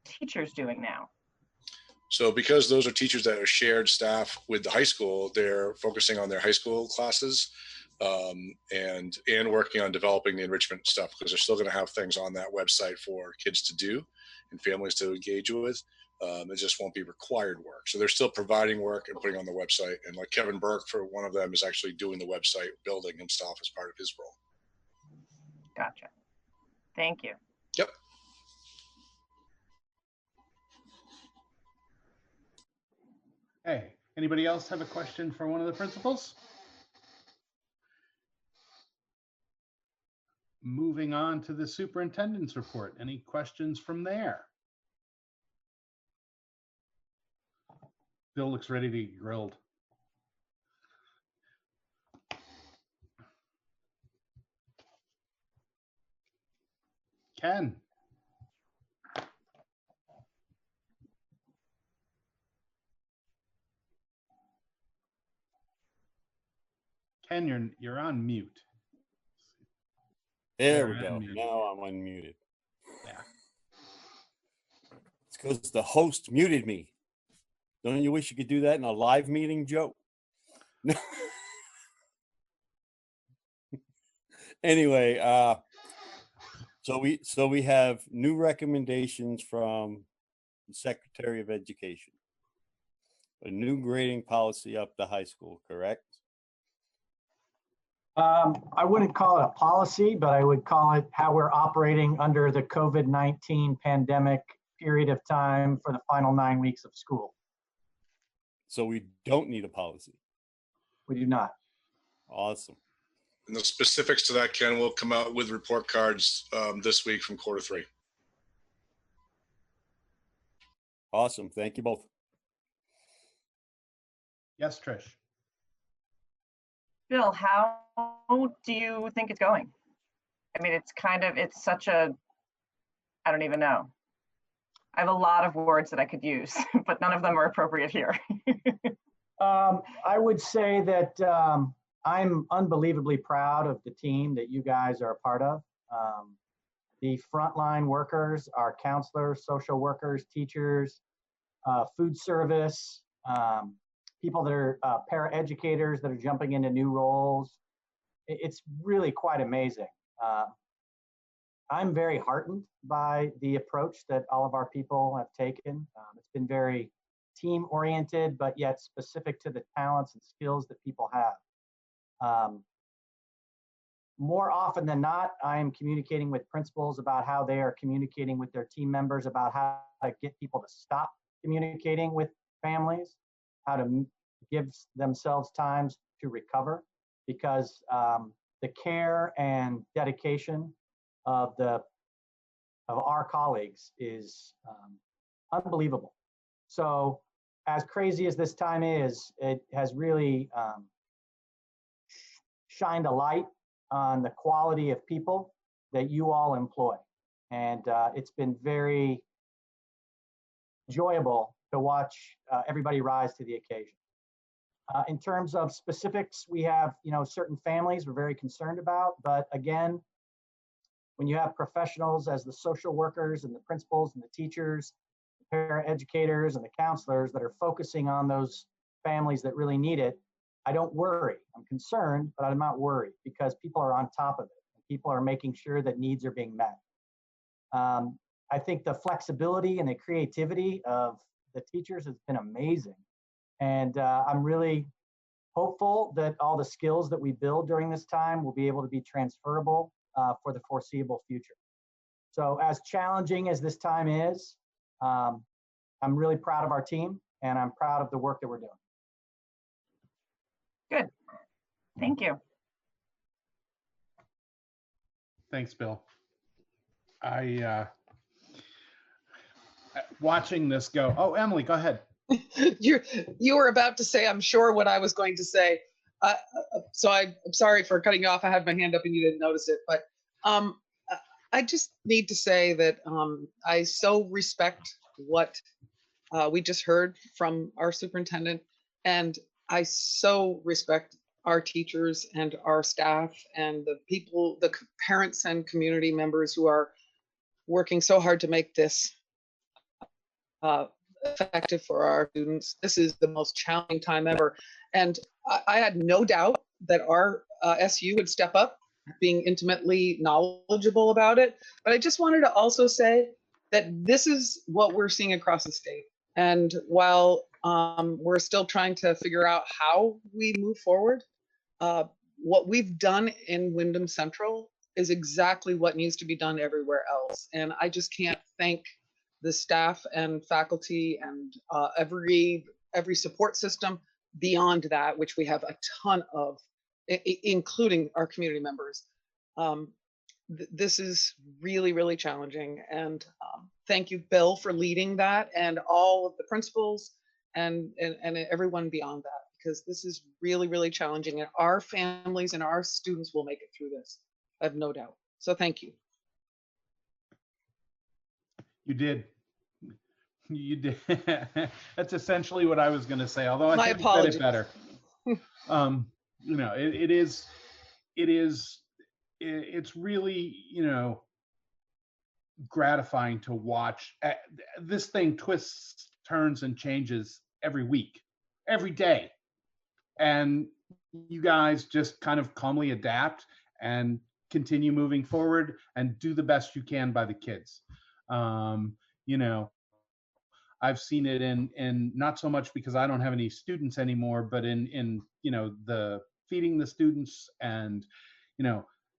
teachers doing now? So because those are teachers that are shared staff with the high school, they're focusing on their high school classes, and working on developing the enrichment stuff, because they're still going to have things on that website for kids to do and families to engage with. It just won't be required work. So they're still providing work and putting on the website. And like Kevin Burke, for one of them, is actually doing the website building himself as part of his role. Gotcha. Thank you. Yep. Hey, anybody else have a question for one of the principals? Moving on to the superintendent's report. Any questions from there? Bill looks ready to get grilled. Ken. Ken, you're on mute. There we go. Now I'm unmuted. Yeah. It's because the host muted me. Don't you wish you could do that in a live meeting, Joe? Anyway, so we have new recommendations from the Secretary of Education. A new grading policy up the high school, correct? I wouldn't call it a policy, but I would call it how we're operating under the COVID-19 pandemic period of time for the final 9 weeks of school. So we don't need a policy. We do not. Awesome. And the specifics to that, Ken, will come out with report cards this week from quarter 3. Awesome. Thank you both. Yes, Trish. Bill, how do you think it's going? I mean, it's such a, I don't even know. I have a lot of words that I could use, but none of them are appropriate here. I would say that I'm unbelievably proud of the team that you guys are a part of. The frontline workers, our counselors, social workers, teachers, food service, people that are paraeducators that are jumping into new roles. It's really quite amazing. I'm very heartened by the approach that all of our people have taken. It's been very team oriented, but yet specific to the talents and skills that people have. More often than not, I am communicating with principals about how they are communicating with their team members about how to get people to stop communicating with families, how to give themselves times to recover, because the care and dedication of our colleagues is unbelievable. So as crazy as this time is, it has really shined a light on the quality of people that you all employ. And it's been very enjoyable to watch everybody rise to the occasion. In terms of specifics, we have certain families we're very concerned about, but again, when you have professionals as the social workers and the principals and the teachers, the paraeducators and the counselors that are focusing on those families that really need it, I don't worry. I'm concerned, but I'm not worried because people are on top of it. And people are making sure that needs are being met. I think the flexibility and the creativity of the teachers has been amazing. And I'm really hopeful that all the skills that we build during this time will be able to be transferable for the foreseeable future. So as challenging as this time is, I'm really proud of our team and I'm proud of the work that we're doing. Good. Thank you. Thanks, Bill. Watching this go. Oh, Emily, go ahead. You were about to say, I'm sure, what I was going to say. So I'm sorry for cutting you off. I had my hand up and you didn't notice it. But I just need to say that I so respect what we just heard from our superintendent. And I so respect our teachers and our staff and the people, the parents and community members who are working so hard to make this effective for our students. This is the most challenging time ever. And I had no doubt that our SU would step up, being intimately knowledgeable about it. But I just wanted to also say that this is what we're seeing across the state. And while we're still trying to figure out how we move forward, what we've done in Wyndham Central is exactly what needs to be done everywhere else. And I just can't thank the staff and faculty and every support system beyond that, which we have a ton of, including our community members. This is really, really challenging. And thank you, Bill, for leading that, and all of the principals and everyone beyond that, because this is really, really challenging. And our families and our students will make it through this. I have no doubt. So thank you. You did. You did. That's essentially what I was going to say, although I think you said it better. It's really, gratifying to watch. This thing twists, turns, and changes every week, every day. And you guys just kind of calmly adapt and continue moving forward and do the best you can by the kids. I've seen it in not so much because I don't have any students anymore, but in the feeding the students and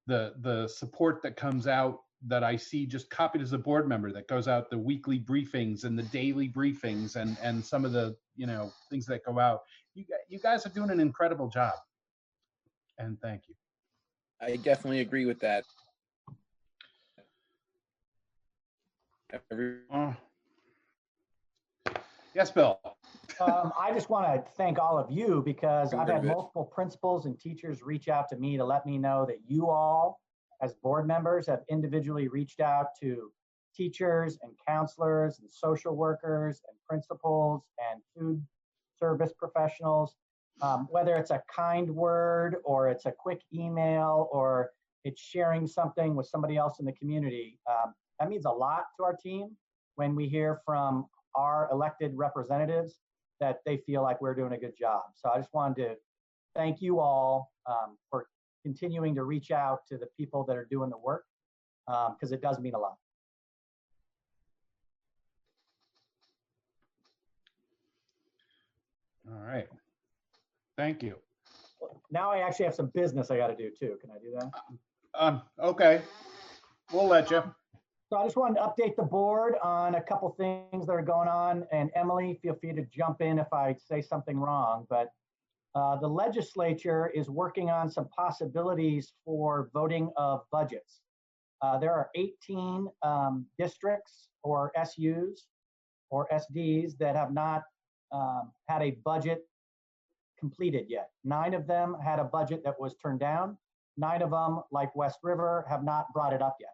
the support that comes out that I see just copied as a board member that goes out, the weekly briefings and the daily briefings and some of the things that go out. You guys are doing an incredible job, and thank you. I definitely agree with that. Yes, Bill. I just want to thank all of you because I've had multiple principals and teachers reach out to me to let me know that you all, as board members, have individually reached out to teachers and counselors and social workers and principals and food service professionals, whether it's a kind word or it's a quick email or it's sharing something with somebody else in the community. That means a lot to our team when we hear from our elected representatives that they feel like we're doing a good job. So I just wanted to thank you all for continuing to reach out to the people that are doing the work, because it does mean a lot. All right. Thank you. Now I actually have some business I got to do too. Can I do that? Okay. We'll let you. So I just wanted to update the board on a couple things that are going on. And Emily, feel free to jump in if I say something wrong. But the legislature is working on some possibilities for voting of budgets. There are 18 districts or SUs or SDs that have not had a budget completed yet. 9 of them had a budget that was turned down. 9 of them, like West River, have not brought it up yet.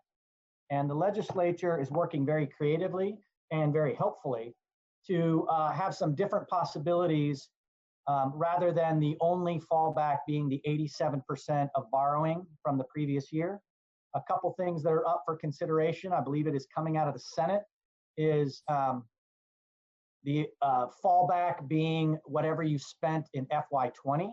And the legislature is working very creatively and very helpfully to have some different possibilities rather than the only fallback being the 87% of borrowing from the previous year. A couple things that are up for consideration, I believe it is coming out of the Senate, is the fallback being whatever you spent in FY20,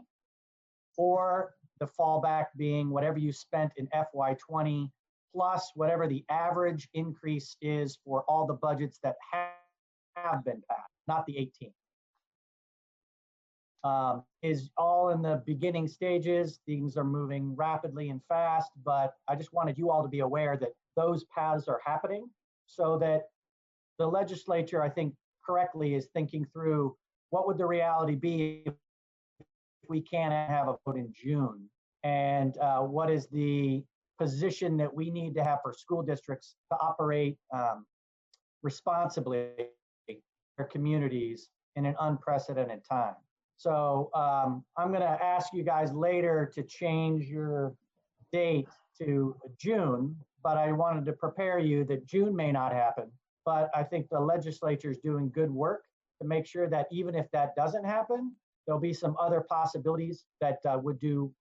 or the fallback being whatever you spent in FY20 plus whatever the average increase is for all the budgets that have been passed, not the 18. Is all in the beginning stages. Things are moving rapidly and fast, but I just wanted you all to be aware that those paths are happening so that the legislature, I think correctly, is thinking through what would the reality be if we can't have a vote in June, and what is the position that we need to have for school districts to operate responsibly in their communities in an unprecedented time. So I'm going to ask you guys later to change your date to June, but I wanted to prepare you that June may not happen. But I think the legislature is doing good work to make sure that even if that doesn't happen, there'll be some other possibilities that would do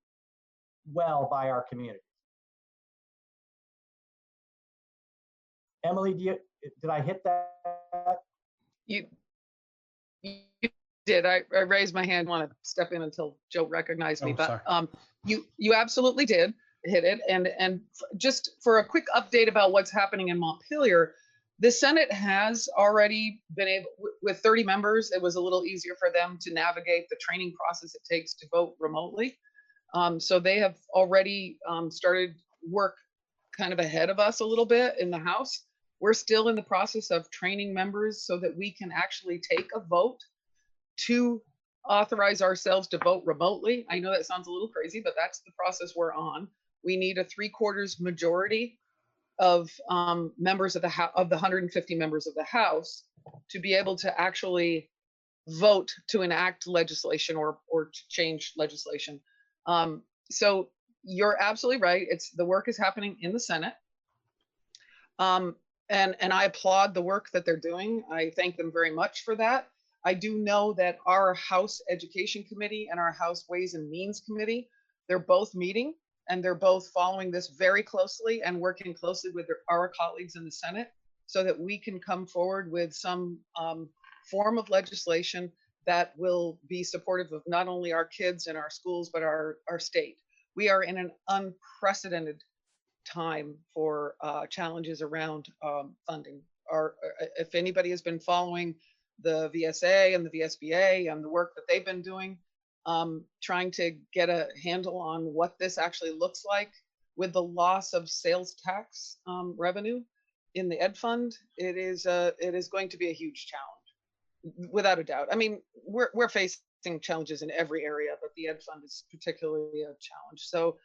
well by our community. Emily, did I hit that? You did. I raised my hand, want to step in until Joe recognized me, but you absolutely did hit it. And just for a quick update about what's happening in Montpelier, the Senate has already been able, with 30 members, it was a little easier for them to navigate the training process it takes to vote remotely. So they have already started work kind of ahead of us a little bit in the House. We're still in the process of training members so that we can actually take a vote to authorize ourselves to vote remotely. I know that sounds a little crazy, but that's the process we're on. We need a 3/4 majority of members of the of the 150 members of the House to be able to actually vote to enact legislation or to change legislation. So you're absolutely right. The work is happening in the Senate. And I applaud the work that they're doing. I thank them very much for that. I do know that our House Education Committee and our House Ways and Means Committee, they're both meeting and they're both following this very closely and working closely with our colleagues in the Senate so that we can come forward with some form of legislation that will be supportive of not only our kids and our schools, but our state. We are in an unprecedented time for challenges around funding. If anybody has been following the VSA and the VSBA and the work that they've been doing, trying to get a handle on what this actually looks like with the loss of sales tax revenue in the Ed Fund, it is going to be a huge challenge, without a doubt. I mean, we're facing challenges in every area, but the Ed Fund is particularly a challenge. So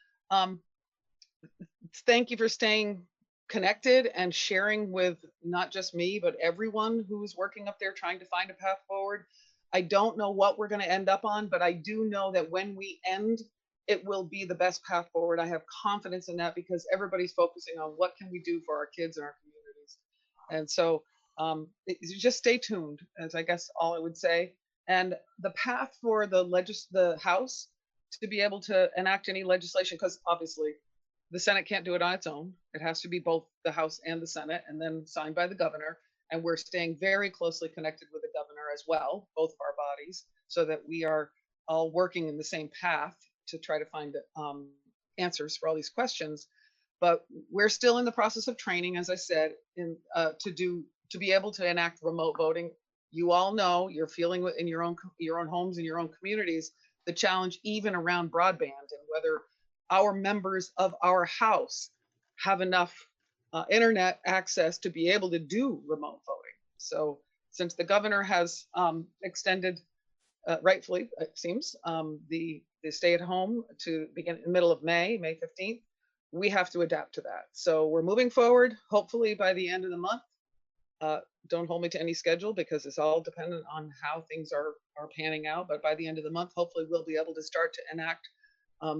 thank you for staying connected and sharing with not just me, but everyone who's working up there trying to find a path forward. I don't know what we're going to end up on, but I do know that when we end, it will be the best path forward. I have confidence in that because everybody's focusing on what can we do for our kids and our communities. And so just stay tuned, as I guess all I would say. And the path for the House to be able to enact any legislation, because obviously the Senate can't do it on its own. It has to be both the House and the Senate, and then signed by the governor. And we're staying very closely connected with the governor as well, both of our bodies, so that we are all working in the same path to try to find answers for all these questions. But we're still in the process of training, as I said, to be able to enact remote voting. You all know, you're feeling in your own homes, in your own communities, the challenge even around broadband, and whether our members of our House have enough internet access to be able to do remote voting. So since the governor has extended, rightfully it seems, the stay at home to begin in the middle of May 15th, we have to adapt to that. So we're moving forward, hopefully by the end of the month. Don't hold me to any schedule because it's all dependent on how things are panning out. But by the end of the month, hopefully we'll be able to start to enact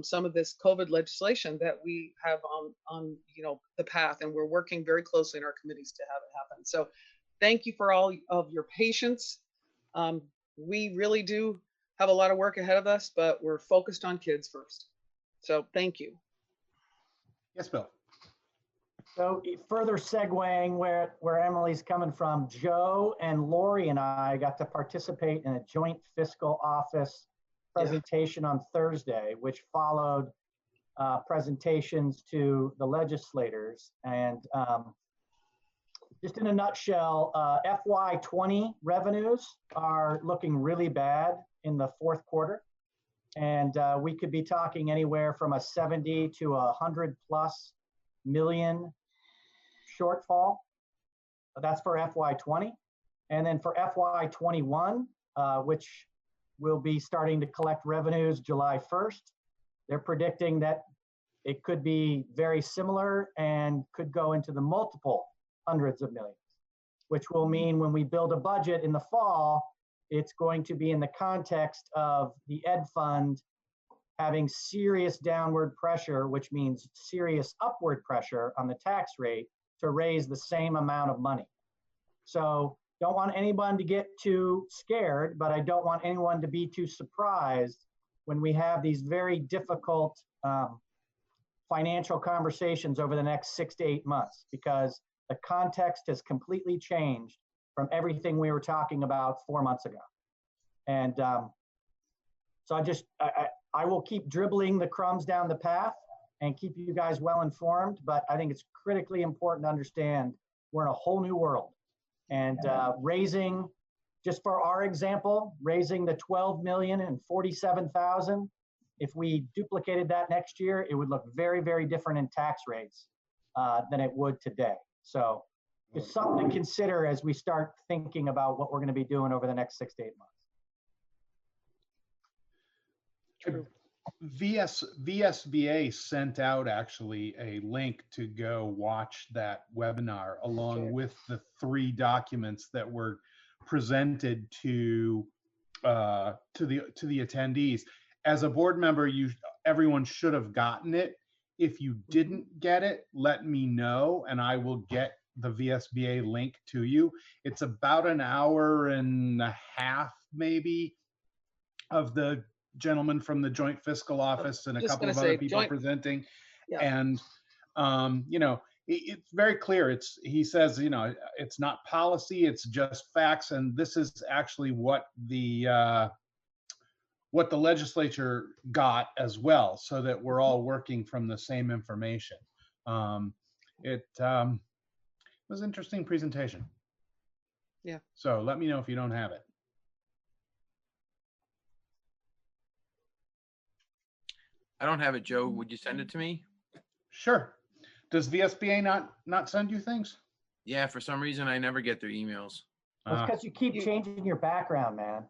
some of this COVID legislation that we have on the path, and we're working very closely in our committees to have it happen. So thank you for all of your patience. We really do have a lot of work ahead of us, but we're focused on kids first. So thank you. Yes, Bill. So further segueing where Emily's coming from, Joe and Lori and I got to participate in a joint fiscal office presentation on Thursday, which followed presentations to the legislators. And just in a nutshell, FY20 revenues are looking really bad in the fourth quarter. And we could be talking anywhere from a 70 to 100+ million shortfall. That's for FY20. And then for FY21, which will be starting to collect revenues July 1st, they're predicting that it could be very similar and could go into the multiple hundreds of millions, which will mean when we build a budget in the fall, it's going to be in the context of the Ed Fund having serious downward pressure, which means serious upward pressure on the tax rate to raise the same amount of money. So don't want anyone to get too scared, but I don't want anyone to be too surprised when we have these very difficult financial conversations over the next 6 to 8 months, because the context has completely changed from everything we were talking about 4 months ago. And so I will keep dribbling the crumbs down the path and keep you guys well informed, but I think it's critically important to understand we're in a whole new world. And raising, just for our example, raising the 12,047,000, if we duplicated that next year, it would look very, very different in tax rates than it would today. So it's something to consider as we start thinking about what we're going to be doing over the next 6 to 8 months. VSBA sent out actually a link to go watch that webinar along with the 3 documents that were presented to the attendees. As a board member, everyone should have gotten it. If you didn't get it, let me know and I will get the VSBA link to you. It's about an hour and a half maybe of the gentleman from the Joint Fiscal Office and a couple of other people presenting. Yeah. And it's very clear. He says, it's not policy, it's just facts, and this is actually what the legislature got as well, so that we're all working from the same information. It was an interesting presentation. Yeah. So let me know if you don't have it. I don't have it, Joe. Would you send it to me? Sure. Does VSBA not send you things? Yeah, for some reason I never get their emails. That's because you keep changing your background, man.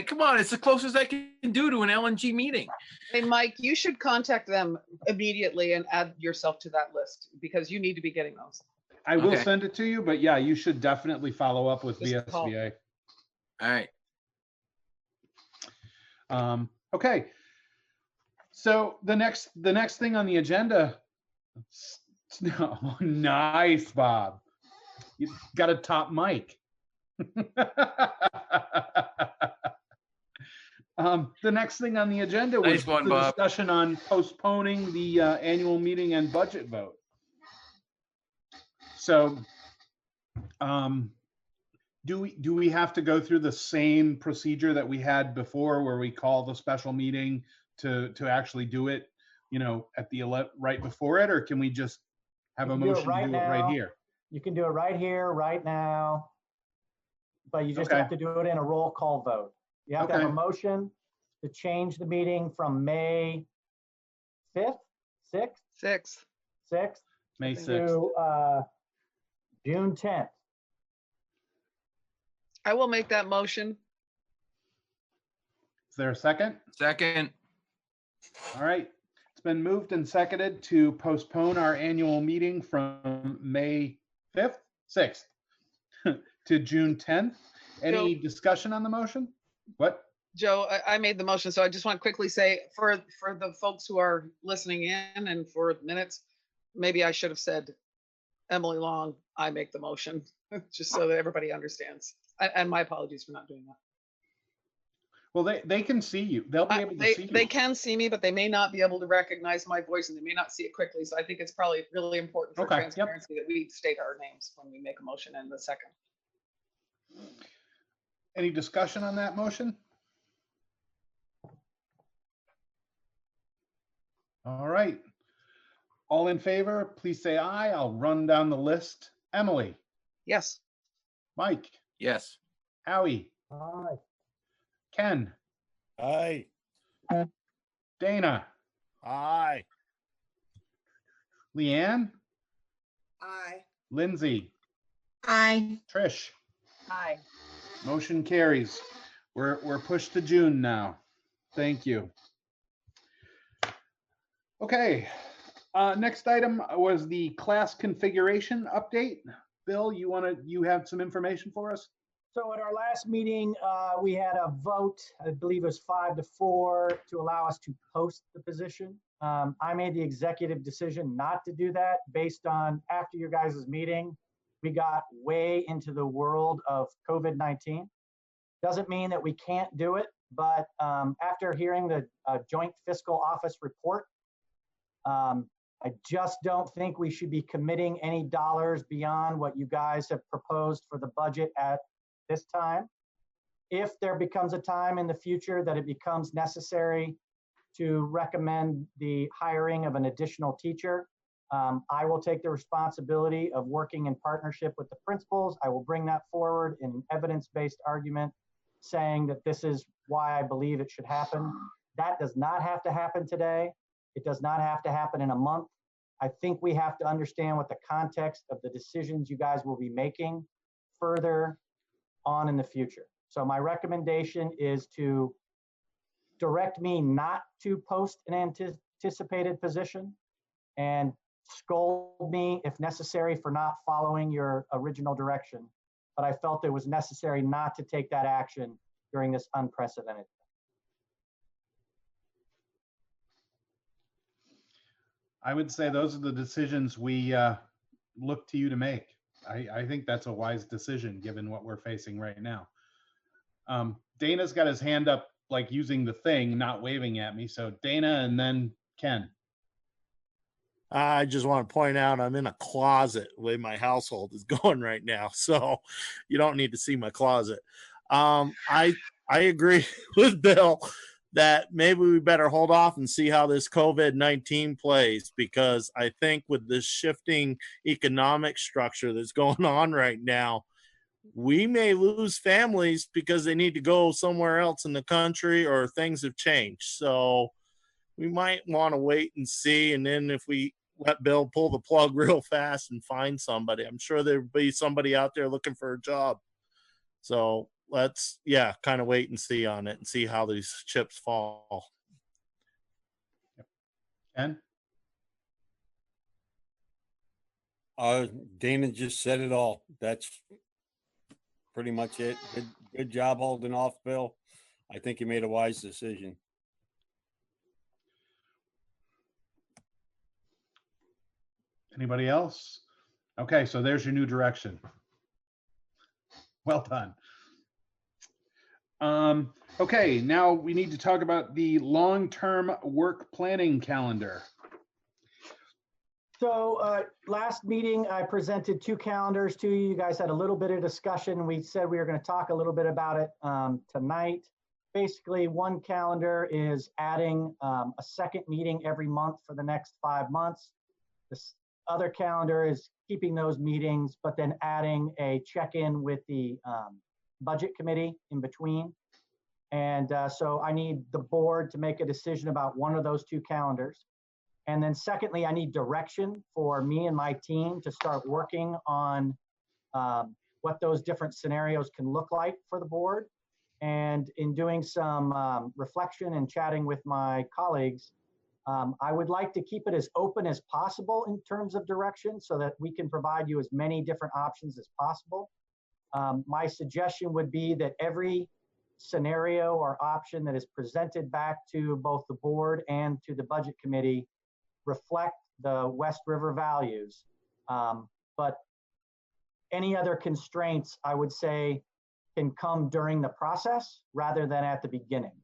Come on, it's the closest I can do to an LNG meeting. Hey, Mike, you should contact them immediately and add yourself to that list because you need to be getting those. I will send it to you, but yeah, you should definitely follow up with VSBA. All right. Okay. So the next thing on the agenda, nice, Bob. You got a top mic. The next thing on the agenda was Nice one, the Bob. discussion on postponing the annual meeting and budget vote. So, do we have to go through the same procedure that we had before, where we call the special meeting to actually do it, at the right before it, or can we just have a motion to do it right here? You can do it right here, right now, but you just Okay. have to do it in a roll call vote. You have to have a Okay. motion to change the meeting from May 5th, 6th, 6th May to 6th. June 10th. I will make that motion. Is there a second? Second. All right. It's been moved and seconded to postpone our annual meeting from May 5th, 6th to June 10th. Any discussion on the motion? What? Joe, I made the motion, so I just want to quickly say for the folks who are listening in and for minutes, maybe I should have said Emily Long, I make the motion, just so that everybody understands. And my apologies for not doing that. Well, they can see you. They'll be able to see you. They can see me, but they may not be able to recognize my voice and they may not see it quickly. So I think it's probably really important for Okay, yep. transparency that we state our names when we make a motion in the second. Any discussion on that motion? All right. All in favor, please say aye. I'll run down the list. Emily. Yes. Mike. Yes. Howie. Aye. Ken. Aye. Dana. Aye. Leanne. Aye. Lindsay. Aye. Trish. Aye. Motion carries. We're pushed to June now. Thank you. Okay. Next item was the class configuration update. Bill, you have some information for us? So at our last meeting, we had a vote, I believe it was 5-4, to allow us to post the position. I made the executive decision not to do that based on after your guys' meeting, we got way into the world of COVID-19. Doesn't mean that we can't do it, but after hearing the Joint Fiscal Office report, I just don't think we should be committing any dollars beyond what you guys have proposed for the budget at this time. If there becomes a time in the future that it becomes necessary to recommend the hiring of an additional teacher, I will take the responsibility of working in partnership with the principals. I will bring that forward in an evidence-based argument saying that this is why I believe it should happen. That does not have to happen today. It does not have to happen in a month. I think we have to understand what the context of the decisions you guys will be making further on in the future. So my recommendation is to direct me not to post an anticipated position and scold me if necessary for not following your original direction. But I felt it was necessary not to take that action during this unprecedented. I would say those are the decisions we look to you to make. I think that's a wise decision given what we're facing right now. Dana's got his hand up, like using the thing, not waving at me. So Dana and then Ken. I just want to point out I'm in a closet the way my household is going right now. So you don't need to see my closet. I agree with Bill that maybe we better hold off and see how this COVID-19 plays, because I think with this shifting economic structure that's going on right now, we may lose families because they need to go somewhere else in the country or things have changed. So we might want to wait and see. And then if we let Bill pull the plug real fast and find somebody, I'm sure there'll be somebody out there looking for a job. So let's, kind of wait and see on it and see how these chips fall. Ken? Dana just said it all. That's pretty much it. Good job holding off, Bill. I think you made a wise decision. Anybody else? Okay, so there's your new direction. Well done. Okay, now we need to talk about the long-term work planning calendar. So last meeting, I presented 2 calendars to you. You guys had a little bit of discussion. We said we were going to talk a little bit about it tonight. Basically, one calendar is adding a second meeting every month for the next 5 months. This other calendar is keeping those meetings, but then adding a check-in with the budget committee in between. And so I need the board to make a decision about one of those 2 calendars. And then secondly, I need direction for me and my team to start working on what those different scenarios can look like for the board. And in doing some reflection and chatting with my colleagues, I would like to keep it as open as possible in terms of direction so that we can provide you as many different options as possible. My suggestion would be that every scenario or option that is presented back to both the board and to the budget committee reflect the West River values. But any other constraints, I would say, can come during the process rather than at the beginning.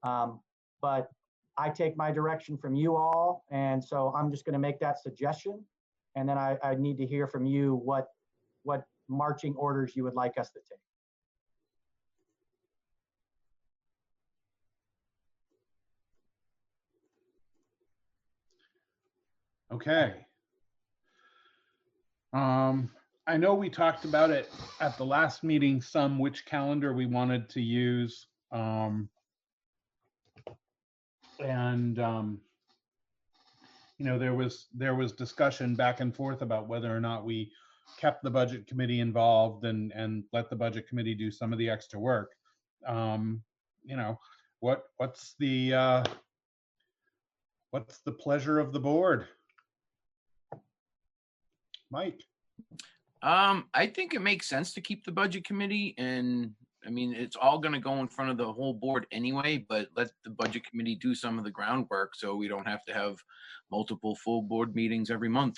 But I take my direction from you all, and so I'm just going to make that suggestion. And then I need to hear from you what marching orders you would like us to take. Okay. I know we talked about it at the last meeting, some which calendar we wanted to use. You know, there was discussion back and forth about whether or not we kept the budget committee involved and let the budget committee do some of the extra work. You know, what's the pleasure of the board? Mike. I think it makes sense to keep the budget committee, and I mean, it's all going to go in front of the whole board anyway, but let the budget committee do some of the groundwork so we don't have to have multiple full board meetings every month.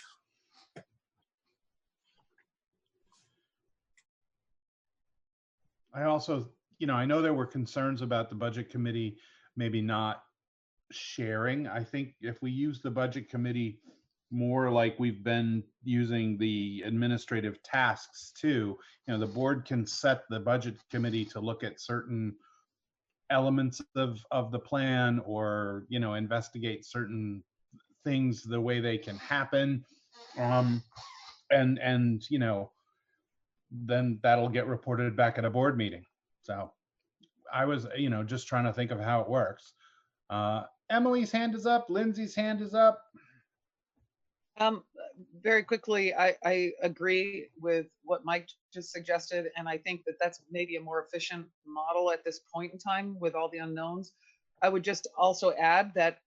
I also, you know, I know there were concerns about the budget committee maybe not sharing. I think if we use the budget committee more like we've been using the administrative tasks too, you know, the board can set the budget committee to look at certain elements of the plan, or, you know, investigate certain things the way they can happen. And you know, then that'll get reported back at a board meeting. So I was, you know, just trying to think of how it works. Emily's hand is up. Lindsay's hand is up. Very quickly, I agree with what Mike just suggested, and I think that that's maybe a more efficient model at this point in time with all the unknowns. I would just also add that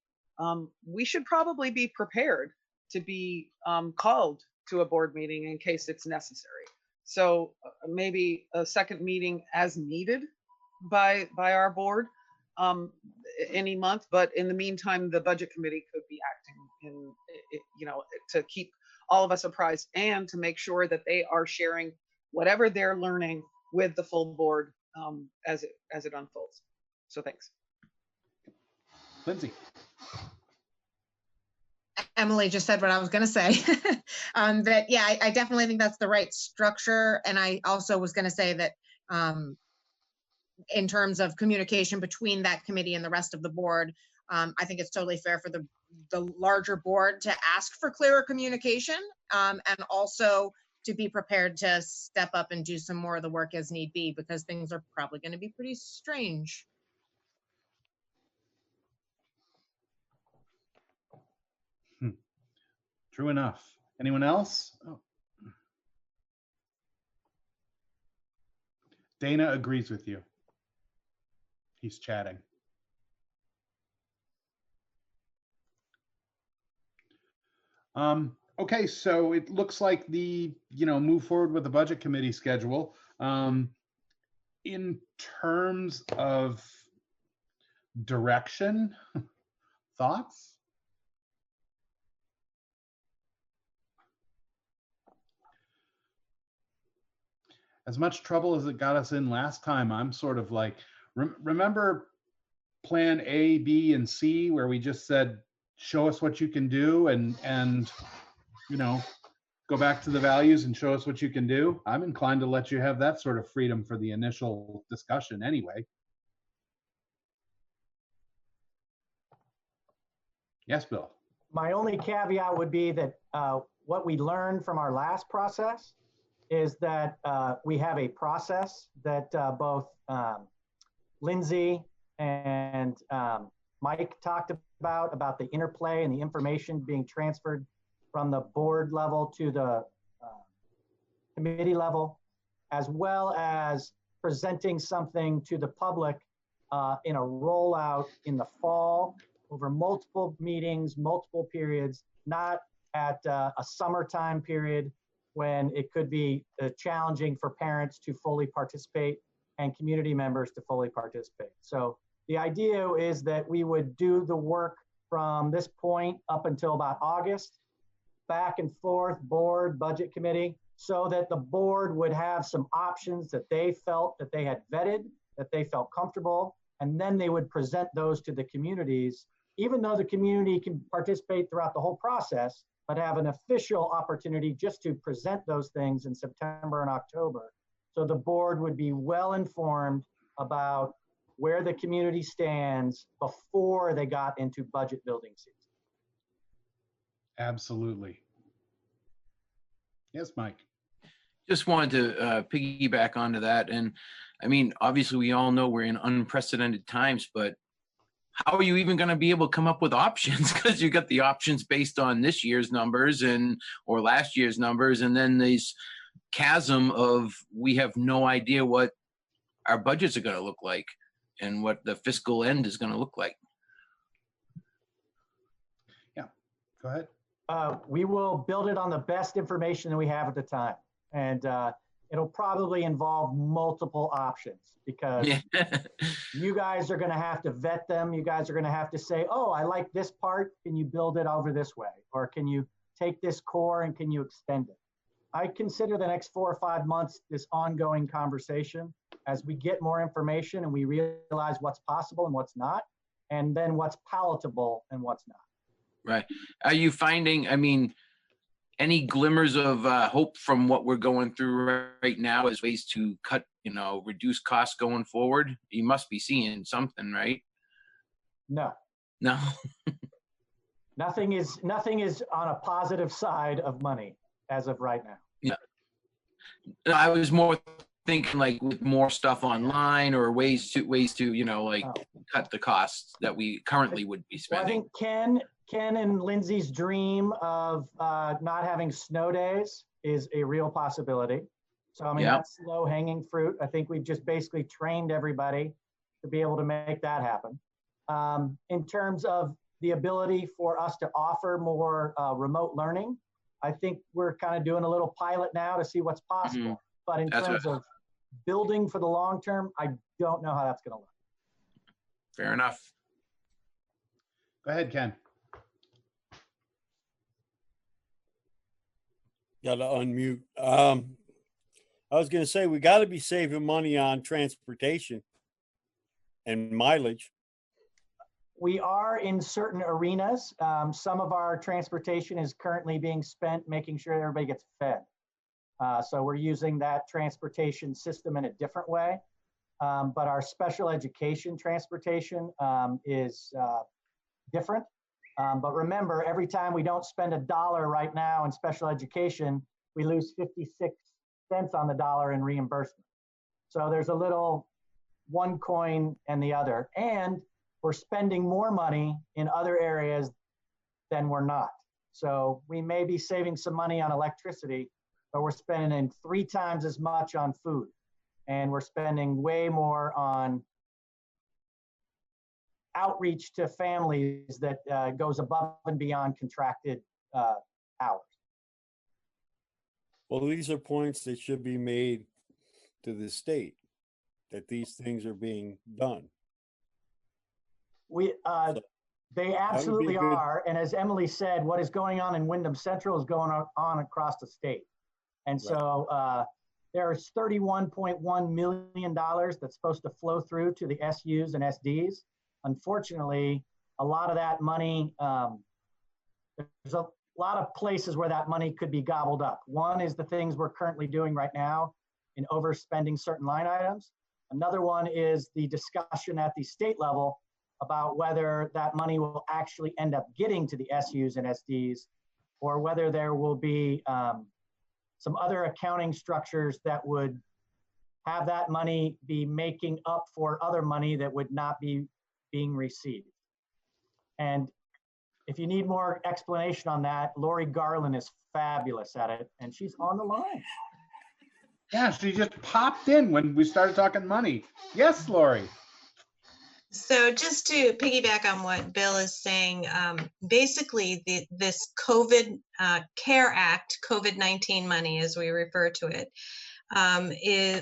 we should probably be prepared to be called to a board meeting in case it's necessary. So maybe a second meeting as needed by our board any month, but in the meantime, the budget committee could be acting in, you know, to keep all of us apprised and to make sure that they are sharing whatever they're learning with the full board as it unfolds. So thanks. Lindsay. Emily just said what I was going to say. That, yeah, I definitely think that's the right structure. And I also was going to say that in terms of communication between that committee and the rest of the board, I think it's totally fair for the larger board to ask for clearer communication, and also to be prepared to step up and do some more of the work as need be, because things are probably going to be pretty strange. True enough. Anyone else? Oh. Dana agrees with you. He's chatting. Okay, so it looks like move forward with the budget committee schedule. In terms of direction, thoughts? As much trouble as it got us in last time, I'm sort of like Remember plan A, B, and C, where we just said, show us what you can do, and you know, go back to the values and show us what you can do? I'm inclined to let you have that sort of freedom for the initial discussion anyway. Yes, Bill. My only caveat would be that what we learned from our last process is that we have a process that both Lindsay and Mike talked about the interplay and the information being transferred from the board level to the committee level, as well as presenting something to the public in a rollout in the fall over multiple meetings, multiple periods, not at a summertime period when it could be challenging for parents to fully participate and community members to fully participate. So the idea is that we would do the work from this point up until about August, back and forth, board, budget committee, so that the board would have some options that they felt that they had vetted, that they felt comfortable, and then they would present those to the communities, even though the community can participate throughout the whole process, but have an official opportunity just to present those things in September and October. So the board would be well informed about where the community stands before they got into budget building season. Absolutely. Yes, Mike. Just wanted to piggyback onto that. And I mean, obviously we all know we're in unprecedented times, but how are you even going to be able to come up with options? Because you got the options based on this year's numbers or last year's numbers. And then this chasm of, we have no idea what our budgets are going to look like and what the fiscal end is going to look like. Yeah, go ahead. We will build it on the best information that we have at the time. And it'll probably involve multiple options because you guys are going to have to vet them. You guys are going to have to say, oh, I like this part. Can you build it over this way? Or can you take this core and can you extend it? I consider the next 4 or 5 months this ongoing conversation as we get more information and we realize what's possible and what's not, and then what's palatable and what's not. Right. Are you finding, I mean, any glimmers of hope from what we're going through right now as ways to cut, reduce costs going forward? You must be seeing something, right? No. No. Nothing is on a positive side of money as of right now. Yeah. I was more thinking like with more stuff online or ways to cut the costs that we currently would be spending. Well, I think Ken and Lindsay's dream of not having snow days is a real possibility. So I mean, that's low hanging fruit. I think we've just basically trained everybody to be able to make that happen. In terms of the ability for us to offer more remote learning, I think we're kind of doing a little pilot now to see what's possible. Mm-hmm. But in terms of building for the long term, I don't know how that's going to look. Fair enough. Go ahead, Ken. Got to unmute. I was going to say, we got to be saving money on transportation and mileage. We are in certain arenas. Some of our transportation is currently being spent making sure everybody gets fed. So we're using that transportation system in a different way. But our special education transportation is different. But remember, every time we don't spend $1 right now in special education, we lose 56 cents on the dollar in reimbursement. So there's a little one coin and the other. And we're spending more money in other areas than we're not. So we may be saving some money on electricity, but we're spending 3 times as much on food. And we're spending way more on outreach to families that goes above and beyond contracted hours. Well, these are points that should be made to the state, that these things are being done. They absolutely are. And as Emily said, what is going on in Wyndham Central is going on across the state. And so There's $31.1 million that's supposed to flow through to the SUs and SDs. Unfortunately, a lot of that money, there's a lot of places where that money could be gobbled up. One is the things we're currently doing right now in overspending certain line items. Another one is the discussion at the state level about whether that money will actually end up getting to the SUs and SDs, or whether there will be some other accounting structures that would have that money be making up for other money that would not be being received. And if you need more explanation on that, Lori Garland is fabulous at it, and she's on the line. Yeah, she just popped in when we started talking money. Yes, Lori. So just to piggyback on what Bill is saying, basically this COVID CARE Act, COVID-19 money as we refer to it,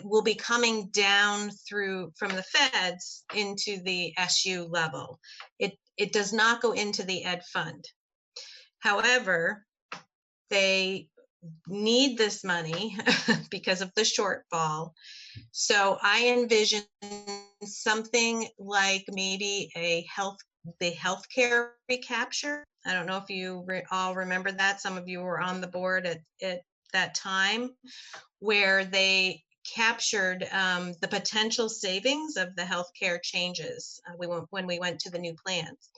will be coming down from the feds into the SU level. It does not go into the ed fund. However, they need this money because of the shortfall. So I envision something like maybe the healthcare recapture. I don't know if you all remember that. Some of you were on the board at that time, where they captured the potential savings of the healthcare changes when we went to the new plans.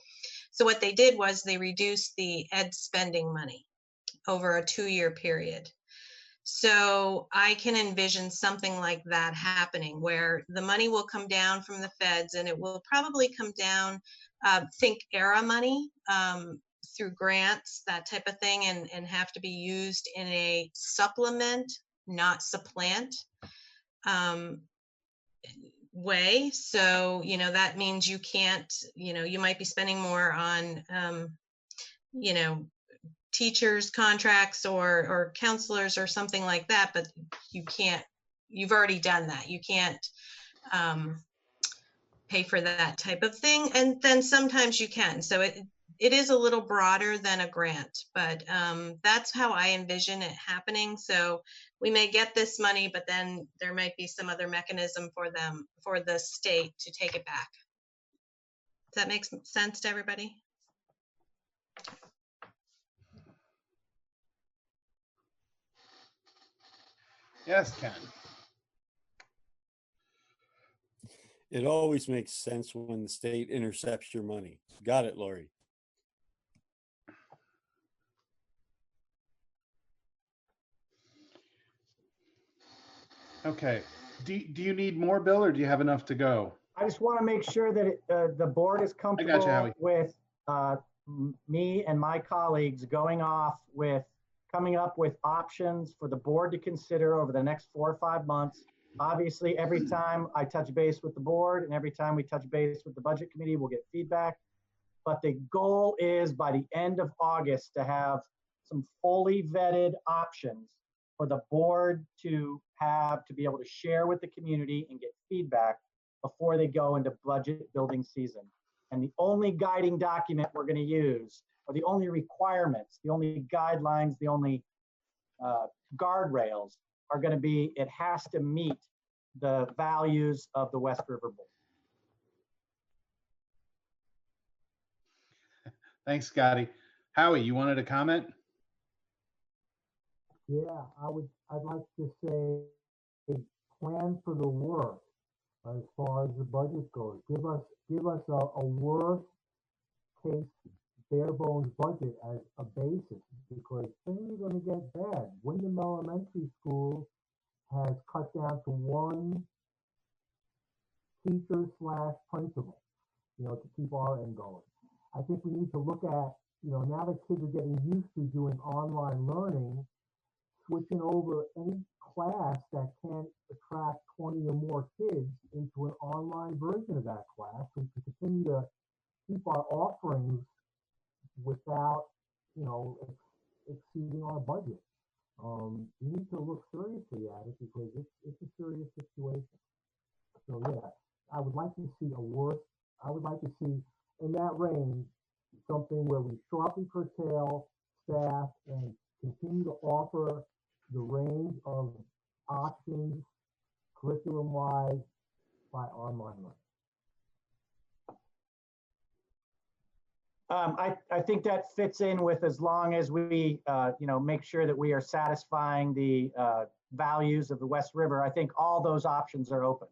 So what they did was they reduced the ed spending money over a 2-year period. So I can envision something like that happening, where the money will come down from the feds, and it will probably come down, think ERA money, through grants, that type of thing, and have to be used in a supplement, not supplant way. So, that means you can't, you might be spending more on, teachers' contracts or counselors or something like that, but you've already done that. You can't pay for that type of thing. And then sometimes you can. So it is a little broader than a grant, but that's how I envision it happening. So we may get this money, but then there might be some other mechanism for the state to take it back. Does that make sense to everybody? Yes, Ken. It always makes sense when the state intercepts your money. Got it, Lori. Okay. Do you need more, Bill, or do you have enough to go? I just want to make sure that the board is comfortable Howie. with me and my colleagues coming up with options for the board to consider over the next 4 or 5 months. Obviously, every time I touch base with the board and every time we touch base with the budget committee, we'll get feedback. But the goal is by the end of August to have some fully vetted options for the board to be able to share with the community and get feedback before they go into budget building season. And the only guiding document we're going to use, or the only requirements, the only guidelines, the only guardrails are going to be, it has to meet the values of the West River Bowl. Thanks, Scotty. Howie, you wanted to comment? Yeah, I'd like to say plan for the worst as far as the budget goes. Give us a worst case bare bones budget as a basis, because things are going to get bad. Wyndham Elementary School has cut down to one teacher / principal, to keep our end going. I think we need to look at, now that kids are getting used to doing online learning, switching over any class that can't attract 20 or more kids into an online version of that class, so we can continue to keep our offerings without, exceeding our budget. We need to look seriously at it because it's a serious situation. So yeah, I would like to see in that range something where we sharply curtail staff and continue to offer the range of options curriculum-wise by online learning? I think that fits in with, as long as we, make sure that we are satisfying the values of the West River. I think all those options are open.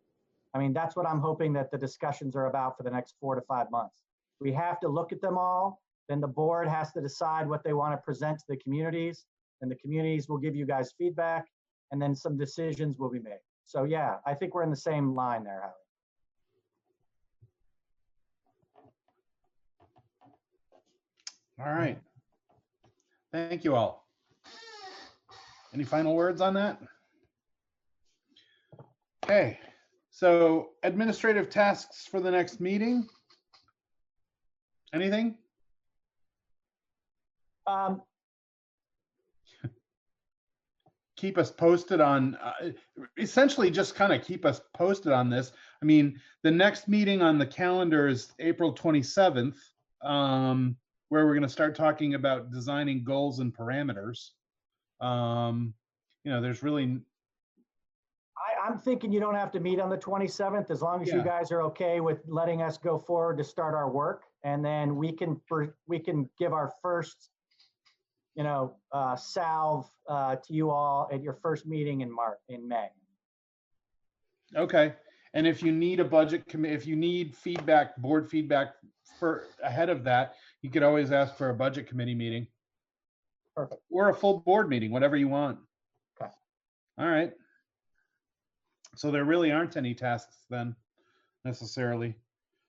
I mean, that's what I'm hoping that the discussions are about for the next 4 to 5 months. We have to look at them all. Then the board has to decide what they want to present to the communities, and the communities will give you guys feedback, and then some decisions will be made. So yeah, I think we're in the same line there, Howie. All right. Thank you all. Any final words on that? Okay. So administrative tasks for the next meeting. Anything? Keep us posted on, essentially just kind of keep us posted on this. I mean, the next meeting on the calendar is April 27th, where we're going to start talking about designing goals and parameters. There's really, I'm thinking you don't have to meet on the 27th, as long as you guys are okay with letting us go forward to start our work, and then we can give our first, salve to you all at your first meeting in May. okay. And if you need a budget committee, if you need feedback, board feedback for ahead of that, you could always ask for a budget committee meeting. Perfect. Or a full board meeting, whatever you want. Okay. All right. So there really aren't any tasks then, necessarily.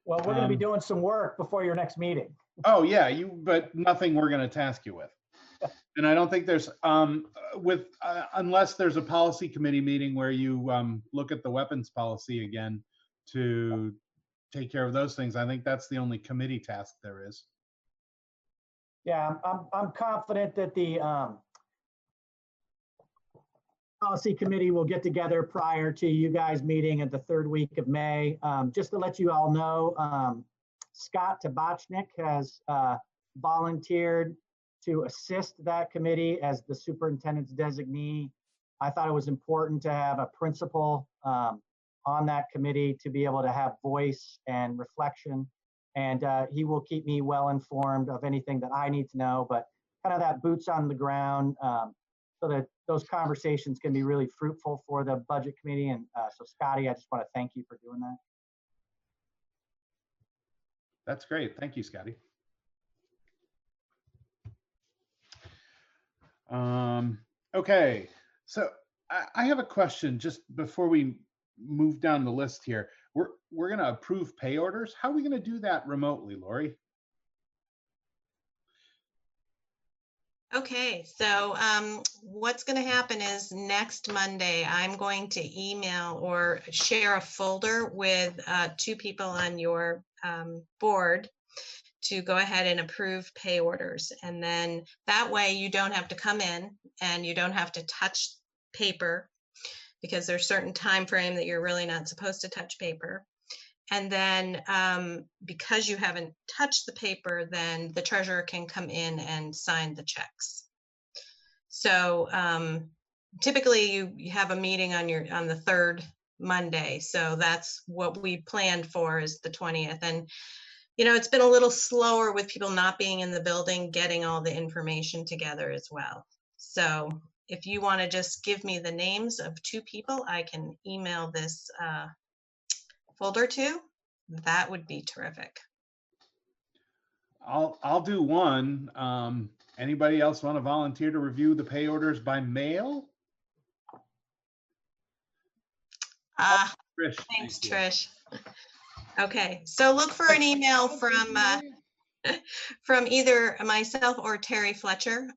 Well, we're going to be doing some work before your next meeting. Oh yeah, but nothing we're going to task you with. And I don't think there's unless there's a policy committee meeting where you look at the weapons policy again to take care of those things. I think that's the only committee task there is. Yeah, I'm confident that the policy committee will get together prior to you guys meeting at the 3rd week of May. Just to let you all know, Scott Tabachnik has volunteered to assist that committee as the superintendent's designee. I thought it was important to have a principal on that committee to be able to have voice and reflection. And he will keep me well informed of anything that I need to know, but kind of that boots on the ground so that those conversations can be really fruitful for the budget committee. And so Scotty, I just want to thank you for doing that. That's great. Thank you, Scotty. Okay, so I have a question just before we move down the list here. We're going to approve pay orders. How are we going to do that remotely, Lori? Okay, so what's going to happen is next Monday, I'm going to email or share a folder with 2 people on your board to go ahead and approve pay orders. And then that way you don't have to come in and you don't have to touch paper, because there's certain time frame that you're really not supposed to touch paper. And then because you haven't touched the paper, then the treasurer can come in and sign the checks. So typically you have a meeting on the 3rd Monday. So that's what we planned for, is the 20th. And it's been a little slower with people not being in the building, getting all the information together as well. So if you want to just give me the names of 2 people I can email this folder to, that would be terrific. I'll do one. Anybody else want to volunteer to review the pay orders by mail? Trish, thanks, Trish. Okay, so look for an email from either myself or Terry Fletcher.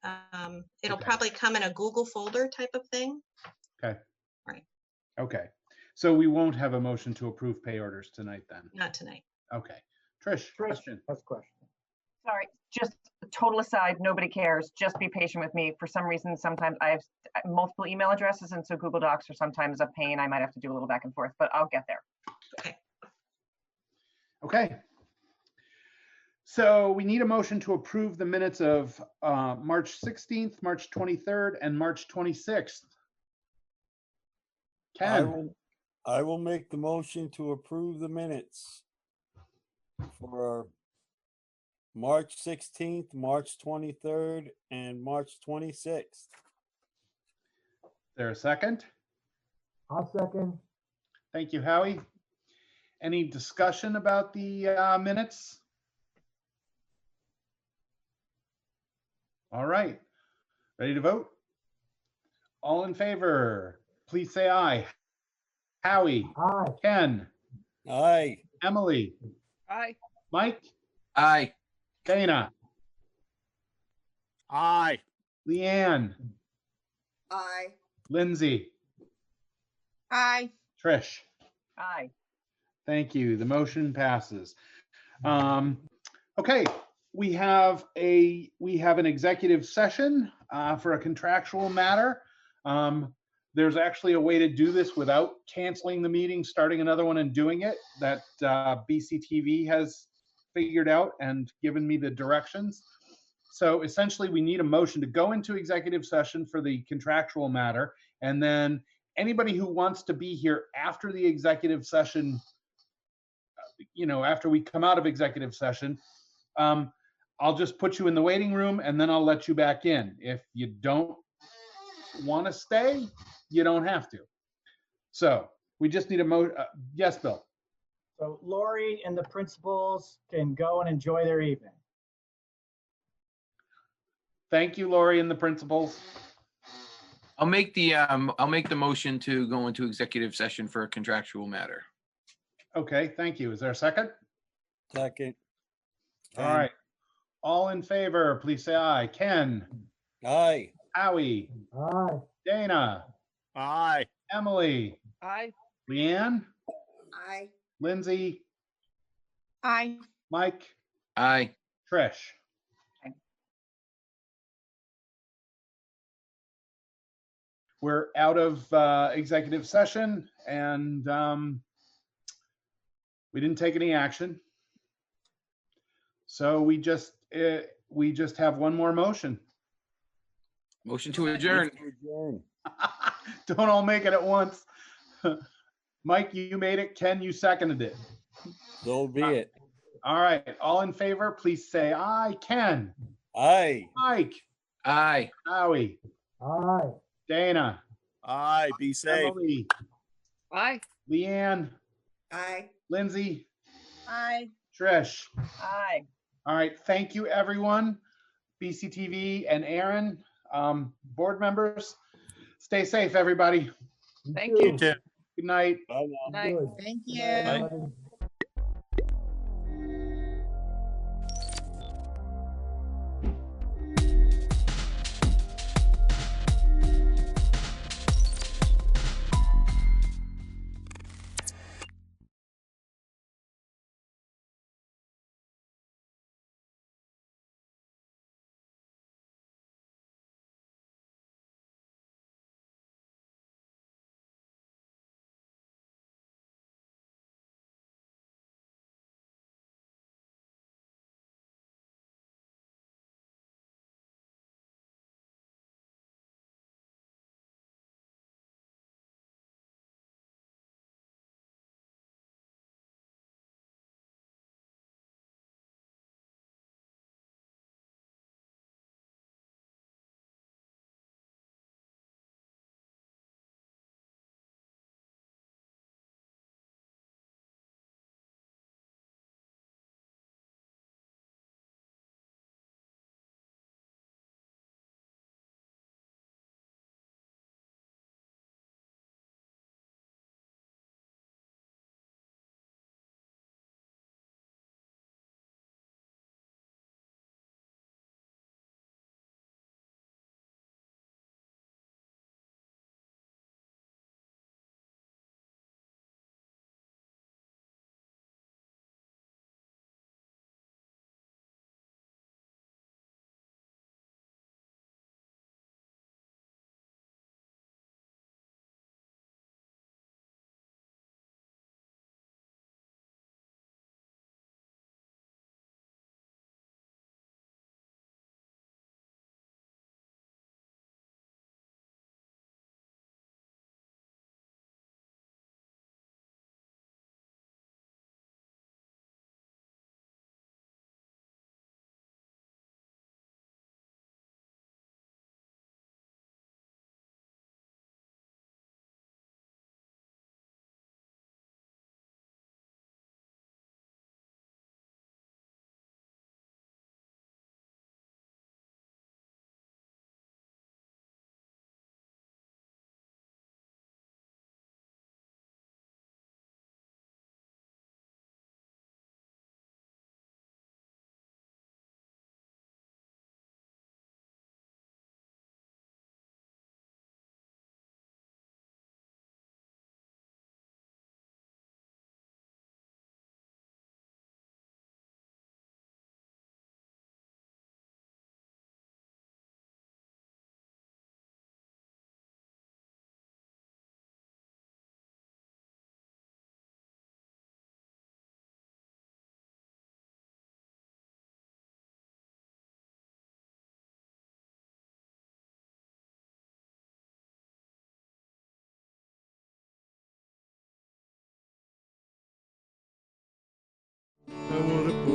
It'll probably come in a Google folder type of thing. Okay. Right. Okay. So we won't have a motion to approve pay orders tonight then? Not tonight. Okay. Trish, question. That's a question. Sorry, just a total aside, nobody cares. Just be patient with me. For some reason, sometimes I have multiple email addresses, and so Google Docs are sometimes a pain. I might have to do a little back and forth, but I'll get there. Okay. Okay. So we need a motion to approve the minutes of March 16th, March 23rd, and March 26th. Ken, I will make the motion to approve the minutes for March 16th, March 23rd, and March 26th. is there a second? I'll second. Thank you, Howie. Any discussion about the minutes? All right, ready to vote? All in favor, please say aye. Howie, Aye. Ken, Aye. Emily, Aye. Mike, Aye. Dana, Aye. Leanne, Aye. Lindsay, Aye. Trish. Aye. Thank you. The motion passes. Okay, we have an executive session for a contractual matter. There's actually a way to do this without canceling the meeting, starting another one and doing it that BCTV has figured out and given me the directions. So essentially we need a motion to go into executive session for the contractual matter. And then anybody who wants to be here after the executive session, after we come out of executive session, I'll just put you in the waiting room and then I'll let you back in. If you don't want to stay, you don't have to. So we just need a yes, Bill. So Lori and the principals can go and enjoy their evening. Thank you, Lori and the principals. I'll make the motion to go into executive session for a contractual matter. Okay, thank you. Is there a second? Second. All right. All in favor, please say aye. Ken. Aye. Howie. Aye. Dana. Aye. Emily. Aye. Leanne. Aye. Lindsay. Aye. Mike. Aye. Trish. We're out of executive session and we didn't take any action. So we just have one more motion. Motion to adjourn. Don't all make it at once. Mike, you made it. Ken, you seconded it. So be it. All right. All in favor, please say aye. Ken. Aye. Mike. Aye. Howie. Aye. Dana. Aye. Be safe. Emily. Aye. Leanne. Aye. Lindsay. Aye. Trish. Aye. All right. Thank you, everyone. BCTV and Aaron, board members. Stay safe, everybody. Thank you. Good night. Bye now. Night. Good. Thank you. Bye.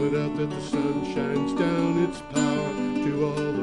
put out that the sun shines down its power to all the